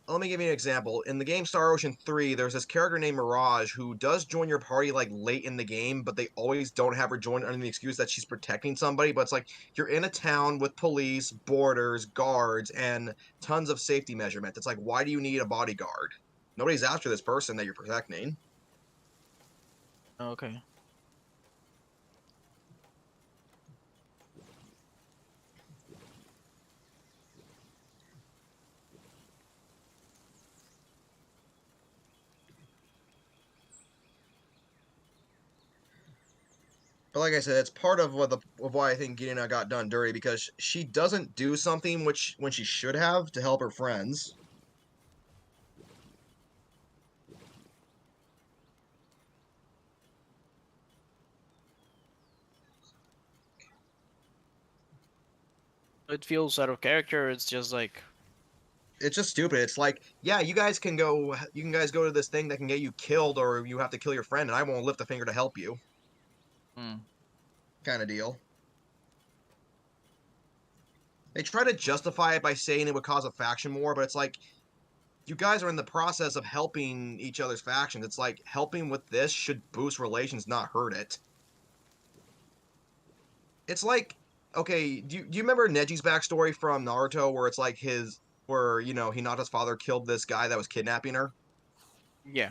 Let me give you an example. In the game Star Ocean 3, there's this character named Mirage who does join your party like late in the game, but they always don't have her join under the excuse that she's protecting somebody. But it's like you're in a town with police, borders, guards, and tons of safety measurements. It's like, why do you need a bodyguard? Nobody's after this person that you're protecting. Okay. But like I said, it's part of why I think Gideon got done dirty because she doesn't do something which when she should have to help her friends. It feels out of character. It's just like, It's just stupid. It's like, yeah, you guys go to this thing that can get you killed or you have to kill your friend and I won't lift a finger to help you. hmm. Kind of deal. They try to justify it by saying it would cause a faction war, but it's like you guys are in the process of helping each other's factions. It's like helping with this should boost relations, not hurt it. It's like, okay, do you remember Neji's backstory from Naruto where it's like where, Hinata's father killed this guy that was kidnapping her? Yeah.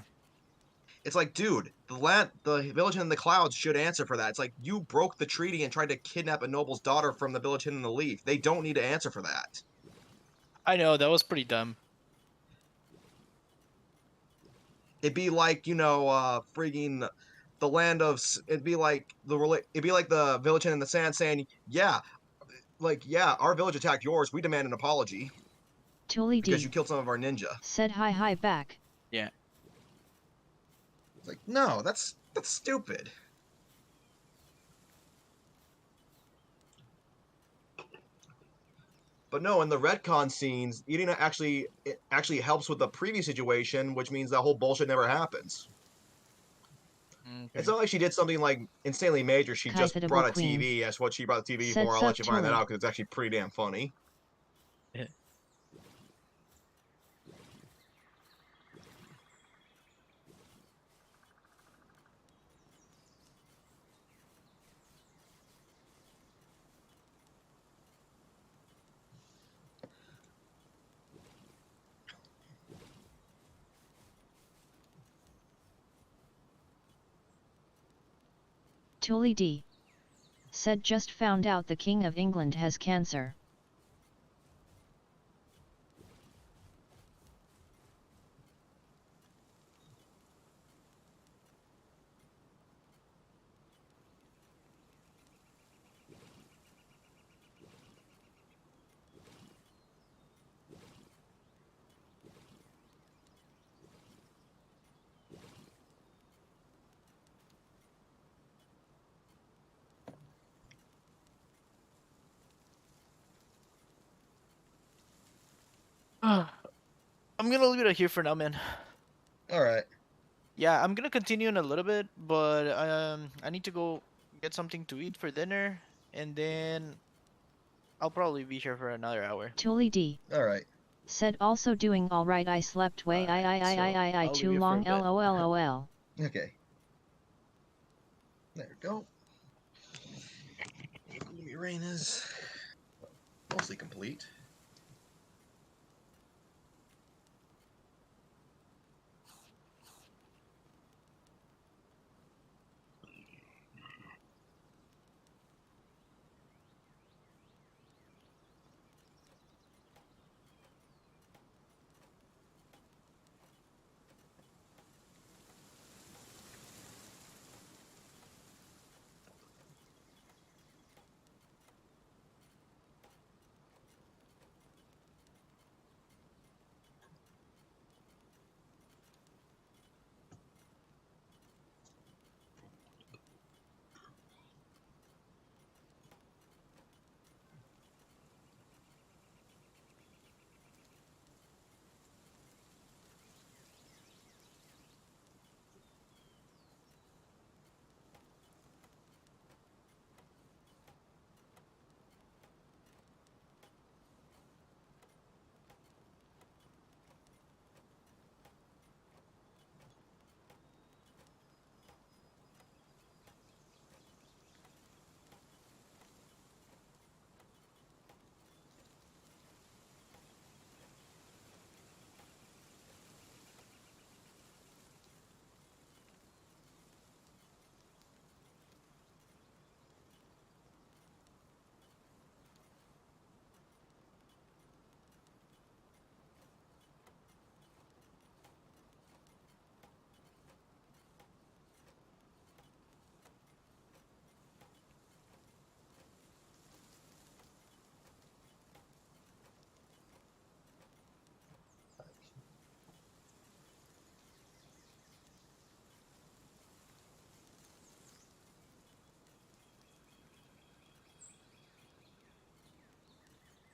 It's like, dude, the village in the clouds should answer for that. It's like you broke the treaty and tried to kidnap a noble's daughter from the village in the leaf. They don't need to answer for that. I know that was pretty dumb. It'd be like, frigging the land of it'd be like the village in the sand saying, "Yeah, yeah, our village attacked yours. We demand an apology Tuli because D you killed some of our ninja." said hi back. Yeah. It's like, "No, that's stupid." But no, in the retcon scenes, eating it actually helps with the previous situation, which means that whole bullshit never happens. Okay. It's not like she did something like insanely major. She just Kaifetable brought a Queen. TV. That's what she brought the TV Said for. I'll let you find that Tuli. out because it's actually pretty damn funny. Tuli D said just found out the King of England has cancer. I'm gonna leave it here for now, man. All right. Yeah, I'm gonna continue in a little bit, but I need to go get something to eat for dinner, and then I'll probably be here for another hour. Tuli D All right. said also doing alright. I slept way I I'll too leave you for long a bit. lol. Okay. There we go. Gloomy Rain is mostly complete.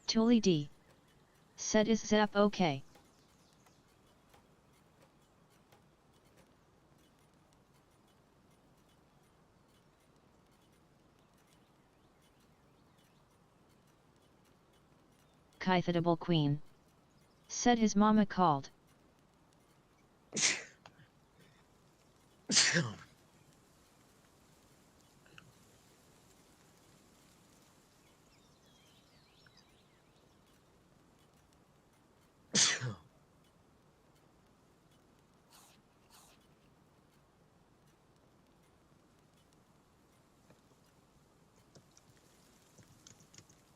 Tuli D. Said is Zap okay? Kythidable Queen. Said his mama called.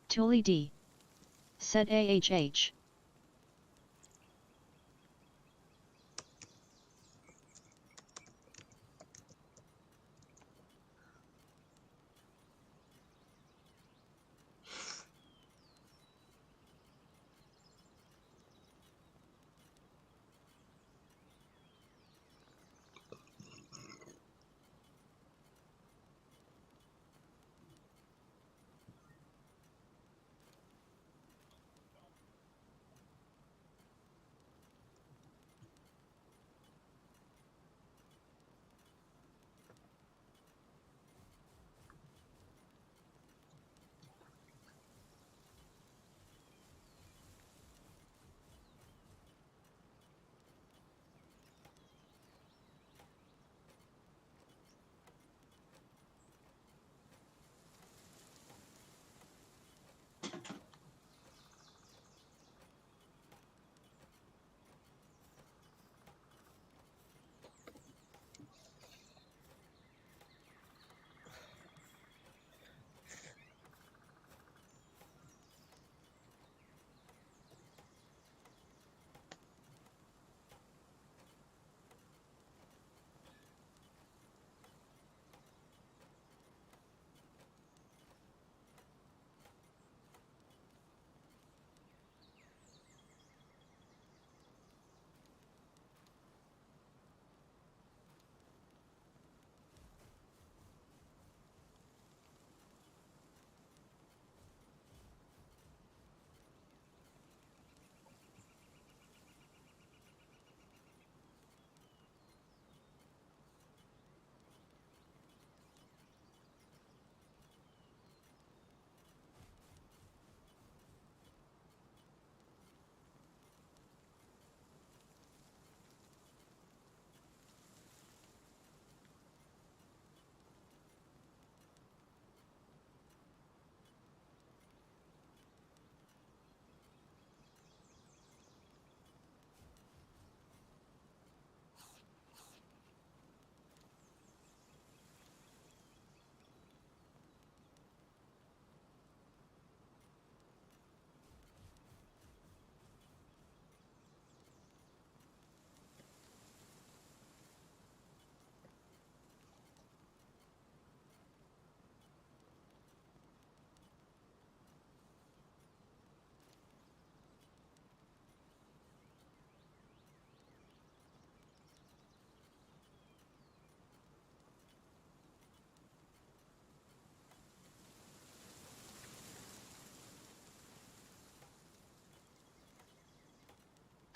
Tuli D. Said AHH.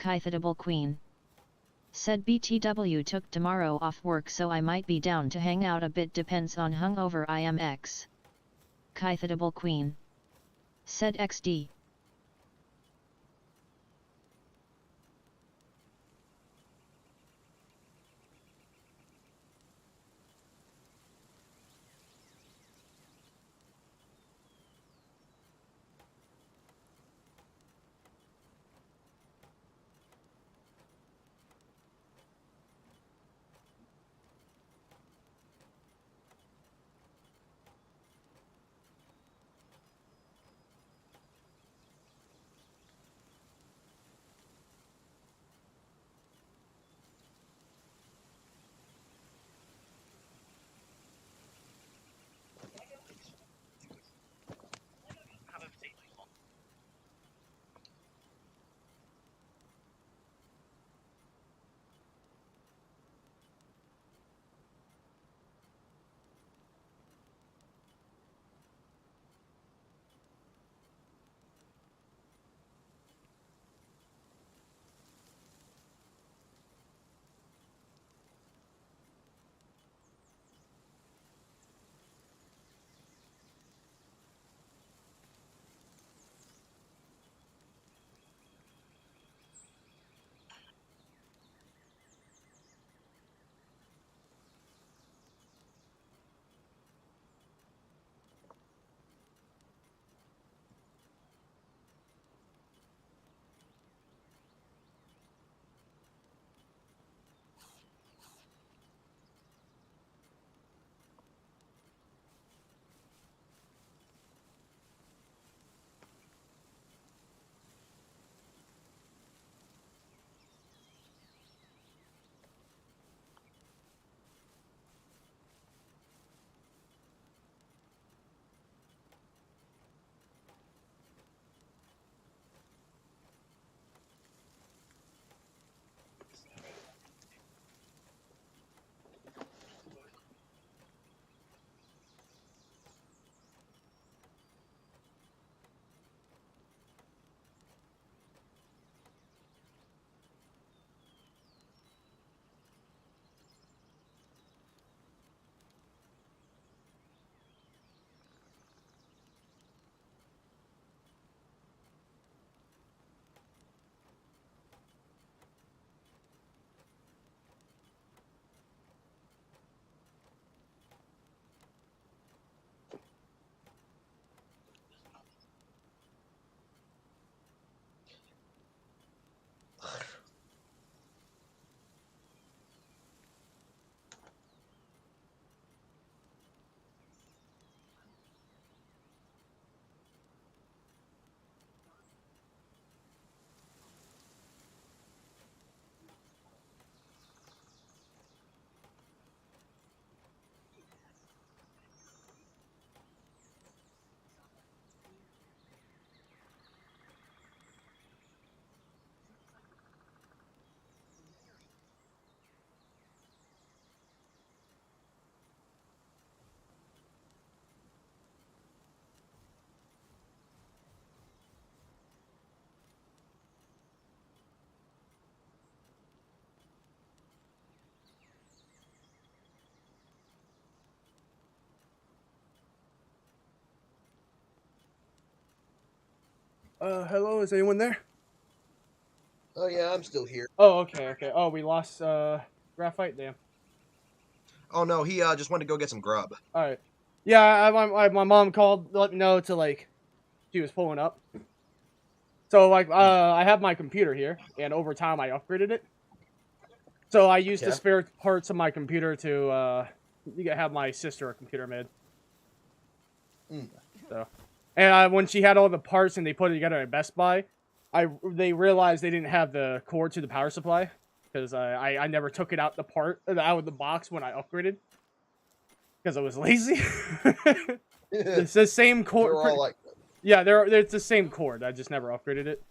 Kythidable Queen. Said BTW took tomorrow off work so I might be down to hang out a bit, depends on hungover IMX. Kythidable Queen. Said XD. Hello, is anyone there? Oh yeah, I'm still here. Oh, okay. Oh, we lost, Graphite, damn. Oh no, he just went to go get some grub. Alright. Yeah, my mom called to let me know to, like, she was pulling up. So, like, I have my computer here, and over time I upgraded it. So I used the Okay. spare parts of my computer to, have my sister a computer made. So, and when she had all the parts and they put it together at Best Buy, they realized they didn't have the cord to the power supply because I never took it out out of the box when I upgraded because I was lazy. It's the same cord. They're all like, Yeah, it's the same cord. I just never upgraded it.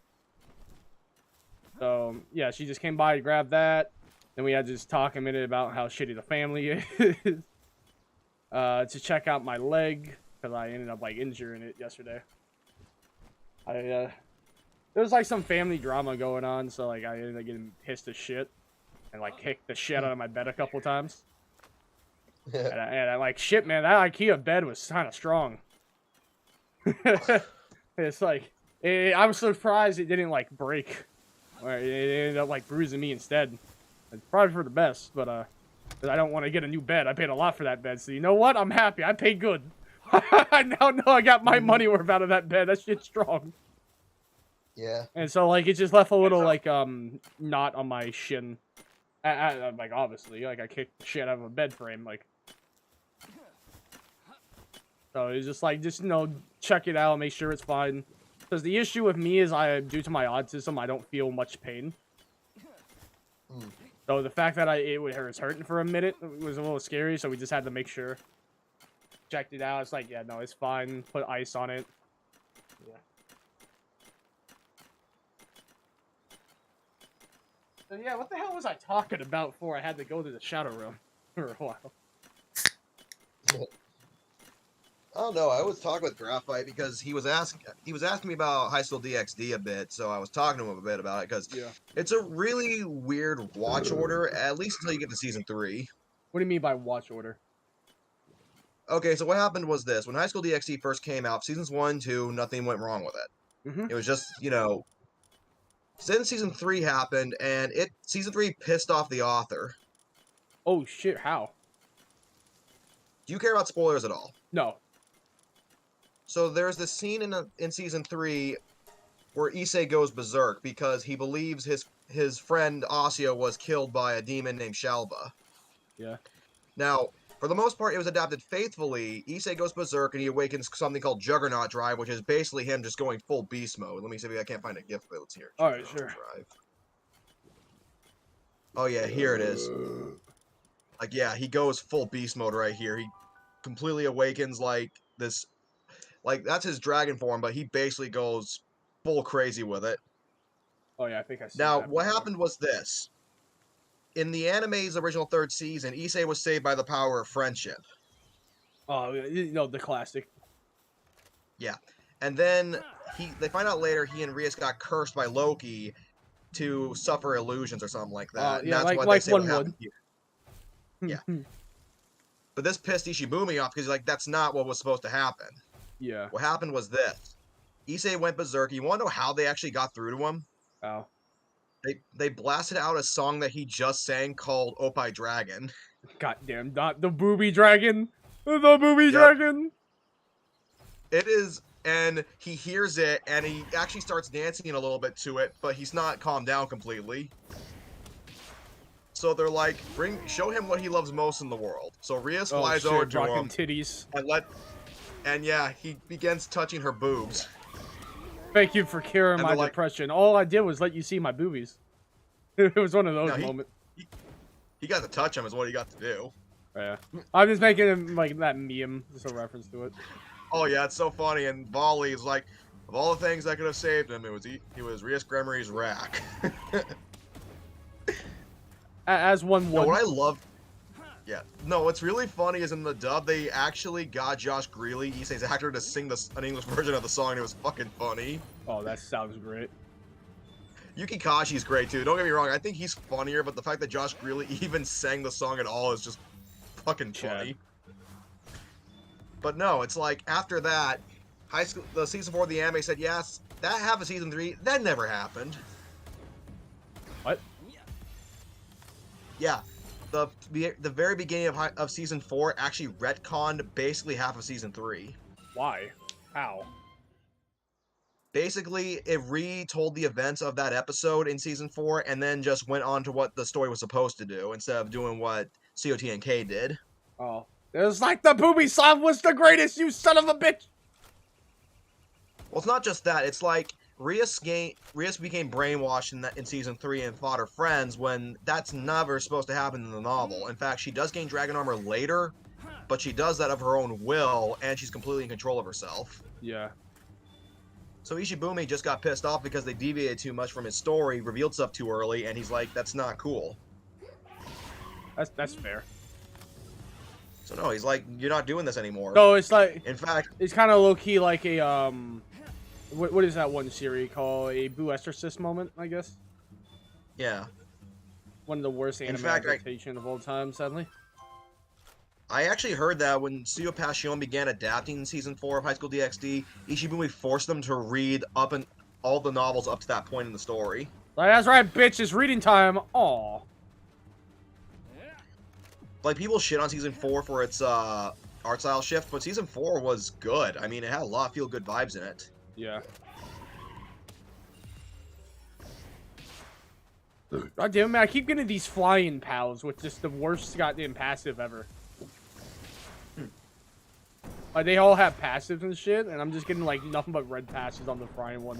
So yeah, she just came by to grab that. Then we had to just talk a minute about how shitty the family is. To check out my leg because I ended up like injuring it yesterday. There was like some family drama going on, so like I ended up getting pissed as shit and like kicked the shit out of my bed a couple times. and I like shit, man. That IKEA bed was kind of strong. It's like I was surprised it didn't like break, or it ended up like bruising me instead. It's probably for the best, but I don't want to get a new bed. I paid a lot for that bed, so you know what? I'm happy. I paid good. I now know I got my money worth out of that bed. That shit's strong. yeah. And so like it just left a little like knot on my shin. Like obviously, like I kicked the shit out of a bed frame, like. So it's just like check it out, make sure it's fine. Because the issue with me is due to my autism, I don't feel much pain. So the fact that it was hurting for a minute was a little scary. So we just had to make sure. Checked it out. It's like, yeah, no, it's fine. Put ice on it. Yeah. So yeah, what the hell was I talking about before I had to go to the shadow room for a while? Oh no, I was talking with Graphite because he was asking me about High School DxD a bit, so I was talking to him a bit about it because it's a really weird watch order, at least until you get to season 3. What do you mean by watch order? Okay, so what happened was this: when High School DxD first came out, seasons 1, 2, nothing went wrong with it. It was just Then season 3 happened, and season 3 pissed off the author. Oh shit! How? Do you care about spoilers at all? No. So there's this scene in season 3 where Issei goes berserk because he believes his friend Asio was killed by a demon named Shalva. Yeah. Now, for the most part, it was adapted faithfully. Issei goes berserk and he awakens something called Juggernaut Drive, which is basically him just going full beast mode. Let me see if I can't find a gift, but let's hear. Alright, sure. Drive. Oh yeah, here it is. Like, yeah, he goes full beast mode right here. He completely awakens like this. Like, that's his dragon form, but he basically goes full crazy with it. Oh yeah, I think I see Now, that what before. happened was this. In the anime's original 3rd season, Issei was saved by the power of friendship. Oh, the classic. Yeah. And then they find out later he and Rias got cursed by Loki to suffer illusions or something like that. Yeah, and that's like what they say one what happened would. here. Yeah. But this pissed Ishibumi off because he's like, that's not what was supposed to happen. Yeah. What happened was this. Issei went berserk. You want to know how they actually got through to him? Oh. They blasted out a song that he just sang called Opie Dragon. Goddamn, not the booby dragon. The booby dragon. It is, and he hears it, and he actually starts dancing a little bit to it, but he's not calmed down completely. So they're like, show him what he loves most in the world. So Rias flies over to him, titties. And yeah, he begins touching her boobs. Thank you for curing my depression. All I did was let you see my boobies. It was one of those moments. He got to touch him is what he got to do. Yeah. I'm just making him like that meme, just a reference to it. Oh yeah, it's so funny. And Volley is like, of all the things that could have saved him, he was Rias Gremory's rack. As one would. What I love. Yeah. No, what's really funny is in the dub, they actually got Josh Greeley, Issei's actor, to sing an English version of the song, and it was fucking funny. Oh, that sounds great. Yuki Kashi's great, too. Don't get me wrong, I think he's funnier, but the fact that Josh Greeley even sang the song at all is just fucking funny. But no, it's like, after that, the season 4 of the anime said, yes, that half of season 3, that never happened. What? Yeah. The very beginning of season 4 actually retconned basically half of season 3. Why? How? Basically, it retold the events of that episode in season 4 and then just went on to what the story was supposed to do instead of doing what COTNK did. Oh. It was like the booby song was the greatest, you son of a bitch! Well, it's not just that. It's like Rias became brainwashed in season 3 and fought her friends when that's never supposed to happen in the novel. In fact, she does gain dragon armor later, but she does that of her own will, and she's completely in control of herself. Yeah. So Ishibumi just got pissed off because they deviated too much from his story, revealed stuff too early, and he's like, that's not cool. That's fair. So no, he's like, you're not doing this anymore. No, it's like... In fact... It's kind of low-key like a, What is that one series called? A Boo Exorcist moment, I guess? Yeah. One of the worst anime adaptation of all time, sadly. I actually heard that when Suyo Passion began adapting season 4 of High School DxD, Ishibumi forced them to read up in all the novels up to that point in the story. Like, that's right, bitch, it's reading time. Aw. Like, people shit on season 4 for its art style shift, but season 4 was good. I mean, it had a lot of feel-good vibes in it. Yeah. God damn it, man, I keep getting these flying pals, which is the worst goddamn passive ever. Like, they all have passives and shit, and I'm just getting, like, nothing but red passes on the flying one.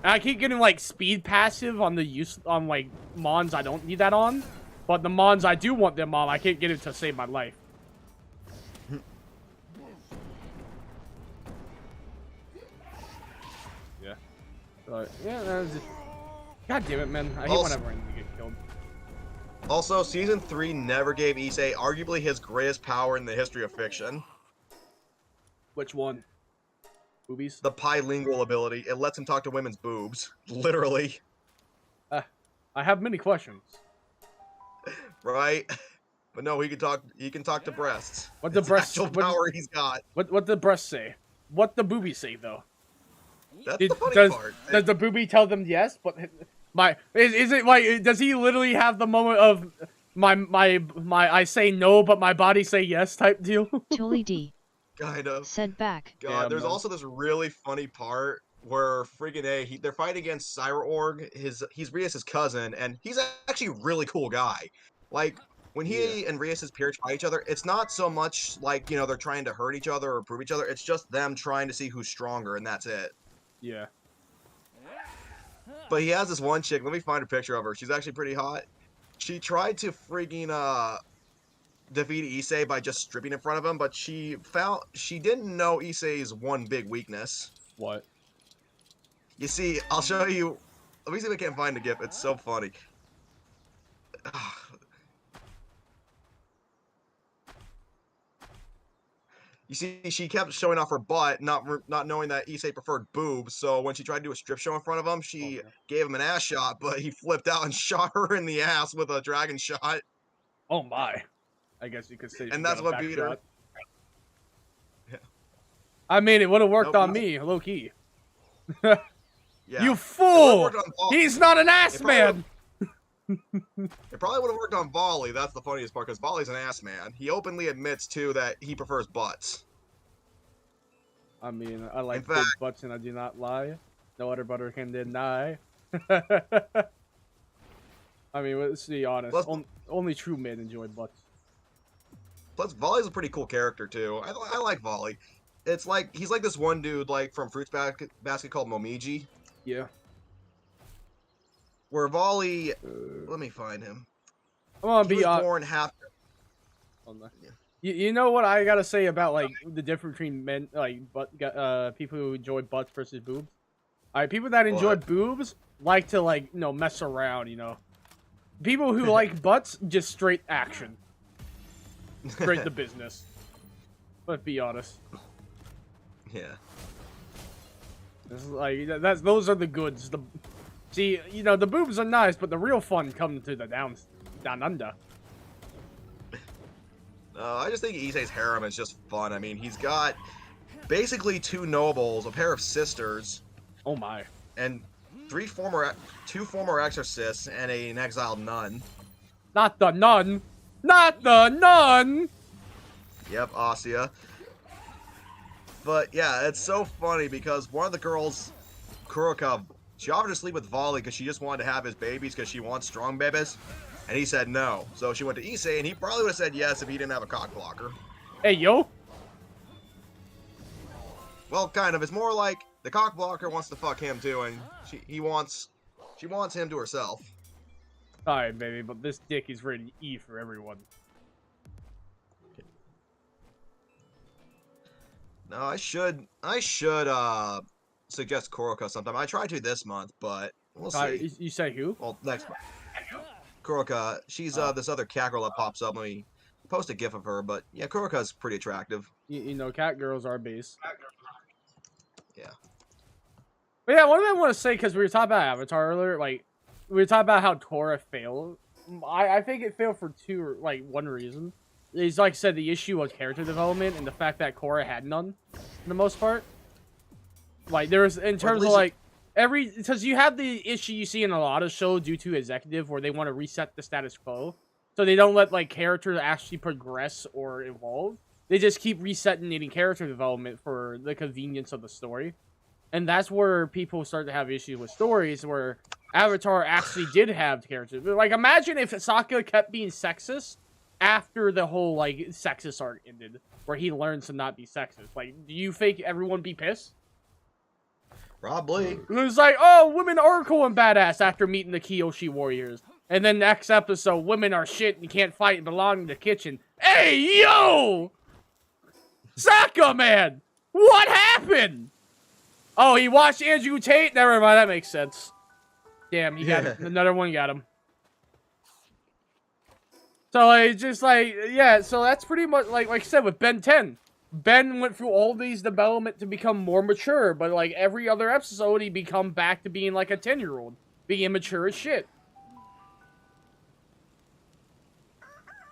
And I keep getting, like, speed passive on like, mons I don't need that on. But the mons I do want them on, I can't get it to save my life. Yeah. But, yeah, that was just... God damn it, man. I hate whenever I need to get killed. Also, season 3 never gave Issei arguably his greatest power in the history of fiction. Which one? Boobies? The bilingual ability. It lets him talk to women's boobs. Literally. I have many questions. Right? But no, he can talk to breasts. What the breasts? Actual power he's got. What the breasts say? What the boobies say though? That's the funny part. Does the boobie tell them yes? But is it like, does he literally have the moment of my I say no but my body say yes type deal? Tully D. Kind of. Said back. God, Yeah, there's man. also this really funny part where friggin' they're fighting against Cyra-Org. He's Rias' cousin, and he's actually a really cool guy. Like, when he and Rias' peers fight each other, it's not so much like, you know, they're trying to hurt each other or prove each other. It's just them trying to see who's stronger, and that's it. Yeah. But he has this one chick. Let me find a picture of her. She's actually pretty hot. She tried to friggin' defeat Issei by just stripping in front of him, but she didn't know Issei's one big weakness. What? You see, I'll show you. Let me see if I can find the GIF. It's so funny. You see, she kept showing off her butt, not knowing that Issei preferred boobs. So when she tried to do a strip show in front of him, she gave him an ass shot, but he flipped out and shot her in the ass with a dragon shot. Oh my. I guess you could say. And that's what beat her. Yeah. I mean, it would have worked on me, low key. Yeah. You fool! On He's not an ass man! It probably would have worked on Volley. That's the funniest part, because Volley's an ass man. He openly admits, too, that he prefers butts. I mean, I like In fact- big butts and I do not lie. No other butter can deny. I mean, let's be honest. Plus- Only true men enjoy butts. Plus, Volley's a pretty cool character, too. I like Volley. It's like, he's like this one dude, like, from Fruits Basket called Momiji. Yeah. Where Volley... let me find him. I'm gonna He be was born half... Hold on. Yeah. You know what I gotta say about, like, the difference between men, like, people who enjoy butts versus boobs? Alright, people that enjoy What? boobs like to, like, you know, mess around, you know. People who like butts, just straight action. Straight to business. Let's be honest. Yeah. This is like, those are the goods. See, you know, the boobs are nice, but the real fun comes to the down under. I just think Issei's harem is just fun. I mean, he's got basically 2 nobles, a pair of sisters, Oh my. and two former exorcists, and an exiled nun. Not the nun. Not the nun. Yep, Asya. But yeah, it's so funny because one of the girls, Kuroka, she offered to sleep with Volley because she just wanted to have his babies because she wants strong babies. And he said no. So she went to Issei, and he probably would have said yes if he didn't have a cock blocker. Hey, yo. Well, kind of. It's more like the cock blocker wants to fuck him too, and she wants him to herself. Sorry, baby, but this dick is rated E for everyone. No, I should suggest Kuroka sometime. I tried to this month, but we'll see. You say who? Well, next month. Kuroka, she's this other cat girl that pops up. Let me post a gif of her, but yeah, Kuroka's pretty attractive. You know, cat girls are base. Yeah. But yeah, what did I want to say? Because we were talking about Avatar earlier. Like, we were talking about how Korra failed. I think it failed for one reason. Is like I said, the issue of character development and the fact that Korra had none, for the most part. Like, there was, in terms of like, because you have the issue you see in a lot of shows due to executive where they want to reset the status quo. So they don't let, like, characters actually progress or evolve. They just keep resetting any character development for the convenience of the story. And that's where people start to have issues with stories where Avatar actually did have characters. Like, imagine if Sokka kept being sexist after the whole, like, sexist arc ended, where he learns to not be sexist. Like, do you think everyone be pissed? Probably. It was like, oh, women are cool and badass after meeting the Kyoshi warriors. And then next episode, women are shit and can't fight and belong in the kitchen. Hey, yo! Sokka, man! What happened? Oh, he watched Andrew Tate? Never mind, that makes sense. Damn, he got him. Another one got him. So, like, just like, yeah, so that's pretty much, like I said, with Ben 10. Ben went through all these development to become more mature, but, like, every other episode, he become back to being, like, a 10-year-old. Being immature as shit.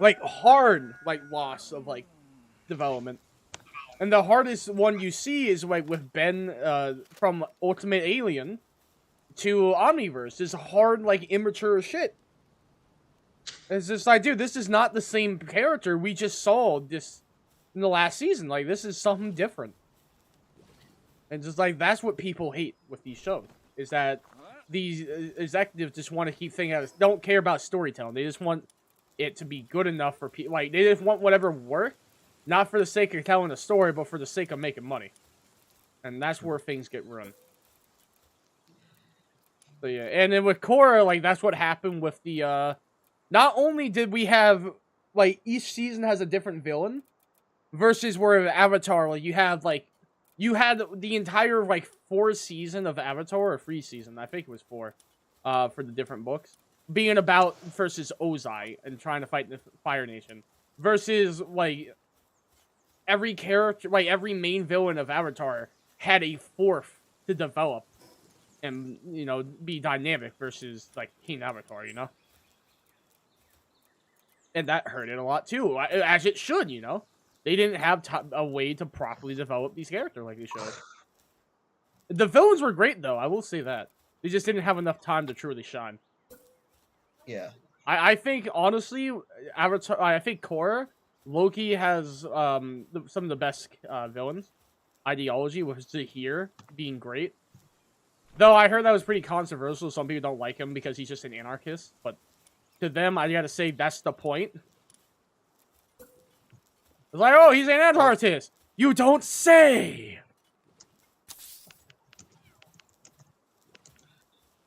Like, hard, like, loss of, like, development. And the hardest one you see is, like, with Ben, from Ultimate Alien to Omniverse. Is hard, like, immature as shit. It's just like, dude, this is not the same character we just saw this in the last season. Like, this is something different. And just, like, that's what people hate with these shows. Is that these executives just want to keep thinking, don't care about storytelling. They just want it to be good enough for people. Like, they just want whatever work. Not for the sake of telling a story, but for the sake of making money. And that's where things get ruined. So, yeah. And then with Korra, like, that's what happened with the, not only did we have, like, each season has a different villain, versus where Avatar, like, you had the entire, like, 4 season of Avatar, or 3 season, I think it was 4, for the different books, being about versus Ozai and trying to fight the Fire Nation. Versus, like, every character, like, every main villain of Avatar had a 4th to develop and, you know, be dynamic versus, like, King Avatar, you know? And that hurt it a lot, too, as it should, you know? They didn't have a way to properly develop these characters like they should. The villains were great, though, I will say that. They just didn't have enough time to truly shine. Yeah. I think, honestly, Avatar, I think Korra, Loki has some of the best villains. Ideology was Zahir being great. Though I heard that was pretty controversial. Some people don't like him because he's just an anarchist. But to them, I gotta say that's the point. It's like, oh, he's an anarchist. You don't say.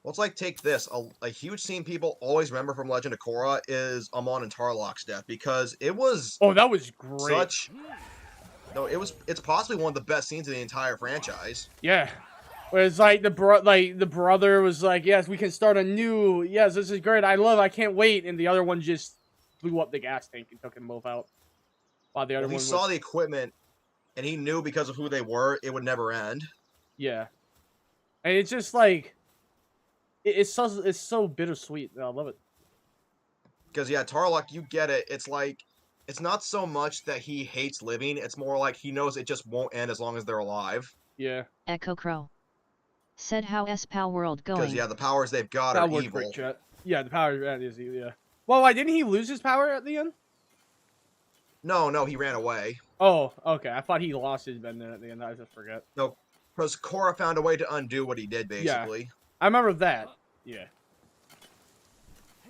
Well, it's like, take this. A huge scene people always remember from Legend of Korra is Amon and Tarlok's death, because it was... Oh, that was great. No, it's possibly one of the best scenes in the entire franchise. Yeah. Where it's like the brother was like, yes, we can start anew. Yes, this is great. I can't wait. And the other one just blew up the gas tank and took them both out. While the other one saw the equipment, and he knew because of who they were, it would never end. Yeah. And it's just like... It's so bittersweet. I love it. Because, yeah, Tarlok, you get it. It's like it's not so much that he hates living, it's more like he knows it just won't end as long as they're alive. Yeah. Echo Crow. Said how's Palworld Because, going? yeah, the powers they've got That are worked evil. great, chat. Yeah, the power is evil, yeah. Well, why didn't he lose his power at the end? No, he ran away. Oh, okay. I thought he lost his bending at the end. I just forget. No, because Korra found a way to undo what he did, basically. I remember that. Yeah.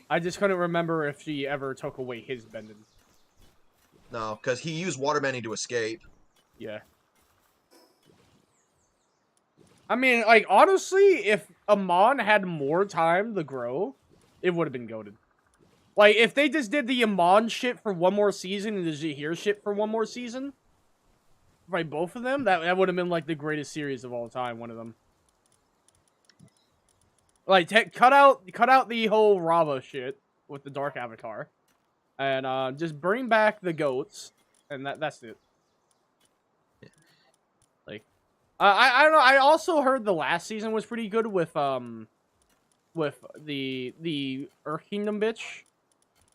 I just couldn't remember if she ever took away his bending. No, because he used waterbending to escape. Yeah. I mean, like, honestly, if Amon had more time to grow, it would have been goated. Like, if they just did the Amon shit for one more season and the Zahir shit for one more season, by both of them, that would have been, like, the greatest series of all time, one of them. Like, cut out the whole Rava shit with the Dark Avatar, and just bring back the goats, and that's it. Like, I don't know. I also heard the last season was pretty good with the Earth Kingdom bitch,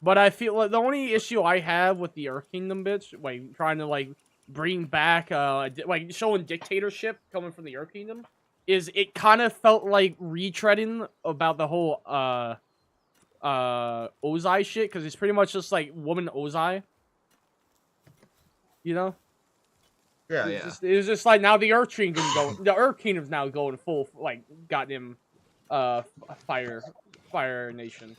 but I feel like the only issue I have with the Earth Kingdom bitch, like trying to like bring back like showing dictatorship coming from the Earth Kingdom, is it kind of felt like retreading about the whole Ozai shit, because it's pretty much just like woman Ozai, you know. Yeah, It's just like now the Earth Kingdom the Earth Kingdom's now going full like goddamn fire nation.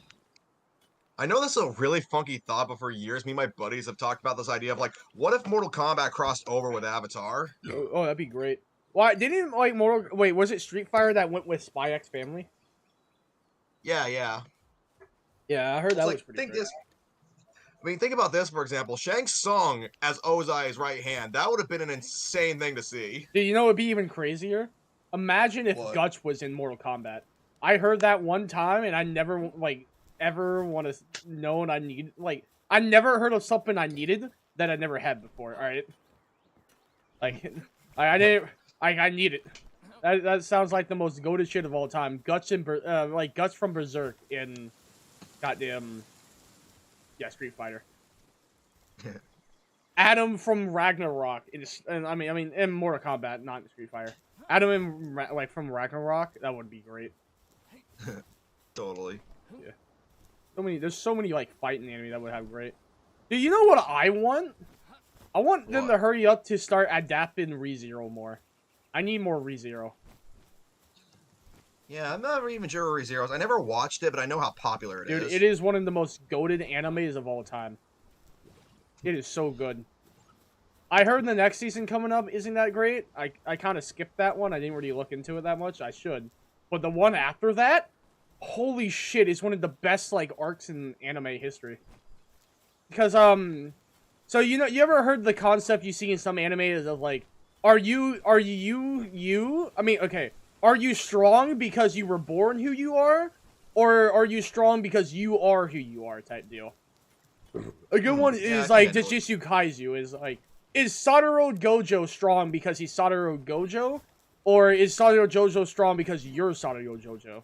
I know this is a really funky thought, but for years, me and my buddies have talked about this idea of, like, what if Mortal Kombat crossed over with Avatar? Oh, that'd be great. Why didn't like Mortal? Wait, was it Street Fighter that went with Spy X Family? Yeah. Yeah, I heard that was pretty think great. this. I mean, think about this, for example. Shang Tsung as Ozai's right hand. That would have been an insane thing to see. Dude, you know what'd be even crazier? Imagine if What? Guts was in Mortal Kombat. I heard that one time, and I never like ever want to know I need like I never heard of something I needed that I never had before. All right, like I didn't I need it. That sounds like the most goated shit of all time. Guts and like Guts from Berserk in goddamn Street Fighter. Adam from Ragnarok and I mean in Mortal Kombat, not in Street Fighter. Adam in like from Ragnarok, that would be great. Totally. Yeah. There's so many like fighting anime that would have great. Dude, you know what I want? I want them to hurry up to start adapting ReZero more. I need more ReZero. Yeah, I'm not even sure where ReZero's. I never watched it, but I know how popular it is. Dude, it is one of the most goated animes of all time. It is so good. I heard the next season coming up isn't that great. I kind of skipped that one. I didn't really look into it that much. I should. But the one after that, holy shit, is one of the best like arcs in anime history. Because so you know, you ever heard the concept you see in some animes of like, are you I mean, okay, are you strong because you were born who you are, or are you strong because you are who you are type deal? A good one is like Jujutsu Kaisen is like, is Satoru Gojo strong because he's Satoru Gojo, or is Satoru Gojo strong because you're Satoru Gojo?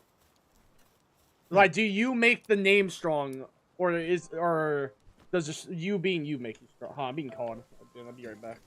Like, do you make the name strong, or does just you being you make you strong? Huh, I'm being called. I'll be right back.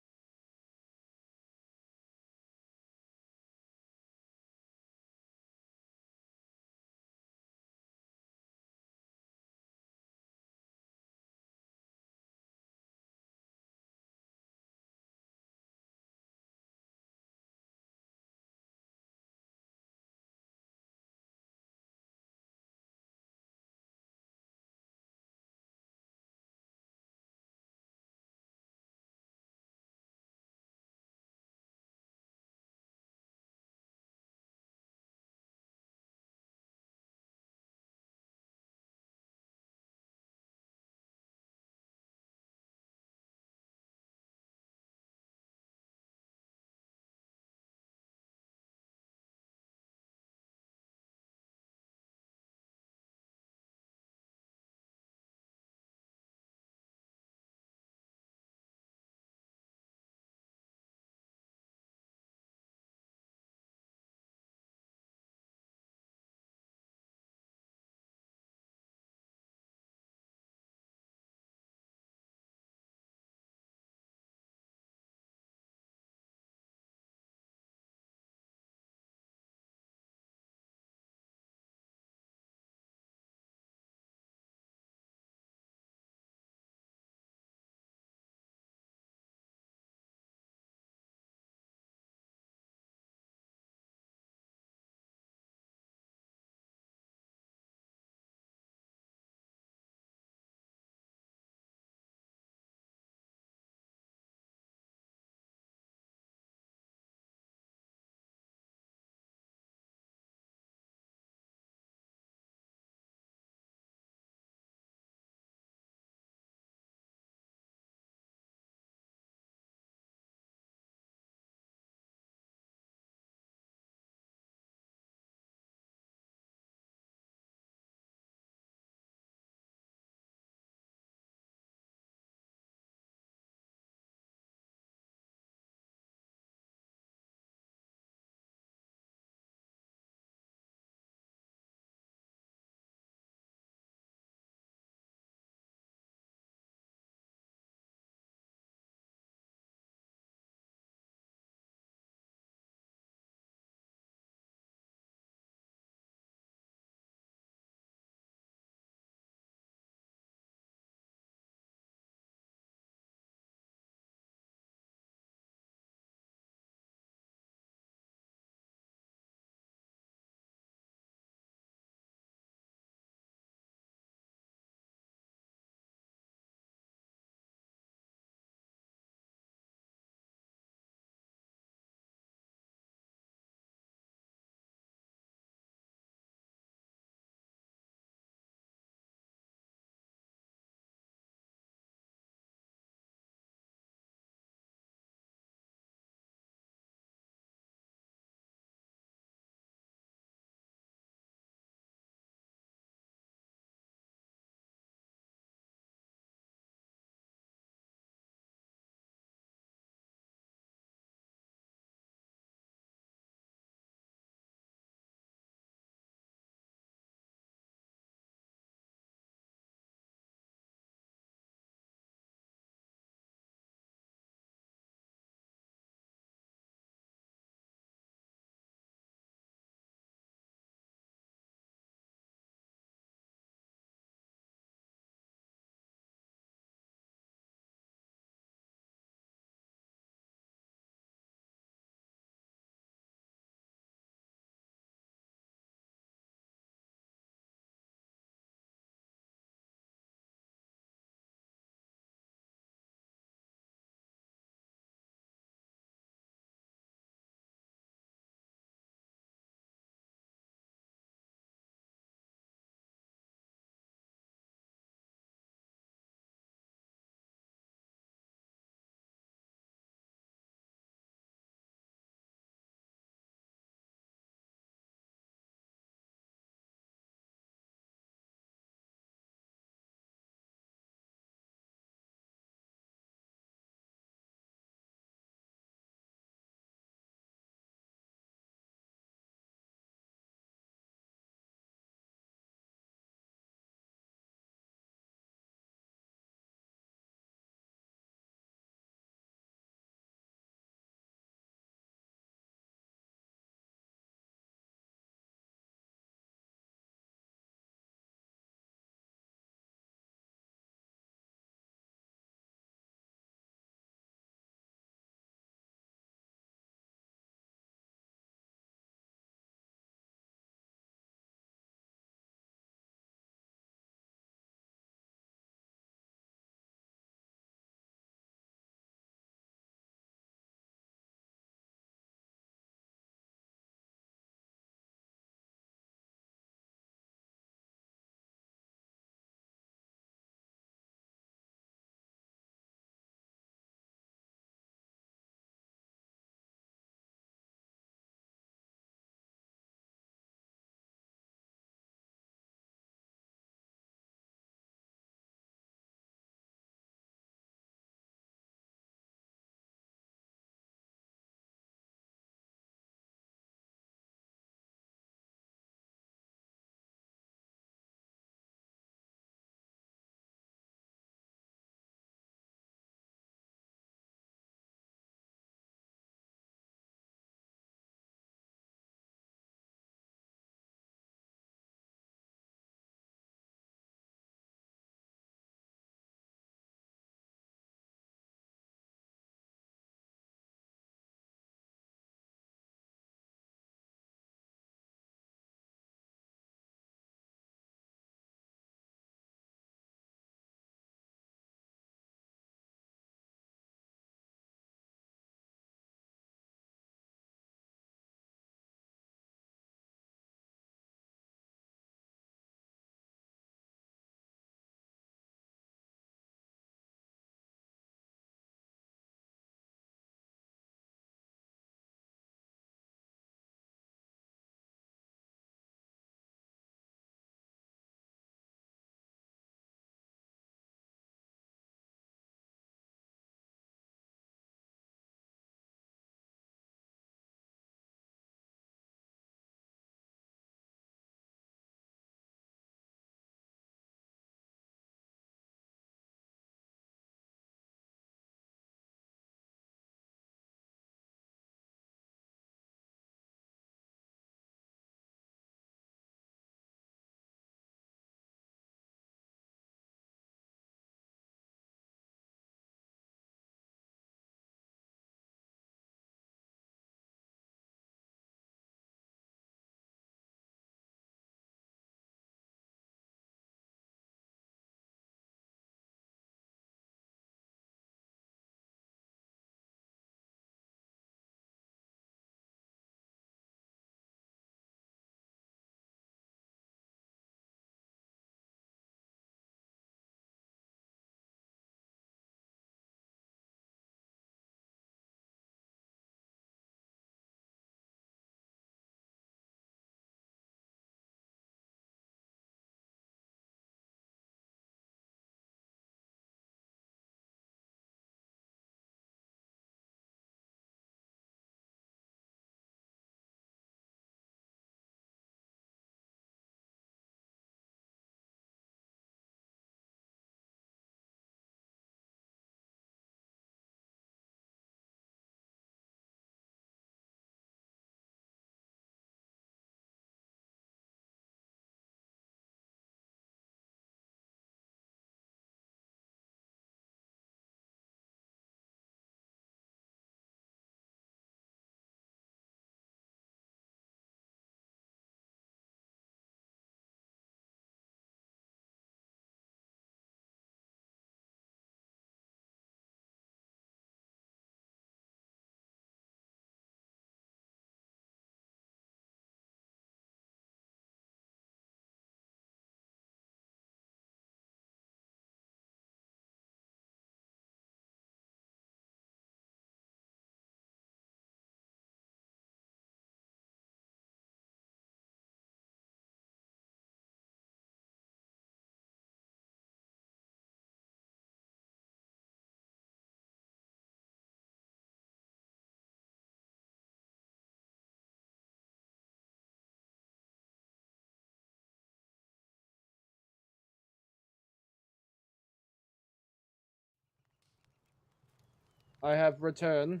I have returned.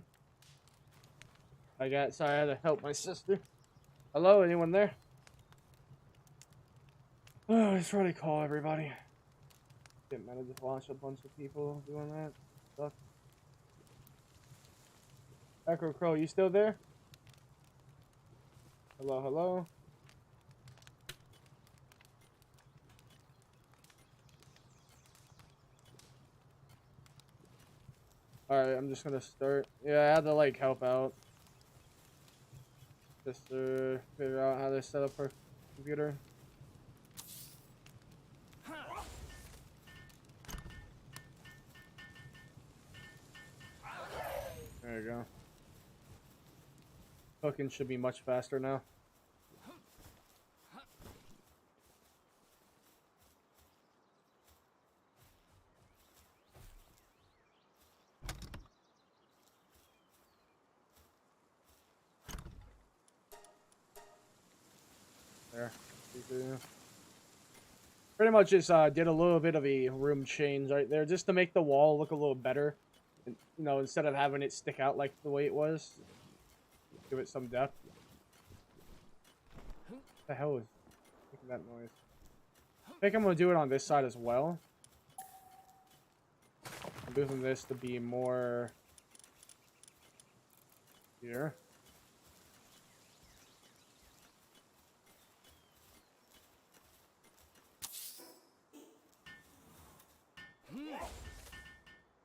I had to help my sister. Hello, anyone there? Oh, let's try to call everybody. Didn't matter to watch a bunch of people doing that stuff. Echo Crow, you still there? Hello, hello. Alright, I'm just gonna start. Yeah, I had to like help out. Just to figure out how to set up her computer. There you go. Cooking should be much faster now. There. Pretty much just did a little bit of a room change right there, just to make the wall look a little better. And, you know, instead of having it stick out like the way it was, give it some depth. What the hell is making that noise? I think I'm gonna do it on this side as well. I'm moving this to be more here.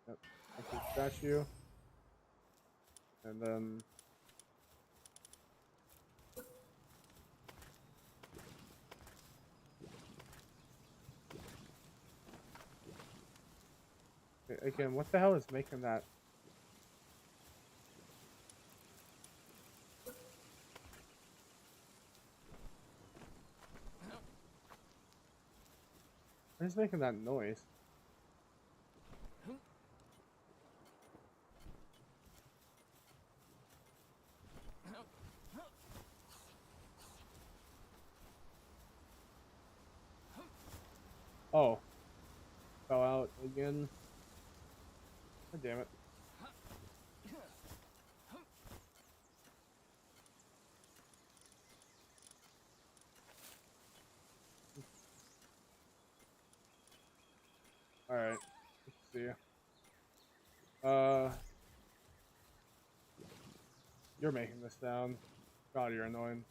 Yep, that's a statue. And then again, what the hell is making that? What is making that noise? Oh. Fell out again. God damn it. Alright. Let's see. You're making this sound. God, you're annoying.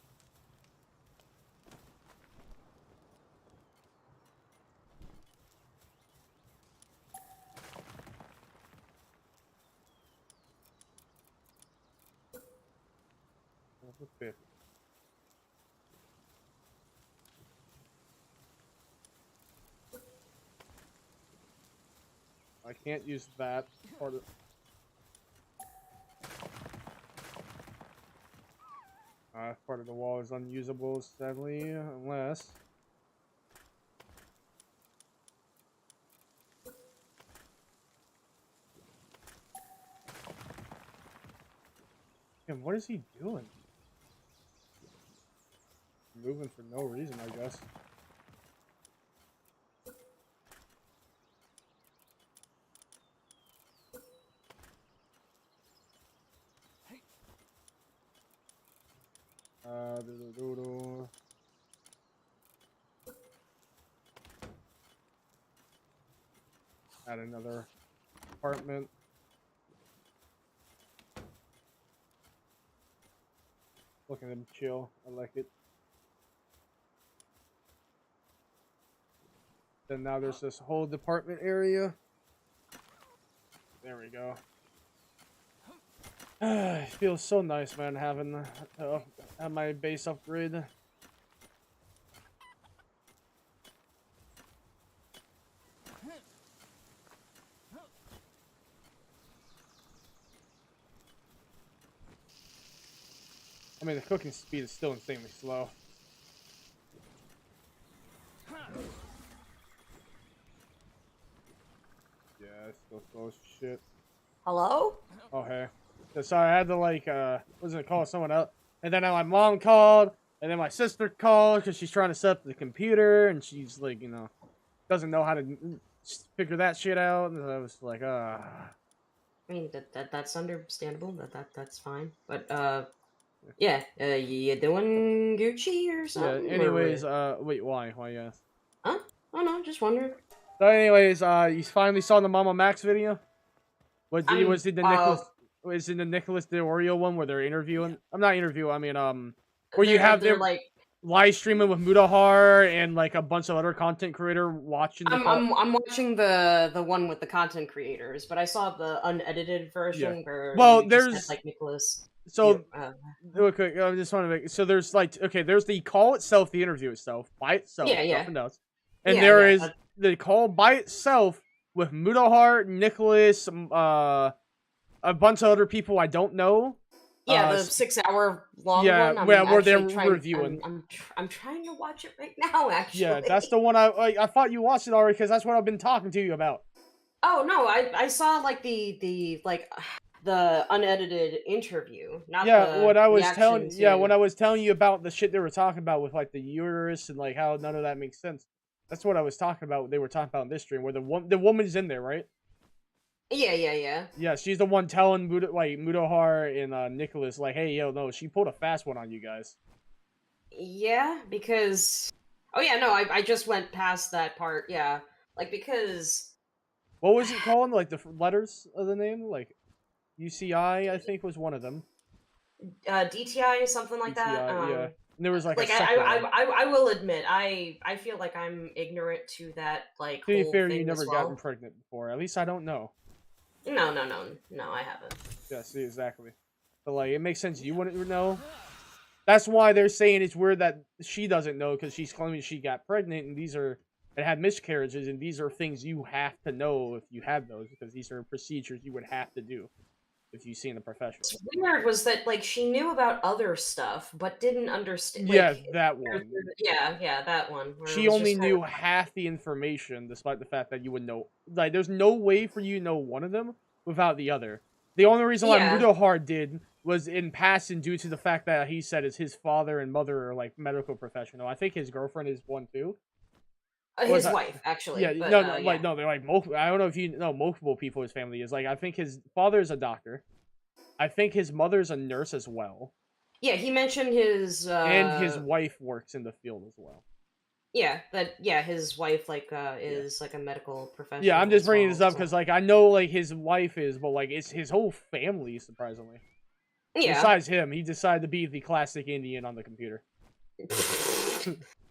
That's a bit. I can't use that part of. Part of the wall is unusable, sadly, unless. Damn, what is he doing? Moving for no reason, I guess. Add another apartment. Look at him chill. I like it. Then now there's this whole department area. There we go. It feels so nice, man, having have my base upgrade. I mean, the cooking speed is still insanely slow. Yeah, it's still slow as shit. Hello? Oh, hey. So, sorry, I had to, like, wasn't it call someone else? And then my mom called, and then my sister called because she's trying to set up the computer, and she's, like, you know, doesn't know how to figure that shit out. And I was like, I mean that's understandable. That's fine. But yeah, you doing Gucci or Yeah. something? Anyways, wait, why? Why you ask? Huh? Oh no, just wondering. So, anyways, you finally saw the Mama Max video. I'm Was it the Nicholas? Was it the Nicholas De Oreo one where they're interviewing? I'm not interviewing. I mean, where you have they're them like live streaming with Mudahar and like a bunch of other content creator watching the call. I'm watching the one with the content creators, but I saw the unedited version Yeah. where Well, you just had there's like Nicholas. so real quick. I just want to make so there's like okay, there's the call itself, the interview itself by itself, Yeah, yeah. nothing else, and Yeah, there yeah, is the call by itself with Mudahar, Nicholas, a bunch of other people I don't know. Yeah, the 6 hour long yeah, one. I'm yeah, where they're actually trying, reviewing. I'm trying to watch it right now. Actually, Yeah, that's the one I thought you watched it already because that's what I've been talking to you about. Oh no, I saw like the like the unedited interview, not Yeah, the what I was reaction telling to... yeah, when I was telling you about the shit they were talking about with like the uterus and like how none of that makes sense. That's what I was talking about. They were talking about in this stream where the woman's in there, right? Yeah. Yeah, she's the one telling Mudahar and Nicholas like, hey, yo, no, she pulled a fast one on you guys. Yeah, because oh yeah, no, I just went past that part. Yeah, like because What was it called? Like the letters of the name, like UCI, I think was one of them. DTI something like that. DTI, yeah. And there was like a I second one. I will admit I feel like I'm ignorant to that like To be whole fair, thing you never as well. gotten pregnant before. At least I don't know. No, I haven't. Yeah, see, exactly. But like, it makes sense. You wouldn't know. That's why they're saying it's weird that she doesn't know because she's claiming she got pregnant and and had miscarriages and these are things you have to know if you have those because these are procedures you would have to do if you see in the profession. What's weird was that like she knew about other stuff but didn't understand. Yeah, Like, that one. yeah, that one. She only knew half the information, despite the fact that you would know. Like, there's no way for you to know one of them without the other. The only reason why Mudahar did was in passing due to the fact that he said his father and mother are like medical professional. I think his girlfriend is one too. His wife, actually. Yeah, but, no, they're like multiple. I don't know if you know multiple people his family is. Like, I think his father is a doctor. I think his mother's a nurse as well. Yeah, he mentioned his and his wife works in the field as well. Yeah, his wife is like a medical professional. Yeah, I'm just bringing this up because like I know like his wife is, but like it's his whole family surprisingly. Yeah. Besides him, he decided to be the classic Indian on the computer.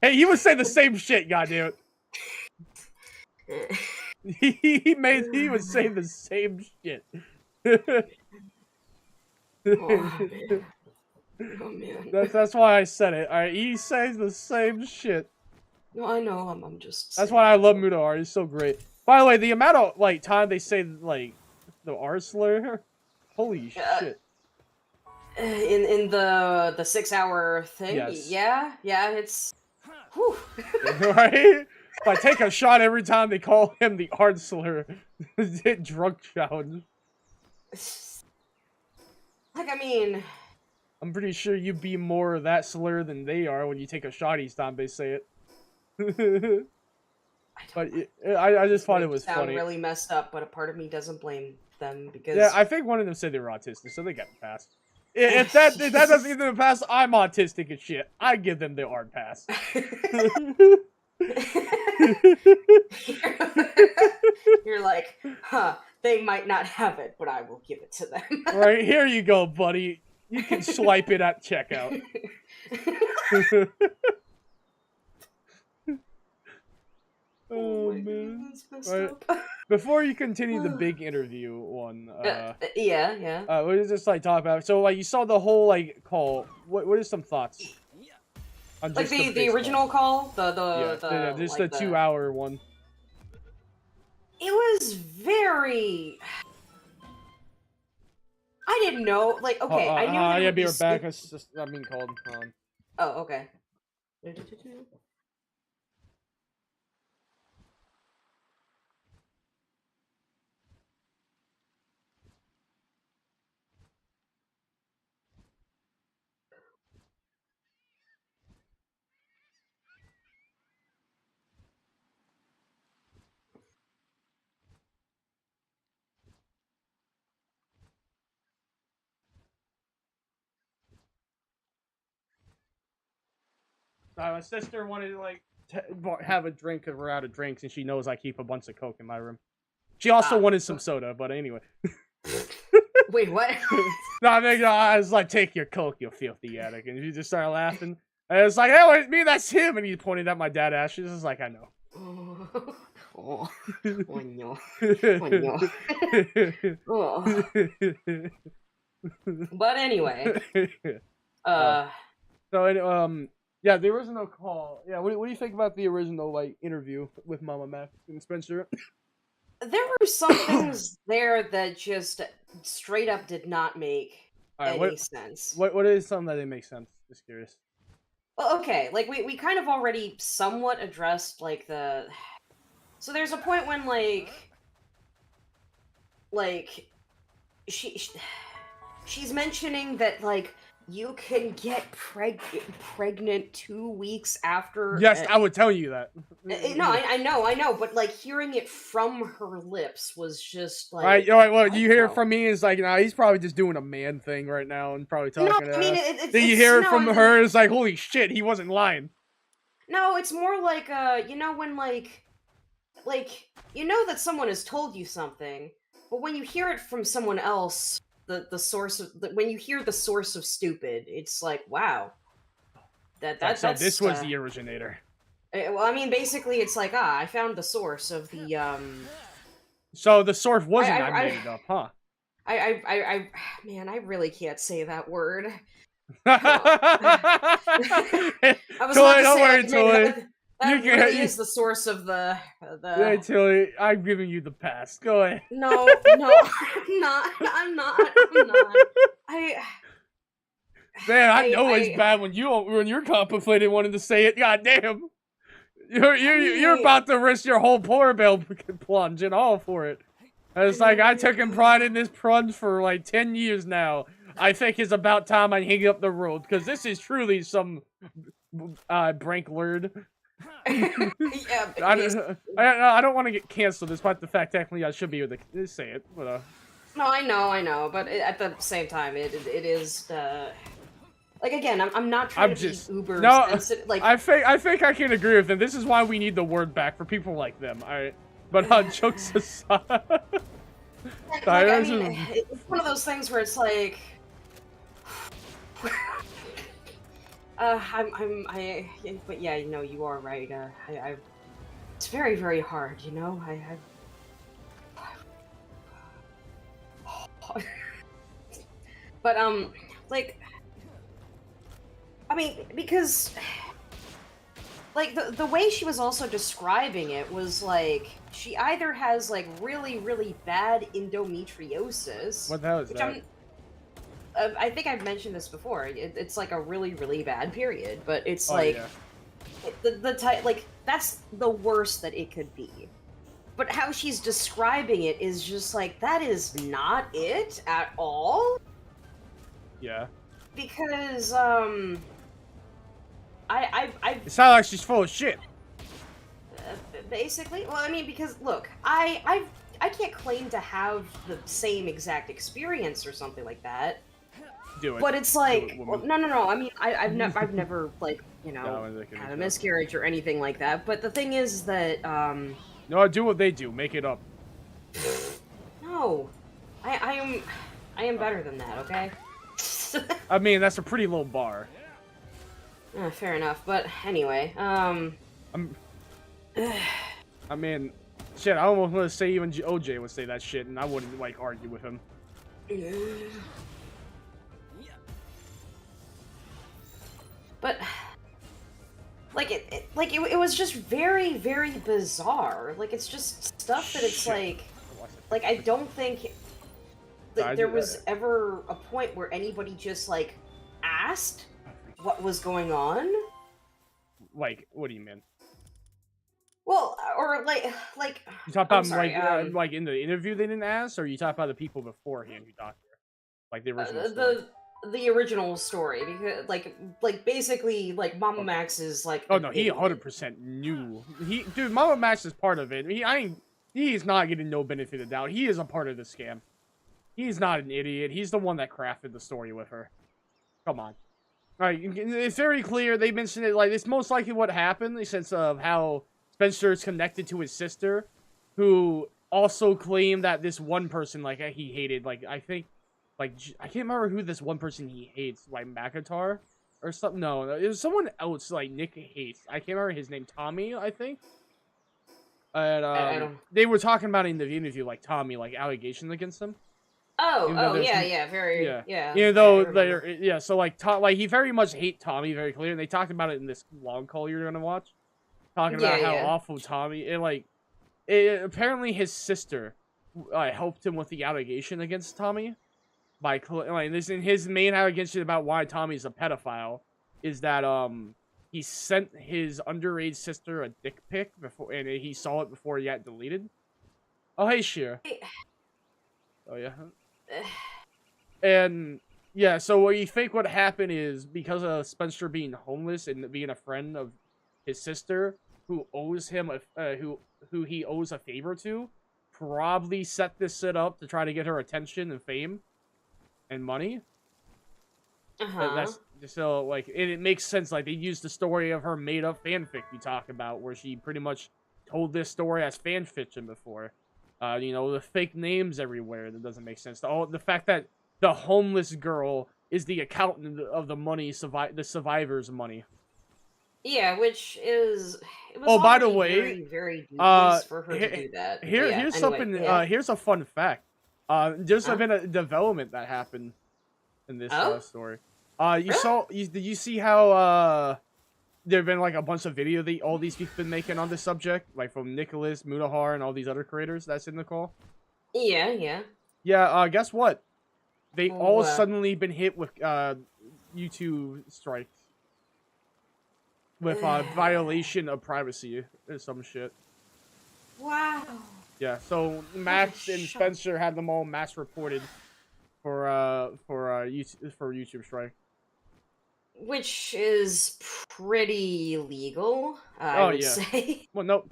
Hey, he would say the same shit, goddamn it. He would say the same shit. Oh man. That's why I said it. Alright, he says the same shit. No, I know. I'm just. That's why I love Mudahar. He's so great. By the way, the amount of like time they say like the R slur, holy shit. In the 6 hour thing, yes. yeah, it's. Whew. Right? If I take a shot every time they call him the R slur, drunk challenge. Like, I mean, I'm pretty sure you'd be more of that slur than they are when you take a shot each time they say it. But I just thought it was funny. Really messed up, but a part of me doesn't blame them because yeah, I think one of them said they were autistic, so they got the pass. If that doesn't give them a pass, I'm autistic as shit. I give them the art pass. You're like, huh? They might not have it, but I will give it to them. Right, here you go, buddy. You can swipe it at checkout. Oh man! Right. Before you continue the big interview one, we'll just like talk about. So like you saw the whole like call. What are some thoughts? On like the original call, just the 2 hour one. It was very. I didn't know. Like, okay, I knew. I gotta be right back. I'm being called. Oh, okay. My sister wanted to like have a drink because we're out of drinks, and she knows I keep a bunch of Coke in my room. She also wanted some soda, but anyway. Wait, what? No, I mean, I was like, take your Coke, you filthy addict. And she just started laughing. And it's like, oh, it's me, that's him. And he pointed at my dad ass. She's just like, I know. Oh, oh no. Oh no. Oh. But anyway. Yeah, the original call. Yeah, what do you think about the original, like, interview with Mama Mac and Spencer? There were some things there that just straight up did not make any sense. What is something that didn't make sense? Just curious. Well, okay, like we kind of already somewhat addressed like the. So there's a point when she's mentioning that like you can get pregnant 2 weeks after. Yes, I would tell you that. No, I know, but like hearing it from her lips was just like. Right, well, you hear it from me is like, he's probably just doing a man thing right now and probably talking. No, I mean, then you hear it from her, it's like, holy shit, he wasn't lying. No, it's more like you know when like you know that someone has told you something, but when you hear it from someone else. The source of when you hear the source of stupid, it's like wow. So this was the originator. Well, I mean, basically, it's like I found the source of the So the source wasn't I made it up, huh? Man, I really can't say that word. I was Tilly, don't worry, Tilly. That really is the source of the. Yeah, Tilly, I'm giving you the pass. Go ahead. No, I'm not. Man, I know it's bad when you're contemplating wanting to say it. God damn, you're about to risk your whole polar bear plunge and all for it. And it's like I took pride in this plunge for like 10 years now. I think it's about time I hang up the road because this is truly some Brank word. Yeah, I don't want to get canceled despite the fact technically I should be able to say it, but No, I know, but at the same time, it is like again, I'm not trying to be uber sensitive. Like I think I can agree with them. This is why we need the word back for people like them. Alright, but jokes aside, I mean, it's one of those things where it's like. But yeah, you know, you are right. It's very, very hard, you know. But like, I mean, because like the way she was also describing it was like she either has like really, really bad endometriosis. What the hell is that? I think I've mentioned this before. It's like a really, really bad period, but it's the type like that's the worst that it could be. But how she's describing it is just like that is not it at all. Yeah. Because It sounds like she's full of shit. Basically, well, I mean, because look, I can't claim to have the same exact experience or something like that. Do it. But it's like, well, no. I mean, I've never like, you know, had a miscarriage or anything like that. But the thing is that, no, do what they do. Make it up. No, I am better than that. Okay. I mean, that's a pretty low bar. Fair enough. But anyway, I mean, shit. I almost want to say even OJ would say that shit, and I wouldn't like argue with him. But like it was just very, very bizarre. Like it's just stuff that it's like I don't think that there was ever a point where anybody just like asked what was going on. Like, what do you mean? Well, or like you talk about like in the interview they didn't ask, or you talk about the people beforehand who talked there, like the original story? The original story, because like basically like Mama Max is like. Oh no, he 100% knew. Dude, Mama Max is part of it. He's not getting no benefit of doubt. He is a part of the scam. He's not an idiot. He's the one that crafted the story with her. Come on. Like, it's very clear. They mentioned it, like, it's most likely what happened, in the sense of how Spencer is connected to his sister, who also claimed that this one person, like, he hated, like, I think, like, I can't remember who this one person he hates, like, McIntyre or something. No, it was someone else, like, Nick hates. I can't remember his name. Tommy, I think. And, I don't. they were talking about it in the interview, like, Tommy, like, allegations against him. Oh, Even though oh, there's yeah, very, yeah. Even I though remember. they're, yeah, so like he very much hate Tommy, very clear, and they talked about it in this long call you're gonna watch, talking Yeah, about how yeah. awful Tommy, and like, apparently his sister helped him with the allegation against Tommy by like this, and his main allegation about why Tommy's a pedophile is that he sent his underage sister a dick pic before, and he saw it before he got deleted. Oh hey Sheer. Oh yeah. And yeah, so what you think would happen is, because of Spencer being homeless and being a friend of his sister, who owes him who he owes a favor to, probably set this shit up to try to get her attention and fame and money. That's so like it makes sense. Like, they used the story of her made up fanfic you talk about, where she pretty much told this story as fanfiction before. You know, the fake names everywhere. That doesn't make sense. The fact that the homeless girl is the accountant of the money, the survivor's money. Yeah, which is, it was Oh, by the already way, very, very dubious for her to do that. But yeah, here's anyway, something. yeah. Here's a fun fact. There's been a development that happened in this story. Did you see how there've been like a bunch of video that all these people been making on this subject, like from Nicholas, Mutahar, and all these other creators that's in the call? Yeah, yeah. Yeah. Guess what? They all What? suddenly been hit with YouTube strikes with violation of privacy or some shit. Wow. Yeah, so Max and Spencer had them all mass reported for YouTube strike. Which is pretty illegal, I would say. Well, no,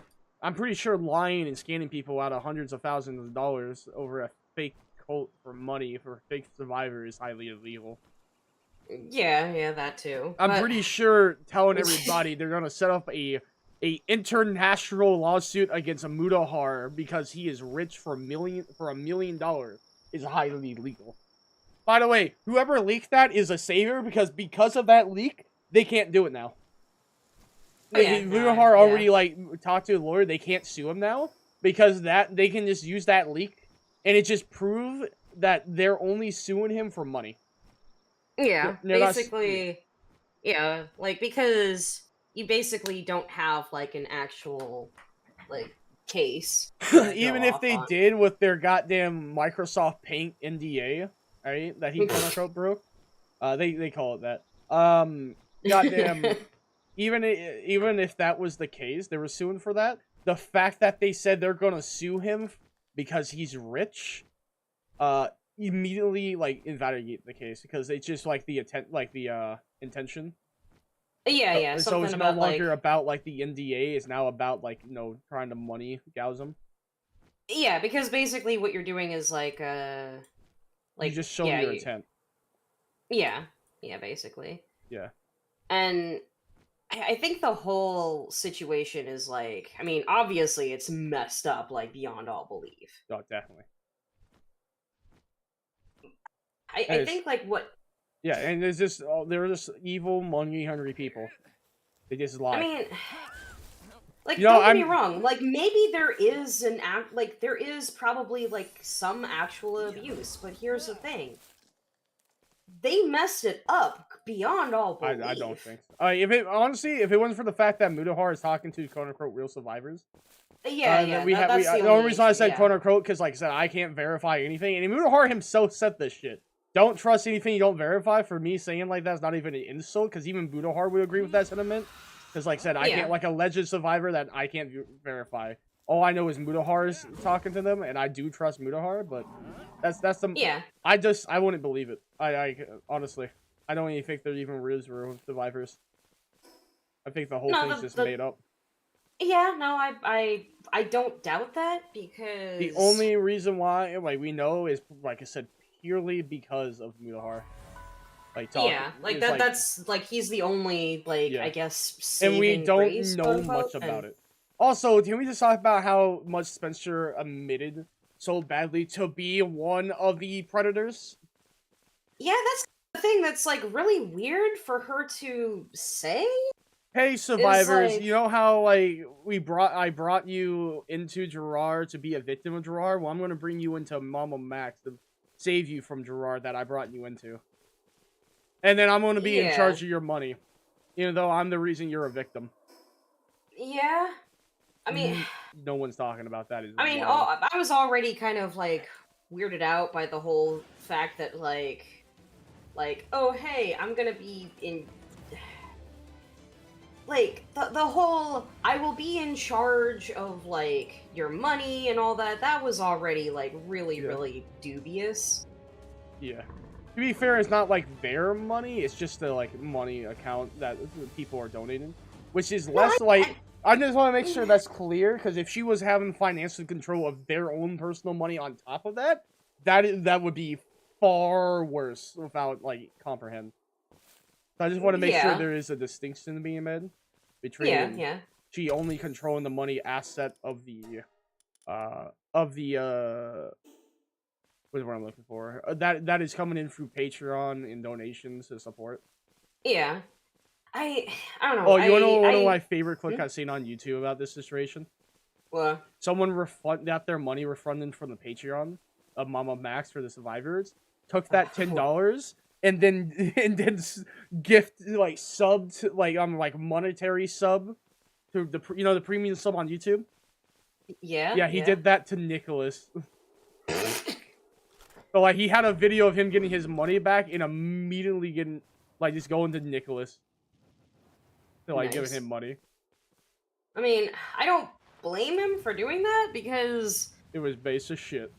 I'm pretty sure lying and scanning people out of hundreds of thousands of dollars over a fake cult for money for fake survivor is highly illegal. Yeah, that too. I'm pretty sure telling everybody they're gonna set up a international lawsuit against a Mutahar because he is rich for $1 million is highly illegal. By the way, whoever leaked that is a savior, because of that leak, they can't do it now. Mutahar already like talked to the lawyer. They can't sue him now because they can just use that leak, and it just prove that they're only suing him for money. Yeah, basically, yeah, like, because you basically don't have like an actual like case. Even if they did with their goddamn Microsoft Paint NDA, right? That he quote unquote broke. They call it that. Goddamn. Even if that was the case, they were suing for that. The fact that they said they're gonna sue him because he's rich, immediately like invalidate the case, because it's just like the intention. Yeah. So it's no longer about like the NDA. It's now about like, you know, trying to money gouge them. Yeah, because basically what you're doing is like you just show your intent. Yeah, basically. Yeah. And I think the whole situation is like, I mean, obviously it's messed up like beyond all belief. Oh, definitely. I think like what. Yeah, and there's just they're just evil, money-hungry people. They just lie. I mean, like, don't get me wrong. Like, maybe there is there is probably like some actual abuse, but here's the thing: they messed it up beyond all belief. I don't think so. If it wasn't for the fact that Mutahar is talking to quote unquote real survivors. Yeah. The only reason I said quote unquote, because like I said, I can't verify anything, and Mutahar himself said this shit. Don't trust anything you don't verify. For me, saying like that's not even an insult, because even Mutahar would agree with that sentiment. Because like I said, I can't, like a alleged survivor that I can't verify. All I know is Mutahar is talking to them, and I do trust Mutahar, but that's the I wouldn't believe it. I honestly, I don't even think there even is real survivors. I think the whole thing's just made up. Yeah, no, I don't doubt that, because the only reason why, like, we know is, like I said, purely because of Mutahar. Like talking. Yeah, like it's that. That's like he's the only like Yeah. I guess and we saving don't grace, know quote, unquote, much about and- it. Also, can we just talk about how much Spencer admitted so badly to be one of the predators? Yeah, that's the thing that's like really weird for her to say. Hey survivors, like- you know how like I brought you into Gerard to be a victim of Gerard? Well, I'm gonna bring you into Mama Max to save you from Gerard that I brought you into. And then I'm gonna be in Yeah. charge of your money. Even though I'm the reason you're a victim. Yeah, I mean, No one's talking about that. I mean, I was already kind of like weirded out by the whole fact that like, oh hey, I'm gonna be in. Like the whole I will be in charge of like your money and all that. That was already like really dubious. Yeah. To be fair, it's not like their money. It's just the like money account that people are donating, which is less like. I just want to make sure that's clear because if she was having financial control of their own personal money on top of that, that would be far worse without like comprehend. So I just want to make sure there is a distinction being made between she only controlling the money asset of the what is what I'm looking for that is coming in through Patreon and donations to support. Yeah, I don't know. Oh, you know one of my favorite clips I've seen on YouTube about this situation? What? Someone got their money refunded from the Patreon of Mama Max for the survivors. Took that $10 and then gift like subbed like monetary sub to the the premium sub on YouTube. Yeah. He did that to Nicholas. So like he had a video of him getting his money back and immediately getting like just going to Nicholas to like giving him money. I mean, I don't blame him for doing that because it was base of shit.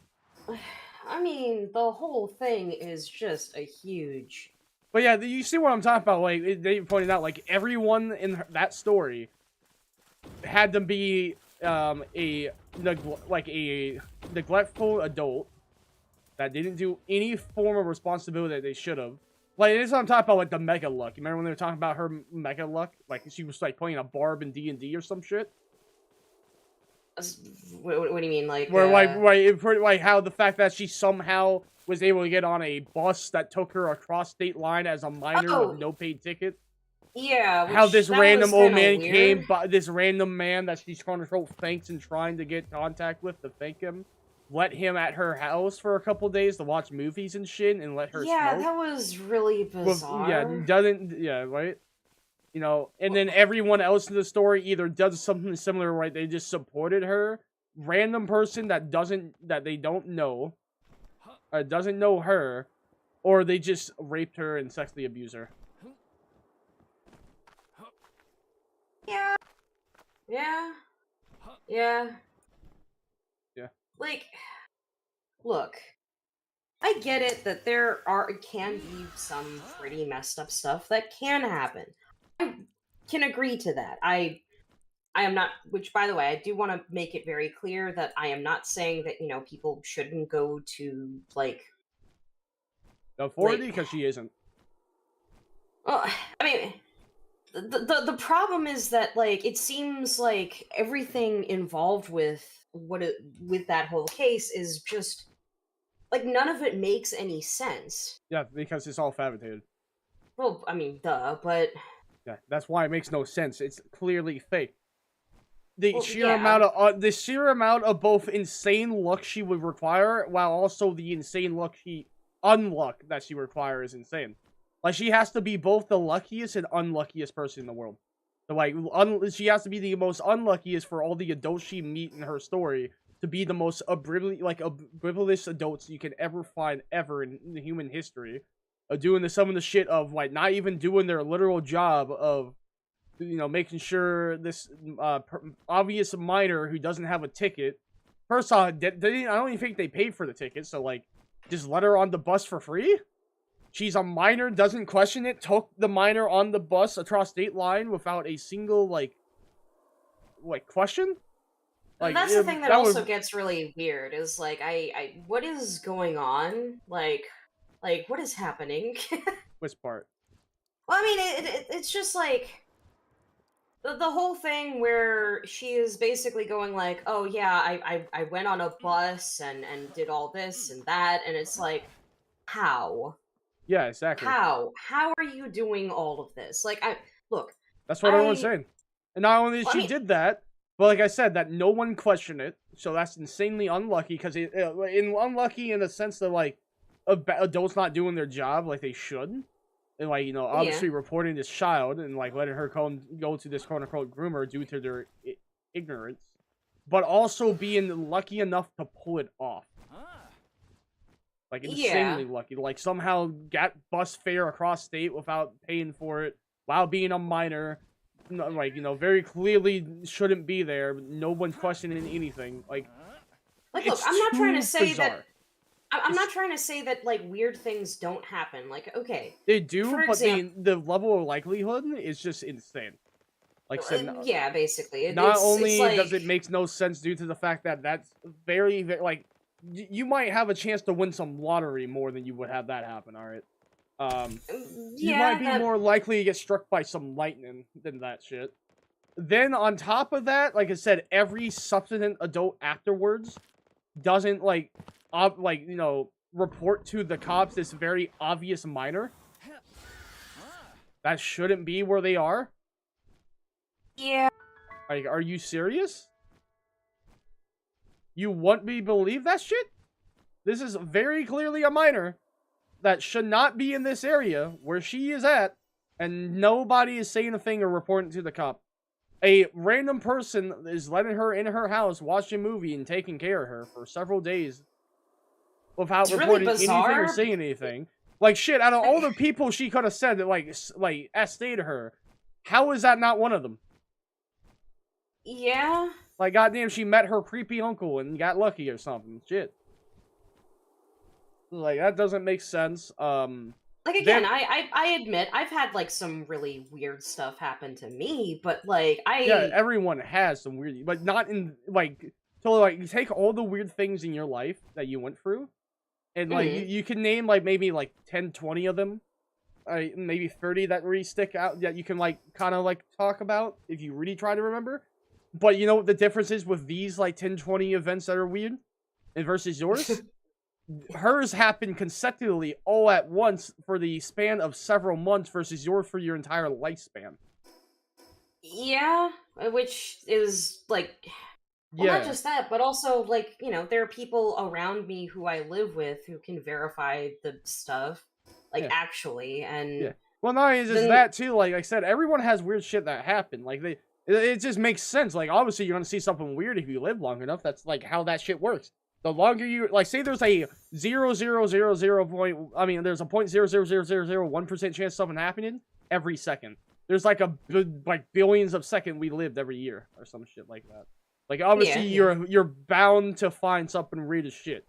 I mean, the whole thing is just a huge. But yeah, you see what I'm talking about. Like they pointed out, like everyone in that story had to be a neglectful adult that didn't do any form of responsibility that they should have. Like this is what I'm talking about, like the Mega Luck. You remember when they were talking about her Mega Luck? Like she was like playing a barb in D&D or some shit. What do you mean, like? Where like how the fact that she somehow was able to get on a bus that took her across state line as a minor with no paid ticket. Yeah. How this random old man came, this random man that she's trying to throw thanks and trying to get contact with to thank him, let him at her house for a couple days to watch movies and shit, and let her smoke. That was really bizarre. Right? You know, and then everyone else in the story either does something similar, right? They just supported her, random person that they don't know, or doesn't know her, or they just raped her and sexually abused her. Yeah. Like, look, I get it that there can be some pretty messed up stuff that can happen. I can agree to that. I am not, which by the way, I do want to make it very clear that I am not saying that, people shouldn't go to, like... No, 40, because she isn't. Well, I mean... The problem is that, like, it seems like everything involved with with that whole case is just, like, none of it makes any sense. Yeah, because it's all fabricated. Well, I mean, duh, but... Yeah, that's why it makes no sense. It's clearly fake. The sheer amount of both insane luck she would require, while also the insane unluck that she requires is insane. Like, she has to be both the luckiest and unluckiest person in the world. So, like, she has to be the most unluckiest for all the adults she meet in her story to be the most oblivious adults you can ever find ever in human history. Of doing some of the shit of, like, not even doing their literal job of, making sure this obvious minor who doesn't have a ticket. First off, I don't even think they paid for the ticket, so, like, just let her on the bus for free? She's a minor, doesn't question it, took the minor on the bus across state line without a single, like question? Like, that's the thing that also gets really weird, is, like, what is going on? Like, Like, what is happening? Which part? Well, I mean, it's just like the whole thing where she is basically going like, "Oh yeah, I went on a bus and did all this and that," and it's like, how? Yeah, exactly. How are you doing all of this? Like, look, That's what everyone's saying. And not only did Well, I she mean- did that, but like I said, that no one questioned it. So that's insanely unlucky because unlucky in the sense that like adults not doing their job like they should, and like obviously reporting this child and like letting her go to this quote unquote groomer due to their ignorance, but also being lucky enough to pull it off. Like insanely lucky. Like somehow got bus fare across state without paying for it while being a minor. Like, very clearly shouldn't be there. But no one's questioning anything. Like look, I'm not trying to say bizarre. that. I'm not trying to say that like weird things don't happen. Like, okay, They do, for but example, the level of likelihood is just insane. Like, yeah, basically. Not only it's like, does it make no sense due to the fact that that's very, very like you might have a chance to win some lottery more than you would have that happen. All right. You might be more likely to get struck by some lightning than that shit. Then on top of that, like I said, every subsequent adult afterwards doesn't report to the cops this very obvious minor that shouldn't be where they are. Yeah. Like, are you serious? You want me to believe that shit? This is very clearly a minor that should not be in this area where she is at, and nobody is saying a thing or reporting to the cop. A random person is letting her in her house, watching a movie, and taking care of her for several days without reporting anything or saying anything. Like, shit, out of all the people she could have said that, like stayed to her, how is that not one of them? Yeah. Like, goddamn, she met her creepy uncle and got lucky or something. Shit. Like, that doesn't make sense. Like, again, I admit, I've had, like, some really weird stuff happen to me, but, like, Yeah, everyone has some weird... But not in, like... So, like, you take all the weird things in your life that you went through, and, like, you can name, like, maybe, like, 10, 20 of them. Maybe 30 that really stick out, that you can, like, kind of, like, talk about if you really try to remember. But you know what the difference is with these, like, 10, 20 events that are weird? And versus yours? Hers happened consecutively all at once for the span of several months versus yours for your entire lifespan. Yeah, which is, like... Well, not just that, but also, like, there are people around me who I live with who can verify the stuff, like, actually, and... Yeah. Well, not only just that, too, like I said, everyone has weird shit that happened. Like, it just makes sense. Like, obviously, you're gonna see something weird if you live long enough. That's, like, how that shit works. The longer you... Like, say there's a 0.0000 point... I mean, there's a 0.000001% chance of something happening every second. There's, like, billions of seconds we lived every year, or some shit like that. Like, obviously, you're bound to find something weird as shit.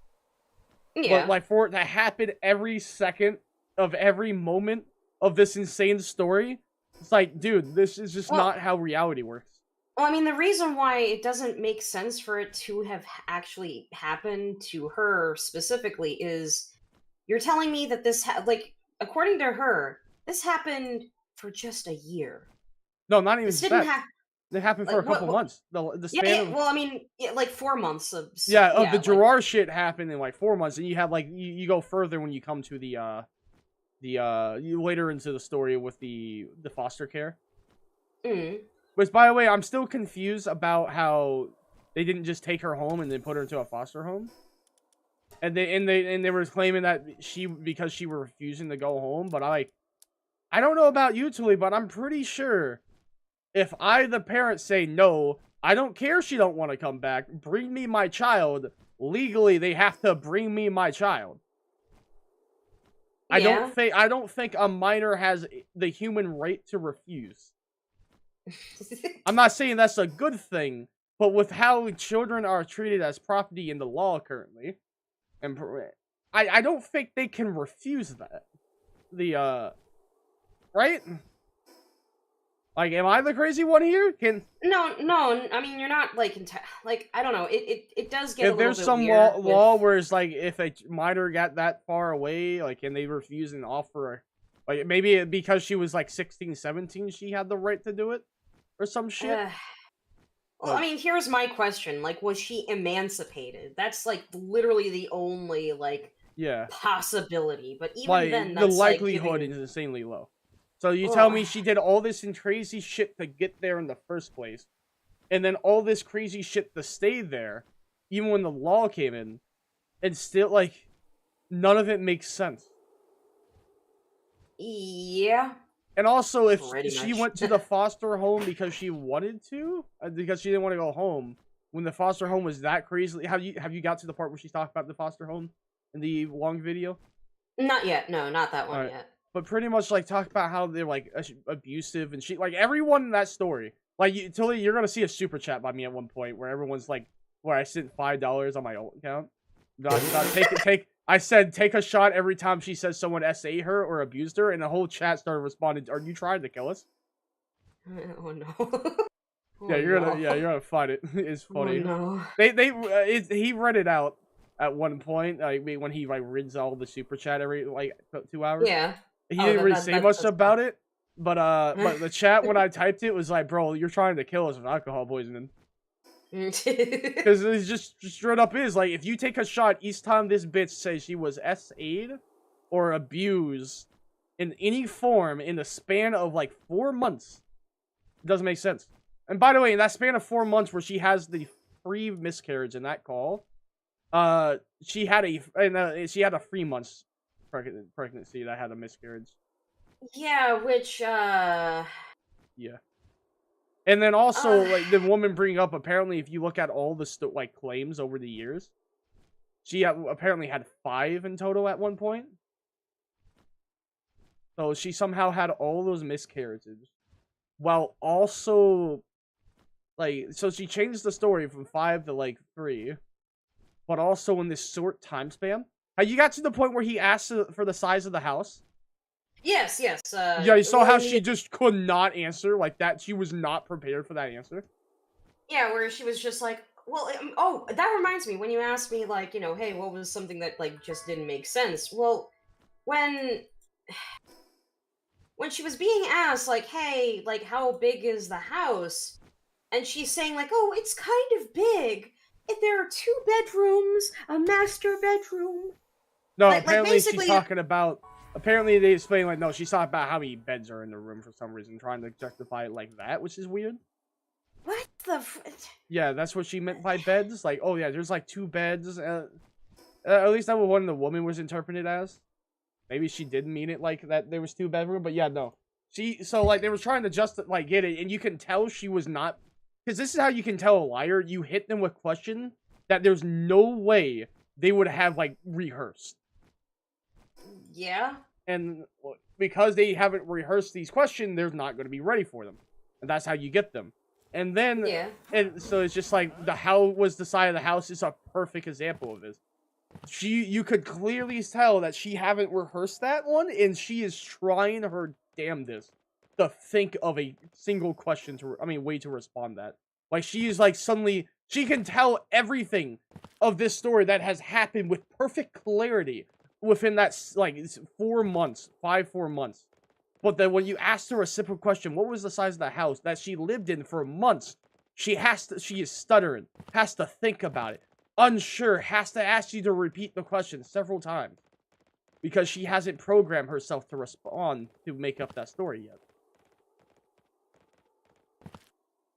Yeah. But, like, for it to happen every second of every moment of this insane story, it's like, dude, this is just not how reality works. Well, I mean, the reason why it doesn't make sense for it to have actually happened to her specifically is you're telling me that this, according to her, this happened for just a year. No, not even that. It happened for a couple months. The span of... Well, I mean, like 4 months of... the Gerard shit happened in, like, 4 months, and you have, like, you go further when you come to the later into the story with the foster care. Which, by the way, I'm still confused about how they didn't just take her home and then put her into a foster home. And they were claiming that because she was refusing to go home, but I don't know about you, Tully, but I'm pretty sure if I, the parent, say no, I don't care she don't want to come back, bring me my child, legally they have to bring me my child. Yeah. I don't think a minor has the human right to refuse. I'm not saying that's a good thing, but with how children are treated as property in the law currently, and I don't think they can refuse that. Right? Like, am I the crazy one here? No, I mean, you're not, like, like, I don't know, it does get a If little there's bit some weird law with... where it's like, if a minor got that far away, like, and they refuse an offer, like, maybe because she was, like, 16, 17, she had the right to do it? Or some shit? Well, I mean, here's my question. Like, was she emancipated? That's, like, literally the only, like, Yeah. possibility. But even Like, then, the that's, likelihood like, giving... is insanely low. So you tell me she did all this and crazy shit to get there in the first place, and then all this crazy shit to stay there, even when the law came in, and still, like, none of it makes sense. Yeah. And also, if Pretty she much. went to the foster home because she wanted to, because she didn't want to go home, when the foster home was that crazy, have you got to the part where she's talking about the foster home in the long video? Not yet. No, not that one Alright. yet. But pretty much, like, talk about how they're, like, abusive and shit. Like, everyone in that story. Like, Tilly, you're gonna see a super chat by me at one point where everyone's like, where I sent $5 on my old account. I said, take a shot every time she says someone SA her or abused her, and the whole chat started responding, are you trying to kill us? Oh, no. Yeah, you're gonna find it. It's funny. Oh, no. He read it out at one point, like, when he, like, reads all the super chat every, like, 2 hours. Yeah. He didn't really say much about it, but the chat when I typed it was like, bro, you're trying to kill us with alcohol poisoning. Because it's just straight up is, like, if you take a shot each time this bitch says she was SA'd or abused in any form in the span of, like, 4 months, it doesn't make sense. And by the way, in that span of 4 months where she has the free miscarriage in that call, she had a 3 months pregnancy that had a miscarriage. Yeah, which, Yeah. And then also, like, the woman bringing up, apparently, if you look at all the, like, claims over the years, she apparently had 5 in total at one point. So she somehow had all those miscarriages. While also, like, so she changed the story from 5 to, like, 3. But also in this short time span. You got to the point where he asked for the size of the house? Yes. Yeah, you saw how she just could not answer, like that. She was not prepared for that answer. Yeah, where she was just like, well, oh, that reminds me, when you asked me, like, you know, hey, what was something that, like, just didn't make sense? Well, when she was being asked, like, hey, like, how big is the house? And she's saying, like, oh, it's kind of big. If there are 2 bedrooms, a master bedroom. No, like, apparently basically, she's talking about... Apparently they explain, like, no, she's talking about how many beds are in the room for some reason, trying to justify it like that, which is weird. What the... Yeah, that's what she meant by beds. Like, oh yeah, there's like 2 beds. At least that was what the woman was interpreted as. Maybe she didn't mean it like that there was 2 bedrooms, but yeah, no. So, like, they were trying to just, like, get it, and you can tell she was not... Because this is how you can tell a liar. You hit them with question that there's no way they would have, like, rehearsed. Yeah. And because they haven't rehearsed these questions, they're not going to be ready for them. And that's how you get them. And then, yeah. And so it's just like, how was the side of the house is a perfect example of this. You could clearly tell that she haven't rehearsed that one, and she is trying her damnedest to think of a single question way to respond that. Like, she is like suddenly, she can tell everything of this story that has happened with perfect clarity within that, like, 4 months, 4 months. But then when you asked her a simple question, what was the size of the house that she lived in for months, she is stuttering, has to think about it, unsure, has to ask you to repeat the question several times. Because she hasn't programmed herself to respond to make up that story yet.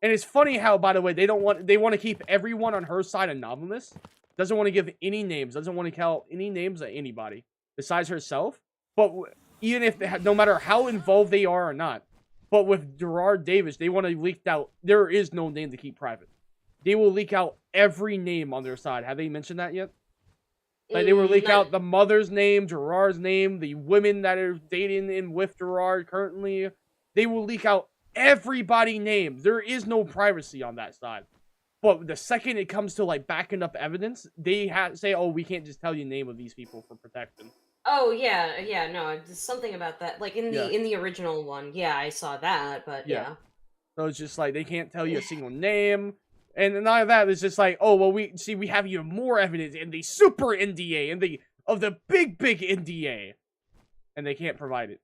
And it's funny how, by the way, they want to keep everyone on her side anonymous. Doesn't want to give any names. Doesn't want to tell any names of anybody besides herself. But even if no matter how involved they are or not. But with Gerard Davis, they want to leak out. There is no name to keep private. They will leak out every name on their side. Have they mentioned that yet? Like, they will leak out the mother's name, Gerard's name, the women that are dating and with Gerard currently. They will leak out everybody's name. There is no privacy on that side. But the second it comes to, like, backing up evidence, they say, oh, we can't just tell you the name of these people for protection. Oh, yeah, no, there's something about that. Like, in the original one, yeah, I saw that, but yeah. So it's just like they can't tell you a single name. And none of that is just like, oh, well, we have even more evidence in the super NDA and the big NDA. And they can't provide it.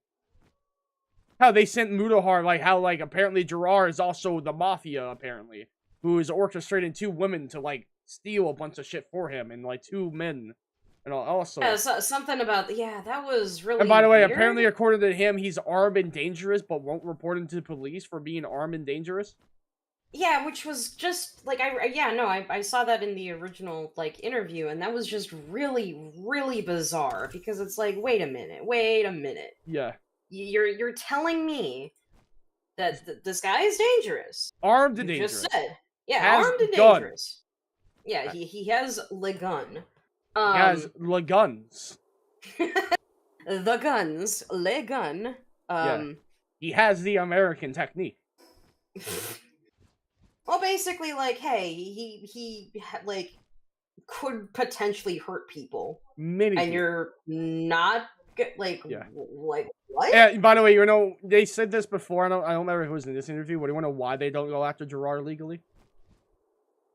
How they sent Mutahar, like, how, like, apparently Gerard is also the mafia, apparently. Who is orchestrating 2 women to, like, steal a bunch of shit for him. And, like, 2 men. And also... Yeah, something about... Yeah, that was really And by the way, weird. apparently, according to him, he's armed and dangerous, but won't report him to police for being armed and dangerous. Yeah, which was just, like, I saw that in the original, like, interview, and that was just really, really bizarre, because it's like, wait a minute. Yeah. You're telling me that this guy is dangerous. Armed and dangerous. Just said. Yeah, has armed and gun. dangerous. Yeah, he has the gun. He has the guns. The guns. Le gun. Yeah. He has the American technique. Well, basically, like, hey, he like, could potentially hurt people. Many and people. You're not, like, like, what? Yeah, by the way, you know, they said this before, I don't remember who was in this interview, but you want to know why they don't go after Gerard legally?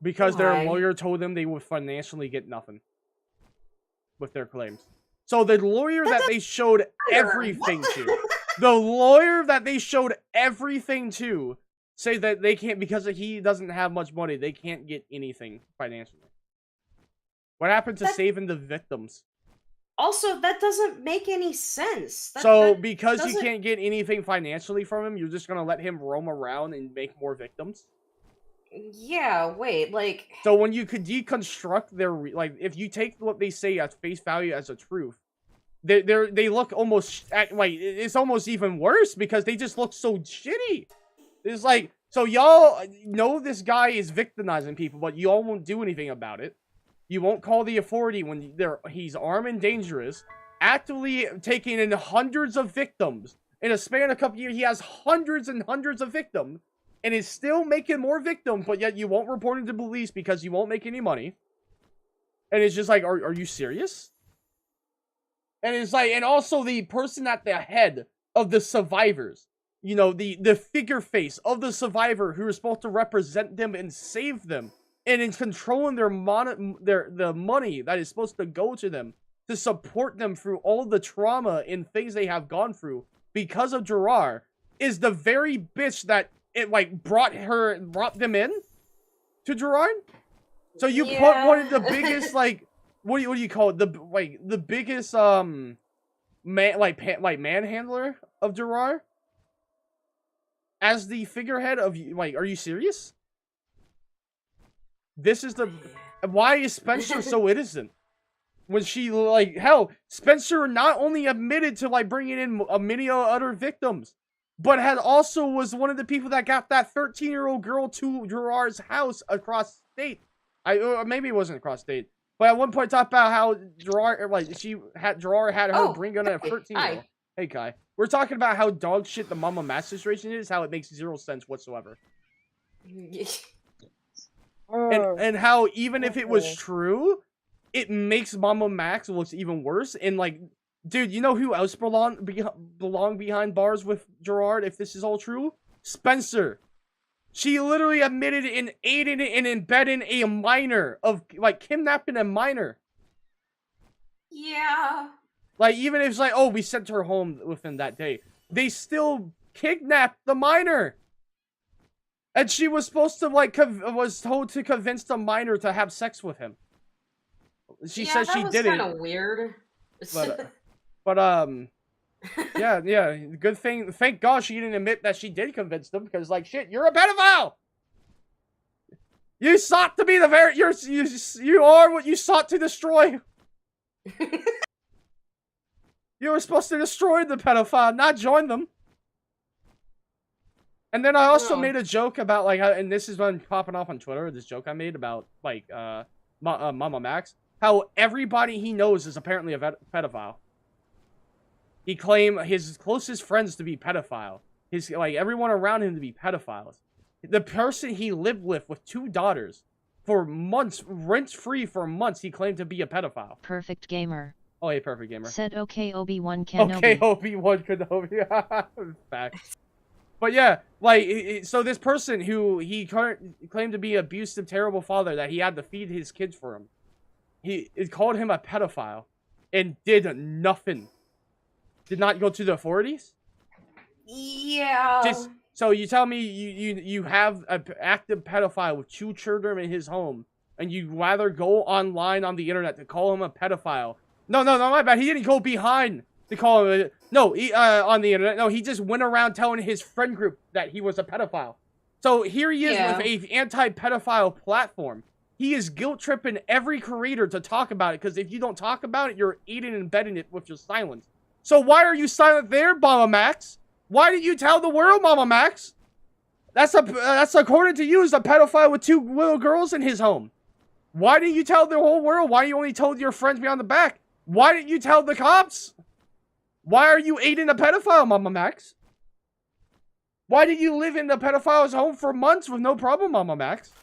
Because their lawyer told them they would financially get nothing with their claims. So the lawyer that they showed everything to, the lawyer that they showed everything to, say that they can't, because he doesn't have much money, they can't get anything financially. What happened to saving the victims? Also, that doesn't make any sense. Because you can't get anything financially from him, you're just gonna let him roam around and make more victims? Yeah, wait, like... So when you could deconstruct their, like, if you take what they say at face value as a truth, they look almost, like, it's almost even worse, because they just look so shitty. It's like, so y'all know this guy is victimizing people, but y'all won't do anything about it. You won't call the authority when he's armed and dangerous, actively taking in hundreds of victims. In a span of a couple years, he has hundreds and hundreds of victims, and is still making more victims, but yet you won't report him to police because you won't make any money. And it's just like, are you serious? And it's like, and also the person at the head of the survivors, you know, the figure face of the survivor who is supposed to represent them and save them, and in controlling the money that is supposed to go to them to support them through all the trauma and things they have gone through because of Gerard, is the very bitch that it, like, brought them in to Gerard. So you put one of the biggest, like, what do you call it? The biggest manhandler of Gerard as the figurehead of, like, are you serious? This is why is Spencer so innocent? When she, like, hell, Spencer not only admitted to, like, bringing in many other victims, but was one of the people that got that 13-year-old girl to Gerard's house across state. Maybe it wasn't across state, but at one point talked about how Gerard, like, Gerard had her bring in a 13-year-old. Hey, Kai. We're talking about how dog shit the Mama Max situation is, how it makes 0 sense whatsoever. And how even if it was true, it makes Mama Max looks even worse. And, like, dude, you know who else belong behind bars with Gerard if this is all true? Spencer. She literally admitted in aiding and embedding a minor kidnapping a minor. Yeah. Like, even if it's like, oh, we sent her home within that day, they still kidnapped the minor. And she was supposed to, like, was told to convince the minor to have sex with him. She says she did it. That was kind of weird. Yeah, good thing. Thank God she didn't admit that she did convince them, because, like, shit, you're a pedophile. You sought to be you are what you sought to destroy. You were supposed to destroy the pedophile, not join them. And then I also made a joke about, like, and this has been popping off on Twitter, this joke I made about, like, Mama Max, how everybody he knows is apparently a pedophile. He claimed his closest friends to be pedophile. Everyone around him to be pedophiles. The person he lived with 2 daughters, for months, rent-free for months, he claimed to be a pedophile. Perfect gamer. Oh, hey, perfect gamer. Said okay, Obi-Wan Kenobi. Okay, Obi-Wan Kenobi. Facts. But yeah, like, so this person who he claimed to be an abusive, terrible father that he had to feed his kids for him, he called him a pedophile and did nothing. Did not go to the authorities? Yeah. Just, so you tell me you have an active pedophile with 2 children in his home, and you'd rather go online on the internet to call him a pedophile. No, my bad. He didn't go behind to call him on the internet. No, he just went around telling his friend group that he was a pedophile. So here he is with a anti-pedophile platform. He is guilt-tripping every creator to talk about it, because if you don't talk about it, you're aiding and abetting it with your silence. So why are you silent there, Mama Max? Why didn't you tell the world, Mama Max? That's according to you, is a pedophile with 2 little girls in his home. Why didn't you tell the whole world? Why you only told your friends behind the back? Why didn't you tell the cops? Why are you aiding a pedophile, Mama Max? Why did you live in the pedophile's home for months with no problem, Mama Max?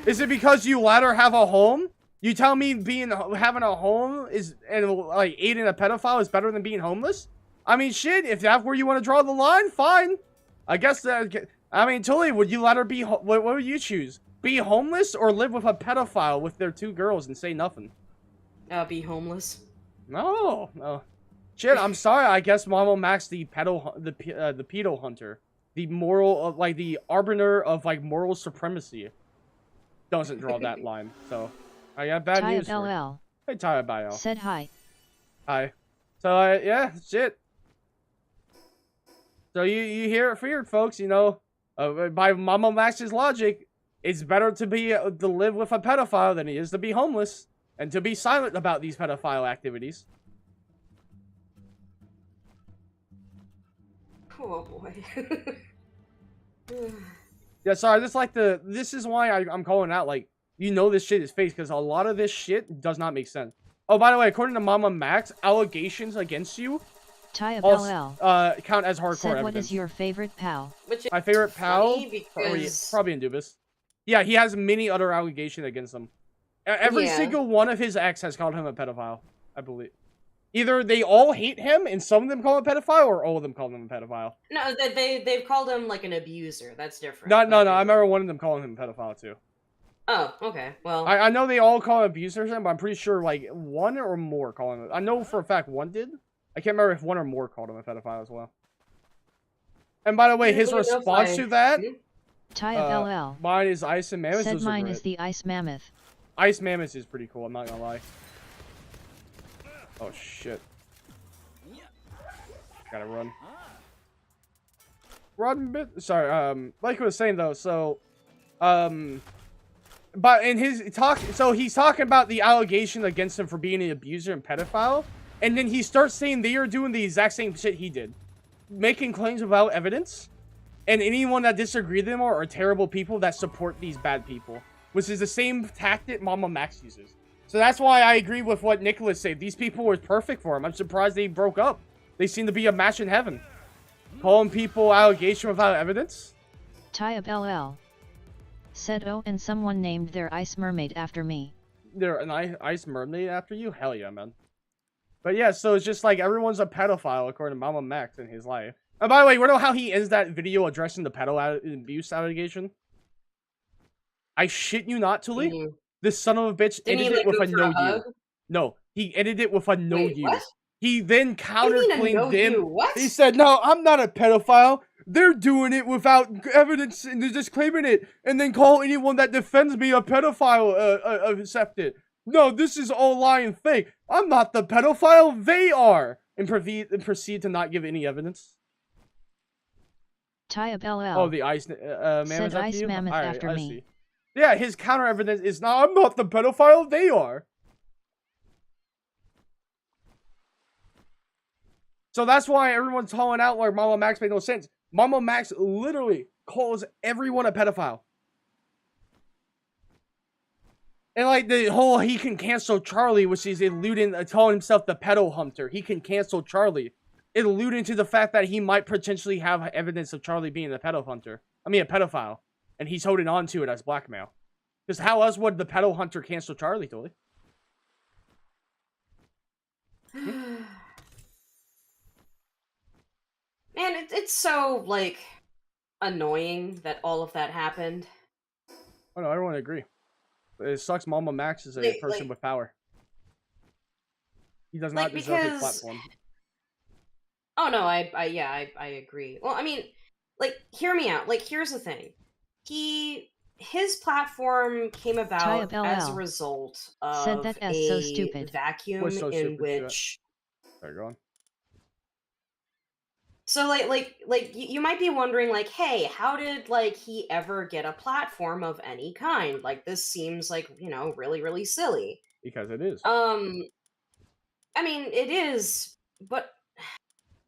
Is it because you let her have a home? You tell me having a home and like aiding a pedophile is better than being homeless? I mean, shit, if that's where you want to draw the line, fine. I guess that, I mean, Tully, would you let her be, what would you choose? Be homeless or live with a pedophile with their 2 girls and say nothing? Be homeless. No. Shit, I'm sorry. I guess Mama Max, the pedo hunter, the moral, like the arbiter of like moral supremacy, doesn't draw that line. So I got bad news for you. Hey, Taya Bio. Said hi. Hi. So yeah, shit. So you hear it here, folks. You know, by Mama Max's logic, it's better to live with a pedophile than it is to be homeless and to be silent about these pedophile activities. Oh boy. Yeah, sorry. This is why I'm calling out. Like, you know, this shit is fake because a lot of this shit does not make sense. Oh, by the way, according to Mama Max, allegations against you Taya also, count as hardcore said, evidence. what is your favorite pal? My favorite pal? Because... Probably Indubis. Yeah, he has many other allegations against him. Every single one of his ex has called him a pedophile, I believe. Either they all hate him and some of them call him a pedophile, or all of them call him a pedophile. No, they've called him like an abuser. That's different. No. I remember one of them calling him a pedophile too. Oh, okay. Well, I know they all call him abusers, but I'm pretty sure like 1 or more call him. I know for a fact 1 did. I can't remember if 1 or more called him a pedophile as well. And by the way, his response to that, Taya LL. Mine is Ice and Mammoth. Said mine is the Ice Mammoth. Ice Mammoth is pretty cool. I'm not gonna lie. Oh shit. Gotta run. Run bit. Sorry. Like I was saying though. So, but in his talk, so he's talking about the allegation against him for being an abuser and pedophile, and then he starts saying they are doing the exact same shit he did, making claims without evidence, and anyone that disagrees with them are terrible people that support these bad people, which is the same tactic Mama Max uses. So that's why I agree with what Nicholas said. These people were perfect for him. I'm surprised they broke up. They seem to be a match in heaven. Calling people allegation without evidence. Tayab LL. Said oh, and someone named their ice mermaid after me. They're an ice mermaid after you? Hell yeah, man. But yeah, so it's just like everyone's a pedophile according to Mama Max in his life. And by the way, you know how he ends that video addressing the pedo abuse allegation? I shit you not, Tully. Mm-hmm. This son of a bitch ended it with a no you. No, he ended it with a no you. What? He then counterclaimed them. What? He said, no, I'm not a pedophile. They're doing it without evidence and they're just claiming it. And then call anyone that defends me a pedophile accepted. No, this is all lie and fake. I'm not the pedophile. They are. And proceed to not give any evidence. Tayab LL. Oh, the ice mammoth said ice mammoth right, after me. See. Yeah, his counter evidence is, no, I'm not the pedophile. They are. So that's why everyone's calling out like Mama Max made no sense. Mama Max literally calls everyone a pedophile. And like the whole he can cancel Charlie, which is alluding, calling himself the pedo hunter. He can cancel Charlie. It alluding to the fact that he might potentially have evidence of Charlie being a pedo hunter. I mean a pedophile. And he's holding on to it as blackmail. Because how else would the pedo hunter cancel Charlie, Tully? it's so like annoying that all of that happened. Oh no, everyone agree. It sucks. Mama Max is a person with power. He does not deserve his platform. Oh no, I agree. Well, I mean, like, hear me out. Like, here's the thing. His platform came about as a result Said of that S so a stupid. vacuum Was so in stupid, which. Sorry, go on. So you might be wondering like, hey, how did like he ever get a platform of any kind? Like this seems like, really really silly. Because it is. I mean, it is, but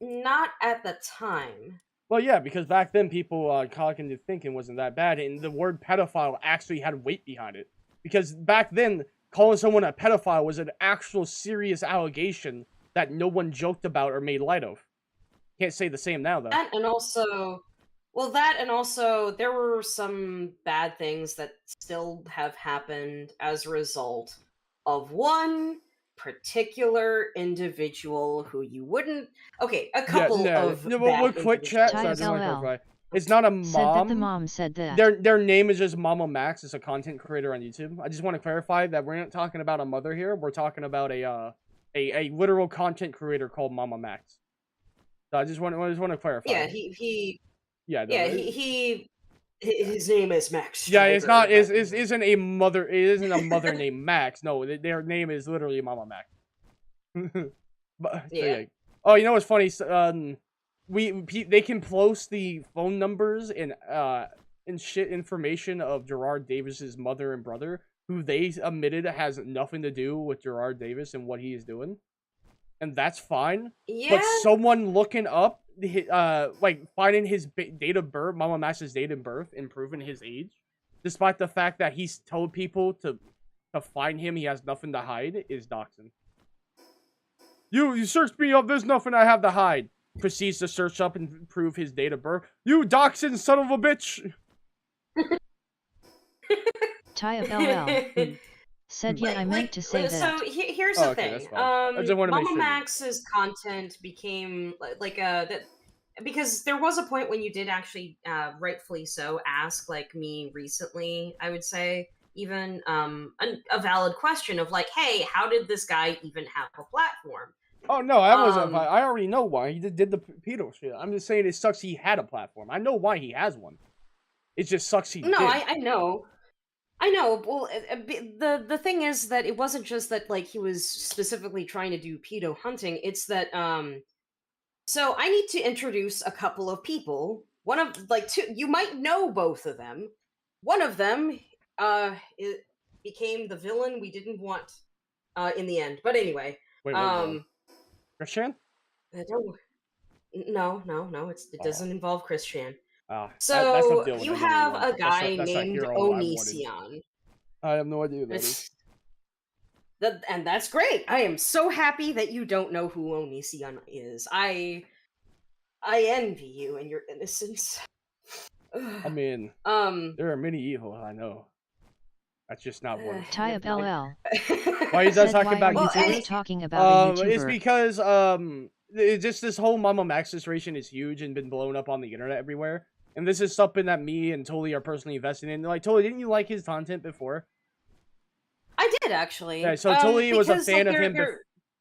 not at the time. Well, yeah, because back then people cognitive thinking wasn't that bad, and the word pedophile actually had weight behind it. Because back then, calling someone a pedophile was an actual serious allegation that no one joked about or made light of. Can't say the same now, though. That and also, there were some bad things that still have happened as a result of one particular individual who you wouldn't. Okay, a couple of bad quick chat. So I just want to clarify. It's not a mom. Said that the mom said that. Their name is just Mama Max. It's a content creator on YouTube. I just want to clarify that we're not talking about a mother here. We're talking about a literal content creator called Mama Max. So I just want to clarify. Yeah, his name is Max. Yeah, it's not. Isn't a mother. It isn't a mother named Max. No, their name is literally Mama Max. But, yeah. Oh, you know what's funny? They can post the phone numbers and shit information of Gerard Davis's mother and brother, who they admitted has nothing to do with Gerard Davis and what he is doing, and that's fine. Yeah. But someone looking up, like finding his date of birth, Mama Max's date of birth, and proving his age, despite the fact that he's told people to find him, he has nothing to hide, is doxing. You searched me up, there's nothing I have to hide. Proceeds to search up and prove his date of birth. You doxing son of a bitch! Tie of LL. Said, yeah, I meant to say that. So here's the thing. Mama Max's content became because there was a point when you did actually, rightfully so, ask like me recently, I would say, even a valid question of like, hey, how did this guy even have a platform? Oh no, I wasn't. I already know why he did the pedo shit. I'm just saying it sucks he had a platform. I know why he has one. It just sucks he did. I know. Well, the thing is that it wasn't just that like he was specifically trying to do pedo hunting. It's that so I need to introduce a couple of people. One of two. You might know both of them. One of them it became the villain we didn't want in the end. But anyway, wait, Christian? No, it doesn't involve Christian. So you have a guy named Onision. I have no idea who that is. And that's great. I am so happy that you don't know who Onision is. I envy you and your innocence. I mean, there are many evil I know. That's just not one. Tie of LL. Why you guys talking about YouTubers? Talking about a YouTuber. It's because just this whole Mama Max situation is huge and been blown up on the internet everywhere. And this is something that me and Tolly are personally invested in. Like, Tolly, didn't you like his content before? I did, actually. Yeah, so Tolly was a fan of him.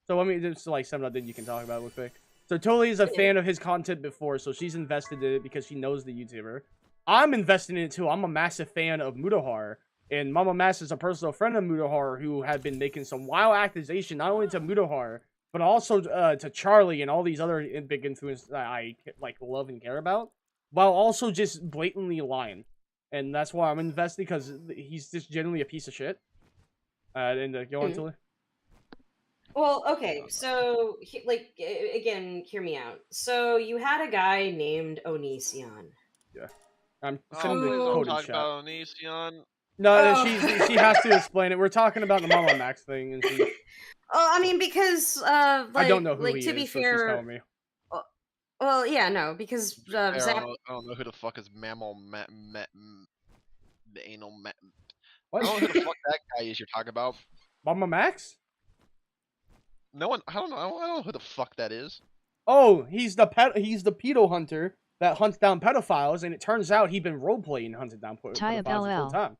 So let me just like sum it up, then you can talk about it real quick. So Tolly is a fan of his content before, so she's invested in it because she knows the YouTuber. I'm invested in it too. I'm a massive fan of Mutahar. And Mama Max is a personal friend of Mutahar who had been making some wild accusation, not only to Mutahar, but also to Charlie and all these other big influencers that I like love and care about, while also just blatantly lying. And that's why I'm invested, because he's just generally a piece of shit. And go on, Tilly. Well, okay, so again, hear me out. So you had a guy named Onision. Yeah, I'm sending the code in chat. About Onision. No, she has to explain it. We're talking about the Mama Max thing, and she. I mean, because I don't know who he to is, be so fair, she's telling me. Well, yeah, no, because I don't know who the fuck is Mammal the anal What? I don't know who the fuck that guy is you're talking about. Mama Max? No one. I don't know. I don't know who the fuck that is. oh, he's the pedo hunter that hunts down pedophiles, and it turns out he'd been roleplaying hunting down pedophiles the whole time.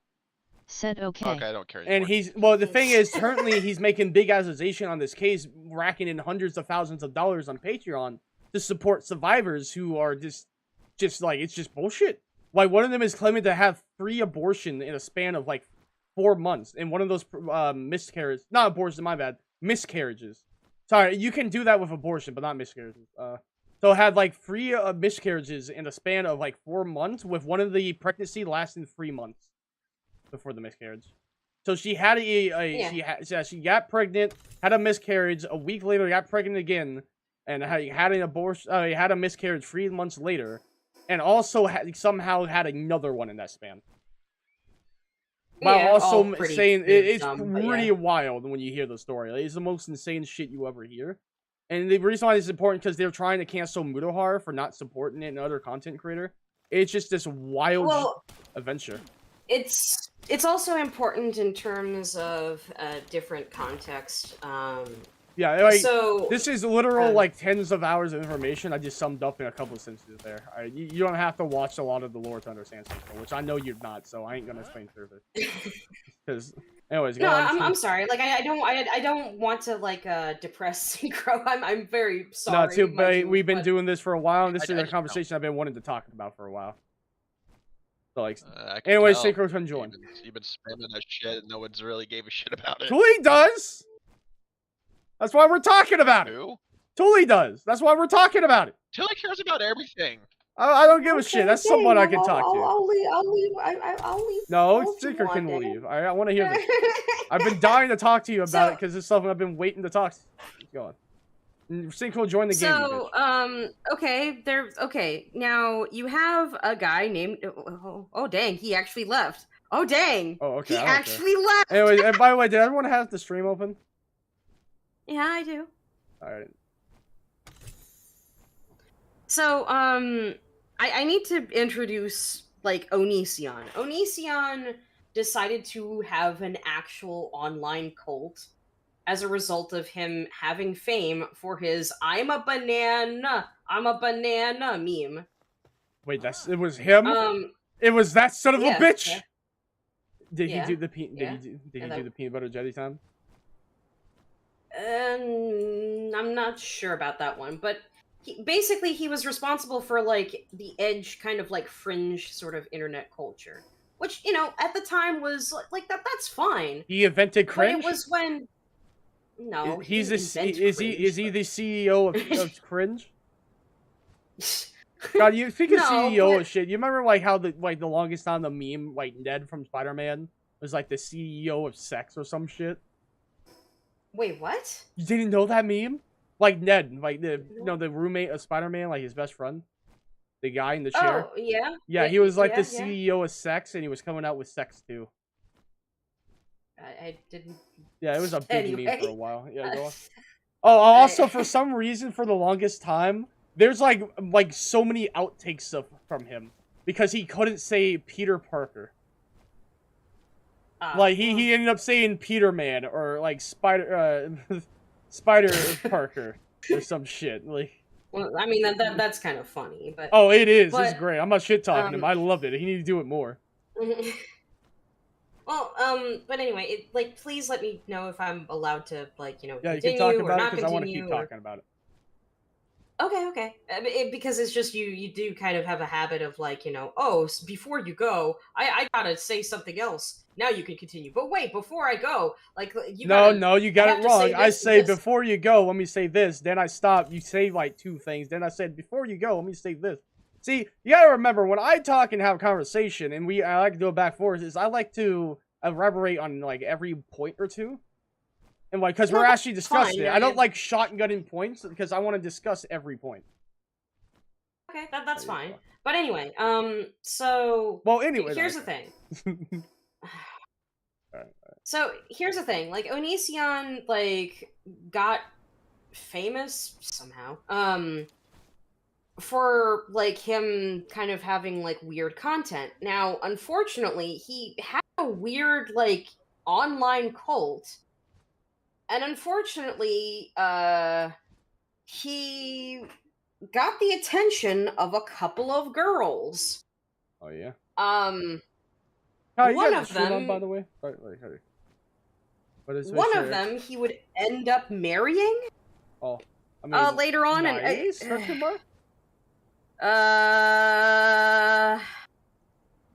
Said okay. Okay, I don't care anymore. And the thing is, currently he's making big accusation on this case, racking in hundreds of thousands of dollars on Patreon to support survivors who are just like, it's just bullshit. Like, one of them is claiming to have 3 abortions in a span of like 4 months, and one of those miscarriages, not abortion, my bad, miscarriages. Sorry, you can do that with abortion, but not miscarriages. So had like 3 miscarriages in a span of like 4 months, with one of the pregnancy lasting 3 months before the miscarriage. So she had she got pregnant, had a miscarriage. A week later, got pregnant again, and had an abortion. Had a miscarriage 3 months later, and also somehow had another one in that span. While also saying it's pretty wild when you hear the story. Like, it's the most insane shit you ever hear. And the reason why this is important because they're trying to cancel Mudohar for not supporting it and other content creator. It's just this wild adventure. It's also important in terms of different context. Yeah, like, so this is literal like tens of hours of information I just summed up in a couple of sentences there. You don't have to watch a lot of the lore to understand Synchro, which I know you're not, so I ain't gonna explain through it. Because, anyways, go on. I'm sorry. Like I don't want to like depress Synchro. I'm very sorry. No, too bad. We've been doing this for a while, and this is a conversation I've been wanting to talk about for a while. So like, anyways, Synchro can join. You've been spamming that shit, and no one's really gave a shit about it. Tuli does. That's why we're talking about it. Who? Tuli does. That's why we're talking about it. Tuli cares about everything. I don't give a shit. That's someone I can talk to. I'll leave. I'll leave. No, Synchro can leave. I want to hear this. I've been dying to talk to you about it because it's something I've been waiting to talk to. Go on. Synchro, join the game. So, okay. Now you have a guy named. Oh, dang, he actually left. Oh, dang. Oh, okay. He actually left. Anyways, and by the way, did everyone have the stream open? Yeah, I do. All right. So, I need to introduce like Onision. Onision decided to have an actual online cult as a result of him having fame for his I'm a banana meme. Wait, it was him? It was that son of a bitch? Yeah. Did he do the peanut butter jelly time? I'm not sure about that one, but basically he was responsible for like the edge kind of like fringe sort of internet culture, which, you know, at the time was like that's fine. He invented cringe? But it was when no, is he the CEO of cringe? God, you think of CEO of shit. You remember like how the longest time the meme like Ned from Spider-Man was like the CEO of sex or some shit? Wait, what? You didn't know that meme? Like Ned, like the roommate of Spider-Man, like his best friend, the guy in the chair. Oh yeah. Yeah, he was like the CEO of sex, and he was coming out with sex too. I didn't. Yeah, it was a big meme for a while. Yeah, go on. Oh, also for some reason, for the longest time, there's like so many outtakes from him because he couldn't say Peter Parker. Like he ended up saying Peter Man or like Spider Parker or some shit. Like, well, I mean that's kind of funny, but oh, it is. It's great. I'm not shit talking him. I loved it. He needs to do it more. Well, but anyway, please let me know if I'm allowed to, you can talk about it because I want to keep talking about it. Okay. Because it's just you do kind of have a habit of before you go, I gotta say something else. Now you can continue. But wait, before I go, you got it wrong. I say before you go, let me say this. Then I stop. You say like 2 things. Then I said before you go, let me say this. See, you gotta remember when I talk and have a conversation, and I like to go back and forth. Is I like to elaborate on like every point or two. And because we're actually discussing it. I don't like shotgunning points because I want to discuss every point. Okay, that's fine. But anyway, so here's the thing. Alright. So here's the thing. Onision got famous somehow. For him kind of having weird content. Now, unfortunately, he had a weird online cult. And unfortunately, he got the attention of a couple of girls. Oh yeah. One You got of the shirt on, them- by the way. Sorry. What is One of shirt? them he would end up marrying. Oh, I mean, Later on, nice?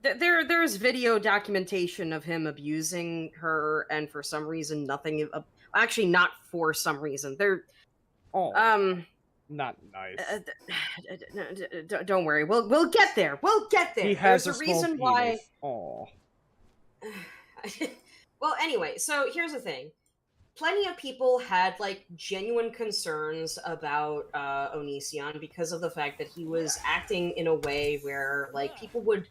there's video documentation of him abusing her, and for some reason, nothing. Actually, not for some reason. Not nice. Don't worry. We'll get there. We'll get there. He has There's a a reason small why. penis. Oh. Well, anyway, so here's the thing. Plenty of people had like genuine concerns about Onision because of the fact that he was acting in a way where like people would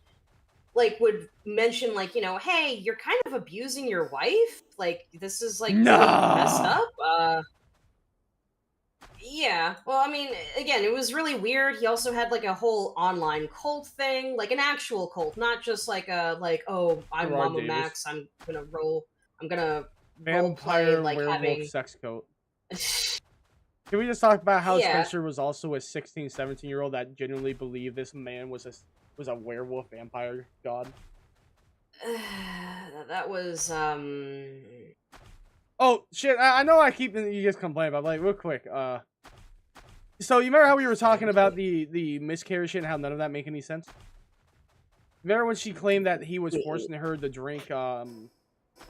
mention like, you know, hey, you're kind of abusing your wife. Like this is like No! really messed up. Yeah. Well, I mean, again, it was really weird. He also had like a whole online cult thing, like an actual cult, not just like a oh, I'm Gerard Mama Davis. Max. I'm gonna role Vampire play, like, werewolf having- sex coat. Can we just talk about how Yeah. Spencer was also a 16, 17-year-old that genuinely believed this man was a werewolf vampire god? That was Oh shit! I know I keep you guys complaining, but like real quick, so you remember how we were talking about the miscarriage shit and how none of that make any sense? Remember when she claimed that he was forcing her to drink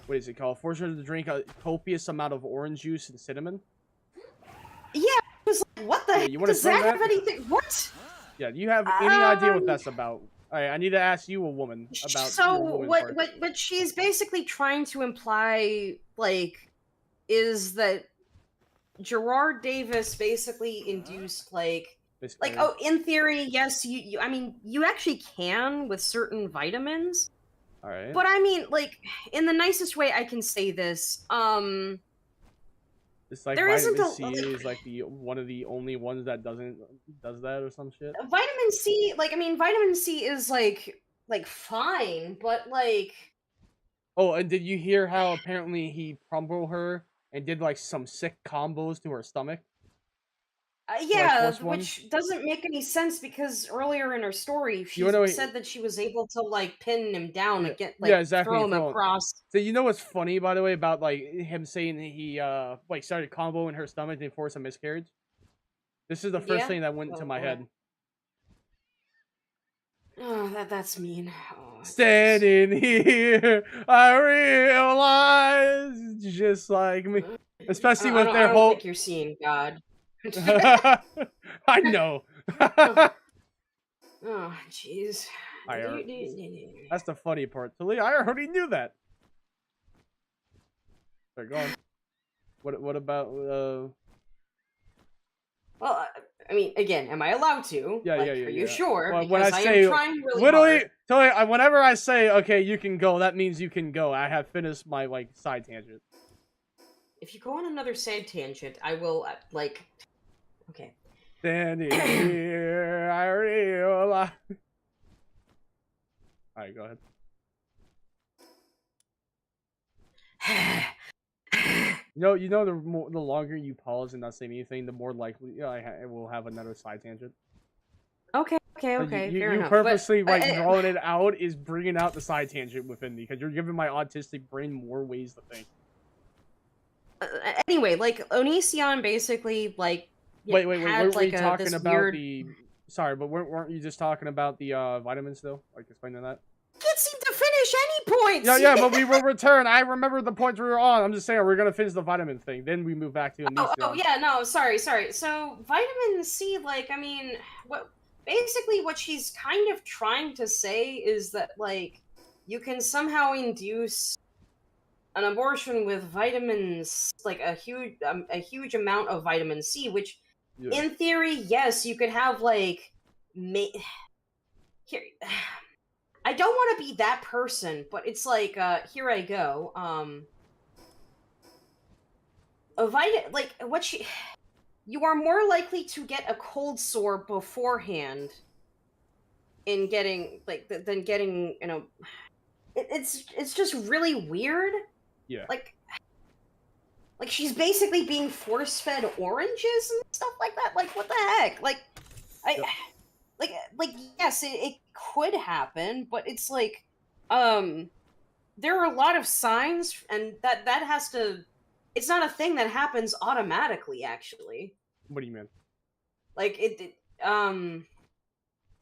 what is it called? Forcing her to drink a copious amount of orange juice and cinnamon? Yeah, it was like, what the Yeah, heck you wanna does that explain have that? anything? What? Yeah, do you have any idea what that's about? Alright, I need to ask you, a woman, about So your woman what part. what she's basically trying to imply, like, is that Gerard Davis basically induced like Miscarriage. oh, in theory, yes, you I mean, you actually can with certain vitamins. Alright. But I mean, like, in the nicest way I can say this, It's like there isn't vitamin a- C is like one of the only ones that does that or some shit. vitamin C, like, I mean, vitamin C is like fine, but like, Oh, and did you hear how apparently he crumbled her and did like some sick combos to her stomach? yeah, force one? which doesn't make any sense because earlier in her story, she wanna- said that she was able to like pin him down Yeah. and get Yeah, exactly, throw him throw him. across. So you know what's funny, by the way, about like him saying that he like started comboing her stomach and forced a miscarriage? This is the first Yeah? thing that went into Oh, my boy. head. Oh, that's mean. Oh, Standing here, I realize just like me, especially with I their don't whole. think you're seeing God. I know. Oh, jeez. That's the funny part. Talia, I already knew that. Sorry, go on. What about Well, I mean, again, am I allowed to? Yeah, like, yeah, yeah, Are you yeah. sure? Well, when because I I say am trying really literally, hard. Talia, whenever I say okay, you can go, that means you can go. I have finished my like side tangent. If you go on another side tangent, I will like. Okay. Standing here, I realize. All right, go ahead. You know, the longer you pause and not say anything, the more likely I will have another side tangent. Okay. Like, Fair you enough. purposely but, like drawing it out is bringing out the side tangent within me because you're giving my autistic brain more ways to think. Anyway, like Onision basically like. Wait, had, were you like, talking this about weird... the? Sorry, but weren't you just talking about the vitamins though? Like explaining that. Can't seem to finish any points. Yeah, but we will return. I remember the points we were on. I'm just saying we're gonna finish the vitamin thing, then we move back to Onision. Oh yeah, no, sorry. So vitamin C, like, I mean, what she's kind of trying to say is that like you can somehow induce an abortion with vitamins, like a huge amount of vitamin C, which Yeah. in theory, yes, you could have like here. I don't want to be that person, but it's like here I go. You are more likely to get a cold sore beforehand in getting than getting, you know, it's just really weird. Yeah. Like, Like, she's basically being force-fed oranges and stuff like that. Like, what the heck? Like, yes, it could happen, but it's like, there are a lot of signs, and that has to. It's not a thing that happens automatically. Actually, What do you mean? like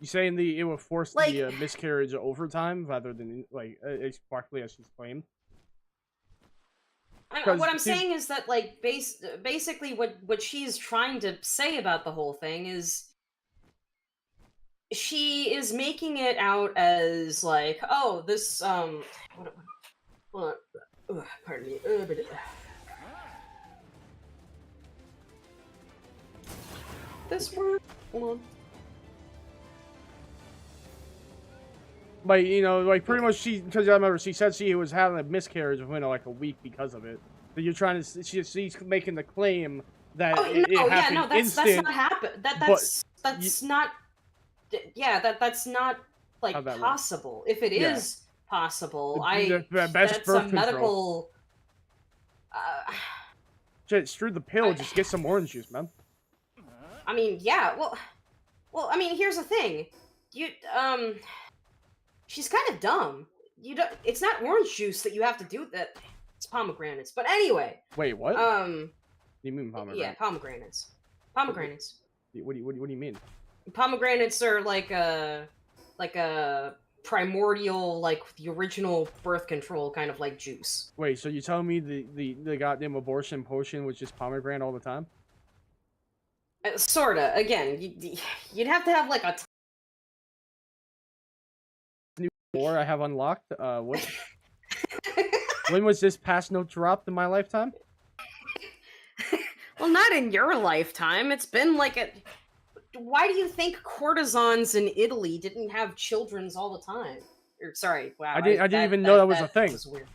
You saying it will force like the miscarriage over time rather than like exactly as she's claimed? what I'm saying is that like basically what she's trying to say about the whole thing is she is making it out as like, oh, this hold on. Pardon me. This word. Hold on. Like, you know, like pretty much because I remember she said she was having a miscarriage within like a week because of it. So you're trying to, she's making the claim that it happened that's not happen. That's not. Yeah, that's not like possible. Works? If it is possible, that's a medical. Shit, screw the pill. Just get some orange juice, man. I mean, yeah. Well. I mean, here's the thing. She's kind of dumb. It's not orange juice that you have to do that. It's pomegranates. But anyway. Wait, what? What do you mean pomegranates? Yeah, pomegranates. Pomegranates. What do you mean? Pomegranates are like a primordial, like the original birth control kind of like juice. Wait, so you telling me the goddamn abortion potion was just pomegranate all the time? Sorta. Again, you'd have to have like a. Or I have unlocked. What? When was this pass note dropped in my lifetime? Well, not in your lifetime. It's been like a. Why do you think courtesans in Italy didn't have children's all the time? Or sorry, wow. I didn't even know that was a thing. Was weird.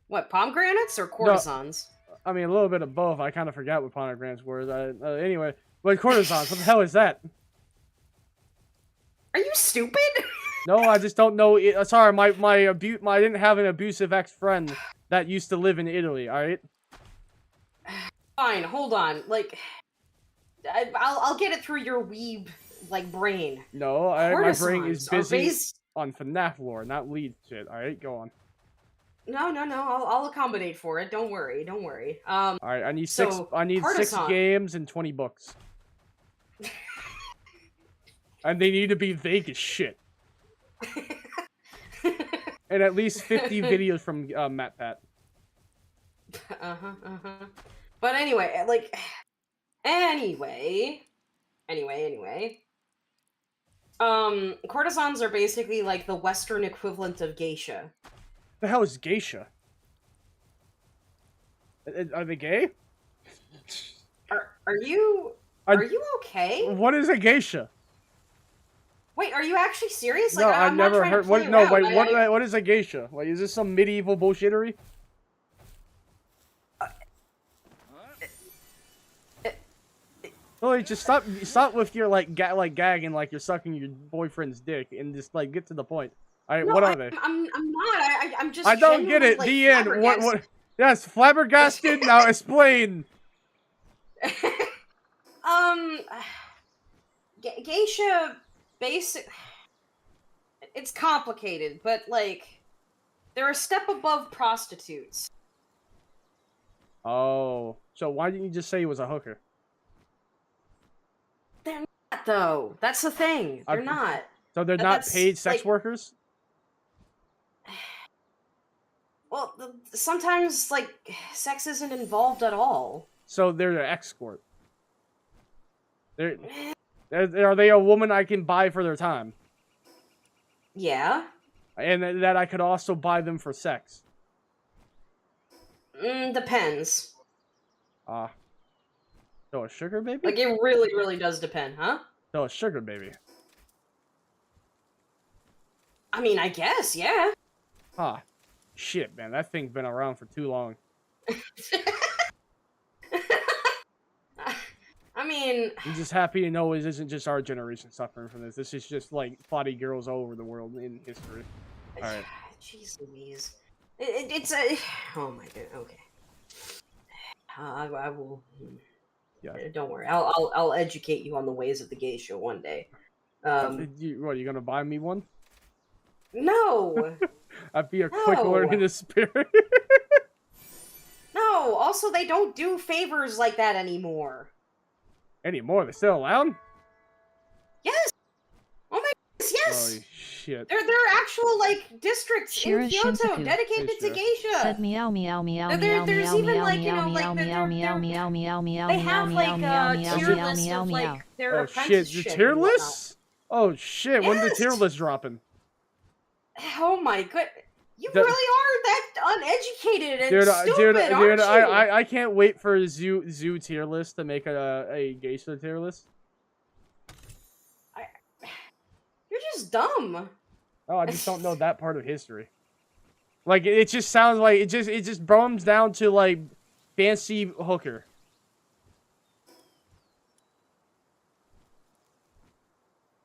What, pomegranates or courtesans? No, I mean, a little bit of both. I kind of forgot what pomegranates were. Anyway, but courtesans. What the hell is that? Are you stupid? No, I just don't know. Sorry, I didn't have an abusive ex-friend that used to live in Italy. All right. Fine, hold on. Like, I'll get it through your weeb like brain. No, my brain is busy on FNAF lore, not lead shit. All right, go on. No. I'll accommodate for it. Don't worry. All right, I need six games and 20 books, and they need to be vague as shit. And at least 50 videos from MatPat. But anyway, like, anyway. Courtesans are basically like the Western equivalent of geisha. The hell is geisha? Are they gay? Are you okay? What is a geisha? Wait, are you actually serious? Like, no, I've never heard. What? No, wait. What is a geisha? Like, is this some medieval bullshittery? Oh, just stop with your gagging like you're sucking your boyfriend's dick and just like get to the point. All right, what are they? I'm not. I'm just. I don't get it. Like, the end. What? Yes, flabbergasted. Now explain. Geisha. It's complicated, but like they're a step above prostitutes. Oh, so why didn't you just say he was a hooker? They're not, though. That's the thing. They're not. So they're not paid sex workers? Well, sometimes like sex isn't involved at all. So they're an escort. Are they a woman I can buy for their time? Yeah. And that I could also buy them for sex? Depends. So a sugar baby? Like, it really, really does depend, huh? So a sugar baby. I mean, I guess, yeah. Huh. Shit, man. That thing's been around for too long. I mean... I'm just happy to know it isn't just our generation suffering from this. This is just, like, body girls all over the world in history. Alright. Jeez Louise. It's a... Oh my god, okay. I will. Yeah. Don't worry. I'll educate you on the ways of the geisha one day. What, you gonna buy me one? No. I'd be a quick learning the spirit. No. Also, they don't do favors like that anymore. Anymore? They're still allowed? Yes. Oh my goodness, yes. Holy shit. There are actual like districts in Shira Kyoto Shinsaku dedicated to geisha. Said meow meow meow meow There's meow even meow like, you meow know, meow like meow meow meow meow meow they have like a tier list meow of meow. like their Oh shit, the apprenticeship tier and whatnot. list? Oh shit, when's the tier Yes! list dropping? Oh my god. You The- really are that uneducated and Dude, stupid, aren't you? I can't wait for a zoo tier list to make a geisha tier list. You're just dumb. Oh, I just don't know that part of history. Like it just sounds like it just boils down to like fancy hooker.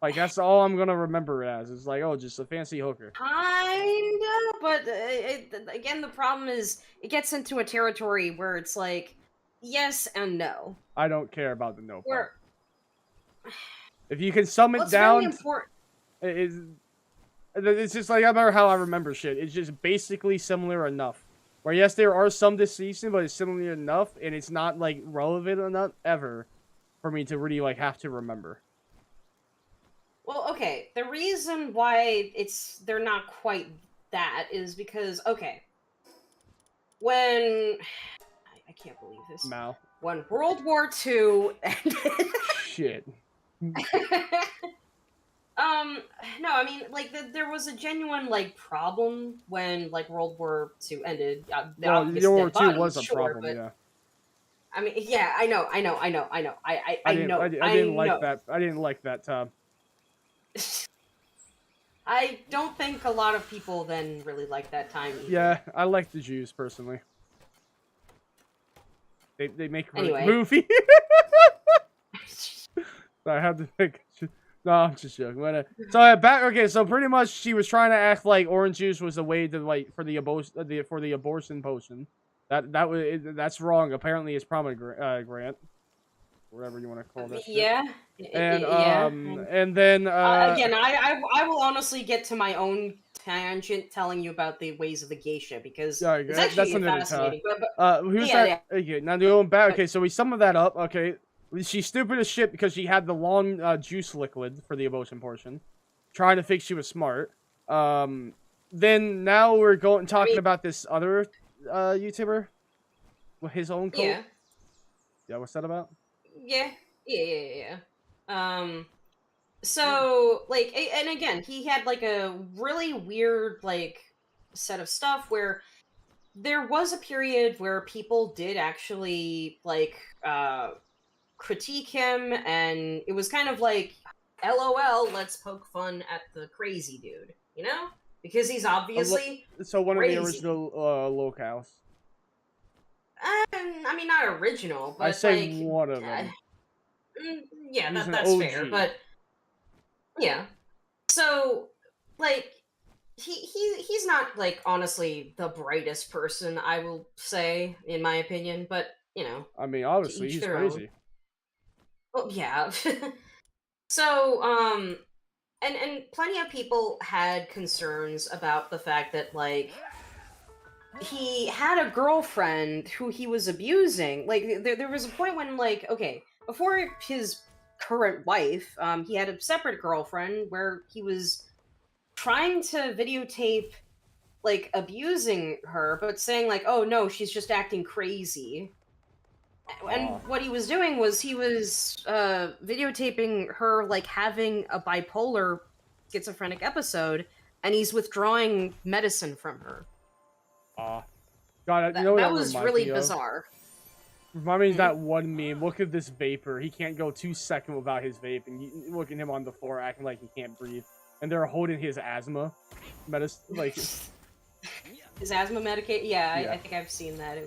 Like that's all I'm gonna remember it as. It's like, oh, just a fancy hooker. Kinda, but again, the problem is it gets into a territory where it's like yes and no. I don't care about the no Where part. If you can sum it it's very down, important. it's just like I remember how I remember shit. It's just basically similar enough. Where yes, there are some this season, but it's similar enough, and it's not like relevant enough ever for me to really like have to remember. Well, okay. The reason why they're not quite that is because okay, when I can't believe this. Mao. When World War II ended. Shit. No, I mean, like, there was a genuine, like, problem when, like, World War II ended. Well, World War II was a problem, but, yeah. I mean, yeah, I know. I didn't like that. I didn't like that, Tom. I don't think a lot of people then really liked that time either. Yeah, I like the Jews, personally. They make a Anyway. movie. I had to think. No, I'm just joking. So back. Okay, so pretty much she was trying to act like orange juice was a way to like for the abortion potion. That's wrong. Apparently, it's grant, whatever you want to call that. Yeah. And yeah. and then again, I will honestly get to my own tangent telling you about the ways of the geisha because it's actually fascinating. Who's that? Okay, now going back. Okay, so we sum that up. Okay. She's stupid as shit because she had the long juice liquid for the abortion portion. Trying to think she was smart. Then now we're talking about this other YouTuber with his own code. Yeah. Yeah, what's that about? Yeah. So like, and again, he had like a really weird like set of stuff where there was a period where people did actually like critique him, and it was kind of like, LOL, let's poke fun at the crazy dude, you know? Because he's obviously so one crazy. of the original locales. I mean, not original, but I say like, one of them. Yeah, He's an that's OG. fair, but yeah. So, like, he's not like honestly the brightest person, I will say, in my opinion, but you know. I mean, obviously he's crazy. Well, yeah. So, and plenty of people had concerns about the fact that, like, he had a girlfriend who he was abusing. Like, there was a point when, like, okay, before his current wife, he had a separate girlfriend where he was trying to videotape, like, abusing her, but saying, like, oh, no, she's just acting crazy. And what he was doing was he was videotaping her like having a bipolar schizophrenic episode, and he's withdrawing medicine from her. God, you know what that was really bizarre. Remind me of that one meme. Look at this vapor. He can't go 2 seconds without his vape, and you look at him on the floor acting like he can't breathe. And they're holding his asthma medicine, like his asthma medication. Yeah. I think I've seen that.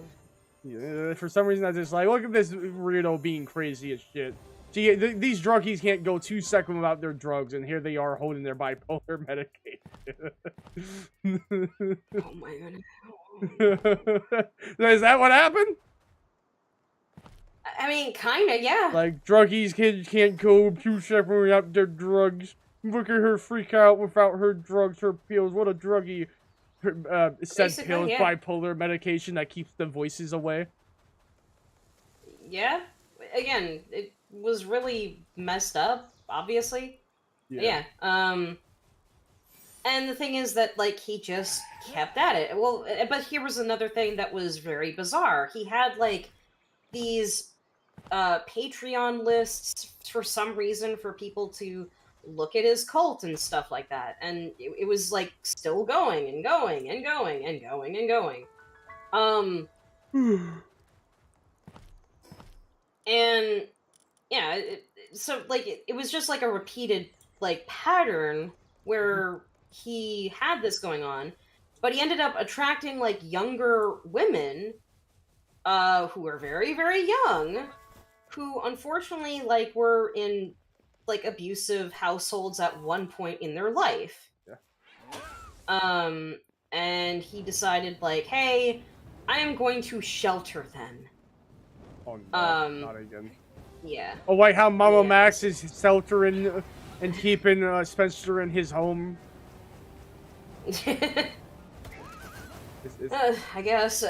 Yeah, for some reason, I just like, look at this weirdo being crazy as shit. See, these druggies can't go 2 seconds without their drugs, and here they are holding their bipolar medication. Oh my god. Is that what happened? I mean, kinda, yeah. Like, druggies can't cope, too separating out their drugs. Look at her freak out without her drugs, her pills. What a druggie. Her, said Basically, pills, yeah. bipolar medication that keeps the voices away. Yeah. Again, it was really messed up, obviously. Yeah. And the thing is that, like, he just kept at it. Well, but here was another thing that was very bizarre. He had, like, these Patreon lists for some reason for people to look at his cult and stuff like that. And it was, like, still going and going and going and going and going. And yeah, so like it was just like a repeated like pattern where he had this going on, but he ended up attracting like younger women who were very very young, who unfortunately like were in like abusive households at one point in their life. And he decided like, hey, I am going to shelter them. Oh no, not again. Yeah. Oh, like how Mama Yeah. Max is sheltering and keeping Spencer in his home. It's- I guess.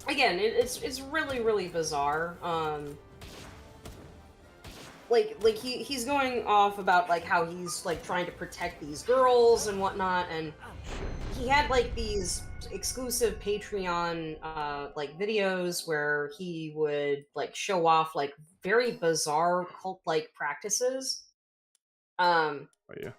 Again, it's really really bizarre. Like he's going off about like how he's like trying to protect these girls and whatnot, and he had like these exclusive Patreon like videos where he would like show off like very bizarre cult like practices. Oh yeah.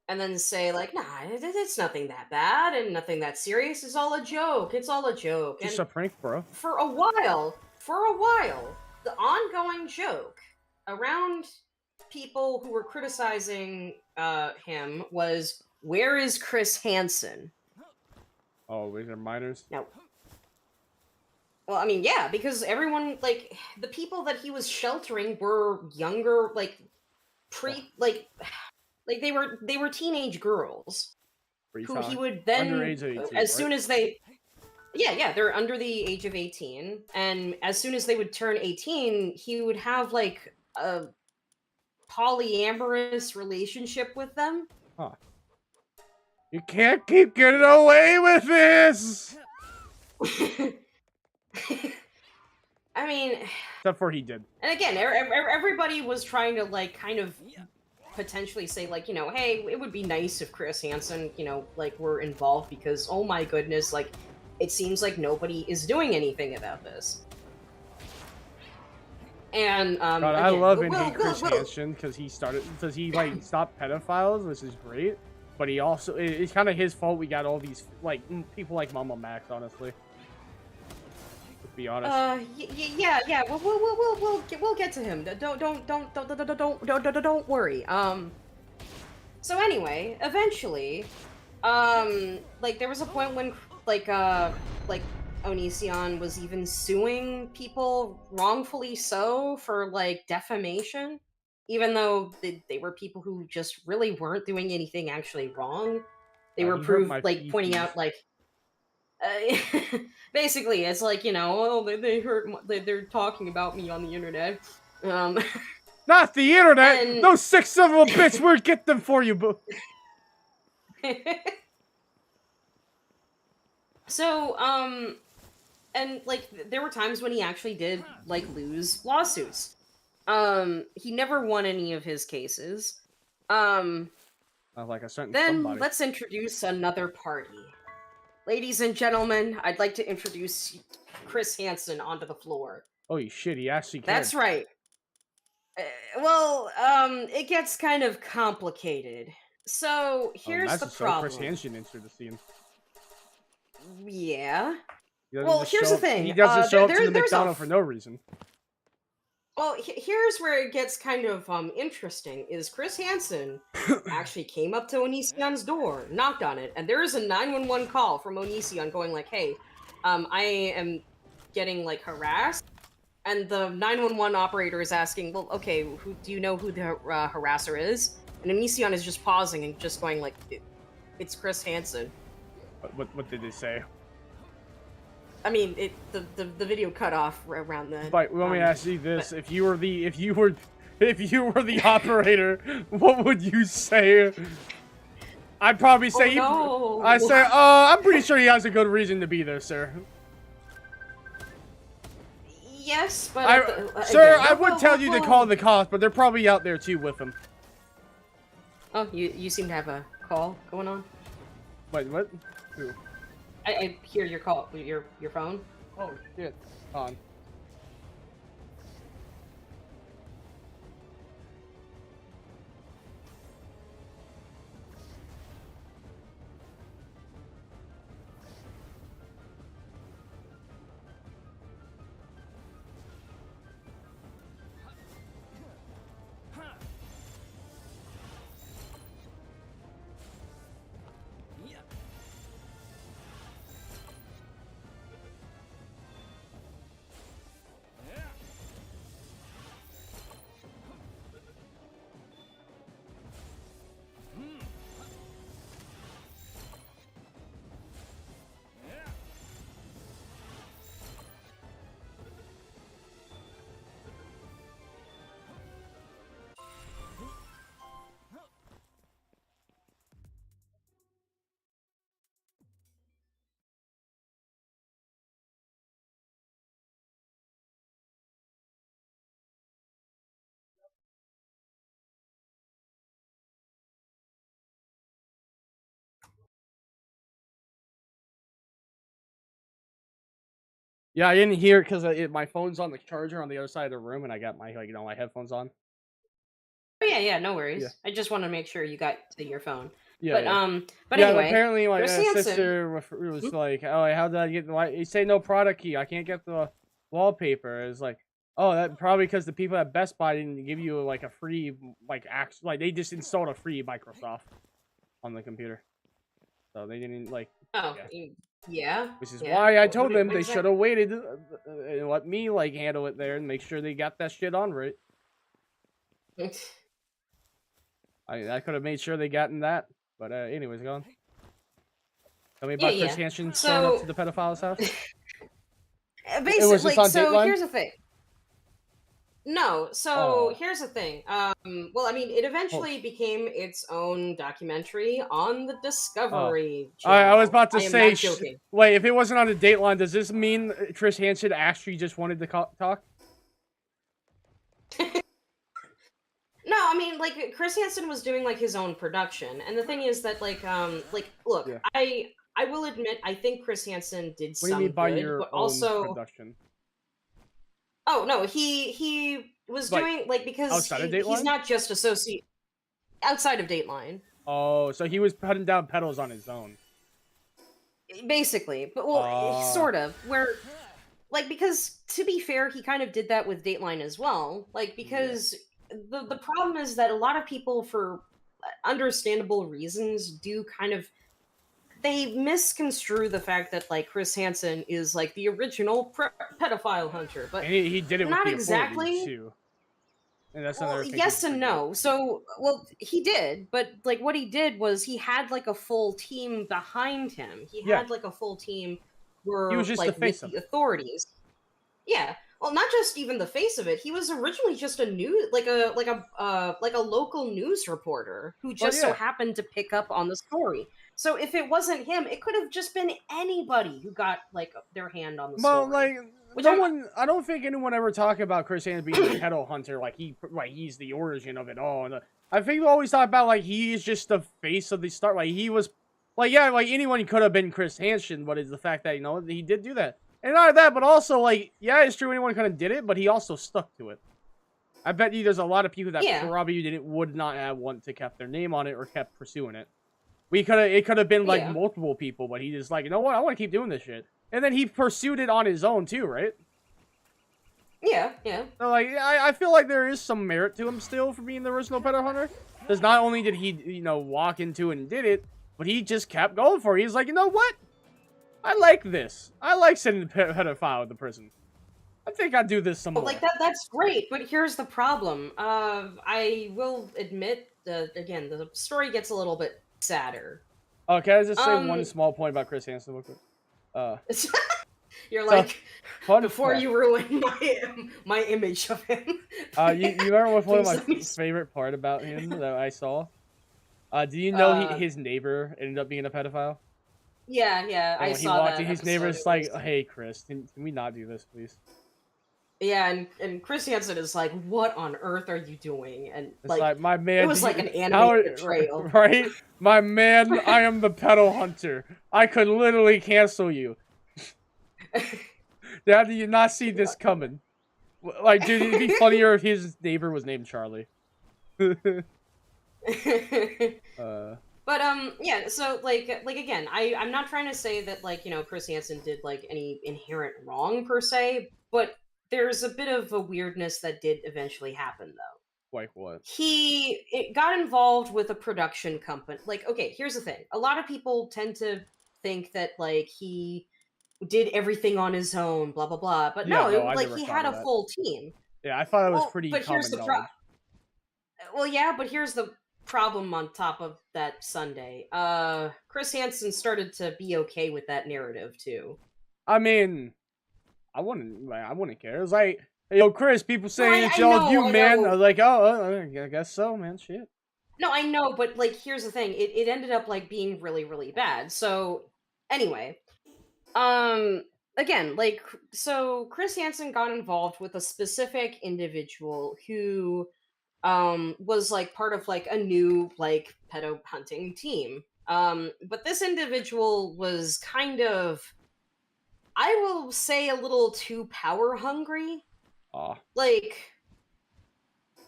And then say like, nah, it's nothing that bad and nothing that serious. It's all a joke. It's all a joke. Just And a prank, bro. for a while, the ongoing joke around people who were criticizing him was, where is Chris Hansen? Oh, these are minors? Now, well, I mean, yeah, because everyone, like, the people that he was sheltering were younger, like, like they were teenage girls who he would then, Underage 18, as right? soon as they, yeah, they're under the age of 18, and as soon as they would turn 18, he would have like a polyamorous relationship with them. Huh. You can't keep getting away with this! I mean, Except for he did. and again, everybody was trying to like kind of potentially say like, you know, hey, it would be nice if Chris Hansen, you know, like were involved, because oh my goodness, like it seems like nobody is doing anything about this. And God, I love and hate Chris Hansen because he like stopped pedophiles, which is great. But he also, it's kind of his fault we got all these like people like Mama Max, honestly. To be honest. Yeah. We'll get to him. Don't worry. So anyway, eventually, like there was a point when like Onision was even suing people wrongfully so for like defamation, even though they were people who just really weren't doing anything actually wrong. They were proved like pointing out like basically it's like, you know, oh they hurt they're talking about me on the internet. Not the internet. And... Those 6 son of a bitch. We'll get them for you, boo. So, and like there were times when he actually did like lose lawsuits. He never won any of his cases. Like a certain then somebody. Let's introduce another party. Ladies and gentlemen, I'd like to introduce Chris Hansen onto the floor. Holy shit, he actually cared. That's right. It gets kind of complicated. So, here's the problem. Chris Hansen entered the scene. Yeah. Well, here's the thing. He doesn't show up to the McDonald's for no reason. Well, here's where it gets kind of interesting, is Chris Hansen actually came up to Onision's door, knocked on it, and there is a 911 call from Onision going like, hey, I am getting, like, harassed, and the 911 operator is asking, well, okay, do you know who the harasser is? And Onision is just pausing and just going like, it's Chris Hansen. What did they say? I mean, the video cut off around then. But let me ask you this: if you were the operator, what would you say? I'd probably say, oh, no. I say, I'm pretty sure he has a good reason to be there, sir. Yes, but sir, again, I would tell you to call the cops, but they're probably out there too with him. Oh, you seem to have a call going on. Wait, what? Who? I hear your call, your phone. Oh shit! On. Yeah, I didn't hear it because my phone's on the charger on the other side of the room, and I got my my headphones on. Oh yeah, no worries. Yeah. I just want to make sure you got to your phone. Yeah, but yeah. but Yeah, anyway, apparently my Chris Hansen- sister was like, "Oh, how did I get the? You say no product key. I can't get the wallpaper." It's like, oh, that probably because the people at Best Buy didn't give you like a free they just installed a free Microsoft on the computer, so they didn't like. Oh, yeah. Which is yeah. why I told them they Exactly. should have waited and let me handle it there and make sure they got that shit on right. I could have made sure they gotten that, but anyways, go on. Tell me about Chris Hansen showing up to the pedophile's house. Basically, was this on so Dateline? here's the thing. No, so here's the thing. Well, I mean, it eventually became its own documentary on the Discovery Channel. I was about to I am say, not joking. wait, if it wasn't on the Dateline, does this mean Chris Hansen actually just wanted to talk? No, I mean, like, Chris Hansen was doing like his own production, and the thing is that look, Yeah. I will admit, I think Chris Hansen did What some do you mean by good, your but own also production? Oh no, he was Like, doing like because outside of he's Dateline? not just associate outside of Dateline. Oh, so he was putting down pedals on his own. Basically, but sort of where like because to be fair, he kind of did that with Dateline as well. Like because the problem is that a lot of people for understandable reasons do kind of they misconstrue the fact that like Chris Hansen is like the original pedophile hunter, but And he did it not with the exactly. authorities, too. And that's another thing. Yes and no. So, well, he did, but like what he did was he had like a full team behind him. He had like a full team were he was just like the face with of the authorities. Yeah. Well, not just even the face of it. He was originally just a like a local news reporter who just so happened to pick up on the story. So if it wasn't him, it could have just been anybody who got like their hand on the story. Well, like I don't think anyone ever talked about Chris Hansen being a pedo hunter, like he's the origin of it all. And I think we always talk about like he's just the face of the start. Like he was, like anyone could have been Chris Hansen, but it's the fact that he did do that. And not that, but also like it's true anyone kind of did it, but he also stuck to it. I bet you there's a lot of people that probably would not have want to kept their name on it or kept pursuing it. It could have been like multiple people, but he just like, you know what, I want to keep doing this shit. And then he pursued it on his own too, right? Yeah. So like, I feel like there is some merit to him still for being the original pedo hunter. Because not only did he, walk into it and did it, but he just kept going for it. He's like, you know what? I like this. I like sending a pedophile to prison. I think I'd do this some more. Like that's great, but here's the problem. I will admit that again, the story gets a little bit sadder. Oh, can I just say one small point about Chris Hansen real quick? You're So, like, fun before fact. you ruin my image of him. You remember what's one of please my let me favorite part about him that I saw? Do you know Uh, his neighbor ended up being a pedophile? yeah, And I when he saw walked that in, his episode. neighbor's It like, was... "Hey, Chris, can we not do this, please?" Yeah, and Chris Hansen is like, "What on earth are you doing?" And It's like, like, my man, it was like an how, animated betrayal. right? My man, I am the pedo hunter. I could literally cancel you. Dad, do you not see this coming? Like, dude, it'd be funnier if his neighbor was named Charlie. But yeah, so like again, I'm not trying to say that like, Chris Hansen did like any inherent wrong per se, but there's a bit of a weirdness that did eventually happen though. Like what? It got involved with a production company. Like, okay, here's the thing. A lot of people tend to think that like he did everything on his own, blah blah blah. But Yeah, no, no, I like never he thought had of a that. full team. Yeah, I thought it was Well, pretty but here's common the knowledge. Well, yeah, but here's the problem on top of that Sunday. Chris Hansen started to be okay with that narrative too. I mean, I wouldn't care. It was like, hey, yo, Chris, people saying it's I all know, you, I man. know. I was like, oh, I guess so, man. Shit. No, I know, but like, here's the thing. It ended up like being really, really bad. So, anyway, again, like, so Chris Hansen got involved with a specific individual who was like part of like a new like pedo hunting team. But this individual was kind of, I will say, a little too power hungry. Aw, Like,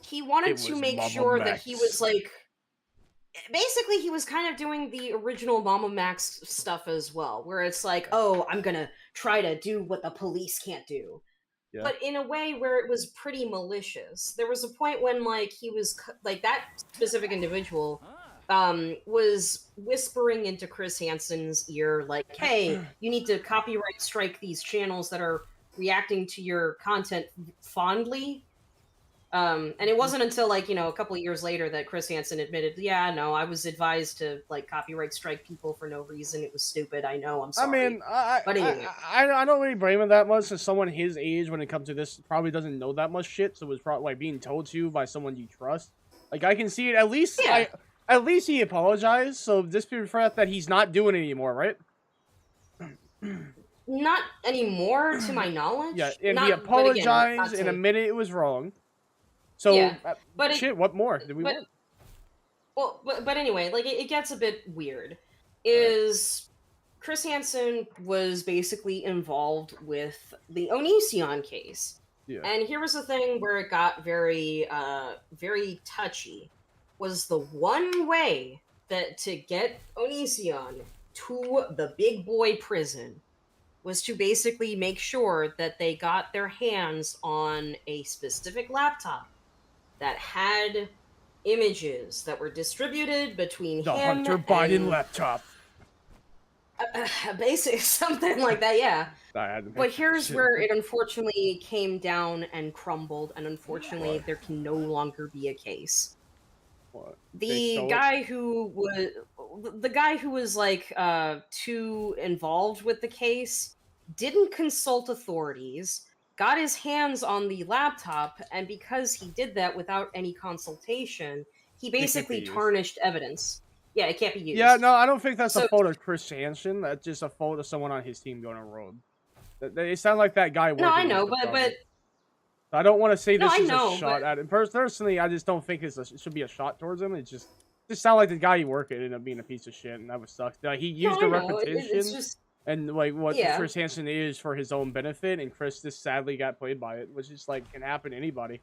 he wanted it to was make Mama sure that he was Max. like, basically he was kind of doing the original Mama Max stuff as well, where it's like, oh, I'm gonna try to do what the police can't do. Yeah. But in a way where it was pretty malicious. There was a point when like he was like, that specific individual was whispering into Chris Hansen's ear like, hey, you need to copyright strike these channels that are reacting to your content fondly. And it wasn't until like, a couple of years later that Chris Hansen admitted, yeah, no, I was advised to like copyright strike people for no reason. It was stupid. I know. I'm sorry. I mean, But anyway. I don't really blame him that much, since someone his age, when it comes to this, probably doesn't know that much shit. So it was probably like being told to by someone you trust. Like, I can see it. At least, Yeah. at least he apologized. So this for that he's not doing it anymore, right? Not anymore, to my knowledge. Yeah, and not, he but again, apologized not and to- admitted it was wrong. So, Yeah, but shit, what more did we want? Well, but anyway, like it gets a bit weird. Is Chris Hansen was basically involved with the Onision case. Yeah. And here was the thing where it got very, very touchy. Was the one way that to get Onision to the big boy prison was to basically make sure that they got their hands on a specific laptop that had images that were distributed between The him Hunter Biden and laptop. basically something like that, yeah. But But here's where it unfortunately came down and crumbled, and unfortunately there can no longer be a case. What? The guy who was like too involved with the case didn't consult authorities, got his hands on the laptop, and because he did that without any consultation, he basically tarnished evidence. Yeah, it can't be used. Yeah, no, I don't think that's a fault of Chris Hansen. That's just a fault of someone on his team going on road. It sounded like that guy. No, I know, but I don't want to say this is a shot at him. Personally, I just don't think it should be a shot towards him. It just sounded like the guy he worked with ended up being a piece of shit, and that was sucks. He used the repetition and like what Chris Hansen is for his own benefit, and Chris just sadly got played by it, which is like can happen to anybody.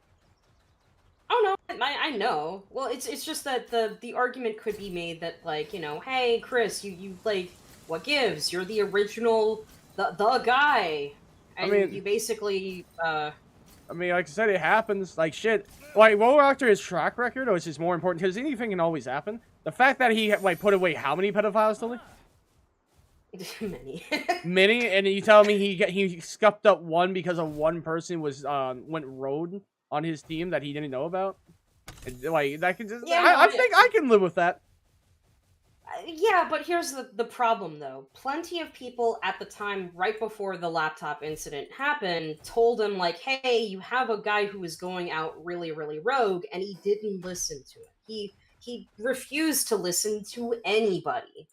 Oh no, I know. Well, it's just that the argument could be made that like, hey Chris, you like, what gives? You're the original the guy, and you basically I mean, like I said, it happens. Like shit. Like, well, after his track record, which is more important, because anything can always happen. The fact that he like put away how many pedophiles totally? Many, and you tell me he scuffed up one because of one person was went rogue on his team that he didn't know about. And, like that can just, I think I can live with that. Yeah, but here's the problem, though. Plenty of people at the time, right before the laptop incident happened, told him, like, hey, you have a guy who is going out really, really rogue, and he didn't listen to it. He refused to listen to anybody.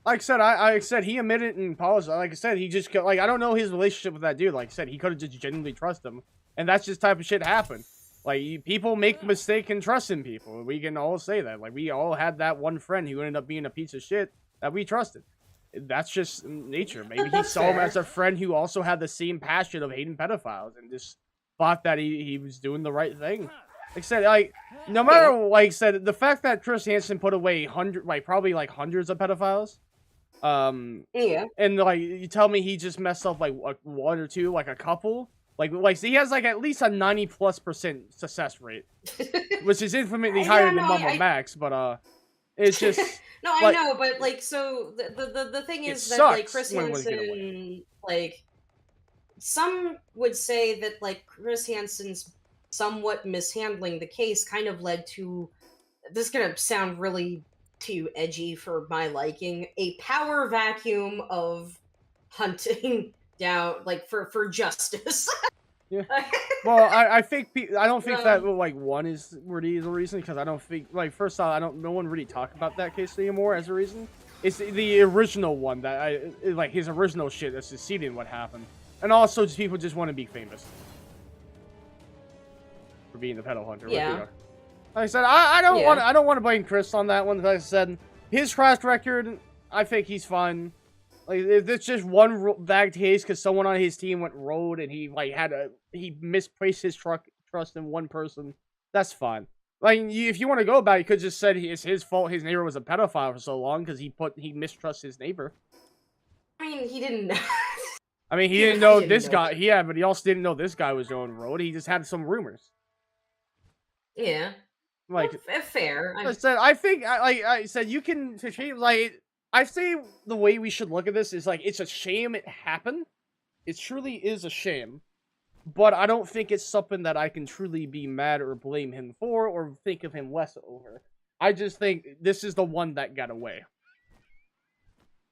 Like I said, he admitted in apologized. Like I said, he just like I don't know his relationship with that dude. Like I said, he could have just genuinely trusted him, and that's just type of shit happen. Like people make mistake in trusting people. We can all say that. Like we all had that one friend who ended up being a piece of shit that we trusted. That's just nature. Maybe he saw him as a friend who also had the same passion of hating pedophiles and just thought that he was doing the right thing. Like I said, like no matter like I said, the fact that Chris Hansen put away probably hundreds of pedophiles. Yeah. And like you tell me he just messed up like one or two, like a couple, like so he has like at least a 90+% success rate, which is infinitely higher than Mama Max. But it's just no, like, I know, but like so the thing is that sucks like Chris when women get away. Hansen, like some would say that like Chris Hansen's somewhat mishandling the case kind of led to, this is gonna sound really too edgy for my liking, a power vacuum of hunting down like for justice. Yeah. Well, I think I don't think that like one is really the reason, because I don't think like first off no one really talk about that case anymore as a reason. It's the original one that like his original shit that's succeeding what happened, and also just people just want to be famous for being the pedo hunter. Yeah. Like I said, I don't want to blame Chris on that one. Like I said, his track record, I think he's fine. Like it's just one bad case because someone on his team went rogue and he like he misplaced his trust in one person. That's fine. Like if you want to go about it, you could just said it's his fault. His neighbor was a pedophile for so long because he mistrusts his neighbor. I mean, he didn't know. I mean, he didn't know this guy. Yeah, but he also didn't know this guy was going rogue. He just had some rumors. Yeah. Like fair. I think I said you can like I say the way we should look at this is like it's a shame it happened. It truly is a shame, but I don't think it's something that I can truly be mad or blame him for or think of him less over. I just think this is the one that got away.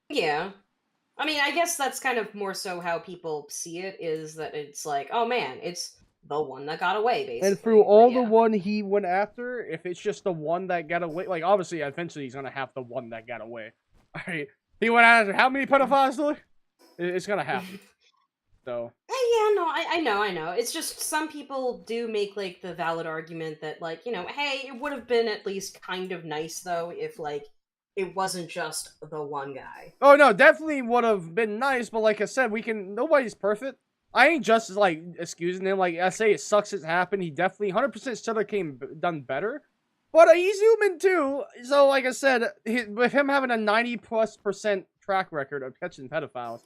Yeah. I mean, I guess that's kind of more so how people see it, is that it's like, oh man, it's the one that got away, basically. And through all the one he went after, if it's just the one that got away, like obviously eventually he's gonna have the one that got away. Alright. He went after how many pedophiles, Louis? It's gonna happen. So yeah, no, I know. It's just some people do make like the valid argument that like, hey, it would have been at least kind of nice though if like it wasn't just the one guy. Oh no, definitely would have been nice, but like I said, nobody's perfect. I ain't just like excusing him. Like I say, it sucks it happened. He definitely 100% should have done better. But he's human too. So like I said, with him having a 90+% track record of catching pedophiles,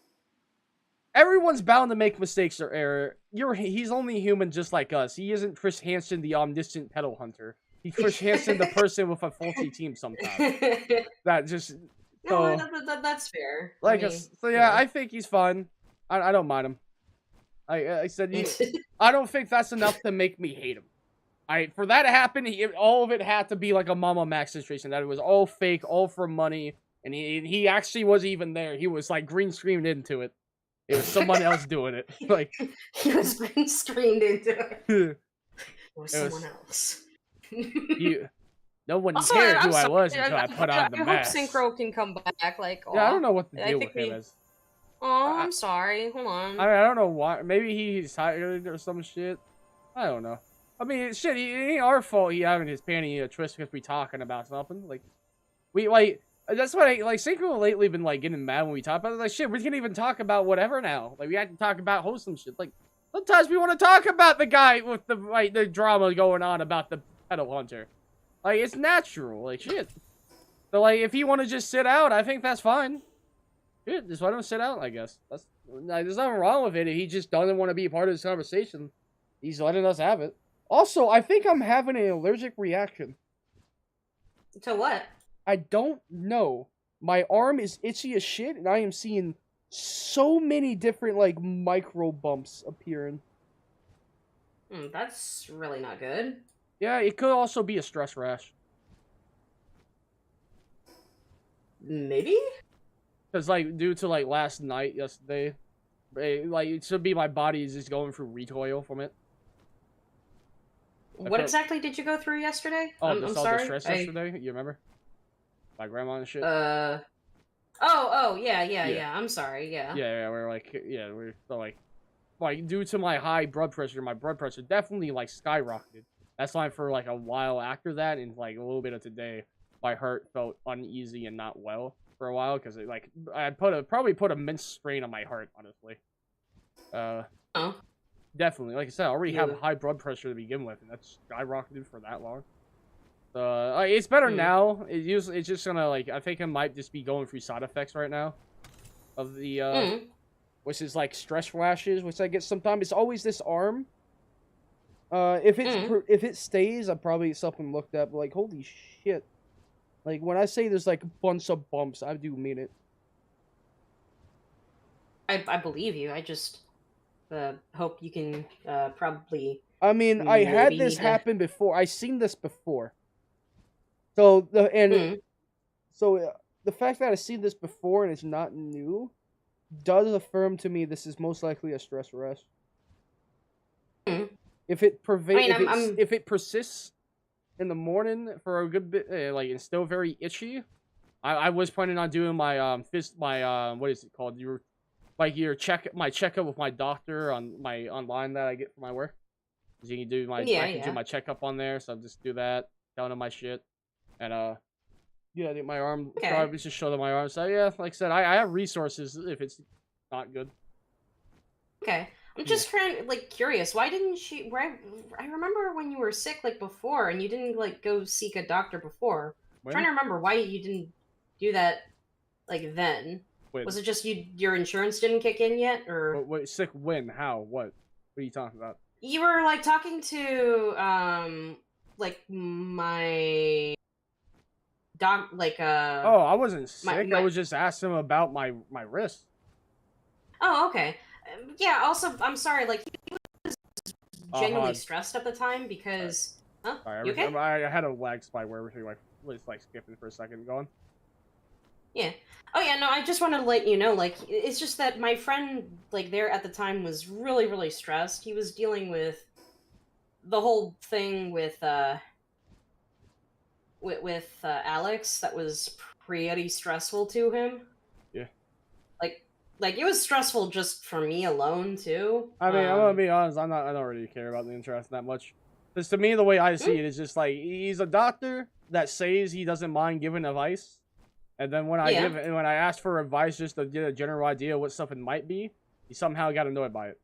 everyone's bound to make mistakes or error. He's only human just like us. He isn't Chris Hansen, the omniscient pedo hunter. He's Chris Hansen, the person with a faulty team sometimes. That just no, that's fair. Like I think he's fine. I don't mind him. I said I don't think that's enough to make me hate him. For that to happen, all of it had to be like a Mama Max situation. That it was all fake, all for money, and he actually wasn't even there. He was like green screened into it. It was someone else doing it. Like he was green screened into it. It was someone else. No one cared who I was until I put on the mask. I hope Synchro can come back. Like, yeah, I don't know what the deal with him is. Oh, I'm sorry. Hold on. I don't know why. Maybe he's tired or some shit. I don't know. I mean, shit, it ain't our fault he having his panty twist because we talking about something. Like, that's why, Synchro lately been, getting mad when we talk about it. Like, shit, we can even talk about whatever now. Like, we have to talk about wholesome shit. Like, sometimes we want to talk about the guy with the drama going on about the pedo hunter. Like, it's natural. Like, shit. So, if he want to just sit out, I think that's fine. Shit, just let him sit out, I guess. There's nothing wrong with it. If he just doesn't want to be a part of this conversation, he's letting us have it. Also, I think I'm having an allergic reaction. To what? I don't know. My arm is itchy as shit, and I am seeing so many different, micro bumps appearing. That's really not good. Yeah, it could also be a stress rash. Maybe. Because, like, due to, like, last night, yesterday, like, it should be my body is just going through recoil from it. What exactly did you go through yesterday? Oh, I'm all sorry. the stress yesterday, you remember? My grandma and shit? Yeah. I'm sorry, yeah. Yeah, we're like, we're so, like, due to my high blood pressure, my blood pressure definitely, like, skyrocketed. That's why for, like, a while after that, and, like, a little bit of today, my heart felt uneasy and not well for a while, because, like, I probably put immense strain on my heart, honestly. Oh. Definitely. Like I said, I already have high blood pressure to begin with, and that's skyrocketed for that long. It's better now. It's just gonna, like, I think I might just be going through side effects right now. Of the, which is, like, stress flashes, which I get sometimes. It's always this arm. If it stays, I'll probably get something looked up. Like, holy shit. Like, when I say there's, like, a bunch of bumps, I do mean it. I believe you. I just hope you can probably. I mean, I had this happen before. I seen this before. So the fact that I've seen this before and it's not new does affirm to me this is most likely a stress rest. If it if it persists in the morning for a good bit, like, it's still very itchy. I was planning on doing my what is it called? My checkup with my doctor on my online that I get for my work. Cause you can do I can do my checkup on there, so I'll just do that, down on my shit, and I think my arm probably just show them my arm. So yeah, like I said, I have resources if it's not good. Okay, I'm just curious. Why didn't she? I remember when you were sick, like, before, and you didn't, like, go seek a doctor before. I'm trying to remember why you didn't do that, like, then. Was it just your insurance didn't kick in yet, or? Wait, sick when? How? What are you talking about? You were, like, talking to like, my doc, like, Oh, I wasn't sick. I was just asking him about my wrist. Oh, okay. Yeah. Also, I'm sorry. Like, he was genuinely stressed at the time because. Huh? Sorry, you okay? I had a lag spike where everything was skipping for a second. Going. Yeah. Oh yeah. No, I just wanted to let you know. Like, it's just that my friend, like, there at the time was really, really stressed. He was dealing with the whole thing with Alex that was pretty stressful to him. Yeah. Like, it was stressful just for me alone too. I mean, I'm gonna be honest. I don't really care about the interest that much. Because to me, the way I see it is just like he's a doctor that says he doesn't mind giving advice, and then when I ask for advice just to get a general idea of what something might be, he somehow got annoyed by it.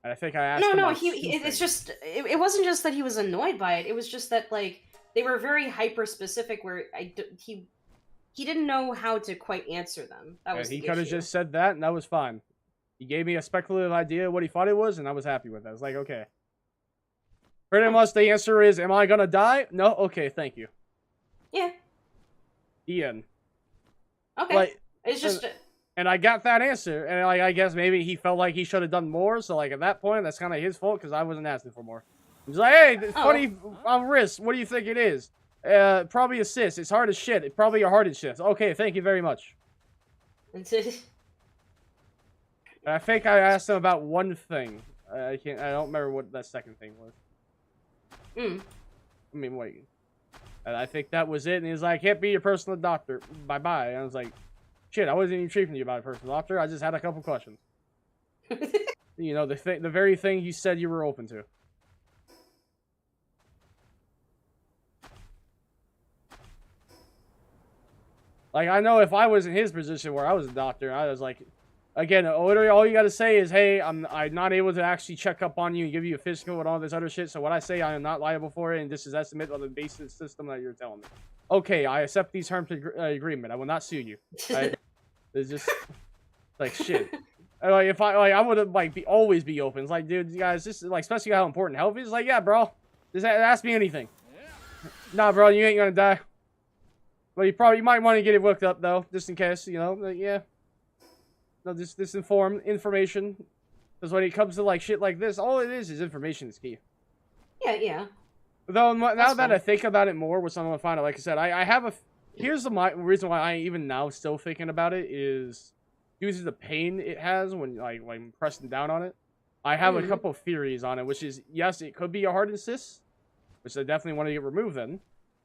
And I think I asked. It's just it wasn't just that he was annoyed by it. It was just that, like, they were very hyper specific. Where he didn't know how to quite answer them. That was he could have just said that, and that was fine. He gave me a speculative idea of what he thought it was, and I was happy with it. I was like, okay. Pretty much the answer is, am I gonna die? No? Okay, thank you. Yeah. Ian. Okay. Like, it's just... And I got that answer, and, like, I guess maybe he felt like he should have done more, so, like, at that point, that's kind of his fault, because I wasn't asking for more. He's like, hey, funny on wrist, what do you think it is? Probably a cyst. It's hard as shit. It's probably a heart cyst. Okay, thank you very much. And I think I asked him about one thing. I don't remember what that second thing was. I mean, wait. And I think that was it. And he's like, can't be your personal doctor. Bye-bye. And I was like, shit, I wasn't even treating you about a personal doctor. I just had a couple questions. You know, the very thing you said you were open to. Like, I know if I was in his position where I was a doctor, I was like, again, all you gotta say is, hey, I'm not able to actually check up on you and give you a physical and all this other shit, so what I say, I am not liable for it, and this is estimate on the basis system that you're telling me. Okay, I accept these terms of agreement. I will not sue you. It's just, like, shit. Like, if I would have, like, always be open. It's like, dude, you guys, just, like, especially how important health is. Like, yeah, bro, just ask me anything. Nah, bro, you ain't gonna die. Well, you might want to get it looked up, though, just in case, you know, like, yeah. No, this information. Because when it comes to, like, shit like this, all it is information is key. Yeah. Though, now that I think about it more, which I'm going to find out, like I said, I have here's the reason why I even now still thinking about it is due to the pain it has when like I'm pressing down on it. I have a couple of theories on it, which is yes, it could be a hard assist, which I definitely want to get removed then,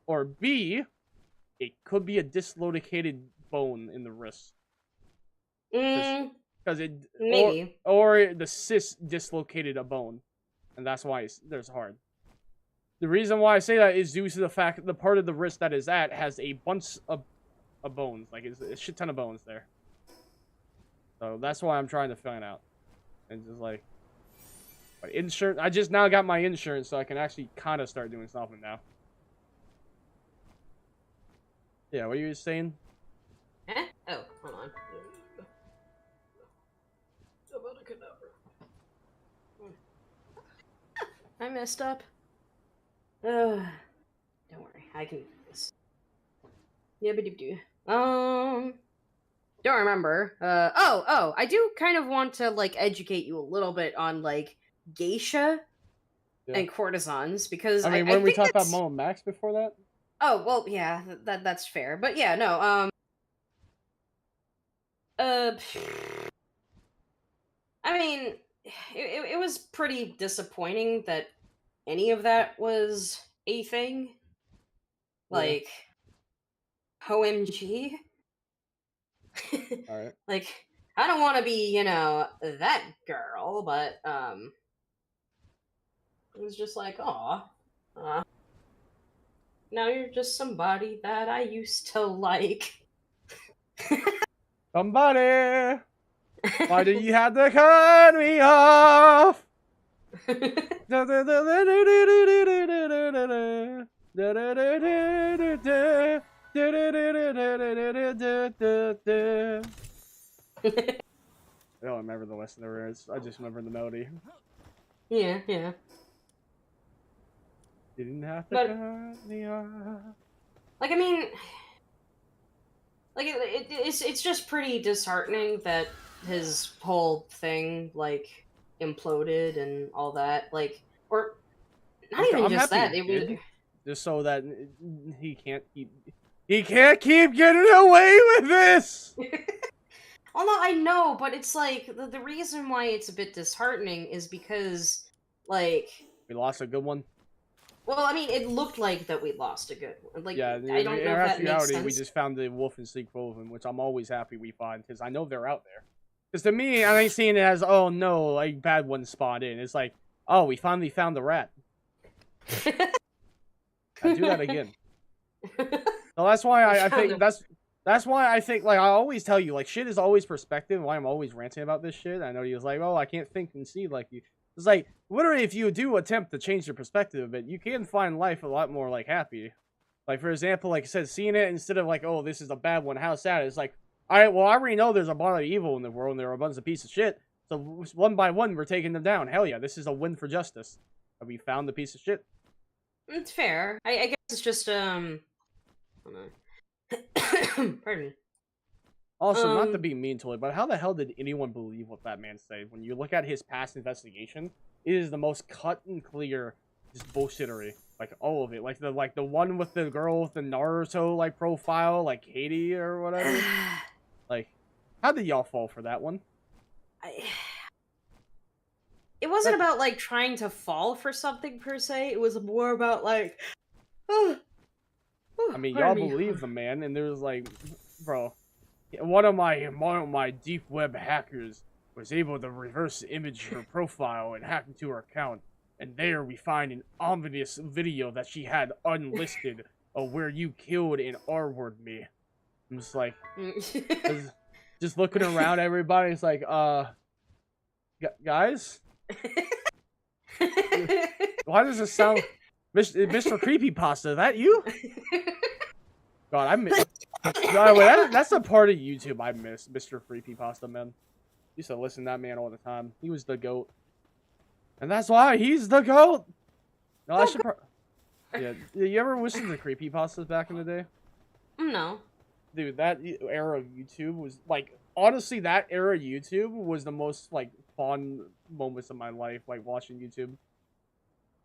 or B, it could be a dislocated bone in the wrist. Because it maybe. or the cyst dislocated a bone, and that's why there's hard. The reason why I say that is due to the fact that the part of the wrist that is at has a bunch of bones, like it's a shit ton of bones there. So that's why I'm trying to find out, and just like my insurance. I just now got my insurance, so I can actually kind of start doing something now. Yeah, what are you saying? Eh? Oh, hold on. I messed up. Don't worry, I can do this. Yabba-doo-doo. Don't remember. I do kind of want to, like, educate you a little bit on, like, geisha and courtesans, because I mean, when we talked about Mo and Max before that? Oh, well, yeah, that's fair. But yeah, no, I mean, it was pretty disappointing that any of that was a thing. Like, OMG. Alright. Like, I don't want to be, that girl, but, it was just like, aw. Now you're just somebody that I used to like. Somebody! Why do you have to cut me off? I don't remember the rest of the words. I just remember the melody. Yeah. Didn't have to cut me off. Like, I mean, like it's just pretty disheartening that his whole thing like imploded and all that. Like, or not even just that. It was just so that he can't keep getting away with this. Well, no, I know, but it's like the reason why it's a bit disheartening is because like we lost a good one. Well, I mean, it looked like that we lost a good one. Like, yeah, I don't know if that makes sense. We just found the Wolf and Sleek Cloven, which I'm always happy we find, because I know they're out there. Because to me, I ain't seeing it as, oh no, like, bad one spawned in. It's like, oh, we finally found the rat. I do that again. So that's why I think, that's why I think, like, I always tell you, like, shit is always perspective, why I'm always ranting about this shit. I know he was like, oh, I can't think and see like you. It's like, literally, if you do attempt to change your perspective a bit, you can find life a lot more, like, happy. Like, for example, like I said, seeing it instead of, like, oh, this is a bad one, how sad. It's like, alright, well, I already know there's a lot of evil in the world, and there are a bunch of pieces of shit. So, one by one, we're taking them down. Hell yeah, this is a win for justice. And we found the piece of shit. It's fair. I guess it's just, Pardon me. Also, not to be mean to it, but how the hell did anyone believe what that man said? When you look at his past investigation, it is the most cut and clear, just bullshittery. Like, all of it. Like the one with the girl with the Naruto, like, profile, like, Katie or whatever. Like, how did y'all fall for that one? It wasn't about, like, trying to fall for something, per se. It was more about, like... I mean, y'all believe the man, and there was, like... Bro... One of my deep web hackers was able to reverse image her profile and hack into her account, and there we find an ominous video that she had unlisted of where you killed and R-word me. I'm just like, just looking around everybody. It's like, guys, why does it sound, Mr. Creepypasta? Is that you? God, I miss. No, wait, that's the part of YouTube I miss, Mr. Creepypasta, man. Used to listen to that man all the time. He was the GOAT. And that's why he's the GOAT! No, I should yeah, you ever listen to Creepypastas back in the day? No. Dude, that era of YouTube was, like, honestly, that era of YouTube was the most, like, fun moments of my life, like, watching YouTube.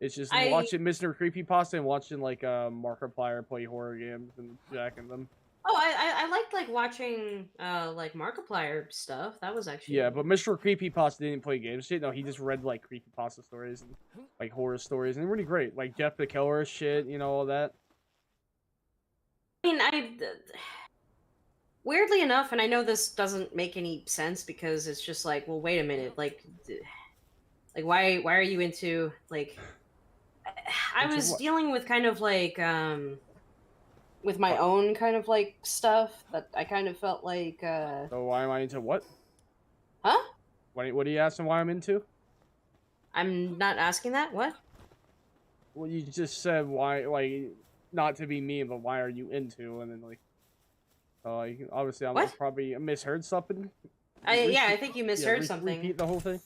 It's just I- watching Mr. Creepypasta and watching like Markiplier play horror games and jacking them. Oh, I liked like watching like Markiplier stuff. That was actually Yeah, but Mr. Creepypasta didn't play games. Shit, no, he just read like creepypasta stories and like horror stories, and really great. Like Jeff the Killer shit, you know, all that. I mean, weirdly enough, and I know this doesn't make any sense because it's just like, well, wait a minute, like why are you into like? I Into was what? dealing with kind of like with my own kind of like stuff that I kind of felt like So why am I into what? huh? What are you asking why I'm into? I'm not asking that. What? Well, you just said why, like, not to be mean, but why are you into? And then like, like obviously I'm What? probably misheard something. Yeah, I think you misheard Yeah, something. Repeat the whole thing.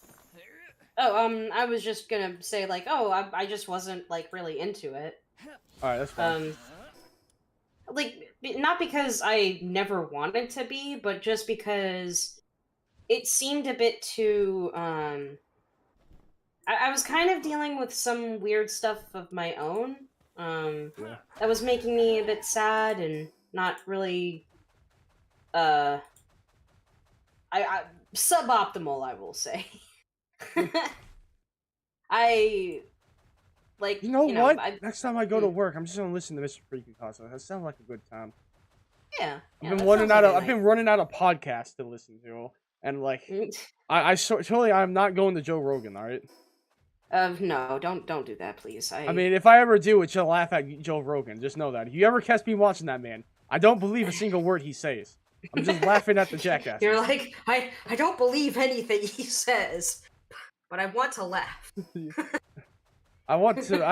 Oh, I was just gonna say like, oh, I just wasn't like really into it. All right, that's fine. Like not because I never wanted to be, but just because it seemed a bit too. I was kind of dealing with some weird stuff of my own. Yeah. That was making me a bit sad and not really. I suboptimal, I will say. I like You know what? I, Next time I go to work, I'm just gonna listen to Mr. Creepypasta. That sounds like a good time. yeah. I've been running out of podcasts to listen to, and like, totally, I'm not going to Joe Rogan. All right. No, don't do that, please. I mean, if I ever do, it's to laugh at Joe Rogan. Just know that. If you ever catch me watching that man, I don't believe a single word he says. I'm just laughing at the jackass. You're like, I don't believe anything he says, but I want to laugh. I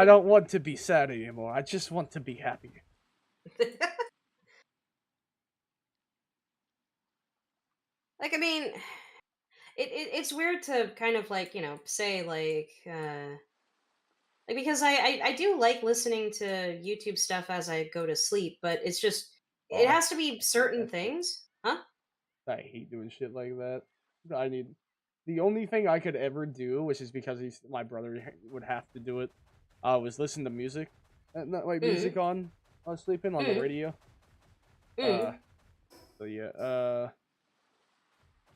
don't want to be sad anymore. I just want to be happy. Like, I mean, it's weird to kind of like, say like because I do like listening to YouTube stuff as I go to sleep, but it's just it Oh, has to be certain things. Huh? I hate doing shit like that. The only thing I could ever do, which is because my brother would have to do it, was listen to music. Not like music on sleeping on the radio. So yeah,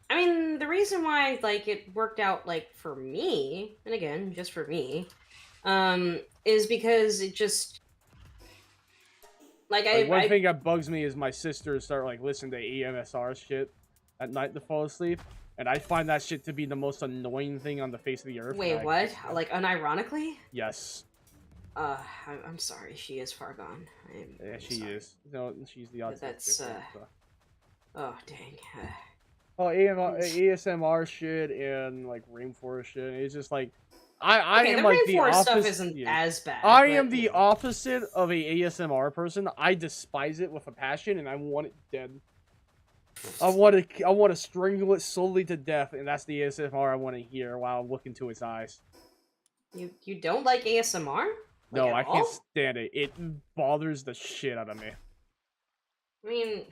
I mean, the reason why like it worked out like for me, and again, just for me, is because it just like one thing that bugs me is my sister start like listening to AMSR shit at night to fall asleep, and I find that shit to be the most annoying thing on the face of the earth. Wait, what? Like unironically? Yes. I'm sorry. She is far gone. Yeah, she is. No, she's the autistic. That's oh dang. Oh, ASMR shit and like rainforest shit. It's just like I am the like the rainforest opposite. stuff isn't as bad. I am the opposite of a ASMR person. I despise it with a passion, and I want it dead. I want to strangle it slowly to death, and that's the ASMR I want to hear while looking into its eyes. You don't like ASMR? No, at I all? can't stand it. It bothers the shit out of me. I mean,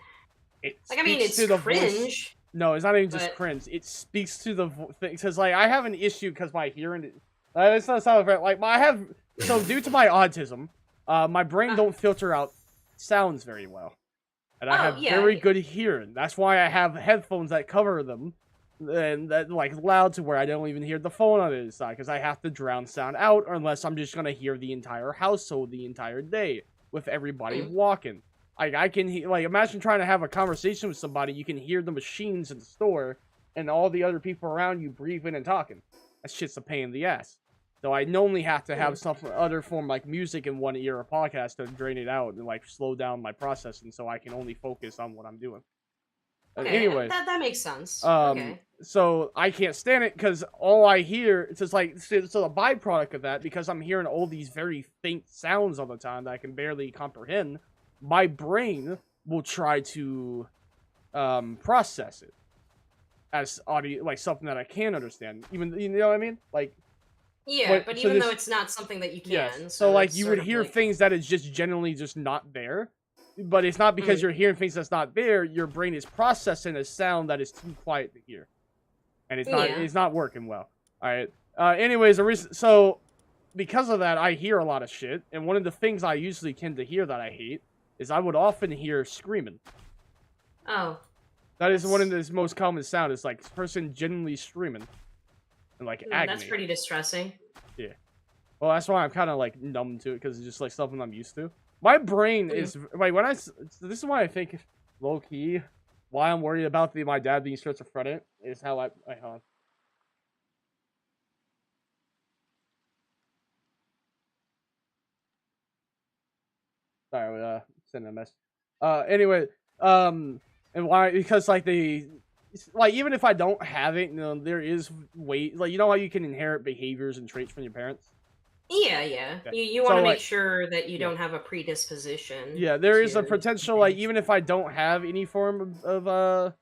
It's it's cringe. No, it's not even just but- cringe. It speaks to the thing because, like, I have an issue because my hearing. It's not sound right. Like, I have due to my autism, my brain don't filter out sounds very well, and I have very good hearing. That's why I have headphones that cover them, and that like loud to where I don't even hear the phone on the other side because I have to drown sound out, or unless I'm just gonna hear the entire household the entire day with everybody walking. Like, I can hear, like, imagine trying to have a conversation with somebody, you can hear the machines in the store, and all the other people around you breathing and talking. That shit's a pain in the ass. So I normally have to have some other form, like music in one ear or podcast to drain it out and, like, slow down my processing so I can only focus on what I'm doing. Okay, Anyways. that makes sense. Okay. So I can't stand it because all I hear, it's just like, so the byproduct of that, because I'm hearing all these very faint sounds all the time that I can barely comprehend, my brain will try to process it as audio, like something that I can understand. Even, you know what I mean? Like, yeah, but even though it's not something that you can, yes. So like you would hear things that is just generally just not there, but it's not because you're hearing things that's not there. Your brain is processing a sound that is too quiet to hear, and it's not working well. All right. Anyways, so because of that, I hear a lot of shit. And one of the things I usually tend to hear that I hate is I would often hear screaming. Oh. That is one of the most common sound. It's like person genuinely screaming. And like agony. That's pretty distressing. Yeah. Well, that's why I'm kind of like numb to it, because it's just like something I'm used to. My brain is like when this is why I think low key why I'm worried about my dad being schizophrenic is how I sorry, sending a mess. Anyway, and why? Because like even if I don't have it, there is like you know how you can inherit behaviors and traits from your parents. Yeah, yeah. Okay. You want to So, make like, sure that you don't have a predisposition. Yeah, there is a to potential, like, even if I don't have any form of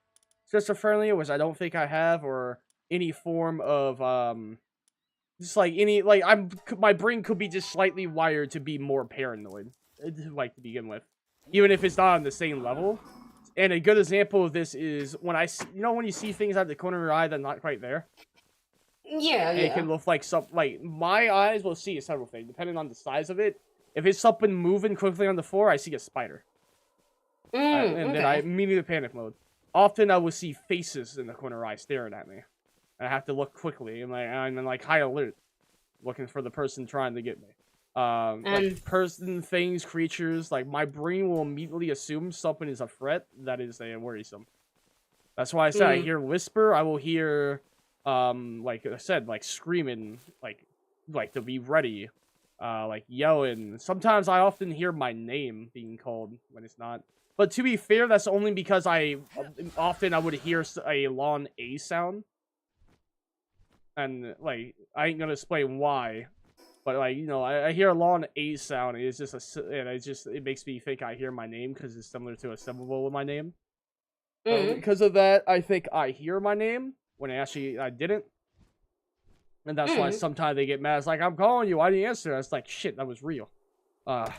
schizophrenia, which I don't think I have, or any form of, just, like, my brain could be just slightly wired to be more paranoid, like, to begin with. Even if it's not on the same level. And a good example of this is when when you see things out of the corner of your eye that are not quite there? Yeah, And it can look like my eyes will see several things, depending on the size of it. If it's something moving quickly on the floor, I see a spider. And then I immediately panic mode. Often I will see faces in the corner eye staring at me. I have to look quickly, and I'm in like high alert, looking for the person trying to get me. Like person, things, creatures, like my brain will immediately assume something is a threat that is worrisome. That's why I said I hear whisper, I will hear like I said, like screaming, like to be ready, like yelling. Sometimes I often hear my name being called when it's not. But to be fair, that's only because I would hear a long A sound, and like I ain't gonna explain why, but like I hear a long A sound, and it's just it makes me think I hear my name because it's similar to a syllable with my name. Because of that, I think I hear my name when actually I didn't. And that's why sometimes they get mad. It's like, I'm calling you, why didn't you answer? It's like, shit, that was real. Sorry,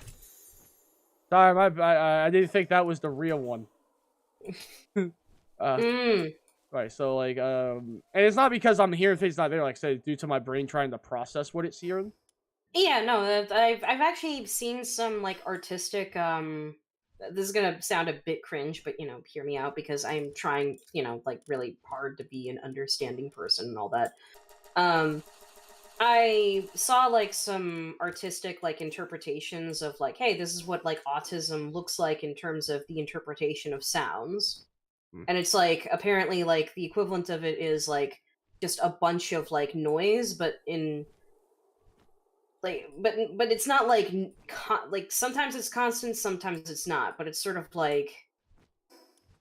I didn't think that was the real one. Right, so like, and it's not because I'm hearing things not there, like I said, due to my brain trying to process what it's hearing. Yeah, no, I've actually seen some like artistic this is gonna sound a bit cringe, but hear me out because I'm trying, like really hard to be an understanding person and all that. I saw like some artistic like interpretations of like, hey, this is what like autism looks like in terms of the interpretation of sounds. And it's like apparently like the equivalent of it is like just a bunch of like noise, but in like but it's not like like sometimes it's constant, sometimes it's not, but it's sort of like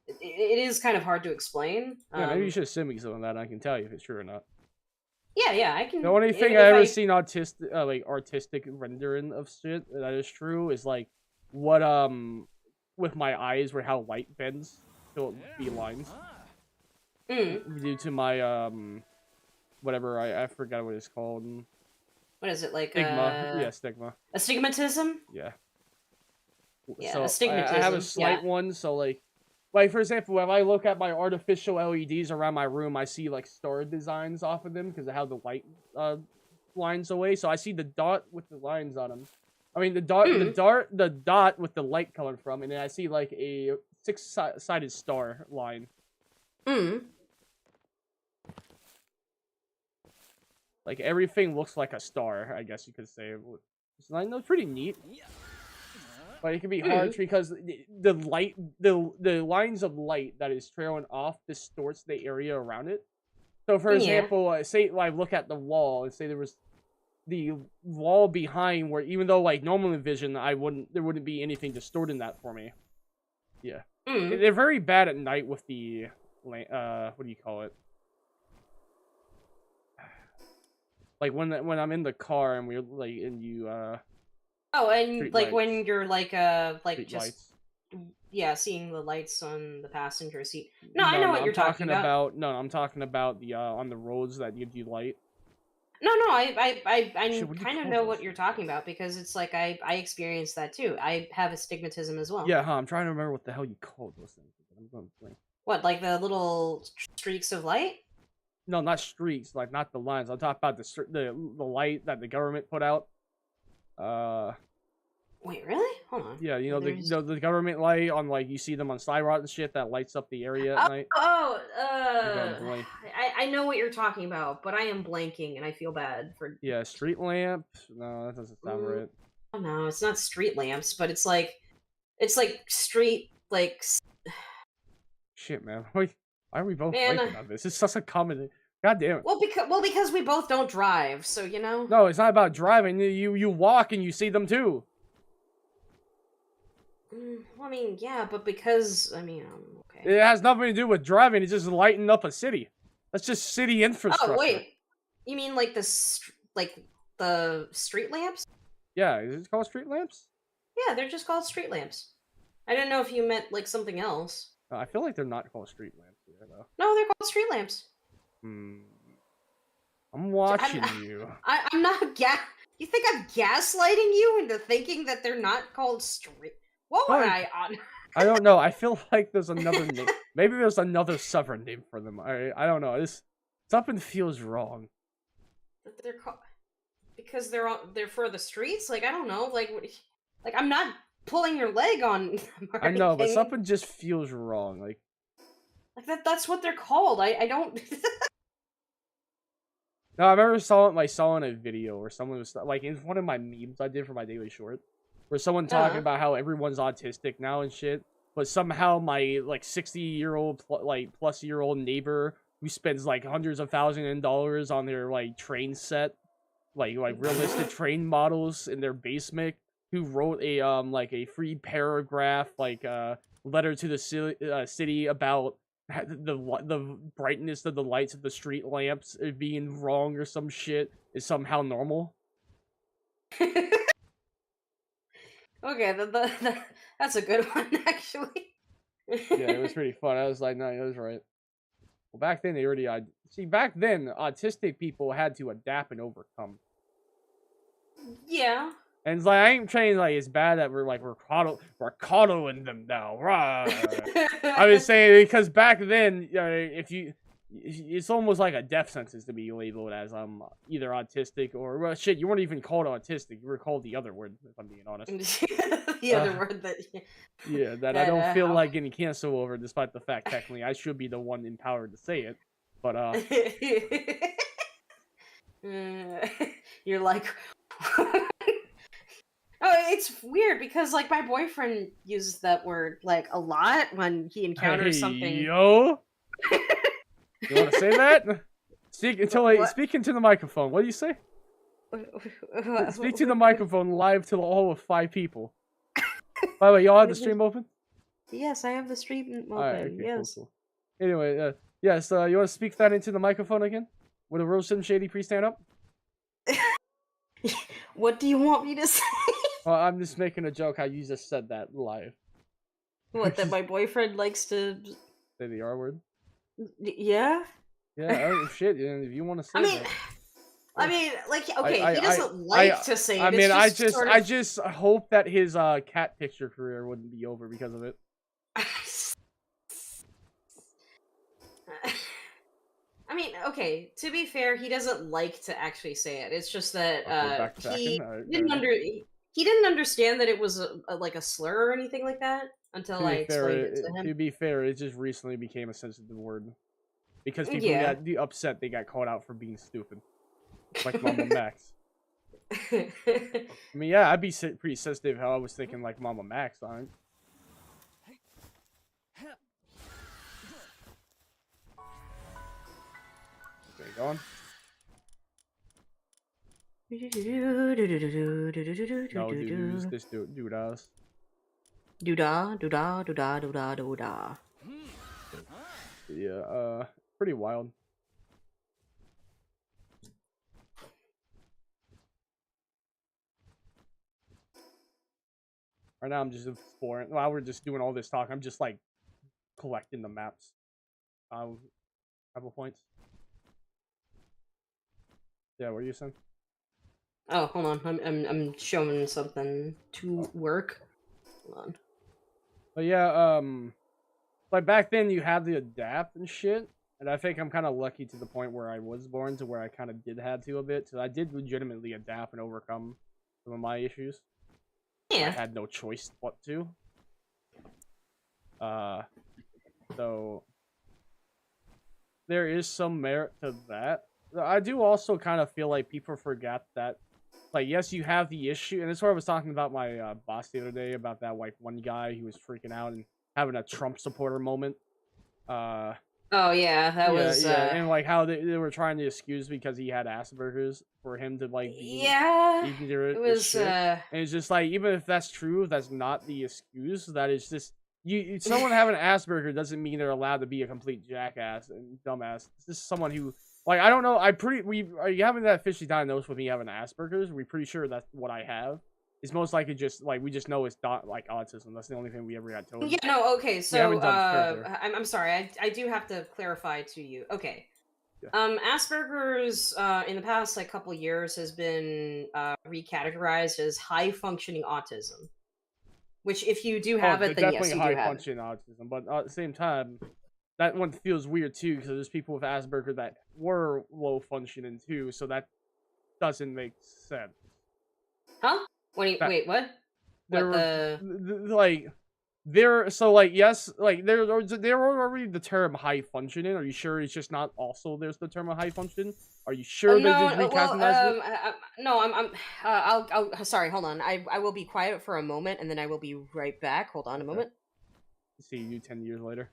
it is kind of hard to explain. Yeah, maybe you should send me some of that and I can tell you if it's true or not. Yeah, I can. The only thing I ever seen artistic rendering of shit that is true is like what with my eyes where how light bends to be lines. Due to my whatever I forgot what it's called. What is it like? Stigma. Yeah, stigma. Astigmatism. Yeah. Yeah, so astigmatism. I have a slight one, so like for example, if I look at my artificial LEDs around my room, I see like star designs off of them because of how the light lines away. So I see the dot with the lines on them. I mean the dot with the light coming from, and then I see like a six-sided star line. Like everything looks like a star, I guess you could say. It's like pretty neat. But it can be hard because the light, the lines of light that is trailing off distorts the area around it. So, for example, say I look at the wall and say there was the wall behind where, even though like normal vision, there wouldn't be anything distorting that for me. Yeah, they're very bad at night with the what do you call it? Like when I'm in the car and we're like and you Oh, and like lights. when you're like just lights. Yeah, seeing the lights on the passenger seat. No, I know what you're talking about. No, I'm talking about the on the roads that give you light. No, I kind of know what you're talking about because it's like I experienced that too. I have astigmatism as well. Yeah, I'm trying to remember what the hell you called those things. I'm going blank. What, like the little streaks of light? No, not streets, like not the lines. I'm talking about the light that the government put out. Wait, really? Hold on. Yeah, you know There's- the government light on like you see them on Slyrot and shit that lights up the area at night. You're going blank. I know what you're talking about, but I am blanking and I feel bad for. Yeah, street lamp. No, that doesn't sound right. Oh no, it's not street lamps, but it's like street like. Shit, man. Why are we both Man, blanking on this? It's such a common. God damn it. Well, because we both don't drive, so you know. No, it's not about driving. You walk and you see them too. I mean, yeah, but because okay. It has nothing to do with driving. It's just lighting up a city. That's just city infrastructure. Oh wait, you mean like the street lamps? Yeah, is it called street lamps? Yeah, they're just called street lamps. I didn't know if you meant like something else. I feel like they're not called street lamps here, though. No, they're called street lamps. I'm watching you. I'm not You think I'm gaslighting you into thinking that they're not called street? What were I on? I don't know. I feel like there's another name. Maybe there's another separate name for them. I don't know. Something feels wrong. They're called because they're for the streets. Like I don't know. Like I'm not pulling your leg on. I know, but something just feels wrong. Like that's what they're called. I don't. No, I remember saw in a video where someone was like in one of my memes I did for my daily short, where someone talking about how everyone's autistic now and shit, but somehow my like 60-year-old plus year old neighbor who spends like hundreds of thousands of dollars on their like train set, like realistic train models in their basement, who wrote a like a free paragraph letter to the city about the brightness of the lights of the street lamps being wrong or some shit is somehow normal. Okay, that's a good one actually. Yeah, it was pretty fun. I was like, no, that was right. Well, back then back then autistic people had to adapt and overcome. Yeah. And it's like I ain't saying like it's bad that we're coddling them now. I was saying because back then, it's almost like a death sentence to be labeled as either autistic or well, shit. You weren't even called autistic. You were called the other word. If I'm being honest. The other word that. Yeah, that I don't feel like getting canceled over, despite the fact technically I should be the one empowered to say it. But you're like. Oh, it's weird because like my boyfriend uses that word like a lot when he encounters something. Yo, you want to say that? Speak into the microphone. What do you say? Speak to the microphone live to all of 5 people. By the way, y'all have the stream open? Yes, I have the stream open. Right, okay, yes. Cool. Anyway, yes. You want to speak that into the microphone again? Would a real Sim Shady please stand up? What do you want me to say? Well, I'm just making a joke how you just said that live. What, that my boyfriend likes to... Say the R word? Yeah? Yeah, oh, shit, if you want to say that. I mean, like, okay, he doesn't like to say it. I mean, I just hope that his cat picture career wouldn't be over because of it. I mean, okay, to be fair, he doesn't like to actually say it. It's just that he didn't understand that it was like a slur or anything like that until I explained it to him. To be fair, it just recently became a sensitive word. Because people got upset they got called out for being stupid. Like Mama Max. I mean, yeah, I'd be pretty sensitive how I was thinking like Mama Max on it. Okay, going. No, dude, this dude us. Doodah, doodah, doodah, doodah, doodah. Yeah, pretty wild. Right now I'm just exploring. While we're just doing all this talk, I'm just like collecting the maps. Couple points. Yeah, what are you saying? Oh, hold on. I'm showing something to work. Hold on. But yeah, like back then you had to adapt and shit. And I think I'm kind of lucky to the point where I was born to where I kind of did have to a bit. So I did legitimately adapt and overcome some of my issues. I Yeah. had no choice but to. So there is some merit to that. I do also kind of feel like people forget that, like, yes, you have the issue, and that's what I was talking about my boss the other day about that like one guy who was freaking out and having a Trump supporter moment. Oh yeah, that was. And like how they were trying to excuse because he had Asperger's for him to like be Yeah, ignorant it as was. shit. And it's just like, even if that's true, that's not the excuse. That is just someone having Asperger doesn't mean they're allowed to be a complete jackass and dumbass. It's just someone who, like, I don't know. We haven't that officially diagnosed with me having Asperger's. We're pretty sure that's what I have. It's most likely just like we just know it's like autism. That's the only thing we ever got told. Yeah, no, okay, so haven't done further. I'm sorry, I do have to clarify to you. Okay. Yeah. Asperger's in the past like couple years has been recategorized as high functioning autism. Which if you do have it, then yes, you do high have it. functioning autism, but at the same time, that one feels weird too because there's people with Asperger that were low functioning too, so that doesn't make sense. Huh? Wait, what? Like there, so like yes, like there already the term high functioning. Are you sure it's just not also there's the term of high functioning? Are you sure they just recategorized it? No, I'll sorry, hold on. I will be quiet for a moment and then I will be right back. Hold on a moment. See you 10 years later.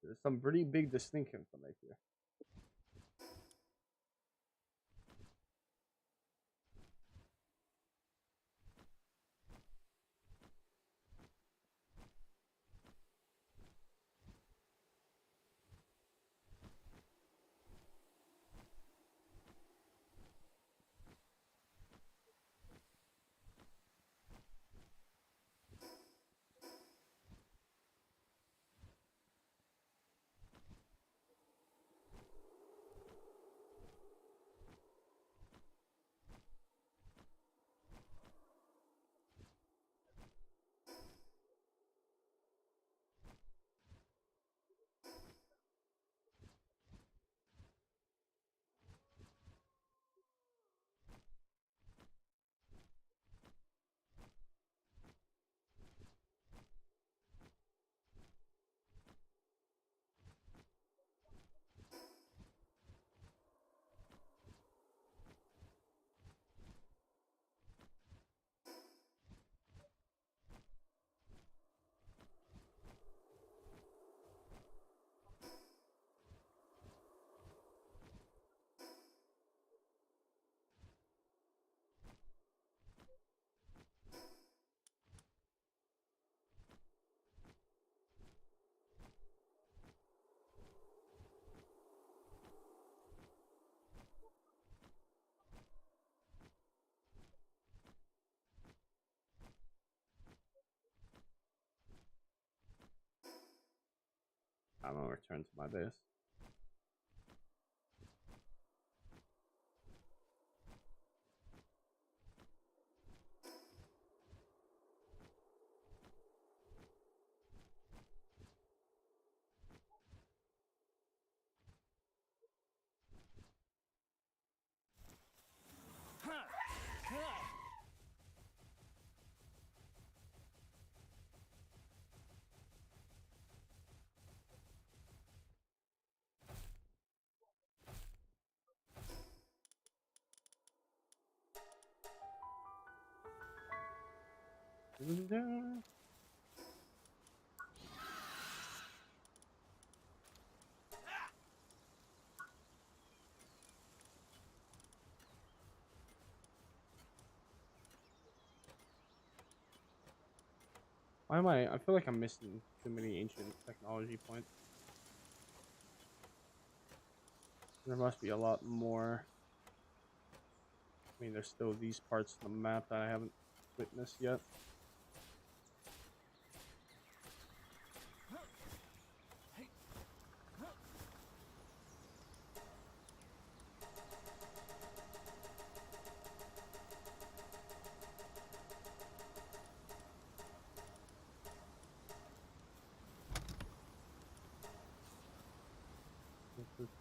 There's some pretty big distinctions to make here. I'm gonna return to my base. Why am I feel like I'm missing too many ancient technology points. There must be a lot more. I mean, there's still these parts of the map that I haven't witnessed yet.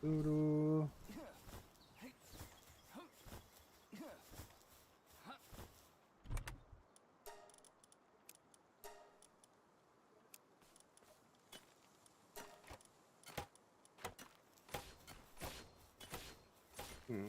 Doo-doo. Hmm.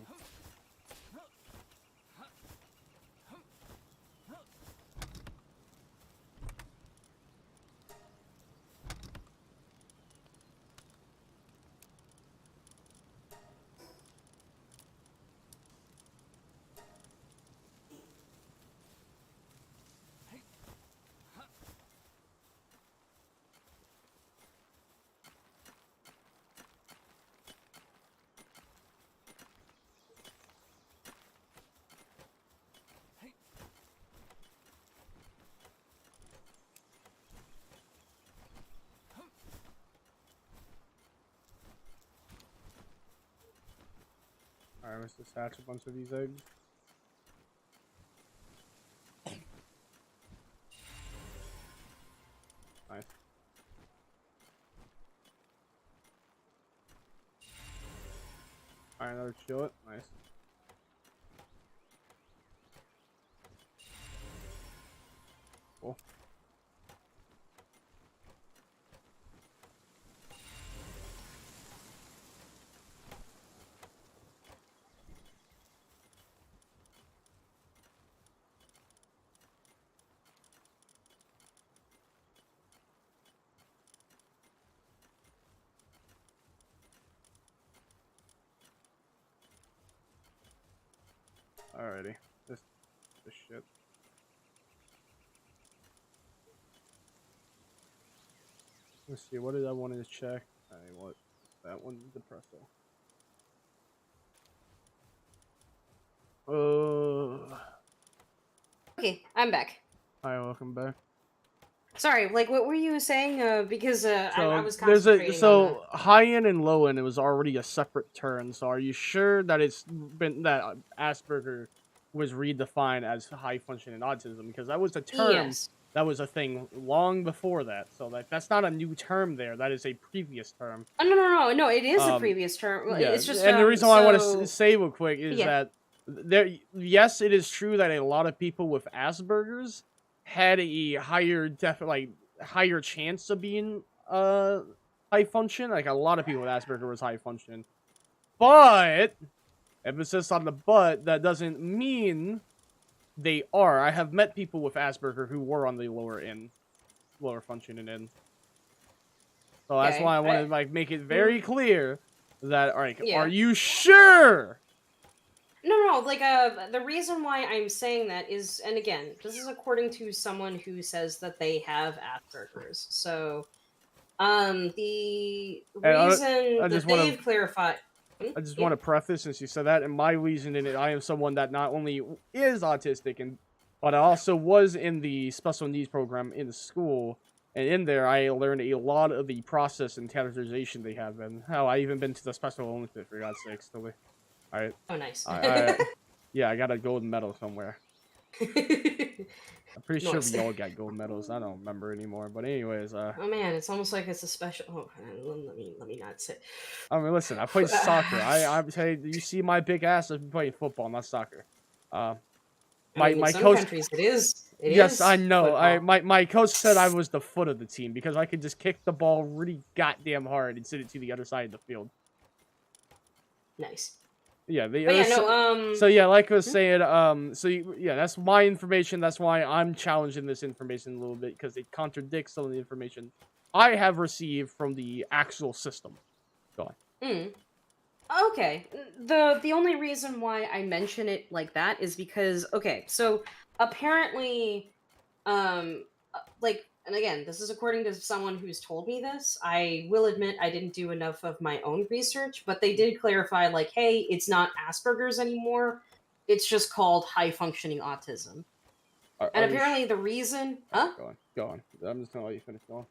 Alright, let's just hatch a bunch of these eggs. Nice. Alright, another chill it. Nice. Cool. Alrighty. This shit. Let's see, what did I want to check? What? That one, depresso. Okay, I'm back. Hi, welcome back. Sorry, like, what were you saying? Because I So was there's concentrating a on that. high end and low end. It was already a separate term. So are you sure that it's been that Asperger was redefined as high functioning autism? Because that was a term Yes. that was a thing long before that. So that's not a new term there. That is a previous term. Oh, no, it is a Um, previous term. Well, Yeah, it's just, and the reason why I want so... to say real quick is Yeah. that there, yes, it is true that a lot of people with Asperger's had a higher chance of being high function. Like a lot of people with Asperger was high function, but emphasis on the but, that doesn't mean they are. I have met people with Asperger who were on the lower functioning end. So that's Okay, why I want to like make it very clear that Yeah. are you sure? No, like, the reason why I'm saying that is, and again, this is according to someone who says that they have Asperger's. So, the And reason I that just want they've to clarified... I just Yeah. want to preface, since you said that, and my reason in it, I am someone that not only is autistic, but I also was in the special needs program in school, and in there I learned a lot of the process and categorization they have, and how I even been to the Special Olympics, for God's sakes. All right, Oh, nice. yeah, I got a gold medal somewhere. I'm pretty sure Nice. we all got gold medals. I don't remember anymore, but anyways, Oh man, it's almost like it's a special. Oh, let me not say. I mean, listen, I played soccer. I'm saying, you see my big ass. I've been playing football, not soccer. I mean, in My some coach. countries it is. Yes, I know. Football. My coach said I was the foot of the team because I could just kick the ball really goddamn hard and send it to the other side of the field. Nice. Yeah, But yeah, no. So yeah, like I was saying, yeah, that's my information. That's why I'm challenging this information a little bit, because it contradicts some of the information I have received from the actual system. Go on. Okay. The only reason why I mention it like that is because, okay, so apparently, like, and again, this is according to someone who's told me this. I will admit I didn't do enough of my own research, but they did clarify, like, hey, it's not Asperger's anymore. It's just called high functioning autism. And apparently the reason, Go on. I'm just gonna let you finish going.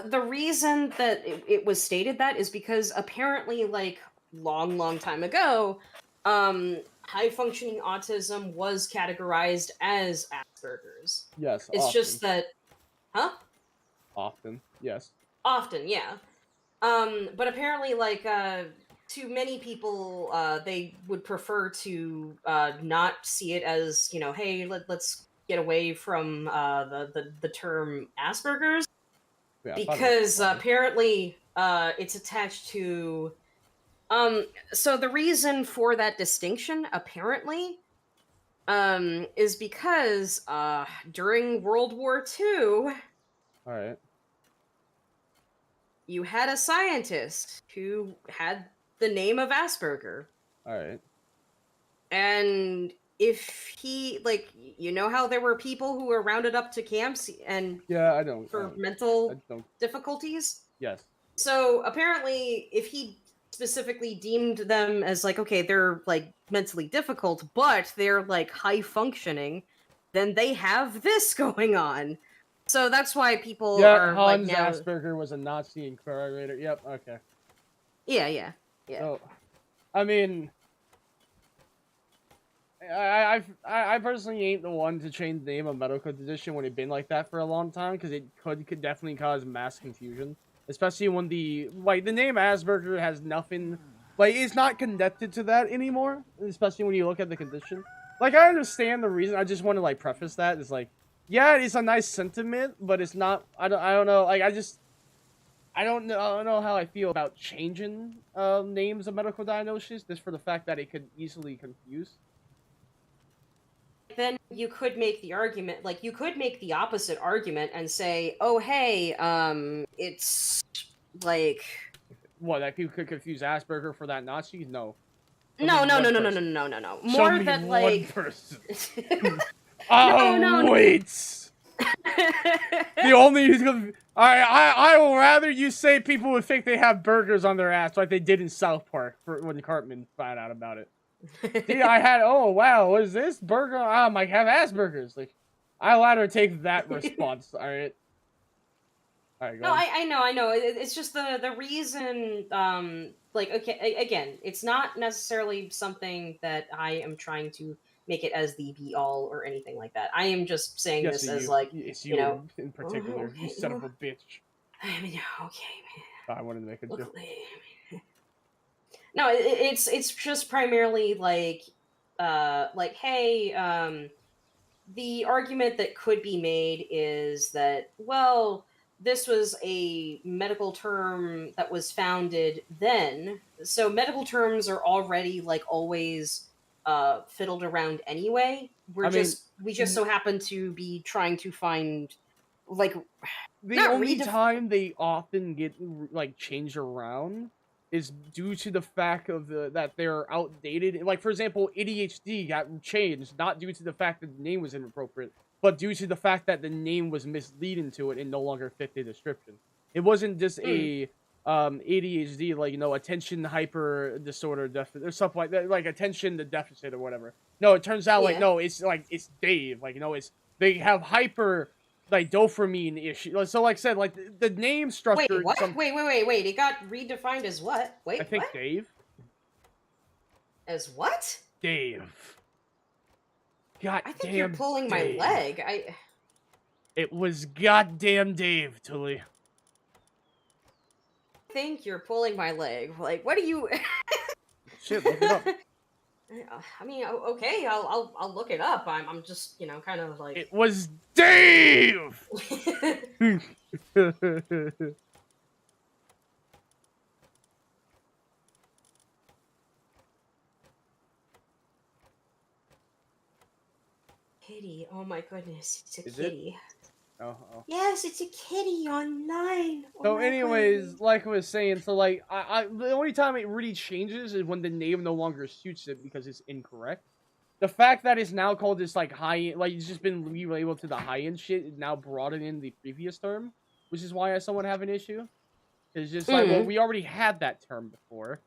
The reason that it was stated that is because apparently, like, long time ago, high functioning autism was categorized as Asperger's. Yes, It's often. just that, huh? Often, yes. Often, yeah. But apparently, like, to many people, they would prefer to not see it as, you know, hey, let's get away from the term Asperger's, Yeah, I thought it was because funny. apparently it's attached to. So the reason for that distinction, apparently, is because during World War II, All right. you had a scientist who had the name of Asperger. All right. And if he, like, you know how there were people who were rounded up to camps and Yeah, I don't. for I mental don't. difficulties? Yes. So apparently, if he specifically deemed them as like, okay, they're like mentally difficult, but they're like high functioning, then they have this going on. So that's why people Yeah, are like Hans now. Asperger was a Nazi incarcerator. Yep. Okay. Yeah. So, I mean, I personally ain't the one to change the name of medical condition when it's been like that for a long time, because it could definitely cause mass confusion, especially when the name Asperger has nothing, like, it's not connected to that anymore, especially when you look at the condition. Like, I understand the reason. I just want to like preface that it's like, yeah, it's a nice sentiment, but it's not. I don't know. Like, I don't know how I feel about changing names of medical diagnoses just for the fact that it could easily confuse. Then you could make the argument, like, you could make the opposite argument and say, oh, hey, it's like. What, that people could confuse Asperger for that Nazi? No. No. Show More me that, one like. person. No. Wait. The only who's gonna. I will rather you say people would think they have burgers on their ass like they did in South Park when Cartman found out about it. See, I had, oh wow, what is this burger? I might have Asperger's. Like, I let her take that response. All right. All right. Go No, on. I know. It's just the reason. Like, okay, again, it's not necessarily something that I am trying to make it as the be all or anything like that. I am just saying Yes, this as you. like, It's you know, in particular. okay, You son of a bitch. I mean, okay, I wanted to make a joke. no, it's just primarily like, hey, the argument that could be made is that, well, this was a medical term that was founded then, so medical terms are already like always fiddled around anyway. We just so happen to be trying to find, like, the not only time they often get like changed around is due to the fact of that they're outdated. Like, for example, ADHD got changed not due to the fact that the name was inappropriate, but due to the fact that the name was misleading to it and no longer fit the description. It wasn't just a ADHD, like, you know, attention hyper disorder deficit or something like that, like attention to deficit or whatever. No, it turns out like, no, it's like, it's Dave. Like, you know, it's, they have hyper, like, dopamine issue. So, like I said, like, the name structure. Wait, what? Wait. It got redefined as what? Wait, I think what? Dave. As what? Dave. God I think you're pulling my leg. It was goddamn Dave, Tully. I think you're pulling my leg. Like, what do you? Shit, look it up. I mean, okay, I'll look it up. I'm just, you know, kind of like. It was Dave. Kitty. Oh my goodness, it's a Is kitty. Oh. Yes, it's a kitty online. So, anyways, like I was saying, so like I the only time it really changes is when the name no longer suits it because it's incorrect. The fact that it's now called this like high, like it's just been relabeled to the high end shit, is now broadened in the previous term, which is why I somewhat have an issue. It's just like, well, we already had that term before.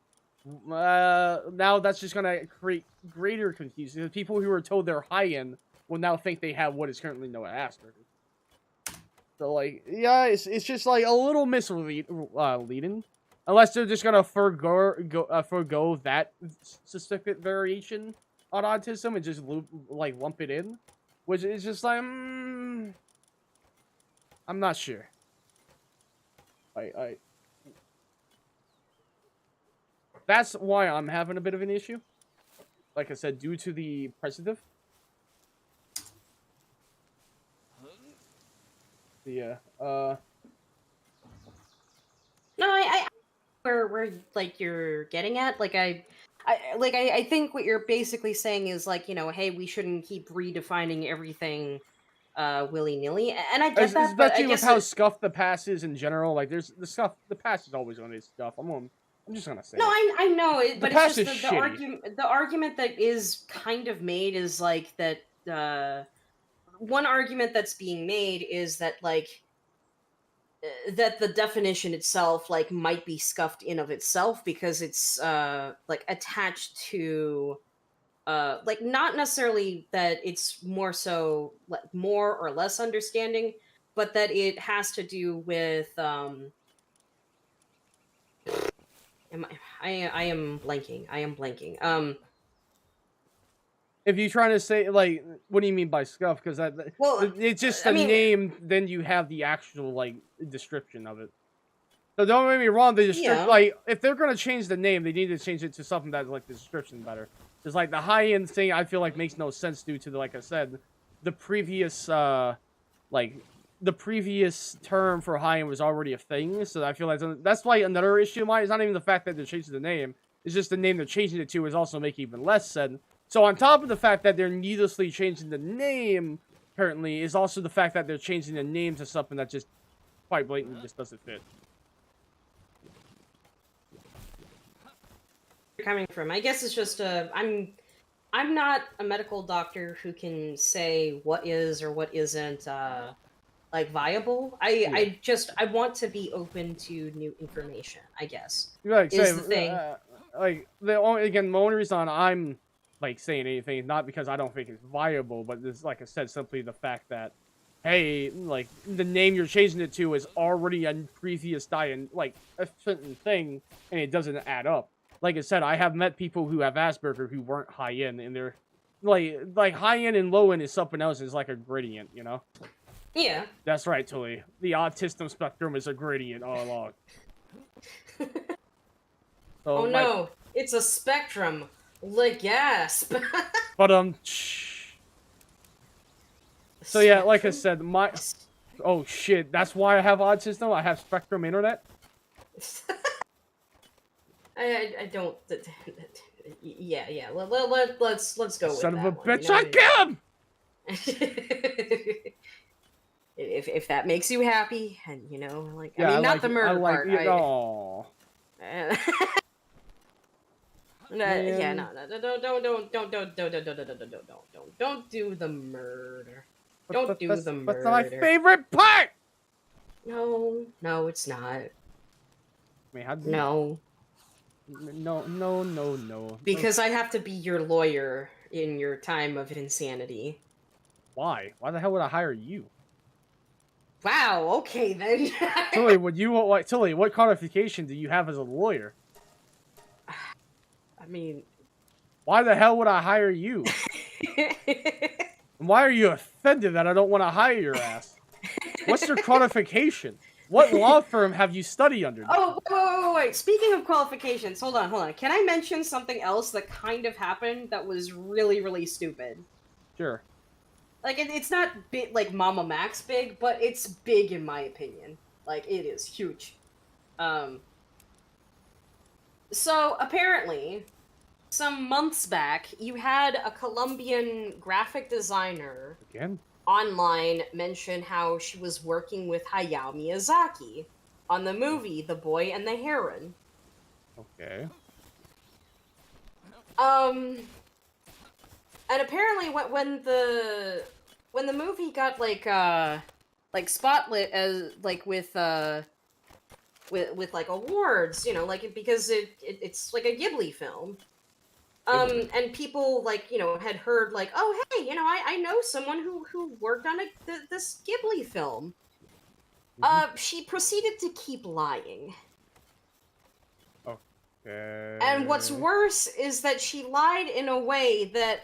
Now that's just gonna create greater confusion. People who are told they're high end will now think they have what is currently known as Asperger's. So, like, yeah, it's just like a little misleading, unless they're just gonna forgo that specific variation on autism and just lump it in, which is just like, I'm not sure. That's why I'm having a bit of an issue. Like I said, due to the precedent. Yeah. No, I where like you're getting at. Like I think what you're basically saying is like, you know, hey, we shouldn't keep redefining everything willy-nilly. And I get that, but I Especially with guess how scuffed the past is in general. Like, there's the past is always going to be scuffed. I'm just gonna say. No, I know it, The but it's past just is the shitty. argument. The argument that is kind of made is like that. One argument that's being made is that like that the definition itself like might be scuffed in of itself because it's like attached to like not necessarily that it's more so more or less understanding, but that it has to do with I am blanking. I am blanking. If you're trying to say, like, what do you mean by scuff? Because Well, it's just I a mean, name, then you have the actual, like, description of it. So don't get me wrong, the description, yeah. like, if they're going to change the name, they need to change it to something that's, like, the description better. Because, like, the high-end thing, I feel like, makes no sense due to, like I said, the previous, the previous term for high-end was already a thing, so I feel like that's, like, another issue of mine. It's not even the fact that they're changing the name, it's just the name they're changing it to is also making even less sense. So on top of the fact that they're needlessly changing the name, currently, is also the fact that they're changing the name to something that just quite blatantly just doesn't fit. Coming from, I guess it's just I'm not a medical doctor who can say what is or what isn't like viable. I want to be open to new information, I guess. Like, is the thing. Like, the only reason I'm like saying anything is not because I don't think it's viable, but it's, like I said, simply the fact that, hey, like, the name you're changing it to is already a previous like a certain thing, and it doesn't add up. Like I said, I have met people who have Asperger who weren't high end, and they're like high end and low end is something else. It's like a gradient, you know? Yeah. That's right, Tully. The autism spectrum is a gradient all along. Oh no, it's a spectrum. Like gasp. But so yeah, like I said, oh shit, that's why I have autism. I have spectrum internet. I don't. Yeah. Let's go. Son with of a that bitch! one, I get him. if that makes you happy, and you know, like, Yeah, I mean, I not like the it. murder I like part. it. Oh. Yeah, no, don't do the murder. Don't do the murder. That's my favorite part. No, it's not. I mean, No. No. Because I have to be your lawyer in your time of insanity. Why? Why the hell would I hire you? Wow. Okay then. Tilly, Tilly, what qualification do you have as a lawyer? I mean, why the hell would I hire you? Why are you offended that I don't want to hire your ass? What's your qualification? What law firm have you studied under? Oh, wait. Speaking of qualifications, hold on. Can I mention something else that kind of happened that was really, really stupid? Sure. Like, it's not big, like Mama Max big, but it's big in my opinion. Like, it is huge. So, apparently, some months back, you had a Colombian graphic designer online mention how she was working with Hayao Miyazaki on the movie The Boy and the Heron. Okay. And apparently when the movie got like spotlit as like with like awards, you know, like because it's like a Ghibli film. And people like, you know, had heard like, oh hey, you know, I know someone who worked on this Ghibli film. She proceeded to keep lying. Okay. And what's worse is that she lied in a way that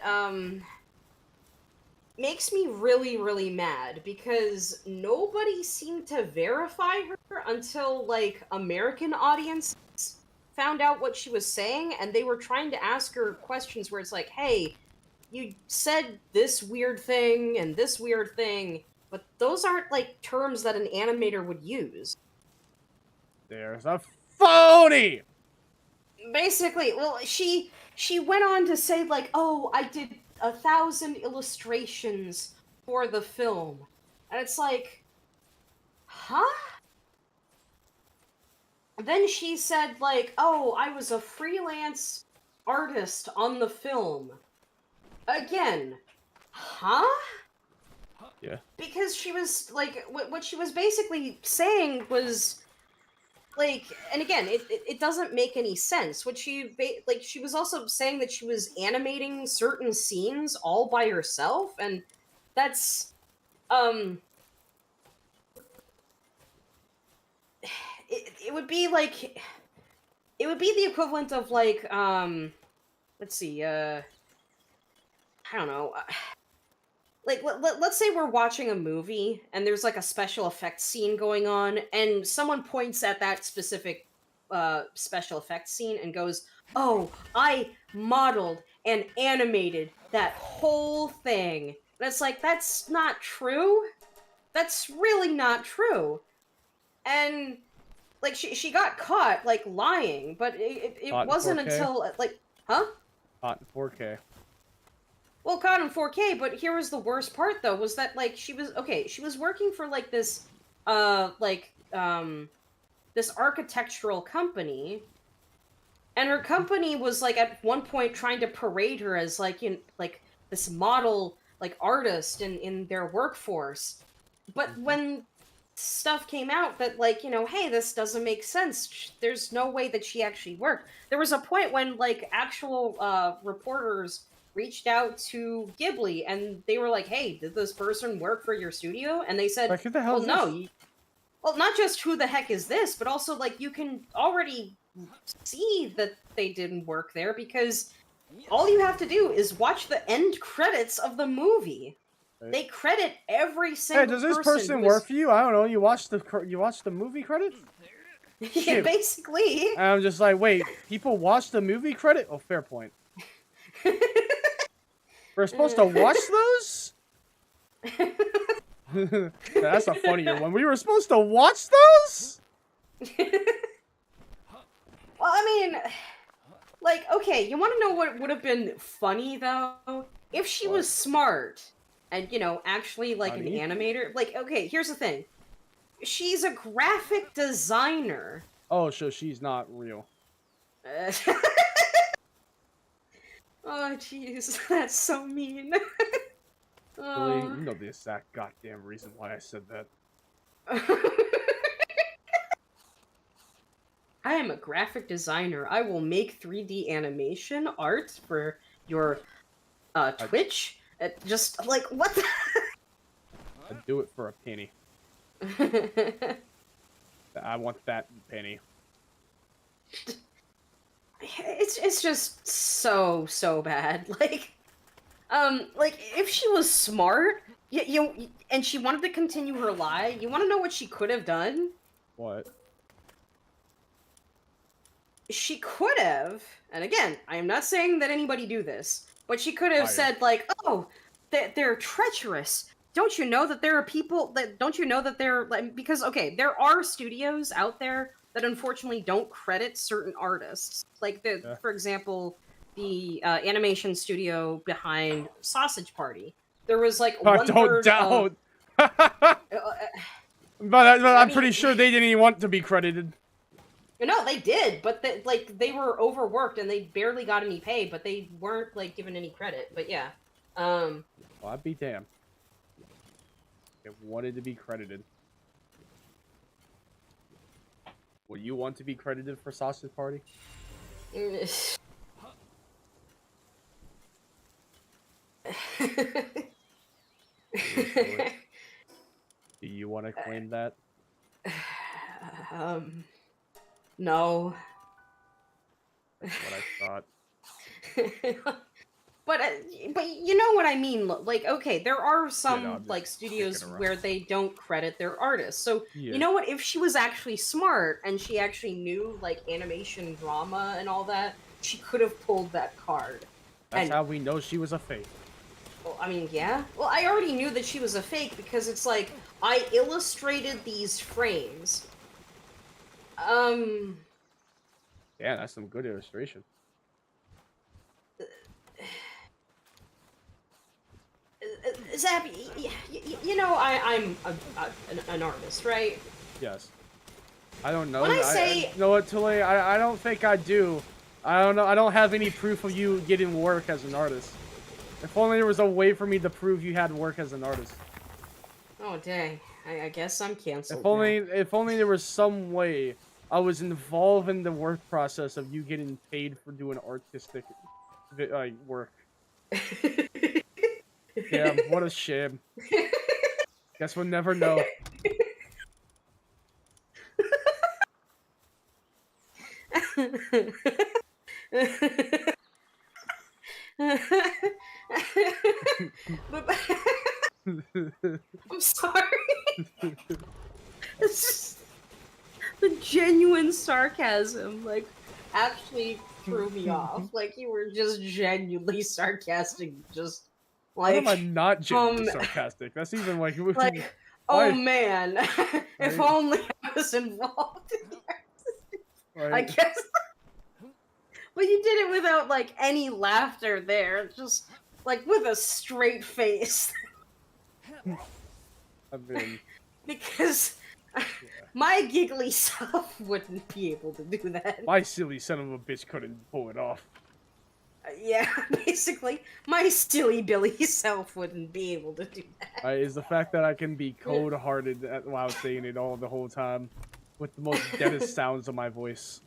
makes me really, really mad, because nobody seemed to verify her until like American audiences found out what she was saying, and they were trying to ask her questions where it's like, hey, you said this weird thing and this weird thing, but those aren't, like, terms that an animator would use. There's a phony! Basically, well, she went on to say, like, oh, I did 1,000 illustrations for the film. And it's like, huh? Then she said, like, oh, I was a freelance artist on the film. Again, huh? Yeah. Because she was, like, what she was basically saying was, like, and again, it doesn't make any sense. What she, like, she was also saying that she was animating certain scenes all by herself, and that's, it would be like, it would be the equivalent of, like, let's see, I don't know, like, let's say we're watching a movie, and there's, like, a special effects scene going on, and someone points at that specific, special effects scene and goes, oh, I modeled and animated that whole thing. And it's like, that's not true. That's really not true. And, like, she got caught, like, lying, but it wasn't 4K? until, like, huh? Hot in 4K. Well, caught in 4K, but here was the worst part, though, was that, like, she was working for, like, this, this architectural company, and her company was, like, at one point trying to parade her as, like, this model, like, artist in their workforce. But when stuff came out that, like, hey, this doesn't make sense, there's no way that she actually worked. There was a point when, like, actual, reporters reached out to Ghibli, and they were like, hey, did this person work for your studio? And they said, Like, who the hell well, is no. this? Well, not just who the heck is this, but also, like, you can already see that they didn't work there, because all you have to do is watch the end credits of the movie. Right. They credit every single Hey, does this person person who work for you? I don't know. You watched the movie credits? yeah, Shit. basically. And I'm just like, wait, people watch the movie credit? Oh, fair point. We're supposed to watch those? That's a funnier one. We were supposed to watch those? Well, I mean, like, okay, you want to know what would have been funny, though? If she was smart and, actually, like, Funny? an animator. Like, okay, here's the thing. She's a graphic designer. Oh, so she's not real. Oh, jeez, that's so mean. Billy, you know the exact goddamn reason why I said that. I am a graphic designer. I will make 3D animation art for your Twitch. Just like what? I'd do it for a penny. I want that penny. It's just so bad. Like if she was smart, and she wanted to continue her lie, you want to know what she could have done? What? She could have, and again, I am not saying that anybody do this, but she could have Fire. said, like, oh, they're treacherous. Don't you know that there are people that, don't you know that they're, like, because, okay, there are studios out there that unfortunately don't credit certain artists. Like, for example, the animation studio behind Sausage Party. There was, like, one Don't doubt. But I'm pretty sure they didn't even want to be credited. No, they did, but they were overworked and they barely got any pay, but they weren't, like, given any credit. But yeah, Well, I'd be damned. They wanted to be credited. Would you want to be credited for Sausage Party? Do you want to claim that? No. That's what I thought. But you know what I mean. Like, okay, there are some I'm just like studios kicking around. where they don't credit their artists. So Yeah. you know what? If she was actually smart and she actually knew like animation drama and all that, she could have pulled that card. That's And how we know she was a fake. well, I mean, yeah. Well, I already knew that she was a fake because it's like I illustrated these frames. Yeah, that's some good illustration. Zap, you know I'm an artist, right? Yes. I don't know. When I say- you know what, Tully? I don't think I do. I don't know. I don't have any proof of you getting work as an artist. If only there was a way for me to prove you had work as an artist. Oh dang! I guess I'm canceled. If only there was some way I was involved in the work process of you getting paid for doing artistic work. Yeah, what a shame. Guess we'll never know. I'm sorry. It's just the genuine sarcasm, like, actually threw me off. Like, you were just genuinely sarcastic, just like. Why am I not genuinely sarcastic? That's even like. Like, oh man, if only I was involved in the I guess. But you did it without like any laughter there, just like with a straight face. I mean, because my giggly self wouldn't be able to do that. My silly son of a bitch couldn't pull it off. Yeah, basically, my silly Billy self wouldn't be able to do that. Is the fact that I can be cold-hearted while saying it all the whole time, with the most deadest sounds of my voice.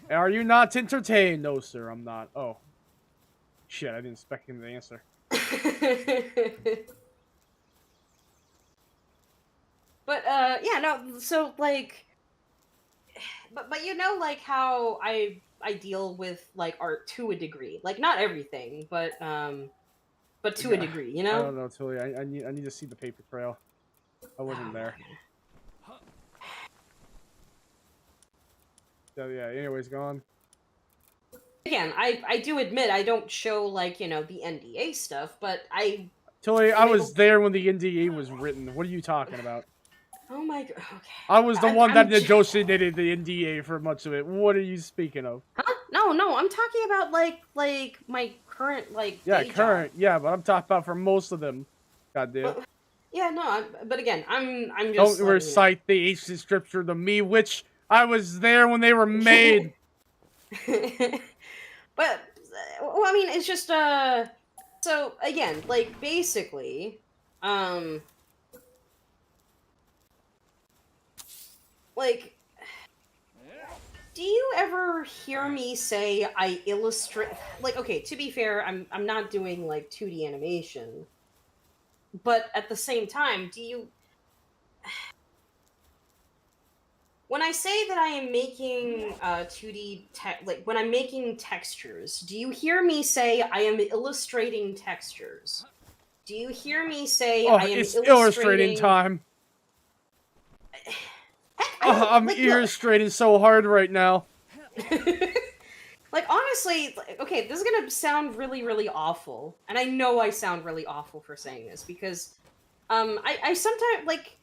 Are you not entertained? No, sir, I'm not. Oh. Shit, I didn't expect him to answer. But, yeah, no, so, like... But you know, like, how I deal with, like, art to a degree. Like, not everything, but to a degree, you know? I don't know, Tilly. I need to see the paper trail. I wasn't there. So, yeah, anyways, go on. Again, I do admit I don't show, like, you know, the NDA stuff, but I... Tilly, I was there when the NDA was written. What are you talking about? Oh my god, okay. I was the one that negotiated the NDA for much of it. What are you speaking of? Huh? No, I'm talking about, like, my current, like, Yeah, day current, job. yeah, but I'm talking about for most of them. God damn. Yeah, no, but again, I'm just... Don't recite the ancient scripture to me, which I was there when they were made. But, well, I mean, it's just, so, again, like, basically, like, do you ever hear me say I illustrate, like, okay, to be fair, I'm not doing, like, 2D animation, but at the same time, do you... When I say that I am making 2D like when I'm making textures, do you hear me say I am illustrating textures? Do you hear me say I am illustrating time? I'm illustrating so hard right now. Like, honestly, okay, this is gonna sound really, really awful, and I know I sound really awful for saying this because, I sometimes like,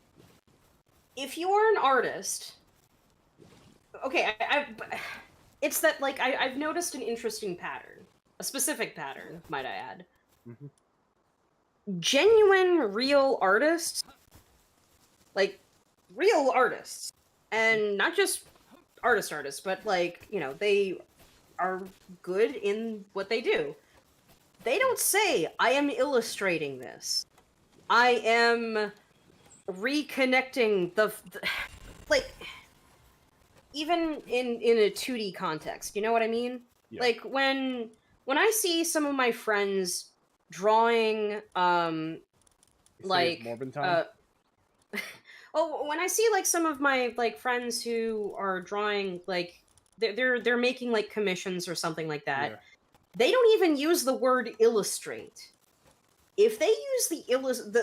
if you are an artist. Okay, it's that, like, I've noticed an interesting pattern. A specific pattern, might I add. Mm-hmm. Genuine, real artists, like, real artists, and not just artists, but, like, you know, they are good in what they do. They don't say, I am illustrating this. I am reconnecting the like... Even in a 2D context, you know what I mean? Yeah. Like, when I see some of my friends drawing, like, Morbin time? oh, when I see, like, some of my, like, friends who are drawing, like, they're making, like, commissions or something like that, they don't even use the word illustrate. If they use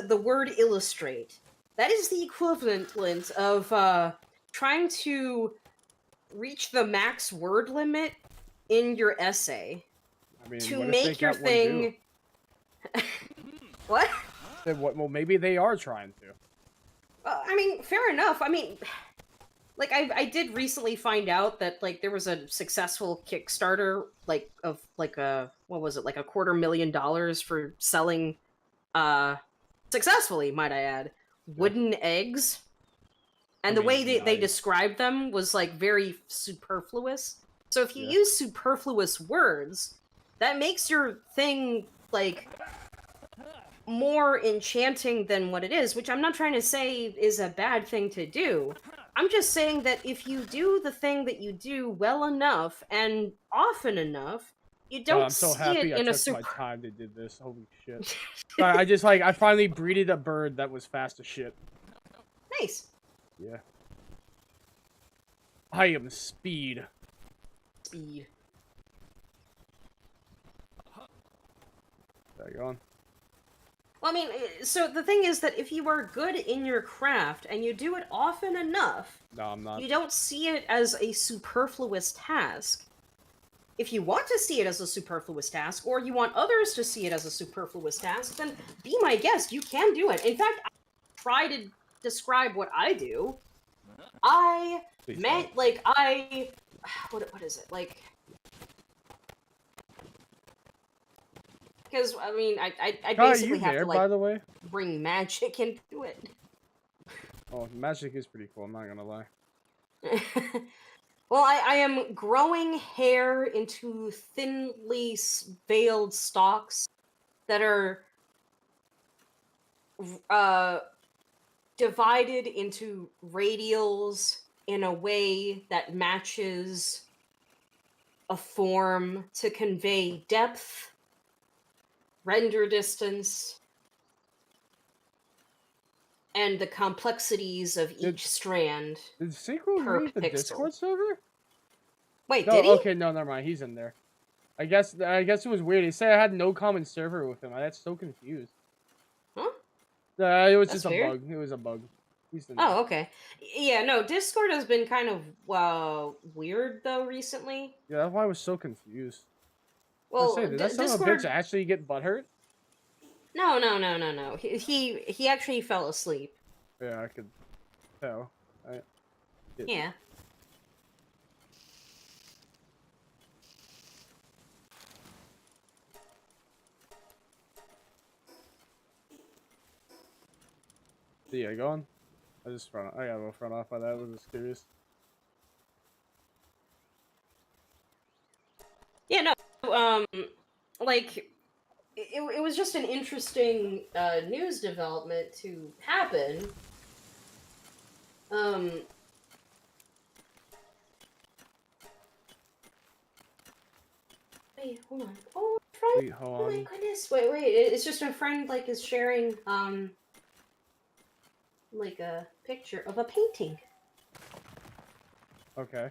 the word illustrate, that is the equivalent of trying to reach the max word limit in your essay I mean, to what if they make your got one too? thing. What? Then what? Well, maybe they are trying to. I mean, fair enough. I mean, like I did recently find out that like there was a successful Kickstarter like of like a what was it like $250,000 for selling successfully, might I add, wooden eggs. And I the way mean, they nice. described them was like very superfluous. So if you Yeah. use superfluous words, that makes your thing like more enchanting than what it is, which I'm not trying to say is a bad thing to do. I'm just saying that if you do the thing that you do well enough and often enough, you don't I'm so see happy it I in a took my super. time to do this. Holy shit. I just like I finally breeded a bird that was fast as shit. Nice. Yeah. I am speed. Speed. There you go. Well, I mean, so the thing is that if you are good in your craft and you do it often enough, No, I'm not. you don't see it as a superfluous task. If you want to see it as a superfluous task, or you want others to see it as a superfluous task, then be my guest. You can do it. In fact, I try to describe what I do. I Please meant don't. like what is it like? Because I mean, I Are basically you have there, to like by the way? bring magic into it. Oh, magic is pretty cool. I'm not gonna lie. Well, I am growing hair into thinly veiled stalks that are divided into radials in a way that matches a form to convey depth, render distance, and the complexities of each strand Did Sequel per leave the pixel. Discord server? Wait, No, did he? okay, no, never mind. He's in there. I guess it was weird. He said I had no common server with him. I got so confused. Huh? It was That's just a weird. bug. It was a bug. He's in there. Oh, okay. Yeah, no, Discord has been kind of weird though recently. Yeah, that's why I was so confused. Well, I say, did that son of a Discord. bitch actually get butthurt? No. He actually fell asleep. Yeah, I could tell. Yeah. Yeah, go on. I got a little front off by that. I was just curious. Yeah, no. Like it was just an interesting news development to happen. Wait, hold on. Oh, friend. Wait, hold Oh my on. goodness. Wait. It's just a friend like is sharing like a picture of a painting. Okay.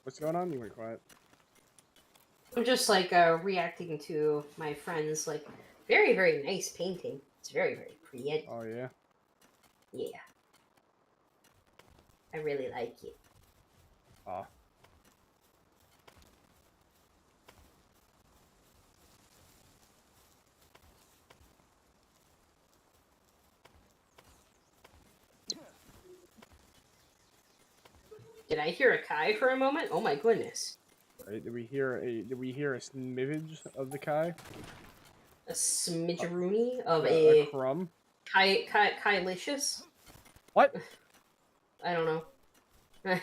What's going on? You went quiet. I'm just like reacting to my friend's like very, very nice painting. It's very, very pretty. Oh yeah. Yeah. I really like it. Ah. Did I hear a Kai for a moment? Oh my goodness. Right? Did we hear a smidge of the Kai? a smidgeroonie of A a crumb? Kylicious? What? I don't know.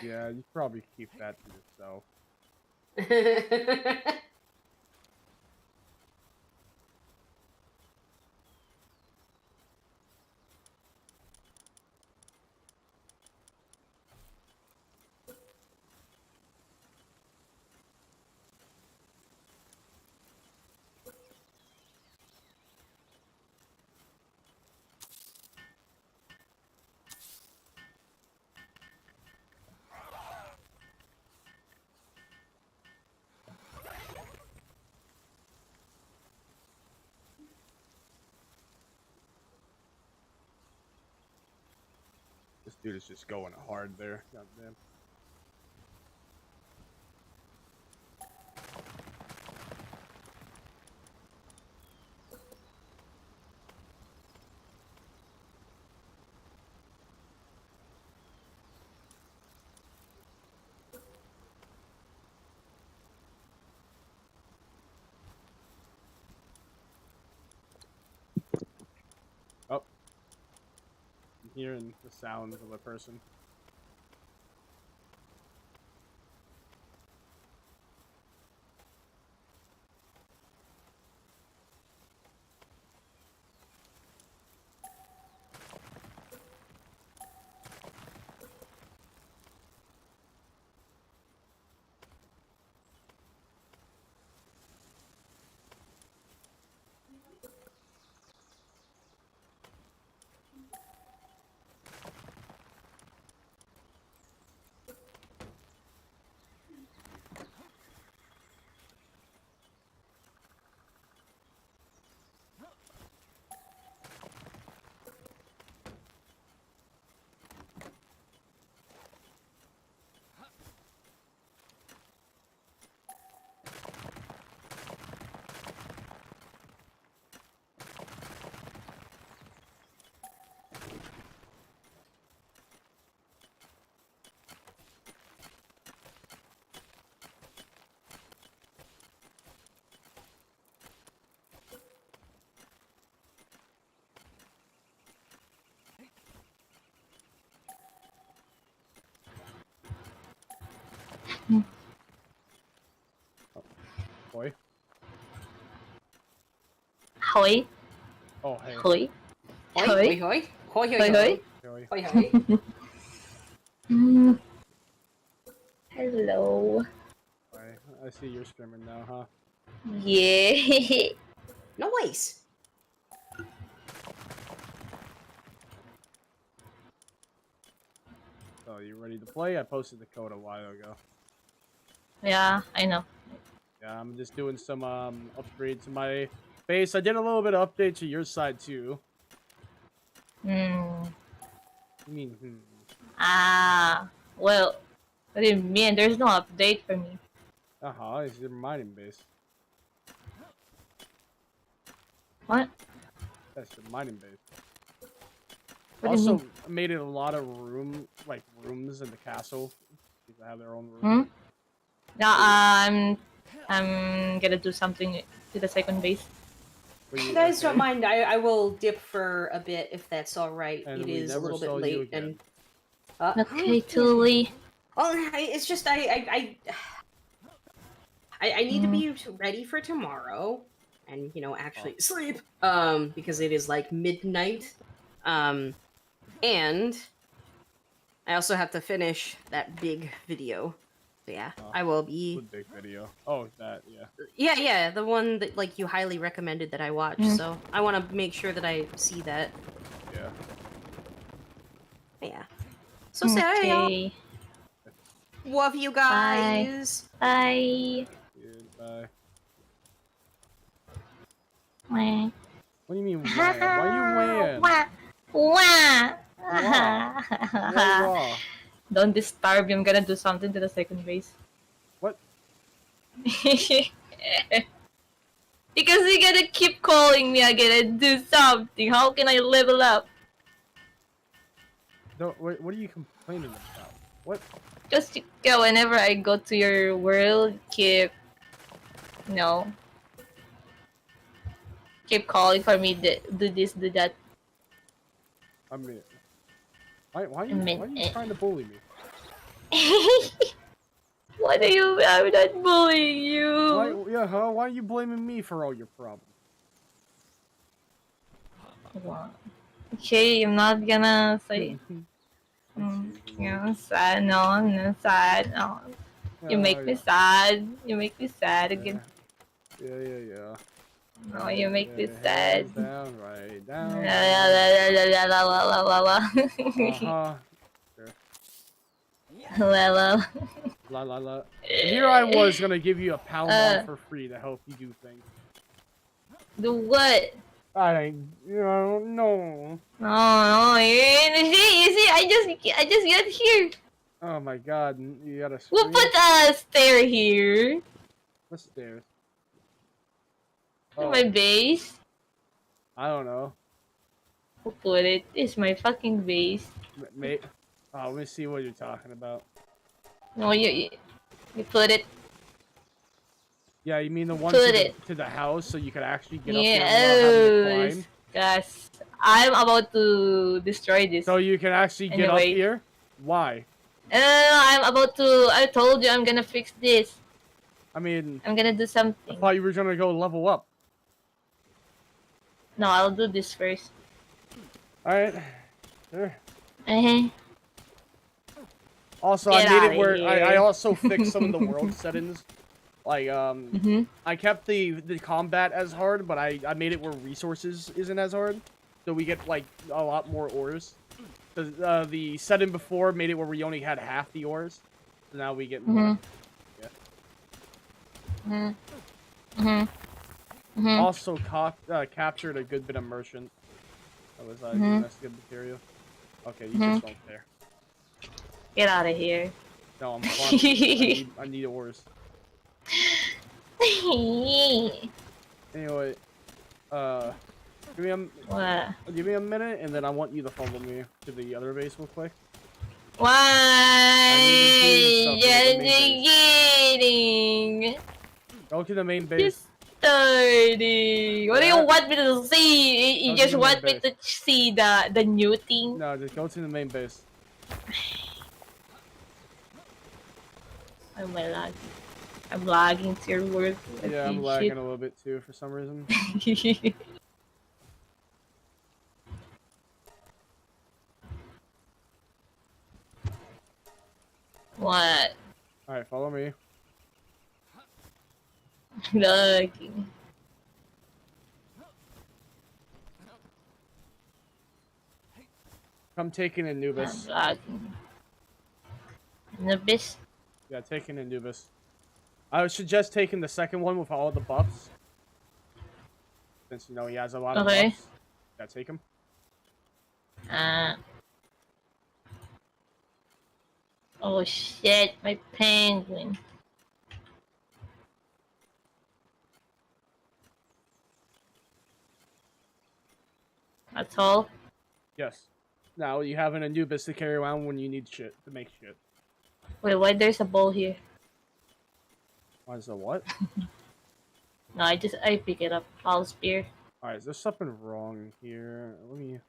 Yeah, you probably keep that to yourself. This dude is just going hard there. Goddamn. Oh. I'm hearing the sounds of a person. Oh. Boy. Hoi. Oh, hey. Hoi. Hoi, Hoi. hoi, hoi. Hoi, hoi, Hoi, hoi. Joey. hoi, hoi. Hello. Boy. I see you're streaming now, huh? Yeah. Nice. So, you ready to play? I posted the code a while ago. Yeah, I know. Yeah, I'm just doing some upgrades to my base. I did a little bit of update to your side too. Hmm. I mean, Ah. Well, what do you mean? There's no update for me. it's your mining base. What? That's your mining base. What do you Also, mean? made it a lot of rooms in the castle. People have their own Hmm? room. No, I'm gonna do something to the second base. If you guys don't mind, I will dip for a bit if that's all right. And It we is a never little bit saw you late, again. and Okay, Tuli. well, it's just I need to be ready for tomorrow, and actually sleep. Because it is like midnight, and I also have to finish that big video. So yeah, I will be. What big video? Oh, that, yeah. Yeah, the one that like you highly recommended that I watch. So I want to make sure that I see that. Yeah. Yeah. So say hi, y'all. Okay. Love you guys. Bye. Goodbye. Wah. What do you mean, why? Why you weighing? Wah. Wah. Wah. Don't disturb me. I'm gonna do something to the second base. What? Because you're gonna keep calling me again and do something. How can I level up? No, what are you complaining about? What? Just whenever I go to your world, keep keep calling for me to do this, do that. I mean, why are I mean, you trying to bully me? What are you? I'm not bullying you. Why are you blaming me for all your problems? Okay, I'm not gonna say. I'm sad. No, I'm not sad. No. You make me sad. You make me sad again. Yeah. No, you make me Head sad. down, right down. Uh-huh. La. And here I was gonna give you a Palworld for free to help you do things. Do what? No. No, you see, I just got here. Oh my god, you gotta We'll scream. put a stair here. What stairs? My base. I don't know. We'll put it. It's my fucking base. Mate. Oh, let me see what you're talking about. No, you put it. Yeah, you mean the one Put to the house so you could actually get up there without having to climb? Yes. I'm about to destroy this. So you can actually get up here? Why? No, I'm about to. I told you I'm gonna fix this. I mean, I'm gonna do something. I thought you were gonna go level up. No, I'll do this first. Alright. Sure. Also, Get I made outta it where here. I also fixed some of the world settings. Like, I kept the combat as hard, but I made it where resources isn't as hard. So we get, like, a lot more ores. The setting before made it where we only had half the ores. So now we get more. Also captured a good bit of merchant. That was that's good material. Okay, you just don't care. Get out of here. No, I'm farming. I need ores. Anyway, give me a minute, and then I want you to follow me to the other base real quick. Why? Getting. Go to the main base. Starting. What do you want me to see? You just want me to see the new thing? No, just go to the main base. I'm lagging to your work. Yeah, I'm lagging a little bit too for some reason. What? Alright, follow me. Lagging. Come taking Anubis. I'm lagging. Anubis? Yeah, taking Anubis. I would suggest taking the second one with all the buffs. Since, you know, he has a lot of buffs. Yeah, take him. Oh shit, my penguin. That's all? Yes. Now you have an Anubis to carry around when you need shit, to make shit. Wait, why there's a bowl here? Why is there what? No, I pick it up. I'll spear. Alright, is there something wrong here? Let me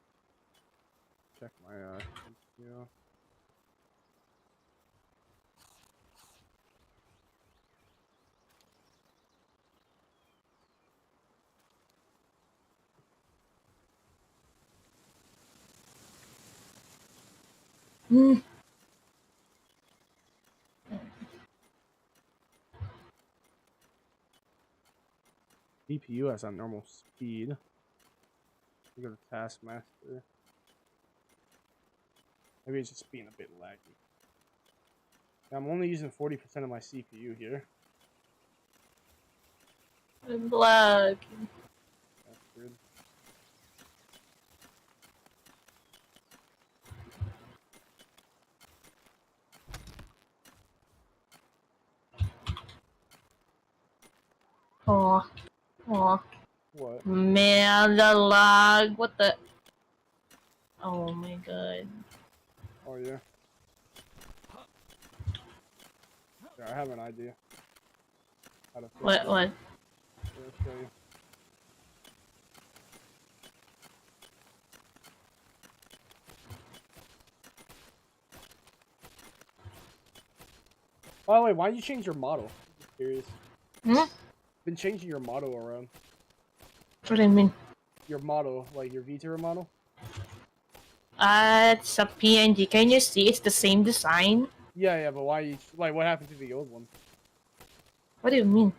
check my yeah. CPU has on normal speed. We go to Taskmaster. Maybe it's just being a bit laggy. I'm only using 40% of my CPU here. I'm lagging. That's good. Oh. What? Man, the lag. What the? Oh my god. Oh yeah. Yeah, I have an idea. How to fix What? it. I'll show you. By the way, why did you change your model? Just curious. Hmm? Been changing your model around. What do you mean? Your model, like your Vtuber model. It's a PNG. Can you see it's the same design? Yeah, but why you like? What happened to the old one? What do you mean?